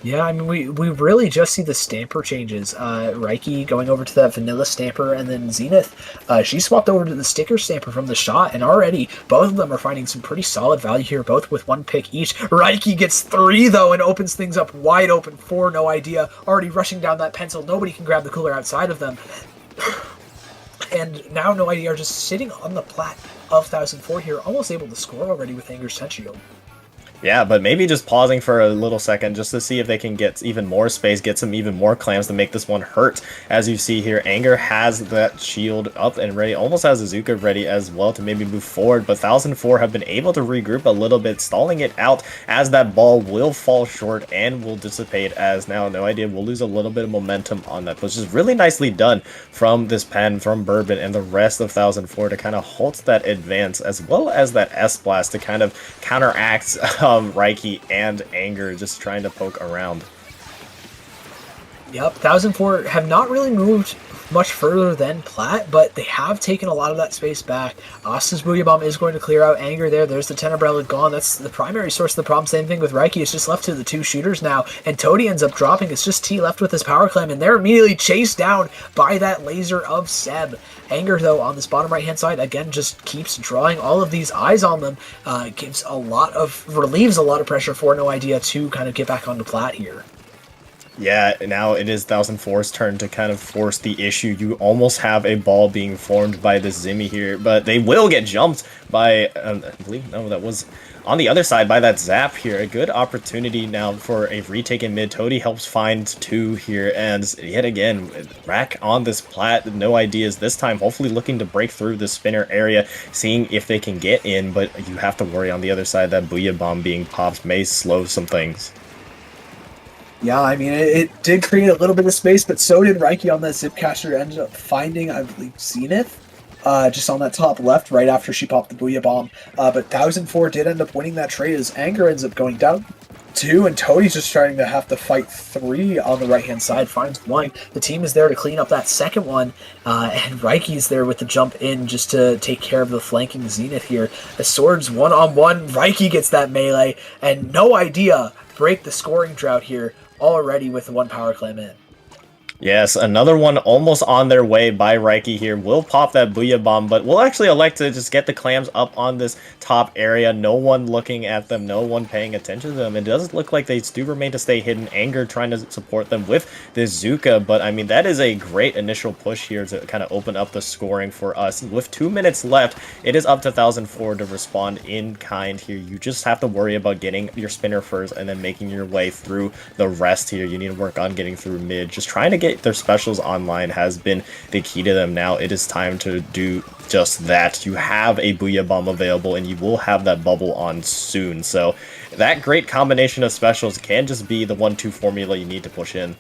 Yeah, I mean, we really just see the Stamper changes. Reiki going over to that Vanilla Stamper, and then Zenith, she swapped over to the Sticker Stamper from the Shot, and already both of them are finding some pretty solid value here, both with 1 pick each. Reiki gets 3, though, and opens things up wide open for No Idea, already rushing down that pencil. Nobody can grab the cooler outside of them. And now No Idea are just sitting on the plat of 1004 here, almost able to score already with Anger's Tenchiyo. Yeah, but maybe just pausing for a little second just to see if they can get even more space, get some even more clams to make this one hurt. As you see here, Anger has that shield up and ready, almost has Azuka ready as well to maybe move forward, but 1004 have been able to regroup a little bit, stalling it out as that ball will fall short and will dissipate, as now No Idea will lose a little bit of momentum on that, which is really nicely done from this pen, from Bourbon, and the rest of 1004 to kind of halt that advance, as well as that S-Blast to kind of counteract Reiki and Anger just trying to poke around. Yep, 1004 have not really moved much further than Plat, but they have taken a lot of that space back. Asta's Booyah Bomb is going to clear out Anger there. There's the Tenebrella gone. That's the primary source of the problem. Same thing with Reiki. It's just left to the 2 shooters now, and Toady ends up dropping. It's just T left with his Power Clam, and they're immediately chased down by that laser of Seb. Anger, though, on this bottom right-hand side, again, just keeps drawing all of these eyes on them. Relieves a lot of pressure for No Idea to kind of get back onto Plat here. Yeah, now it is 1004's turn to kind of force the issue. You almost have a ball being formed by the Zimmy here, but they will get jumped by, I believe, no, that was on the other side by that Zap here. A good opportunity now for a retake in mid. Toady helps find 2 here, and yet again, Rack on this Plat. No Ideas this time, hopefully looking to break through the spinner area, seeing if they can get in, but you have to worry on the other side that Booyah Bomb being popped may slow some things. Yeah, I mean, it did create a little bit of space, but so did Reiki on that Zipcaster. Ended up finding, I believe, Zenith, just on that top left right after she popped the Booyah Bomb. But 1004 did end up winning that trade as Anger ends up going down 2, and Toadie's just starting to have to fight 3 on the right-hand side. Finds 1. The team is there to clean up that second one, and Reiki's there with the jump in just to take care of the flanking Zenith here. The Swords one-on-one. Reiki gets that melee, and No Idea break the scoring drought here already with the 1 Power Clam in. Yes, another one almost on their way by Reiki here. Will pop that Booyah Bomb, but we'll actually elect to just get the clams up on this top area. No one looking at them, no one paying attention to them. It does look like they do remain to stay hidden. Anger trying to support them with this Zuka, but I mean, that is a great initial push here to kind of open up the scoring for us. With 2 minutes left, it is up to 1004 to respond in kind here. You just have to worry about getting your spinner first and then making your way through the rest here. You need to work on getting through mid. Just trying to get their specials online has been the key to them. Now it is time to do just that. You have a Booyah Bomb available, and you will have that bubble on soon. So that great combination of specials can just be the 1-2 formula you need to push in.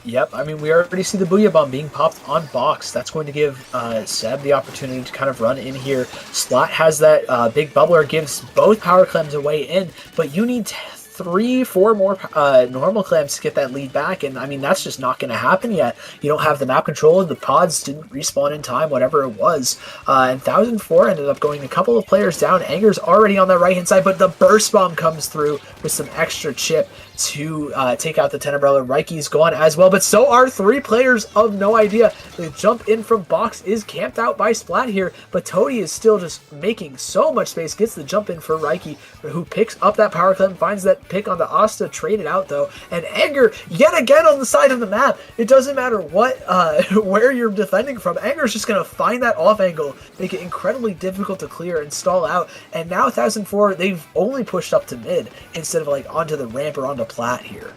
Yep, I mean, we already see the Booyah Bomb being popped on box. That's going to give Seb the opportunity to kind of run in here. Slot has that big bubbler, gives both Power Clams a way in, but you need 3-4 more normal clamps to get that lead back, and I mean that's just not going to happen yet. You don't have the map control, the pods didn't respawn in time, whatever it was, and 1004 ended up going a couple of players down. Anger's already on that right hand side, but the burst bomb comes through with some extra chip to take out the Tenebrella. Reiki's gone as well, but so are 3 players of No Idea. The jump in from Box is camped out by Splat here, but Toady is still just making so much space, gets the jump in for Reiki, who picks up that power clamp, finds that pick on the Asta, traded out though, and Anger yet again on the side of the map. It doesn't matter what where you're defending from, Anger's just going to find that off angle, make it incredibly difficult to clear and stall out, and now 1004, they've only pushed up to mid instead of like onto the ramp or onto plat here.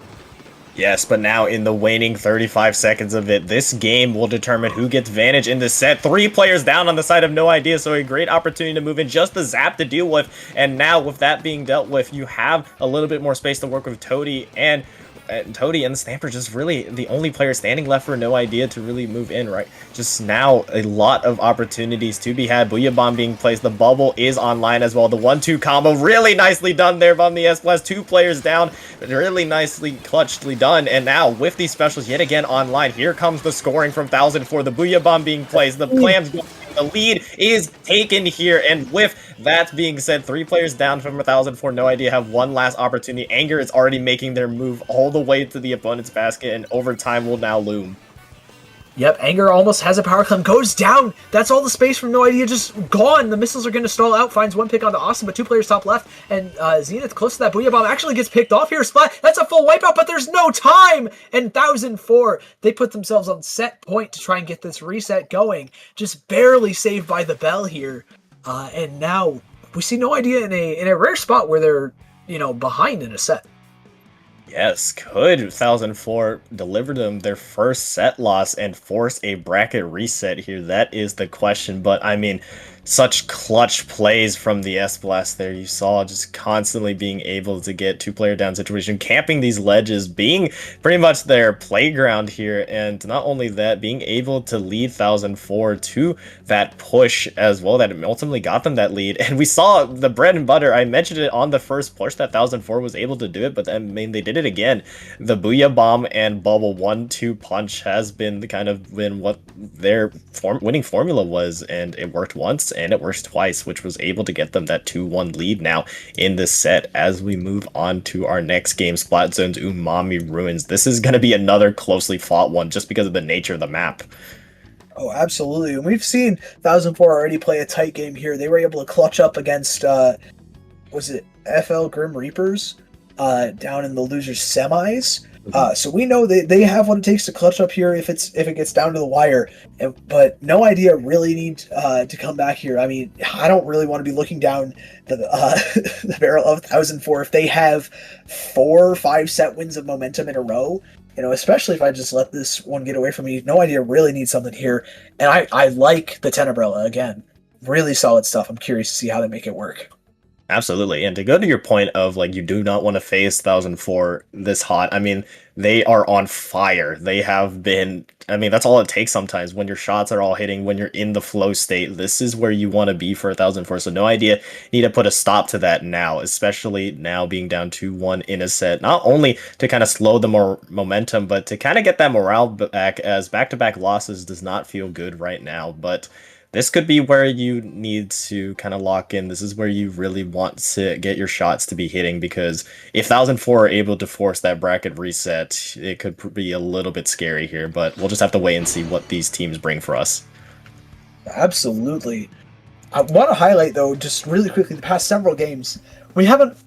Yes, but now in the waning 35 seconds of it, this game will determine who gets advantage in this set. 3 players down on the side of No Idea, so a great opportunity to move in, just the zap to deal with. And now with that being dealt with, you have a little bit more space to work with Toady, and Toady and the Stamper just really the only player standing left for No Idea to really move in, right? Just now a lot of opportunities to be had. Booyah Bomb being placed. The bubble is online as well. The 1-2 combo really nicely done there from the S+. 2 players down. Really nicely clutchly done. And now with these specials yet again online, here comes the scoring from 1004. The Booyah Bomb being placed. The clams going. The lead is taken here, and with that being said, 3 players down from 1004. No Idea have one last opportunity. Anger is already making their move all the way to the opponent's basket, and overtime will now loom. Yep, Anger almost has a power climb, goes down. That's all the space from No Idea, just gone. The missiles are going to stall out, finds one pick onto Austin, but 2 players top left, and Zenith close to that Booyah Bomb actually gets picked off here. Splat, that's a full wipeout, but there's no time! And 1004, they put themselves on set point to try and get this reset going. Just barely saved by the bell here. And now we see No Idea in a rare spot where they're, behind in a set. Yes, could 1004 deliver them their first set loss and force a bracket reset here? That is the question, but I mean, such clutch plays from the S-Blast there. You saw just constantly being able to get 2-player down situation, camping these ledges, being pretty much their playground here, and not only that, being able to lead 1004 to that push as well that ultimately got them that lead. And we saw the bread and butter. I mentioned it on the first push that 1004 was able to do it, but I mean, they did it again. The Booyah Bomb and Bubble 1-2 punch has been what their winning formula was, and it worked once and it works twice, which was able to get them that 2-1 lead now in this set. As we move on to our next game, Splat Zone's Umami Ruins. This is going to be another closely fought one just because of the nature of the map. Oh, absolutely. And we've seen 1004 already play a tight game here. They were able to clutch up against, was it FL Grim Reapers down in the losers semis. So we know they have what it takes to clutch up here if it gets down to the wire. But No Idea really need to come back here. I mean, I don't really want to be looking down the barrel of 1004 if they have 4 or 5 set wins of momentum in a row. Especially if I just let this one get away from me. No Idea really needs something here. And I like the Tenebrella again. Really solid stuff. I'm curious to see how they make it work. Absolutely. And to go to your point of you do not want to face 1004 this hot. I mean, they are on fire. They have been, that's all it takes sometimes when your shots are all hitting, when you're in the flow state. This is where you want to be for 1004. So No Idea need to put a stop to that now, especially now being down 2-1 in a set. Not only to kind of slow the momentum, but to kind of get that morale back, as back-to-back losses does not feel good right now. But this could be where you need to kind of lock in. This is where you really want to get your shots to be hitting, because if 1004 are able to force that bracket reset, it could be a little bit scary here, but we'll just have to wait and see what these teams bring for us. Absolutely. I want to highlight, though, just really quickly, the past several games, we haven't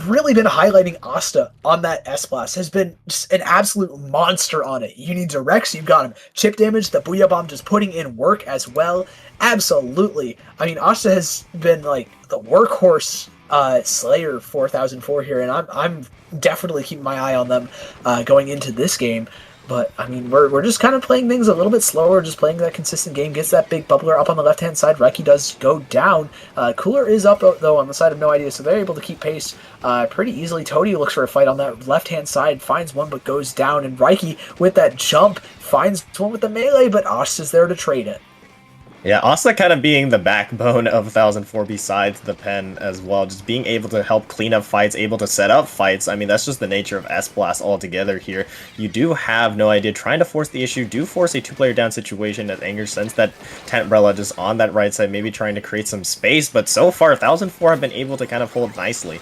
really been highlighting Asta on that S-Blast. Has been just an absolute monster on it. You need directs, you've got him. Chip damage, the Booyah Bomb just putting in work as well. Absolutely. I mean, Asta has been the workhorse slayer for 1004 here, and I'm definitely keeping my eye on them going into this game. But, I mean, we're just kind of playing things a little bit slower, just playing that consistent game. Gets that big bubbler up on the left-hand side. Reiki does go down. Cooler is up, though, on the side of No Idea, so they're able to keep pace pretty easily. Toady looks for a fight on that left-hand side, finds one, but goes down. And Reiki, with that jump, finds one with the melee, but Asta's there to trade it. Yeah, Asta kind of being the backbone of 1004 besides the pen as well, just being able to help clean up fights, able to set up fights. I mean, that's just the nature of S-Blast altogether here. You do have No Idea trying to force the issue, do force a two-player down situation as Anger sends that Tentrella just on that right side, maybe trying to create some space, but so far 1004 have been able to kind of hold nicely.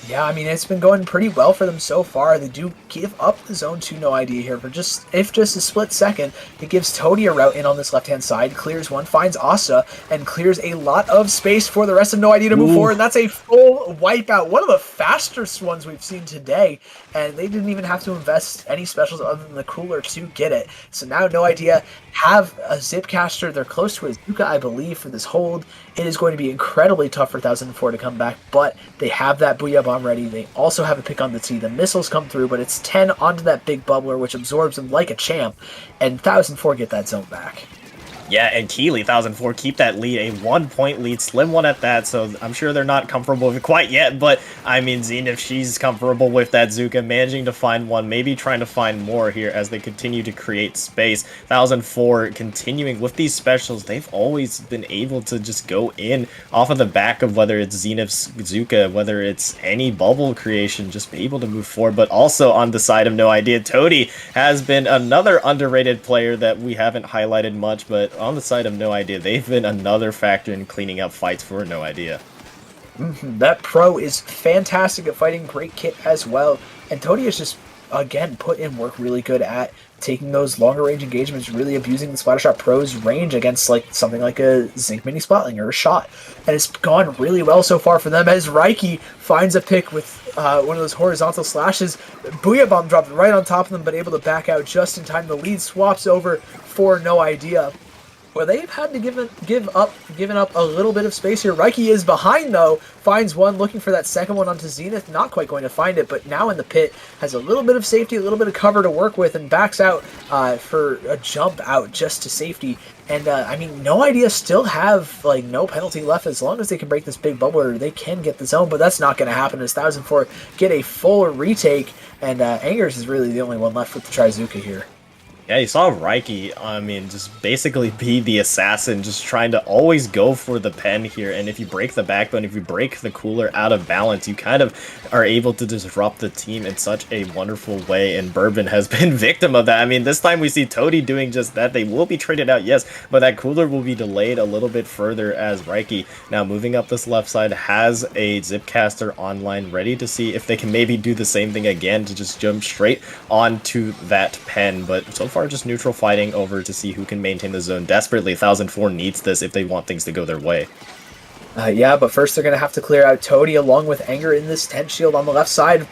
Yeah, I mean, it's been going pretty well for them so far. They do give up the zone to No Idea here, but just a split second, it gives Toady a route in on this left-hand side, clears one, finds Asa, and clears a lot of space for the rest of No Idea to move forward, and that's a full wipeout. One of the fastest ones we've seen today, and they didn't even have to invest any specials other than the cooler to get it. So now No Idea have a Zipcaster. They're close to a Zuka, I believe, for this hold. It is going to be incredibly tough for 1004 to come back, but they have that Booyah Bomb ready. They also have a pick on the T. The missiles come through, but it's 10 onto that big bubbler, which absorbs them like a champ, and 1004 get that zone back. Yeah, and Keeley, 1004, keep that lead, a 1-point lead, slim one at that, so I'm sure they're not comfortable with it quite yet, but, I mean, Zenith, she's comfortable with that Zuka, managing to find one, maybe trying to find more here as they continue to create space. 1004 continuing with these specials, they've always been able to just go in off of the back of whether it's Zenith's Zuka, whether it's any bubble creation, just be able to move forward, but also on the side of No Idea, Toady has been another underrated player that we haven't highlighted much, but on the side of No Idea, they've been another factor in cleaning up fights for No Idea. That pro is fantastic at fighting, great kit as well, and Toady is just, again, put in work really good at taking those longer range engagements, really abusing the Splattershot Pro's range against like something like a Zinc Mini Splatling or a Shot. And it's gone really well so far for them as Raiki finds a pick with one of those horizontal slashes. Booyah Bomb dropped right on top of them, but able to back out just in time. The lead swaps over for No Idea. Well, they've had to given up a little bit of space here. Raiki is behind, though. Finds one, looking for that second one onto Zenith. Not quite going to find it, but now in the pit. Has a little bit of safety, a little bit of cover to work with, and backs out for a jump out just to safety. And, I mean, No Idea still have, like, no penalty left. As long as they can break this big bubbler, they can get the zone, but that's not going to happen as 1004 get a full retake, and Angers is really the only one left with the Trizuka here. Yeah, you saw Raiki, I mean, just basically be the assassin, just trying to always go for the pen here, and if you break the backbone, if you break the cooler out of balance, you kind of are able to disrupt the team in such a wonderful way, and Bourbon has been victim of that. I mean, this time we see Toady doing just that. They will be traded out, yes, but that cooler will be delayed a little bit further as Raiki, now moving up this left side, has a Zipcaster online ready to see if they can maybe do the same thing again to just jump straight onto that pen, but so far just neutral fighting over to see who can maintain the zone desperately. 1004 needs this if they want things to go their way. Yeah, but first they're going to have to clear out Toady along with Anger in this tent shield on the left side.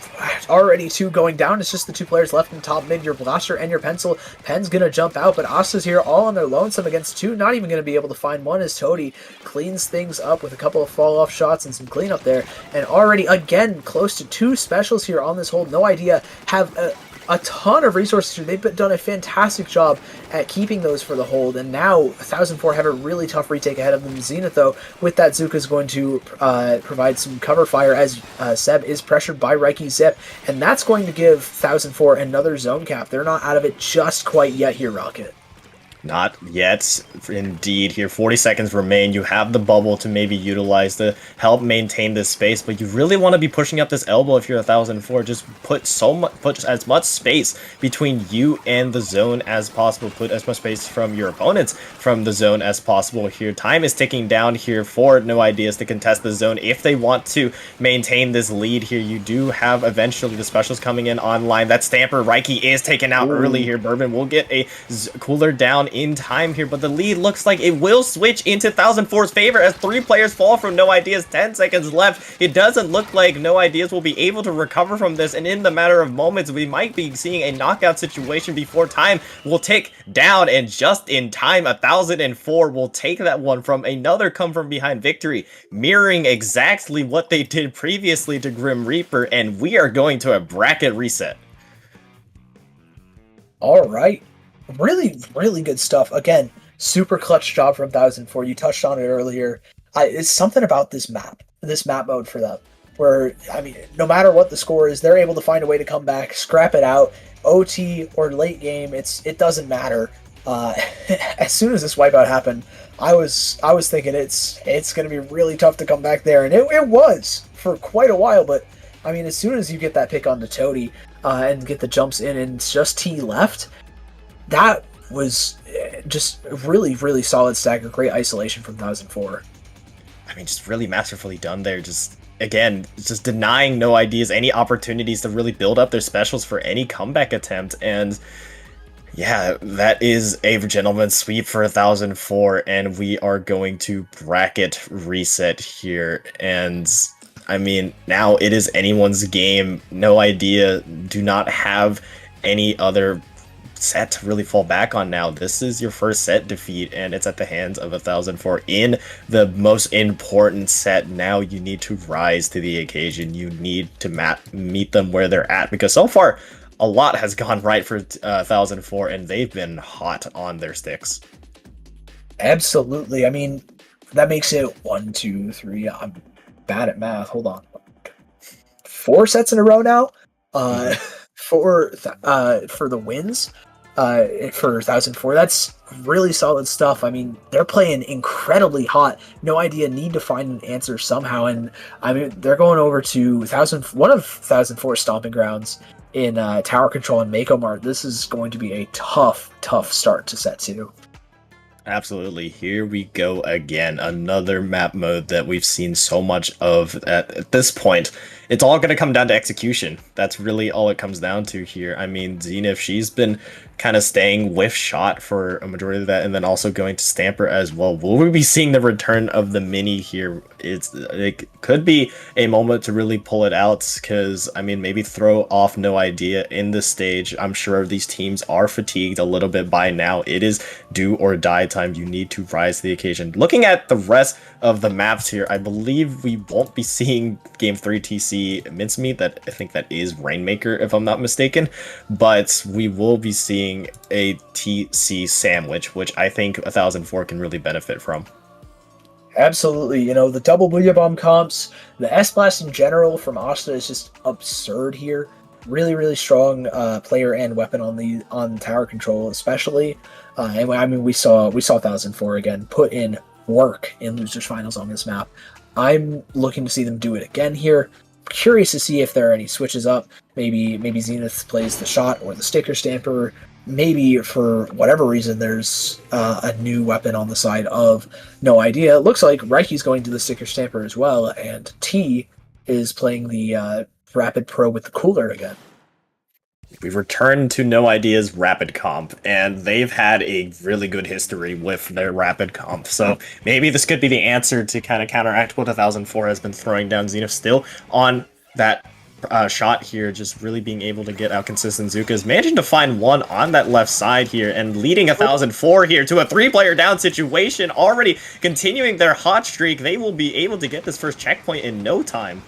Already two going down. It's just the two players left in top mid, your Blaster and your Pencil. Pen's going to jump out, but Asta's here all on their lonesome against two. Not even going to be able to find one as Toady cleans things up with a couple of fall-off shots and some cleanup there. And already, again, close to two specials here on this hold. No Idea have a ton of resources here. They've done a fantastic job at keeping those for the hold, and now 1004 have a really tough retake ahead of them. Zenith, though, with that Zuka is going to provide some cover fire as Seb is pressured by Raiki Zip, and that's going to give 1004 another zone cap. They're not out of it just quite yet here, Rocket. Not yet, indeed. Here, 40 seconds remain. You have the bubble to maybe utilize to help maintain this space, but you really want to be pushing up this elbow if you're 1004. Just put as much space between you and the zone as possible. Put as much space from your opponents from the zone as possible here. Time is ticking down here for No Ideas to contest the zone if they want to maintain this lead here. You do have eventually the specials coming in online. That Stamper, Raiki is taken out early here. Bourbon will get a cooler down in time here, but the lead looks like it will switch into 1004's favor as three players fall from No Ideas. 10 seconds left. It doesn't look like No Ideas will be able to recover from this, and in the matter of moments, we might be seeing a knockout situation before time will tick down, and just in time, 1004 will take that one from another come from behind victory, mirroring exactly what they did previously to Grim Reaper, and we are going to a bracket reset. All right. Really, really good stuff. Again, super clutch job from 1004. You touched on it earlier. It's something about this map mode for them, where, I mean, no matter what the score is, they're able to find a way to come back, scrap it out, OT or late game, it doesn't matter. As soon as this wipeout happened, I was thinking it's going to be really tough to come back there, and it was for quite a while. But I mean, as soon as you get that pick onto Toady and get the jumps in, and it's just T left, that was just a really, really solid stack of great isolation from 1004. I mean, just really masterfully done there. Just again, just denying No Ideas any opportunities to really build up their specials for any comeback attempt. And yeah, that is a gentleman's sweep for 1004, and we are going to bracket reset here. And I mean, now it is anyone's game. No Idea do not have any other set to really fall back on now. This is your first set defeat, and it's at the hands of 1004 in the most important set. Now you need to rise to the occasion. You need to meet them where they're at, because so far a lot has gone right for 1004, and they've been hot on their sticks. Absolutely. I mean, that makes it 1, 2, 3. I'm bad at math. Hold on. 4 sets in a row now. For the wins. For 1004, that's really solid stuff. I mean, they're playing incredibly hot. No Idea need to find an answer somehow, and I mean, they're going over to one of 1004's stomping grounds in Tower Control and Mako Mart. This is going to be a tough start to set 2. Absolutely. Here we go again. Another map mode that we've seen so much of at this point. It's all going to come down to execution. That's really all it comes down to here. I mean, Zenith, she's been kind of staying with shot for a majority of that, and then also going to Stamper as well. Will we be seeing the return of the Mini here? It could be a moment to really pull it out, because, I mean, maybe throw off No Idea in this stage. I'm sure these teams are fatigued a little bit by now. It is do or die time. You need to rise to the occasion. Looking at the rest of the maps here, I believe we won't be seeing Game 3 TC Mincemeat. That I think that is Rainmaker, if I'm not mistaken, but we will be seeing a TC Sandwich, which I think 1004 can really benefit from. Absolutely. You know, the double Booyah Bomb comps, the S-Blast in general from Asta is just absurd here. Really strong player and weapon on Tower Control, especially. And I mean, we saw 1004 again put in work in losers finals on this map. I'm looking to see them do it again here. Curious to see if there are any switches up. Maybe Zenith plays the shot or the sticker stamper. Maybe for whatever reason there's a new weapon on the side of No Idea. It looks like Reiki's going to the sticker stamper as well, and T is playing the Rapid Pro with the cooler again. We've returned to No Idea's Rapid Comp, and they've had a really good history with their Rapid Comp. So maybe this could be the answer to kind of counteract what 1004 has been throwing down. Zenith still on that shot here, just really being able to get out consistent. Zuka's managing to find one on that left side here, and leading 1004 here to a 3-player down situation, already continuing their hot streak. They will be able to get this first checkpoint in no time.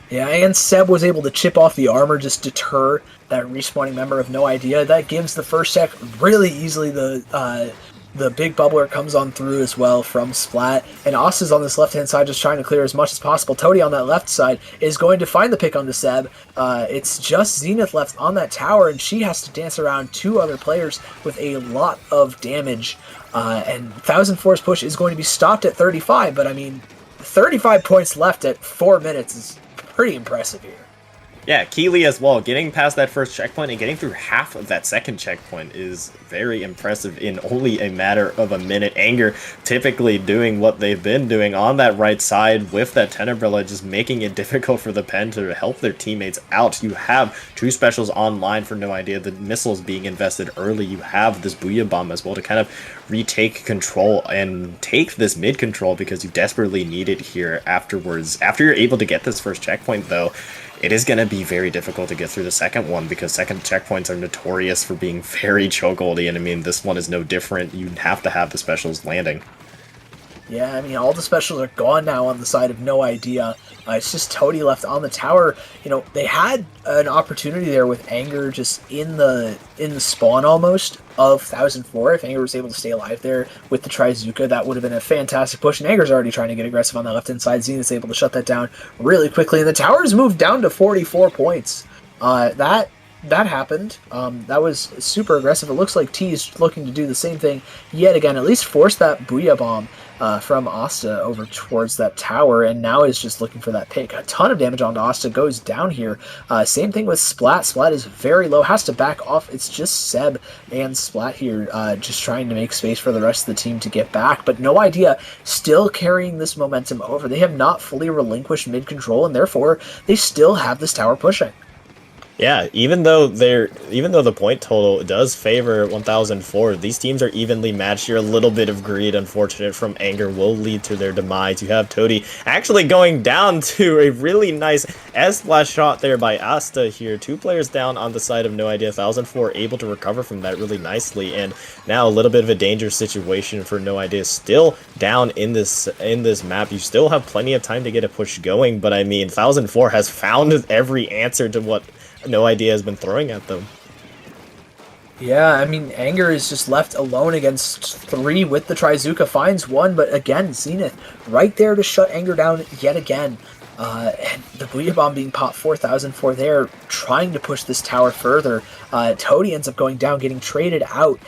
Yeah, and Seb was able to chip off the armor, just deter that respawning member of No Idea. That gives the first check really easily. The big bubbler comes on through as well from Splat, and Asta's on this left-hand side just trying to clear as much as possible. Toady on that left side is going to find the pick onto Seb. It's just Zenith left on that tower, and she has to dance around 2 other players with a lot of damage. And 1004's push is going to be stopped at 35, but I mean, 35 points left at 4 minutes is pretty impressive here. Yeah, Keeley as well. Getting past that first checkpoint and getting through half of that second checkpoint is very impressive in only a matter of a minute. Anger typically doing what they've been doing on that right side with that Tenebrilla, just making it difficult for the Pen to help their teammates out. You have 2 specials online for No Idea. The missiles being invested early. You have this Booyah Bomb as well to kind of retake control and take this mid control, because you desperately need it here afterwards. After you're able to get this first checkpoint, though, it is going to be very difficult to get through the second one, because second checkpoints are notorious for being very chokeholdy, and I mean, this one is no different. You have to have the specials landing. Yeah, I mean, all the specials are gone now on the side of No Idea. It's just Toady left on the tower. You know, they had an opportunity there with Anger just in the spawn almost of 1004. If Anger was able to stay alive there with the Trizuka, that would have been a fantastic push. And Anger's already trying to get aggressive on that left-hand side. Zenith's able to shut that down really quickly. And the tower's moved down to 44 points. That that happened. That was super aggressive. It looks like T is looking to do the same thing yet again, at least force that Booyah Bomb from Asta over towards that tower, and now is just looking for that pick. A ton of damage onto Asta, goes down here. Same thing with Splat. Splat is very low, has to back off. It's just Seb and Splat here just trying to make space for the rest of the team to get back, but No Idea still carrying this momentum over. They have not fully relinquished mid control, and therefore they still have this tower pushing. Yeah, even though the point total does favor 1004, these teams are evenly matched here. A little bit of greed, unfortunate from Anger, will lead to their demise. You have Toady actually going down to a really nice S-Blast shot there by Asta here. 2 players down on the side of No Idea. 1004 able to recover from that really nicely, and now a little bit of a dangerous situation for No Idea. Still down in this map. You still have plenty of time to get a push going, but I mean, 1004 has found every answer to what No Idea has been throwing at them. Yeah, I mean, Anger is just left alone against 3 with the Trizuka. Finds 1, but again, Zenith right there to shut Anger down yet again. And the Booyah Bomb being popped 4004 there, trying to push this tower further. Toady ends up going down, getting traded out.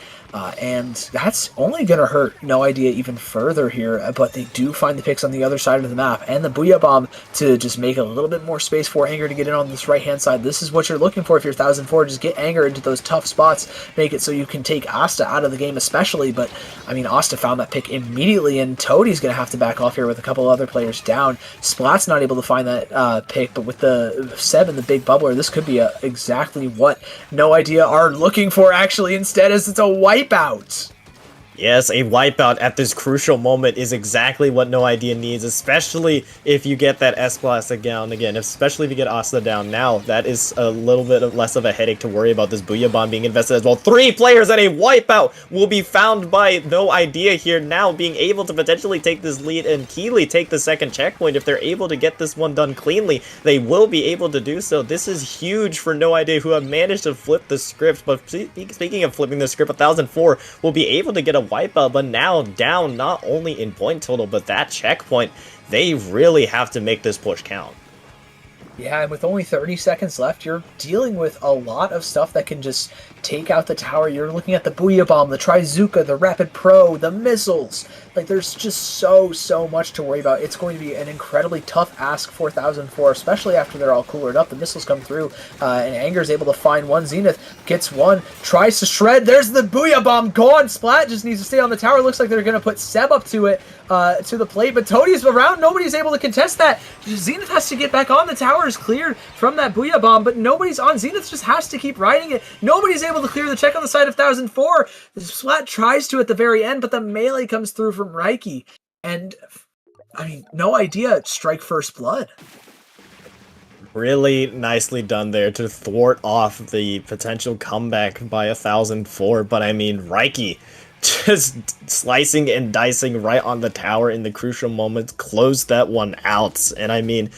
And that's only going to hurt No Idea even further here, but they do find the picks on the other side of the map, and the Booyah Bomb to just make a little bit more space for Anger to get in on this right-hand side. This is what you're looking for if you're 1004, just get Anger into those tough spots, make it so you can take Asta out of the game especially, but, I mean, Asta found that pick immediately, and Toady's going to have to back off here with a couple other players down. Splat's not able to find that pick, but with the Seb and the Big Bubbler, this could be exactly what No Idea are looking for, actually, instead, as it's a wipeout. Yes, a wipeout at this crucial moment is exactly what No Idea needs, especially if you get that S-Blast down again, especially if you get Asta down. Now, that is a little bit less of a headache to worry about. This Booyah Bomb being invested as well. 3 players and a wipeout will be found by No Idea here, now being able to potentially take this lead and Keeley take the second checkpoint. If they're able to get this one done cleanly, they will be able to do so. This is huge for No Idea, who have managed to flip the script. But speaking of flipping the script, 1004 will be able to get a wipeout, but now down not only in point total, but that checkpoint. They really have to make this push count. Yeah, and with only 30 seconds left, you're dealing with a lot of stuff that can just take out the tower. You're looking at the Booyah Bomb, the Trizuka, the Rapid Pro, the missiles. Like, there's just so much to worry about. It's going to be an incredibly tough ask for 1004, especially after they're all coolered up. The missiles come through, and Anger's able to find one. Zenith gets one, tries to shred. There's the Booyah Bomb gone. Splat just needs to stay on the tower. Looks like they're going to put Seb up to it, to the plate, but Toady's around. Nobody's able to contest that. Zenith has to get back on. The tower is cleared from that Booyah Bomb, but nobody's on. Zenith just has to keep riding it. Nobody's able to clear the check on the side of 1004. Splat tries to at the very end, but the melee comes through from Reiki. And, I mean, No Idea strike first blood. Really nicely done there to thwart off the potential comeback by 1004, but I mean, Reiki just slicing and dicing right on the tower in the crucial moments, closed that one out. And I mean,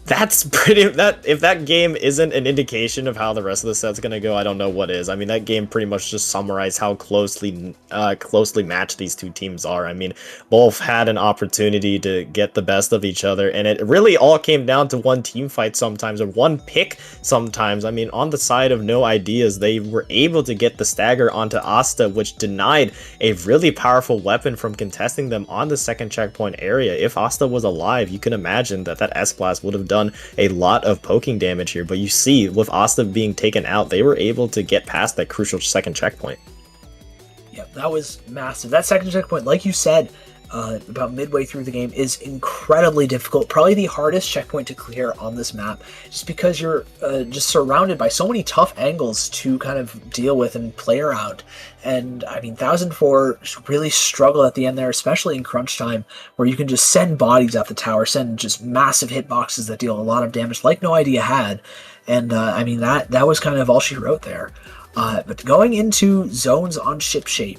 that's if that game isn't an indication of how the rest of the set's gonna go, I don't know what is. I mean, that game pretty much just summarized how closely matched these two teams are. I mean, both had an opportunity to get the best of each other, and it really all came down to one team fight sometimes, or one pick sometimes. I mean, on the side of No Ideas, they were able to get the stagger onto Asta, which denied a really powerful weapon from contesting them on the second checkpoint area. If Asta was alive, you can imagine that S-Blast would have done a lot of poking damage here, but you see, with Asta being taken out, they were able to get past that crucial second checkpoint. Yep, that was massive. That second checkpoint, like you said, about midway through the game, is incredibly difficult. Probably the hardest checkpoint to clear on this map, just because you're just surrounded by so many tough angles to kind of deal with and play around. And I mean, 1004 really struggled at the end there, especially in crunch time, where you can just send bodies at the tower, send just massive hitboxes that deal a lot of damage, like No Idea had. And I mean, that was kind of all she wrote there. But going into zones on ship shape,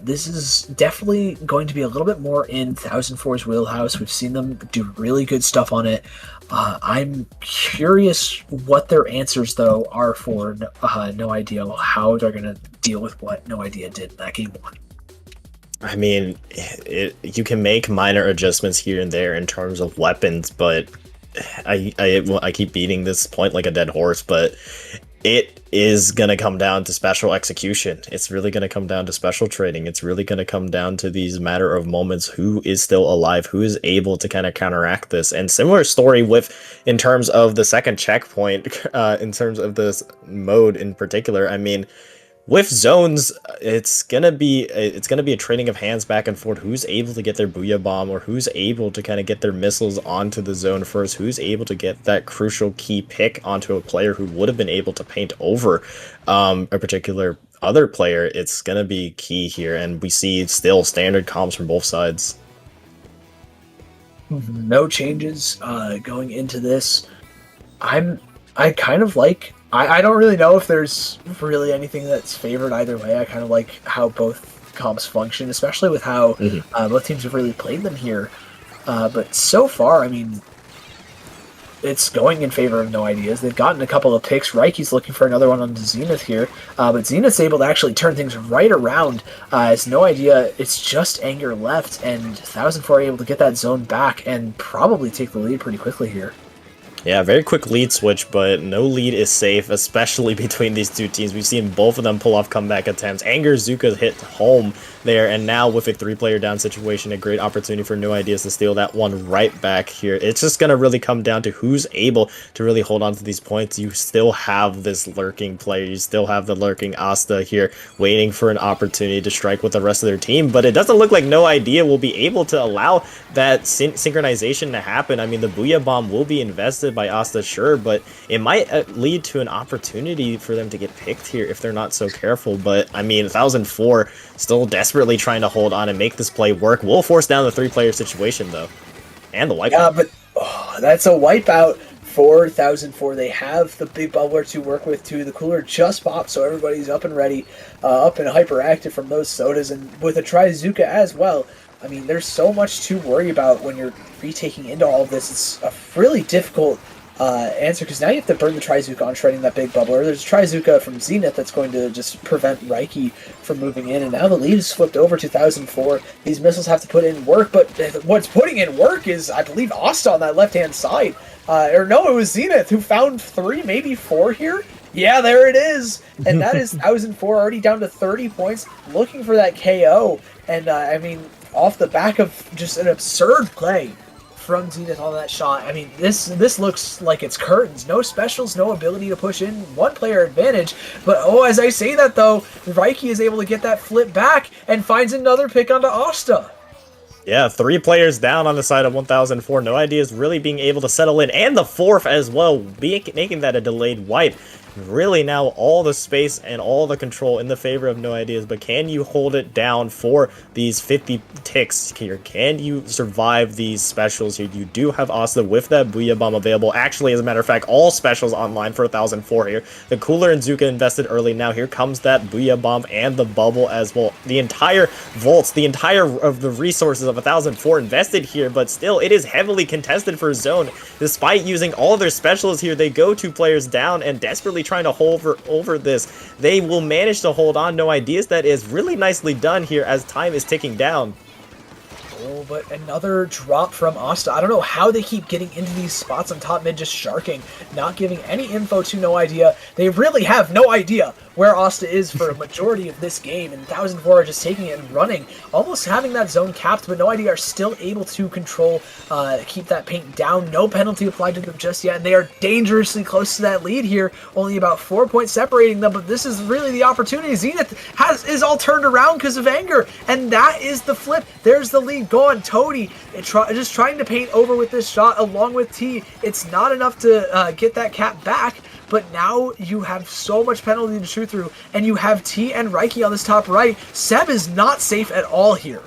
this is definitely going to be a little bit more in 1004's wheelhouse. We've seen them do really good stuff on it. I'm curious what their answers, though, are for No Idea, how they're going to deal with what No Idea did in that game one. I mean, you can make minor adjustments here and there in terms of weapons, but I keep beating this point like a dead horse, but It is going to come down to special execution. It's really going to come down to special trading. It's really going to come down to these matter of moments. Who is still alive? Who is able to kind of counteract this? And similar story with, in terms of the second checkpoint, in terms of this mode in particular. I mean, with zones, it's gonna be a trading of hands back and forth. Who's able to get their Booyah Bomb, or who's able to kind of get their missiles onto the zone first? Who's able to get that crucial key pick onto a player who would have been able to paint over a particular other player? It's gonna be key here, and we see still standard comms from both sides. No changes going into this. I kind of like. I don't really know if there's really anything that's favored either way. I kind of like how both comps function, especially with how both teams have really played them here. But so far, I mean, it's going in favor of No Ideas. They've gotten a couple of picks. Raiki's looking for another one on Zenith here. But Zenith's able to actually turn things right around. As No Idea, it's just Anger left, and 1004 are able to get that zone back and probably take the lead pretty quickly here. Yeah, very quick lead switch, but no lead is safe, especially between these two teams. We've seen both of them pull off comeback attempts. Anger Zuka hit home there, and now with a 3-player down situation, a great opportunity for No Ideas to steal that one right back here. It's just going to really come down to who's able to really hold on to these points. You still have this lurking player. You still have the lurking Asta here waiting for an opportunity to strike with the rest of their team, but it doesn't look like No Idea will be able to allow that synchronization to happen. I mean, the Booyah Bomb will be invested by Asta, sure, but it might lead to an opportunity for them to get picked here if they're not so careful. But I mean, 1004 still desperately trying to hold on and make this play work. Will force down the 3-player situation though, and the wipeout. Yeah, but that's a wipeout for 1004. They have the big bubbler to work with too. The cooler just popped, so everybody's up and ready, up and hyperactive from those sodas, and with a Trizuka as well. I mean, there's so much to worry about when you're retaking into all of this. It's a really difficult answer, because now you have to burn the Trizuka on shredding that big bubbler. There's a Trizuka from Zenith that's going to just prevent Raiki from moving in, and now the lead is flipped over to 1004. These missiles have to put in work, but what's putting in work is, I believe, Asta on that left-hand side. Or no, it was Zenith who found 3, maybe 4 here. Yeah, there it is. And that is 1004 already down to 30 points, looking for that KO. And, I mean, off the back of just an absurd play from Zenith on that shot. I mean, this looks like it's curtains. No specials, no ability to push in, 1-player advantage. But, as I say that, though, Raiki is able to get that flip back and finds another pick onto Asta. Yeah, 3 players down on the side of 1004. No Ideas really being able to settle in, and the 4th as well, making that a delayed wipe. Really now all the space and all the control in the favor of No Ideas, but can you hold it down for these 50 ticks here? Can you survive these specials here? You do have Asta with that Booyah Bomb available. Actually, as a matter of fact, all specials online for 1004 here. The Cooler and Zuka invested early. Now here comes that Booyah Bomb and the bubble as well. The entire vaults, the entire of the resources of 1004 invested here, but still it is heavily contested for zone. Despite using all their specials here, they go 2 players down and desperately trying to hold over this. They will manage to hold on. No Ideas. That is really nicely done here as time is ticking down. Oh, but another drop from Asta. I don't know how they keep getting into these spots on top mid, just sharking, not giving any info to No Idea. They really have no idea where Asta is for a majority of this game, and 1004 are just taking it and running, almost having that zone capped, but No Idea are still able to control, keep that paint down. No penalty applied to them just yet, and they are dangerously close to that lead here, only about 4 points separating them, but this is really the opportunity. Zenith is all turned around because of Anger, and that is the flip. There's the lead gone. Toady just trying to paint over with this shot along with T. It's not enough to get that cap back, but now you have so much penalty to shoot through, and you have T and Raiki on this top right. Seb is not safe at all here.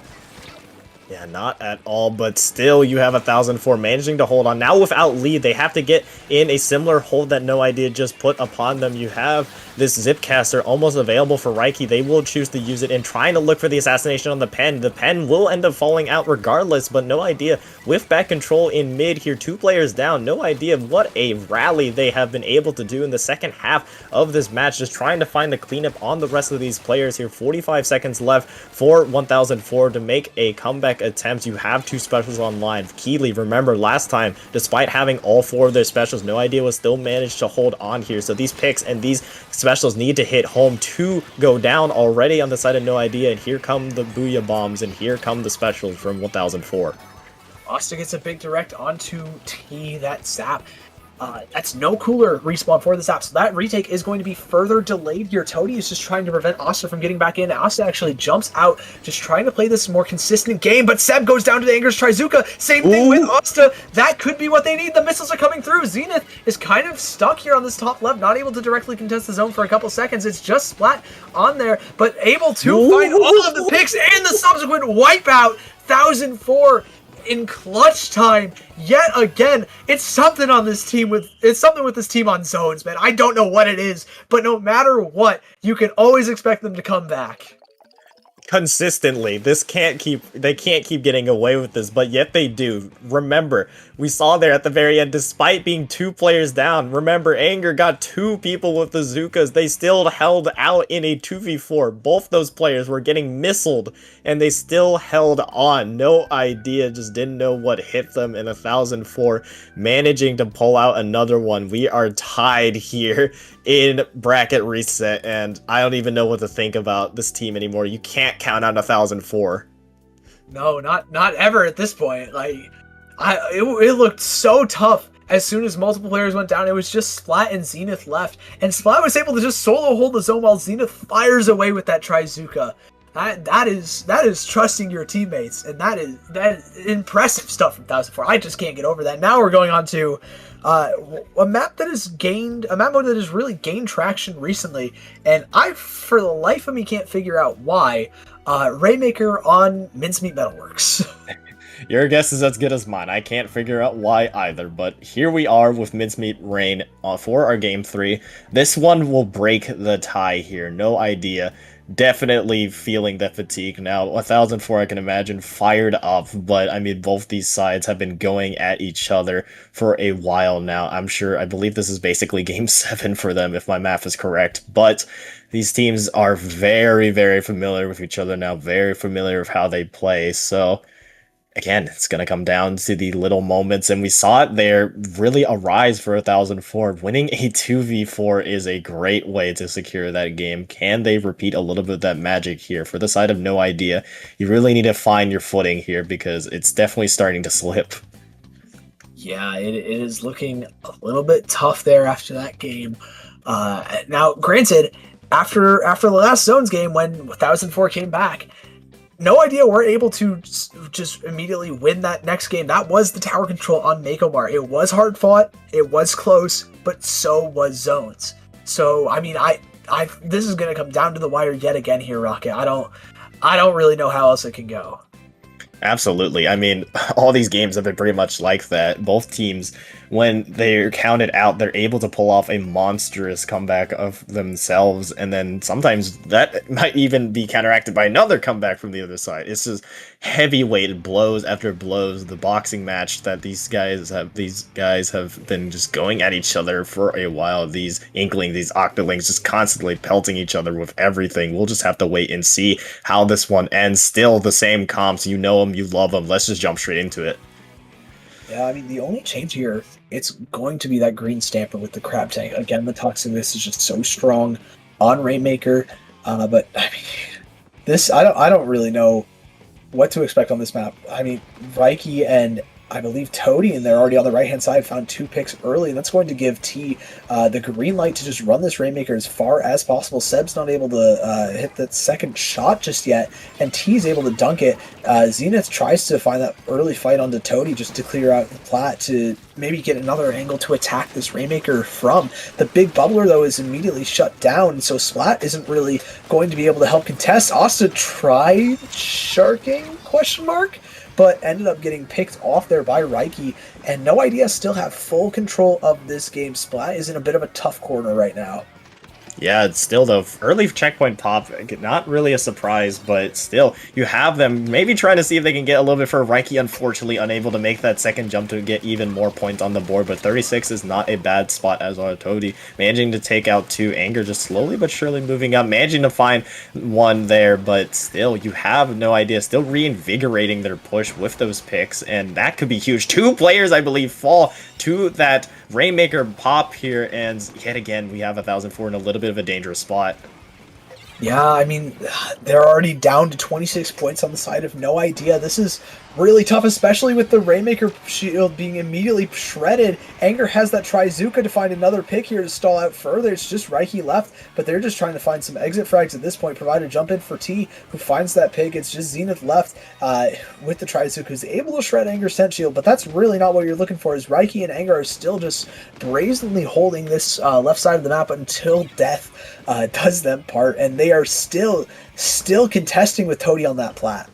Yeah, not at all, but still you have 1004 managing to hold on. Now without lead, they have to get in a similar hold that No Idea just put upon them. You have this Zipcaster almost available for Raiki. They will choose to use it and trying to look for the assassination on the pen. The pen will end up falling out regardless, but No Idea with back control in mid here. 2 players down. No Idea what a rally they have been able to do in the second half of this match, just trying to find the cleanup on the rest of these players here. 45 seconds left for 1004 to make a comeback comeback attempts. You have 2 specials online. Keeley, remember last time, despite having all 4 of their specials, No Idea was still managed to hold on here. So these picks and these specials need to hit home to go down already on the side of No Idea. And here come the Booyah Bombs, and here come the specials from 1004. Asta gets a big direct onto T, that Zap. That's no cooler respawn for the Zap, so that retake is going to be further delayed here. Toady is just trying to prevent Asta from getting back in. Asta actually jumps out, just trying to play this more consistent game, but Seb goes down to the Anger's Trizuka. Same thing with Asta. That could be what they need. The missiles are coming through. Zenith is kind of stuck here on this top left, not able to directly contest the zone for a couple seconds. It's just Splat on there, but able to find all of the picks and the subsequent wipeout. 1004 in clutch time yet again. It's something on this team with this team on zones, man. I don't know what it is, but no matter what, you can always expect them to come back. Consistently, they can't keep getting away with this, but yet they do. Remember, we saw there at the very end, despite being 2 players down, remember, Anger got 2 people with the Zookas. They still held out in a 2v4. Both those players were getting missiled, and they still held on. No Idea, just didn't know what hit them in 1004, managing to pull out another one. We are tied here in bracket reset, and I don't even know what to think about this team anymore. You can't count out 1004. No, not ever at this point. Like, it looked so tough as soon as multiple players went down. It was just Splat and Zenith left, and Splat was able to just solo hold the zone while Zenith fires away with that Trizuka. That is trusting your teammates, and that is impressive stuff from 1004. I just can't get over that. Now we're going on to a map that has gained a map mode that has really gained traction recently, and I, for the life of me, can't figure out why. Rainmaker on Mincemeat Metalworks. Your guess is as good as mine. I can't figure out why either, but here we are with Mincemeat Rain for our game 3. This one will break the tie here. No Idea. Definitely feeling the fatigue now. 1004, I can imagine, fired up, but I mean, both these sides have been going at each other for a while now. I believe this is basically game 7 for them, if my math is correct, but these teams are very, very familiar with each other now, very familiar with how they play, so again, it's going to come down to the little moments, and we saw it there really arise for 1004. Winning a 2v4 is a great way to secure that game. Can they repeat a little bit of that magic here? For the side of No Idea, you really need to find your footing here because it's definitely starting to slip. Yeah, it is looking a little bit tough there after that game. Now, granted, after the last Zones game when 1004 came back, No Idea were able to just immediately win that next game. That was the tower control on Makomar. It was hard fought, it was close, but so was Zones. So I mean, this is gonna come down to the wire yet again here, Rocket. I don't really know how else it can go. Absolutely. I mean, all these games have been pretty much like that. Both teams, when they're counted out, they're able to pull off a monstrous comeback of themselves, and then sometimes that might even be counteracted by another comeback from the other side. It's just heavyweight blows after blows. The boxing match that these guys have been just going at each other for a while. These Inklings, these Octolings, just constantly pelting each other with everything. We'll just have to wait and see how this one ends. Still the same comps, you know them, you love them. Let's just jump straight into it. Yeah, I mean, the only change here, it's going to be that green stamper with the crab tank. Again, the toxicness is just so strong on Rainmaker. But I mean, this I don't really know what to expect on this map. I mean, Reiki and I believe Toady, and they're already on the right-hand side, found 2 picks early, and that's going to give T the green light to just run this Rainmaker as far as possible. Seb's not able to hit that second shot just yet, and T's able to dunk it. Zenith tries to find that early fight onto Toady just to clear out the plat to maybe get another angle to attack this Rainmaker from. The big bubbler, though, is immediately shut down, so Splat isn't really going to be able to help contest. Asta tried sharking, question mark? But ended up getting picked off there by Reiki, and No Idea still have full control of this game. Splat is in a bit of a tough corner right now. Yeah, it's still the early checkpoint pop, not really a surprise, but still, you have them maybe trying to see if they can get a little bit for Reiki, unfortunately unable to make that second jump to get even more points on the board, but 36 is not a bad spot as well. Toady managing to take out 2, Anger just slowly but surely moving up, managing to find 1 there, but still, you have no idea, still reinvigorating their push with those picks, and that could be huge. 2 players, I believe, fall to that Rainmaker pop here, and yet again, we have 1004 in a little bit of a dangerous spot. Yeah, I mean, they're already down to 26 points on the side of No Idea. This is really tough, especially with the Rainmaker shield being immediately shredded. Anger has that Trizooka to find another pick here to stall out further. It's just Reiki left, but they're just trying to find some exit frags at this point, provide a jump in for T, who finds that pick. It's just Zenith left with the Trizooka, who's able to shred Anger's Scent Shield, but that's really not what you're looking for, as Reiki and Anger are still just brazenly holding this left side of the map until death does them part, and they are still contesting with Toady on that plat.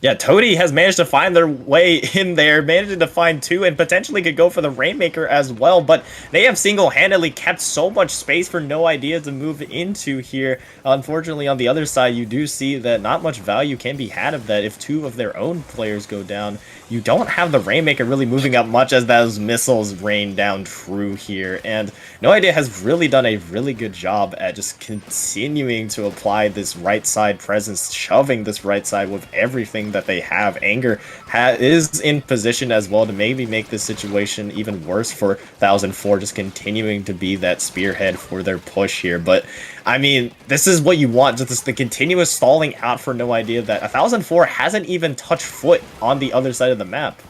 Yeah, Toady has managed to find their way in there, managing to find 2, and potentially could go for the Rainmaker as well, but they have single-handedly kept so much space for No Idea to move into here. Unfortunately, on the other side, you do see that not much value can be had of that if 2 of their own players go down. You don't have the Rainmaker really moving up much as those missiles rain down true here, and No Idea has really done a really good job at just continuing to apply this right side presence, shoving this right side with everything that they have. Anger is in position as well to maybe make this situation even worse for 1004, just continuing to be that spearhead for their push here. But I mean, this is what you want, just the continuous stalling out for No Idea that 1004 hasn't even touched foot on the other side of the map.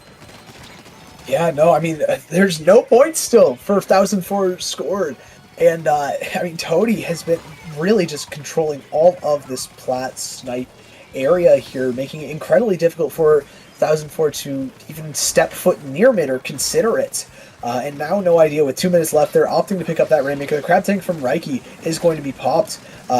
Yeah, no, I mean, there's no points still for 1004 scored. And, I mean, Toady has been really just controlling all of this plat snipe area here, making it incredibly difficult for 1004 to even step foot near mid or consider it. And now No Idea with 2 minutes left, they're opting to pick up that Rainmaker. The Crab Tank from Reiki is going to be popped.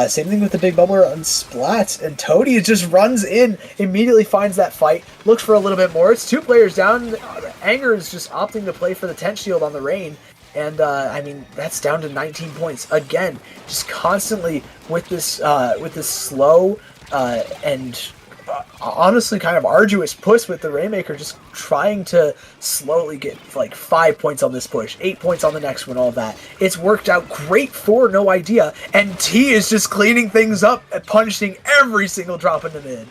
Same thing with the Big Bubbler on Splat, and Toady just runs in, immediately finds that fight, looks for a little bit more. It's 2 players down. Anger is just opting to play for the Tent Shield on the Rain. And, I mean, that's down to 19 points. Again, just constantly with this slow and honestly kind of arduous push with the Rainmaker, just trying to slowly get like 5 points on this push, 8 points on the next one, all that. It's worked out great for No Idea, and T is just cleaning things up and punishing every single drop in the mid.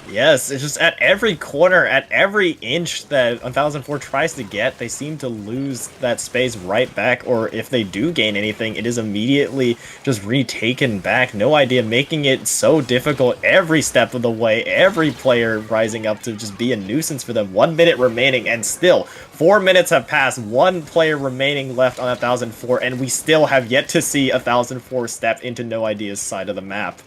Yes, it's just at every corner, at every inch that 1004 tries to get, they seem to lose that space right back, or if they do gain anything, it is immediately just retaken back. No Idea, making it so difficult every step of the way, every player rising up to just be a nuisance for them. 1 minute remaining, and still, 4 minutes have passed, 1 player remaining left on 1004, and we still have yet to see 1004 step into No Idea's side of the map.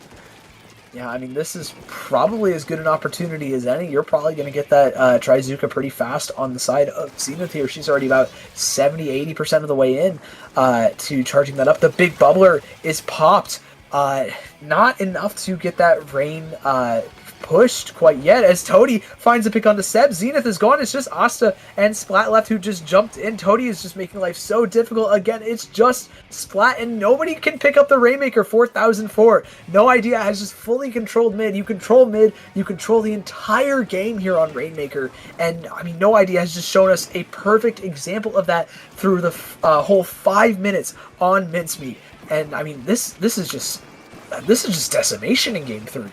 Yeah, I mean, this is probably as good an opportunity as any. You're probably going to get that Trizooka pretty fast on the side of Zenith here. She's already about 70-80% of the way in to charging that up. The Big Bubbler is popped. Not enough to get that Rain pushed quite yet, as Toady finds a pick onto Seb. Zenith is gone. It's just Asta and Splat left, who just jumped in. Toady is just making life so difficult. Again, it's just Splat, and nobody can pick up the Rainmaker. 4004. No Idea has just fully controlled mid. You control mid, you control the entire game here on Rainmaker, and I mean, No Idea has just shown us a perfect example of that through the whole 5 minutes on Mincemeat. And I mean, this is just decimation in Game 3.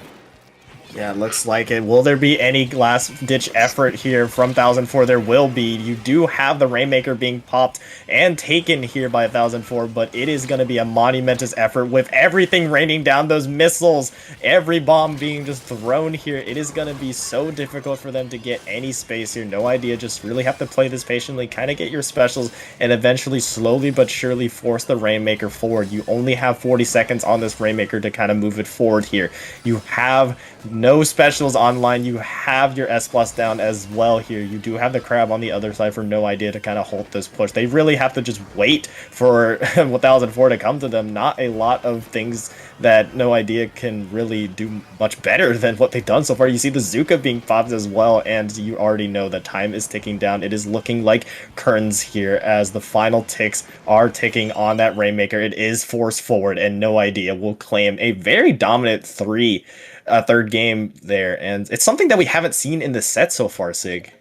Yeah, it looks like it. Will there be any last-ditch effort here from 1004? There will be. You do have the Rainmaker being popped and taken here by 1004, but it is going to be a monumentous effort with everything raining down, those missiles, every bomb being just thrown here. It is going to be so difficult for them to get any space here. No Idea, just really have to play this patiently, kind of get your specials, and eventually, slowly but surely, force the Rainmaker forward. You only have 40 seconds on this Rainmaker to kind of move it forward here. You have no specials online. You have your S plus down as well here. You do have the crab on the other side for No Idea to kind of hold this push. They really have to just wait for 1004 to come to them. Not a lot of things that No Idea can really do much better than what they've done so far. You see the Zuka being popped as well, and you already know that time is ticking down. It is looking like curtains here as the final ticks are ticking on that Rainmaker. It is forced forward, and No Idea will claim a very dominant third game there, and it's something that we haven't seen in the set so far, Sig.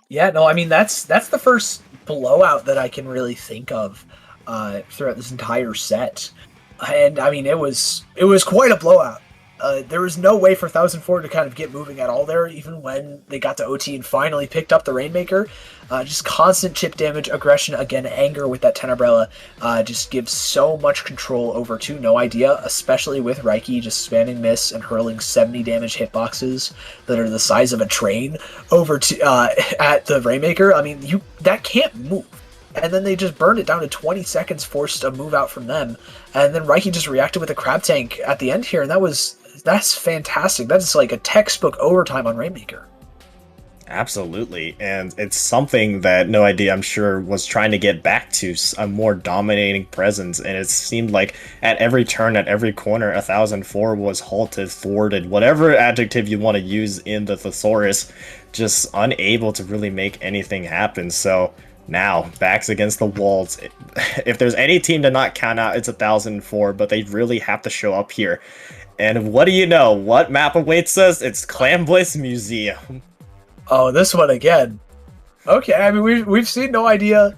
Yeah, no, I mean that's the first blowout that I can really think of throughout this entire set. And I mean, it was quite a blowout. There was no way for 1004 to kind of get moving at all there, even when they got to OT and finally picked up the Rainmaker. Just constant chip damage, aggression, again, anger with that 10 Umbrella just gives so much control over to No Idea, especially with Raiki just spamming miss and hurling 70 damage hitboxes that are the size of a train over to at the Rainmaker. I mean, that can't move. And then they just burned it down to 20 seconds, forced a move out from them. And then Raiki just reacted with a crab tank at the end here, and that's fantastic. That's like a textbook overtime on Rainmaker. Absolutely, and it's something that No Idea, I'm sure, was trying to get back to a more dominating presence, and it seemed like at every turn, at every corner, 1004 was halted, thwarted, whatever adjective you want to use in the thesaurus, just unable to really make anything happen. So now, backs against the walls. If there's any team to not count out, it's 1004, but they really have to show up here. And what do you know? What map awaits us? It's Clambliss Museum. Oh, this one again. Okay, I mean, we've seen No Idea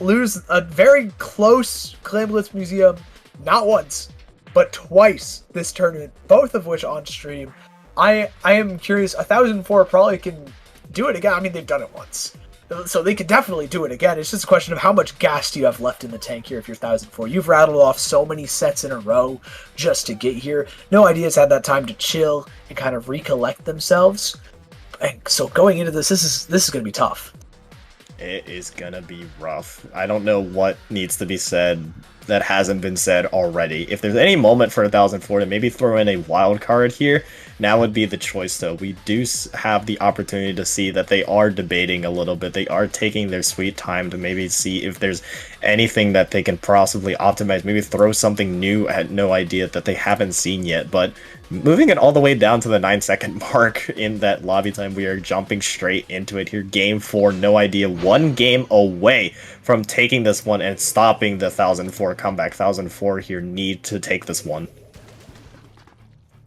lose a very close Clambliss Museum, not once, but twice this tournament, both of which on stream. I am curious, 1004 probably can do it again. I mean, they've done it once, so they could definitely do it again. It's just a question of how much gas do you have left in the tank here if you're 1004. You've rattled off so many sets in a row just to get here. No Idea's had that time to chill and kind of recollect themselves. And so going into this is going to be tough. It is going to be rough. I don't know what needs to be said that hasn't been said already. If there's any moment for 1004 to maybe throw in a wild card here, now would be the choice, though. We do have the opportunity to see that they are debating a little bit. They are taking their sweet time to maybe see if there's anything that they can possibly optimize, maybe throw something new at No Idea that they haven't seen yet. But moving it all the way down to the 9-second mark in that lobby time, we are jumping straight into it here. Game 4, No Idea, one game away from taking this one and stopping the 1004 comeback. 1004 here need to take this one.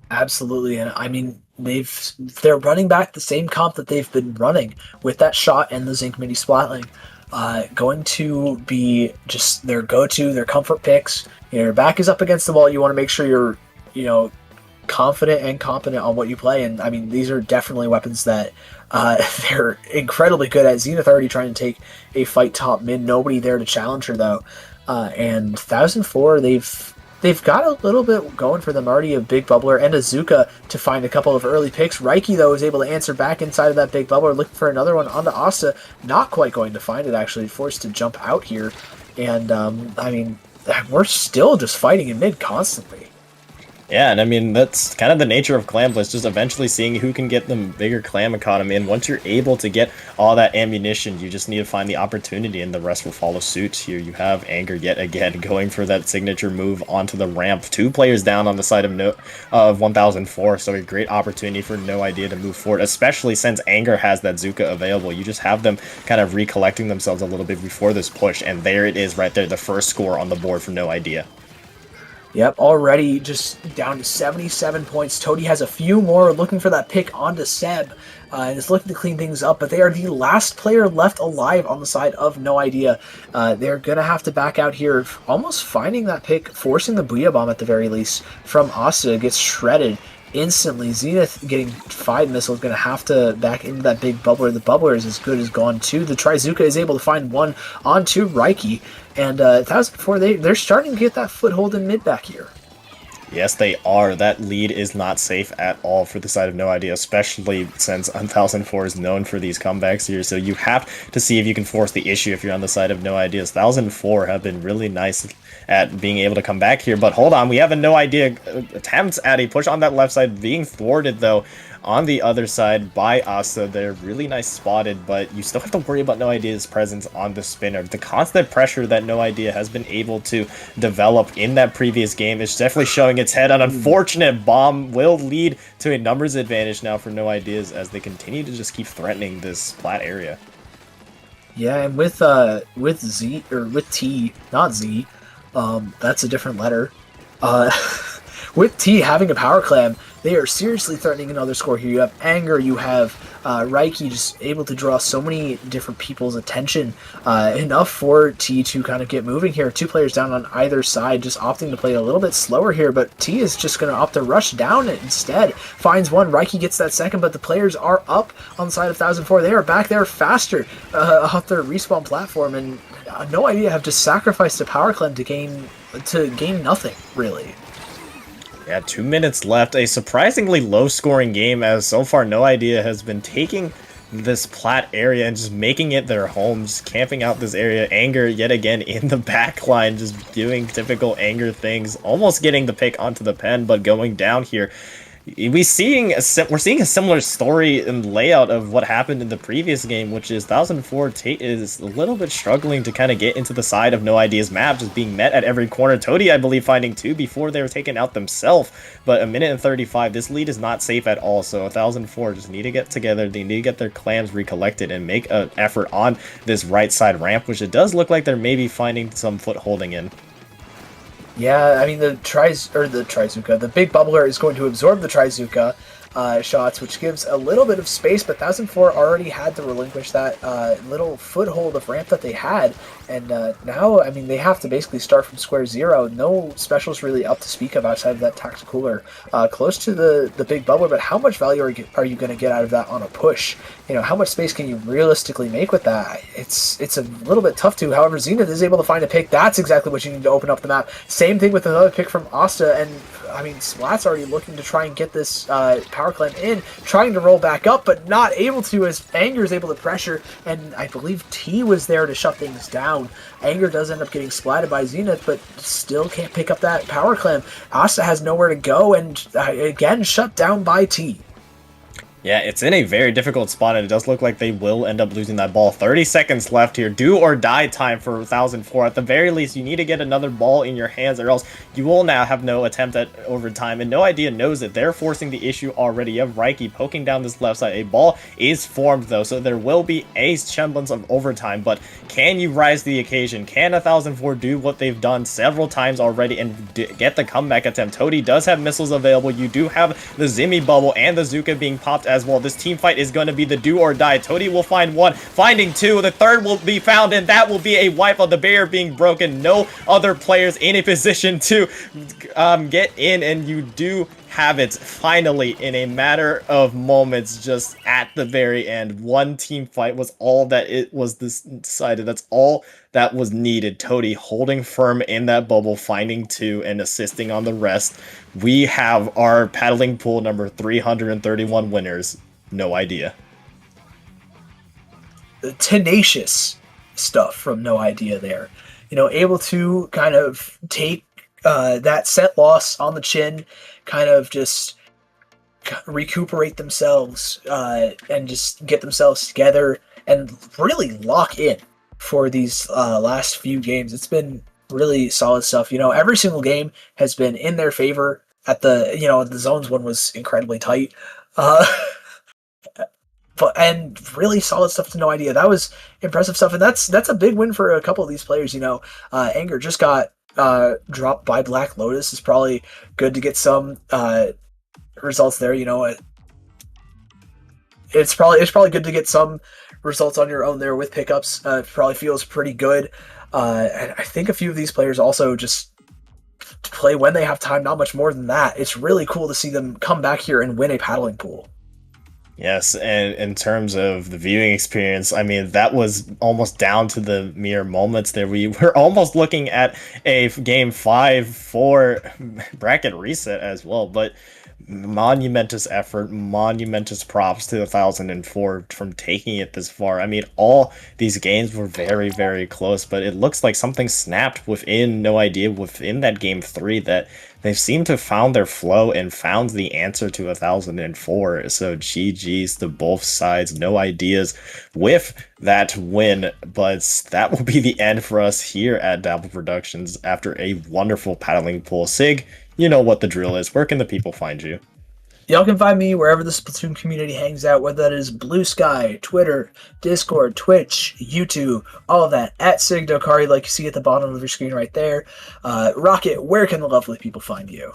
Absolutely, and I mean they're running back the same comp that they've been running with that shot and the Zinc Mini Splatling. Going to be just their go-to, their comfort picks. You know, your back is up against the wall. You want to make sure you're, confident and competent on what you play. And I mean, these are definitely weapons that they're incredibly good at. Zenith already trying to take a fight top mid. Nobody there to challenge her though. And 1004, they've got a little bit going for them already, a big bubbler and a Zuka to find a couple of early picks. Raiki, though, is able to answer back inside of that big bubbler, looking for another one onto Asta. Not quite going to find it, actually. Forced to jump out here. And, I mean, we're still just fighting in mid constantly. Yeah, and I mean, that's kind of the nature of Clambliss, just eventually seeing who can get the bigger clam economy, and once you're able to get all that ammunition, you just need to find the opportunity, and the rest will follow suit. Here you have Anger yet again going for that signature move onto the ramp. 2 players down on the side of 1004, so a great opportunity for No Idea to move forward, especially since Anger has that Zuka available. You just have them kind of recollecting themselves a little bit before this push, and there it is right there, the first score on the board for No Idea. Yep, already just down to 77 points. Toady has a few more, looking for that pick onto Seb, and is looking to clean things up, but they are the last player left alive on the side of No Idea. They're going to have to back out here, almost finding that pick, forcing the Booyah Bomb at the very least from Asta. Gets shredded instantly. Zenith getting 5 missiles, going to have to back into that big bubbler. The bubbler is as good as gone too. The Trizuka is able to find one onto Raiki, and 1004, they're starting to get that foothold in mid back here. Yes, they are. That lead is not safe at all for the side of No Idea, especially since 1004 is known for these comebacks here. So you have to see if you can force the issue if you're on the side of No Ideas. 1004 have been really nice at being able to come back here. But hold on, we have a No Idea attempts at a push on that left side, being thwarted though on the other side by Asta. They're really nice spotted, but you still have to worry about No Idea's presence on the spinner. The constant pressure that No Idea has been able to develop in that previous game is definitely showing its head. An unfortunate bomb will lead to a numbers advantage now for No Ideas as they continue to just keep threatening this plat area. Yeah, and with Z or with T, not Z, that's a different letter. With T having a power clam, they are seriously threatening another score here. You have Anger, you have Raiki just able to draw so many different people's attention. Enough for T to kind of get moving here. 2 players down on either side, just opting to play a little bit slower here, but T is just going to opt to rush down it instead. Finds one, Raiki gets that second, but the players are up on the side of 1004. They are back there faster off their respawn platform, and No Idea have just sacrificed a power clam to gain nothing, really. Yeah, 2 minutes left. A surprisingly low-scoring game, as so far No Idea has been taking this plat area and just making it their home, just camping out this area. Anger yet again in the back line, just doing typical Anger things, almost getting the pick onto the pen, but going down here. We're seeing a similar story and layout of what happened in the previous game, which is 1004 is a little bit struggling to kind of get into the side of No Idea's map, just being met at every corner. Toady, I believe, finding 2 before they were taken out themselves, but a minute and 35, this lead is not safe at all, so 1004 just need to get together, they need to get their clams recollected and make an effort on this right side ramp, which it does look like they're maybe finding some footholding in. Yeah, I mean the Trizuka, the big bubbler is going to absorb the Trizuka shots, which gives a little bit of space, but 1004 already had to relinquish that little foothold of ramp that they had, and now, I mean, they have to basically start from square zero. No specials really up to speak of outside of that Tacticooler close to the big bubbler, but how much value are you going to get out of that on a push? You know, how much space can you realistically make with that? It's a little bit tough to. However, Zenith is able to find a pick. That's exactly what you need to open up the map. Same thing with another pick from Asta, and I mean, Splat's already looking to try and get this power clam in, trying to roll back up, but not able to, as Anger is able to pressure, and I believe T was there to shut things down. Anger does end up getting splatted by Zenith, but still can't pick up that power clam. Asta has nowhere to go, and again, shut down by T. Yeah, it's in a very difficult spot, and it does look like they will end up losing that ball. 30 seconds left here. Do or die time for 1004. At the very least, you need to get another ball in your hands, or else you will now have no attempt at overtime. And No Idea knows it. They're forcing the issue already. You have Raiki poking down this left side. A ball is formed, though, so there will be a semblance of overtime. But can you rise to the occasion? Can 1004 do what they've done several times already and get the comeback attempt? Toady does have missiles available. You do have the Zimmy bubble and the Zuka being popped as well. This team fight is going to be the do or die. Toady will find 1, finding 2. The third will be found, and that will be a wipe of the barrier being broken. No other players in a position to get in, and you do have it finally in a matter of moments, just at the very end. One team fight was all that it was decided. That's all that was needed. Toady holding firm in that bubble, finding 2 and assisting on the rest. We have our paddling pool number 331 winners. No Idea. Tenacious stuff from No Idea there. You know, able to kind of take that set loss on the chin, kind of just recuperate themselves and just get themselves together and really lock in for these last few games. It's been really solid stuff. You know, every single game has been in their favor. At the, you know, the zones one was incredibly tight. And really solid stuff to No Idea. That was impressive stuff, and that's a big win for a couple of these players. You know, Anger just got dropped by Black Lotus. It's probably good to get some results there. You know, it's probably good to get some results on your own there with pickups. It probably feels pretty good. And I think a few of these players also just play when they have time, not much more than that. It's really cool to see them come back here and win a paddling pool. Yes, and in terms of the viewing experience, I mean, that was almost down to the mere moments there. We were almost looking at a game 5-4 bracket reset as well, but monumentous effort, monumentous props to 1004 from taking it this far. I mean, all these games were very, very close, but it looks like something snapped within No Idea within that game 3 that they seem to have found their flow and found the answer to 1004. So GG's to both sides. No Ideas with that win, but that will be the end for us here at Dabble Productions after a wonderful paddling pool. Sig, you know what the drill is. Where can the people find you? Y'all can find me wherever the Splatoon community hangs out, whether that is Blue Sky, Twitter, Discord, Twitch, YouTube, all of that, at SigDokari, like you see at the bottom of your screen right there. Rocket, where can the lovely people find you?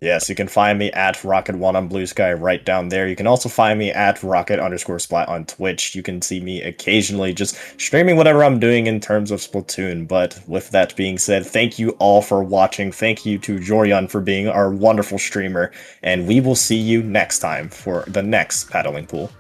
Yes, you can find me at Rocket1 on Blue Sky right down there. You can also find me at Rocket_Splat on Twitch. You can see me occasionally just streaming whatever I'm doing in terms of Splatoon. But with that being said, thank you all for watching. Thank you to Jorion for being our wonderful streamer. And we will see you next time for the next paddling pool.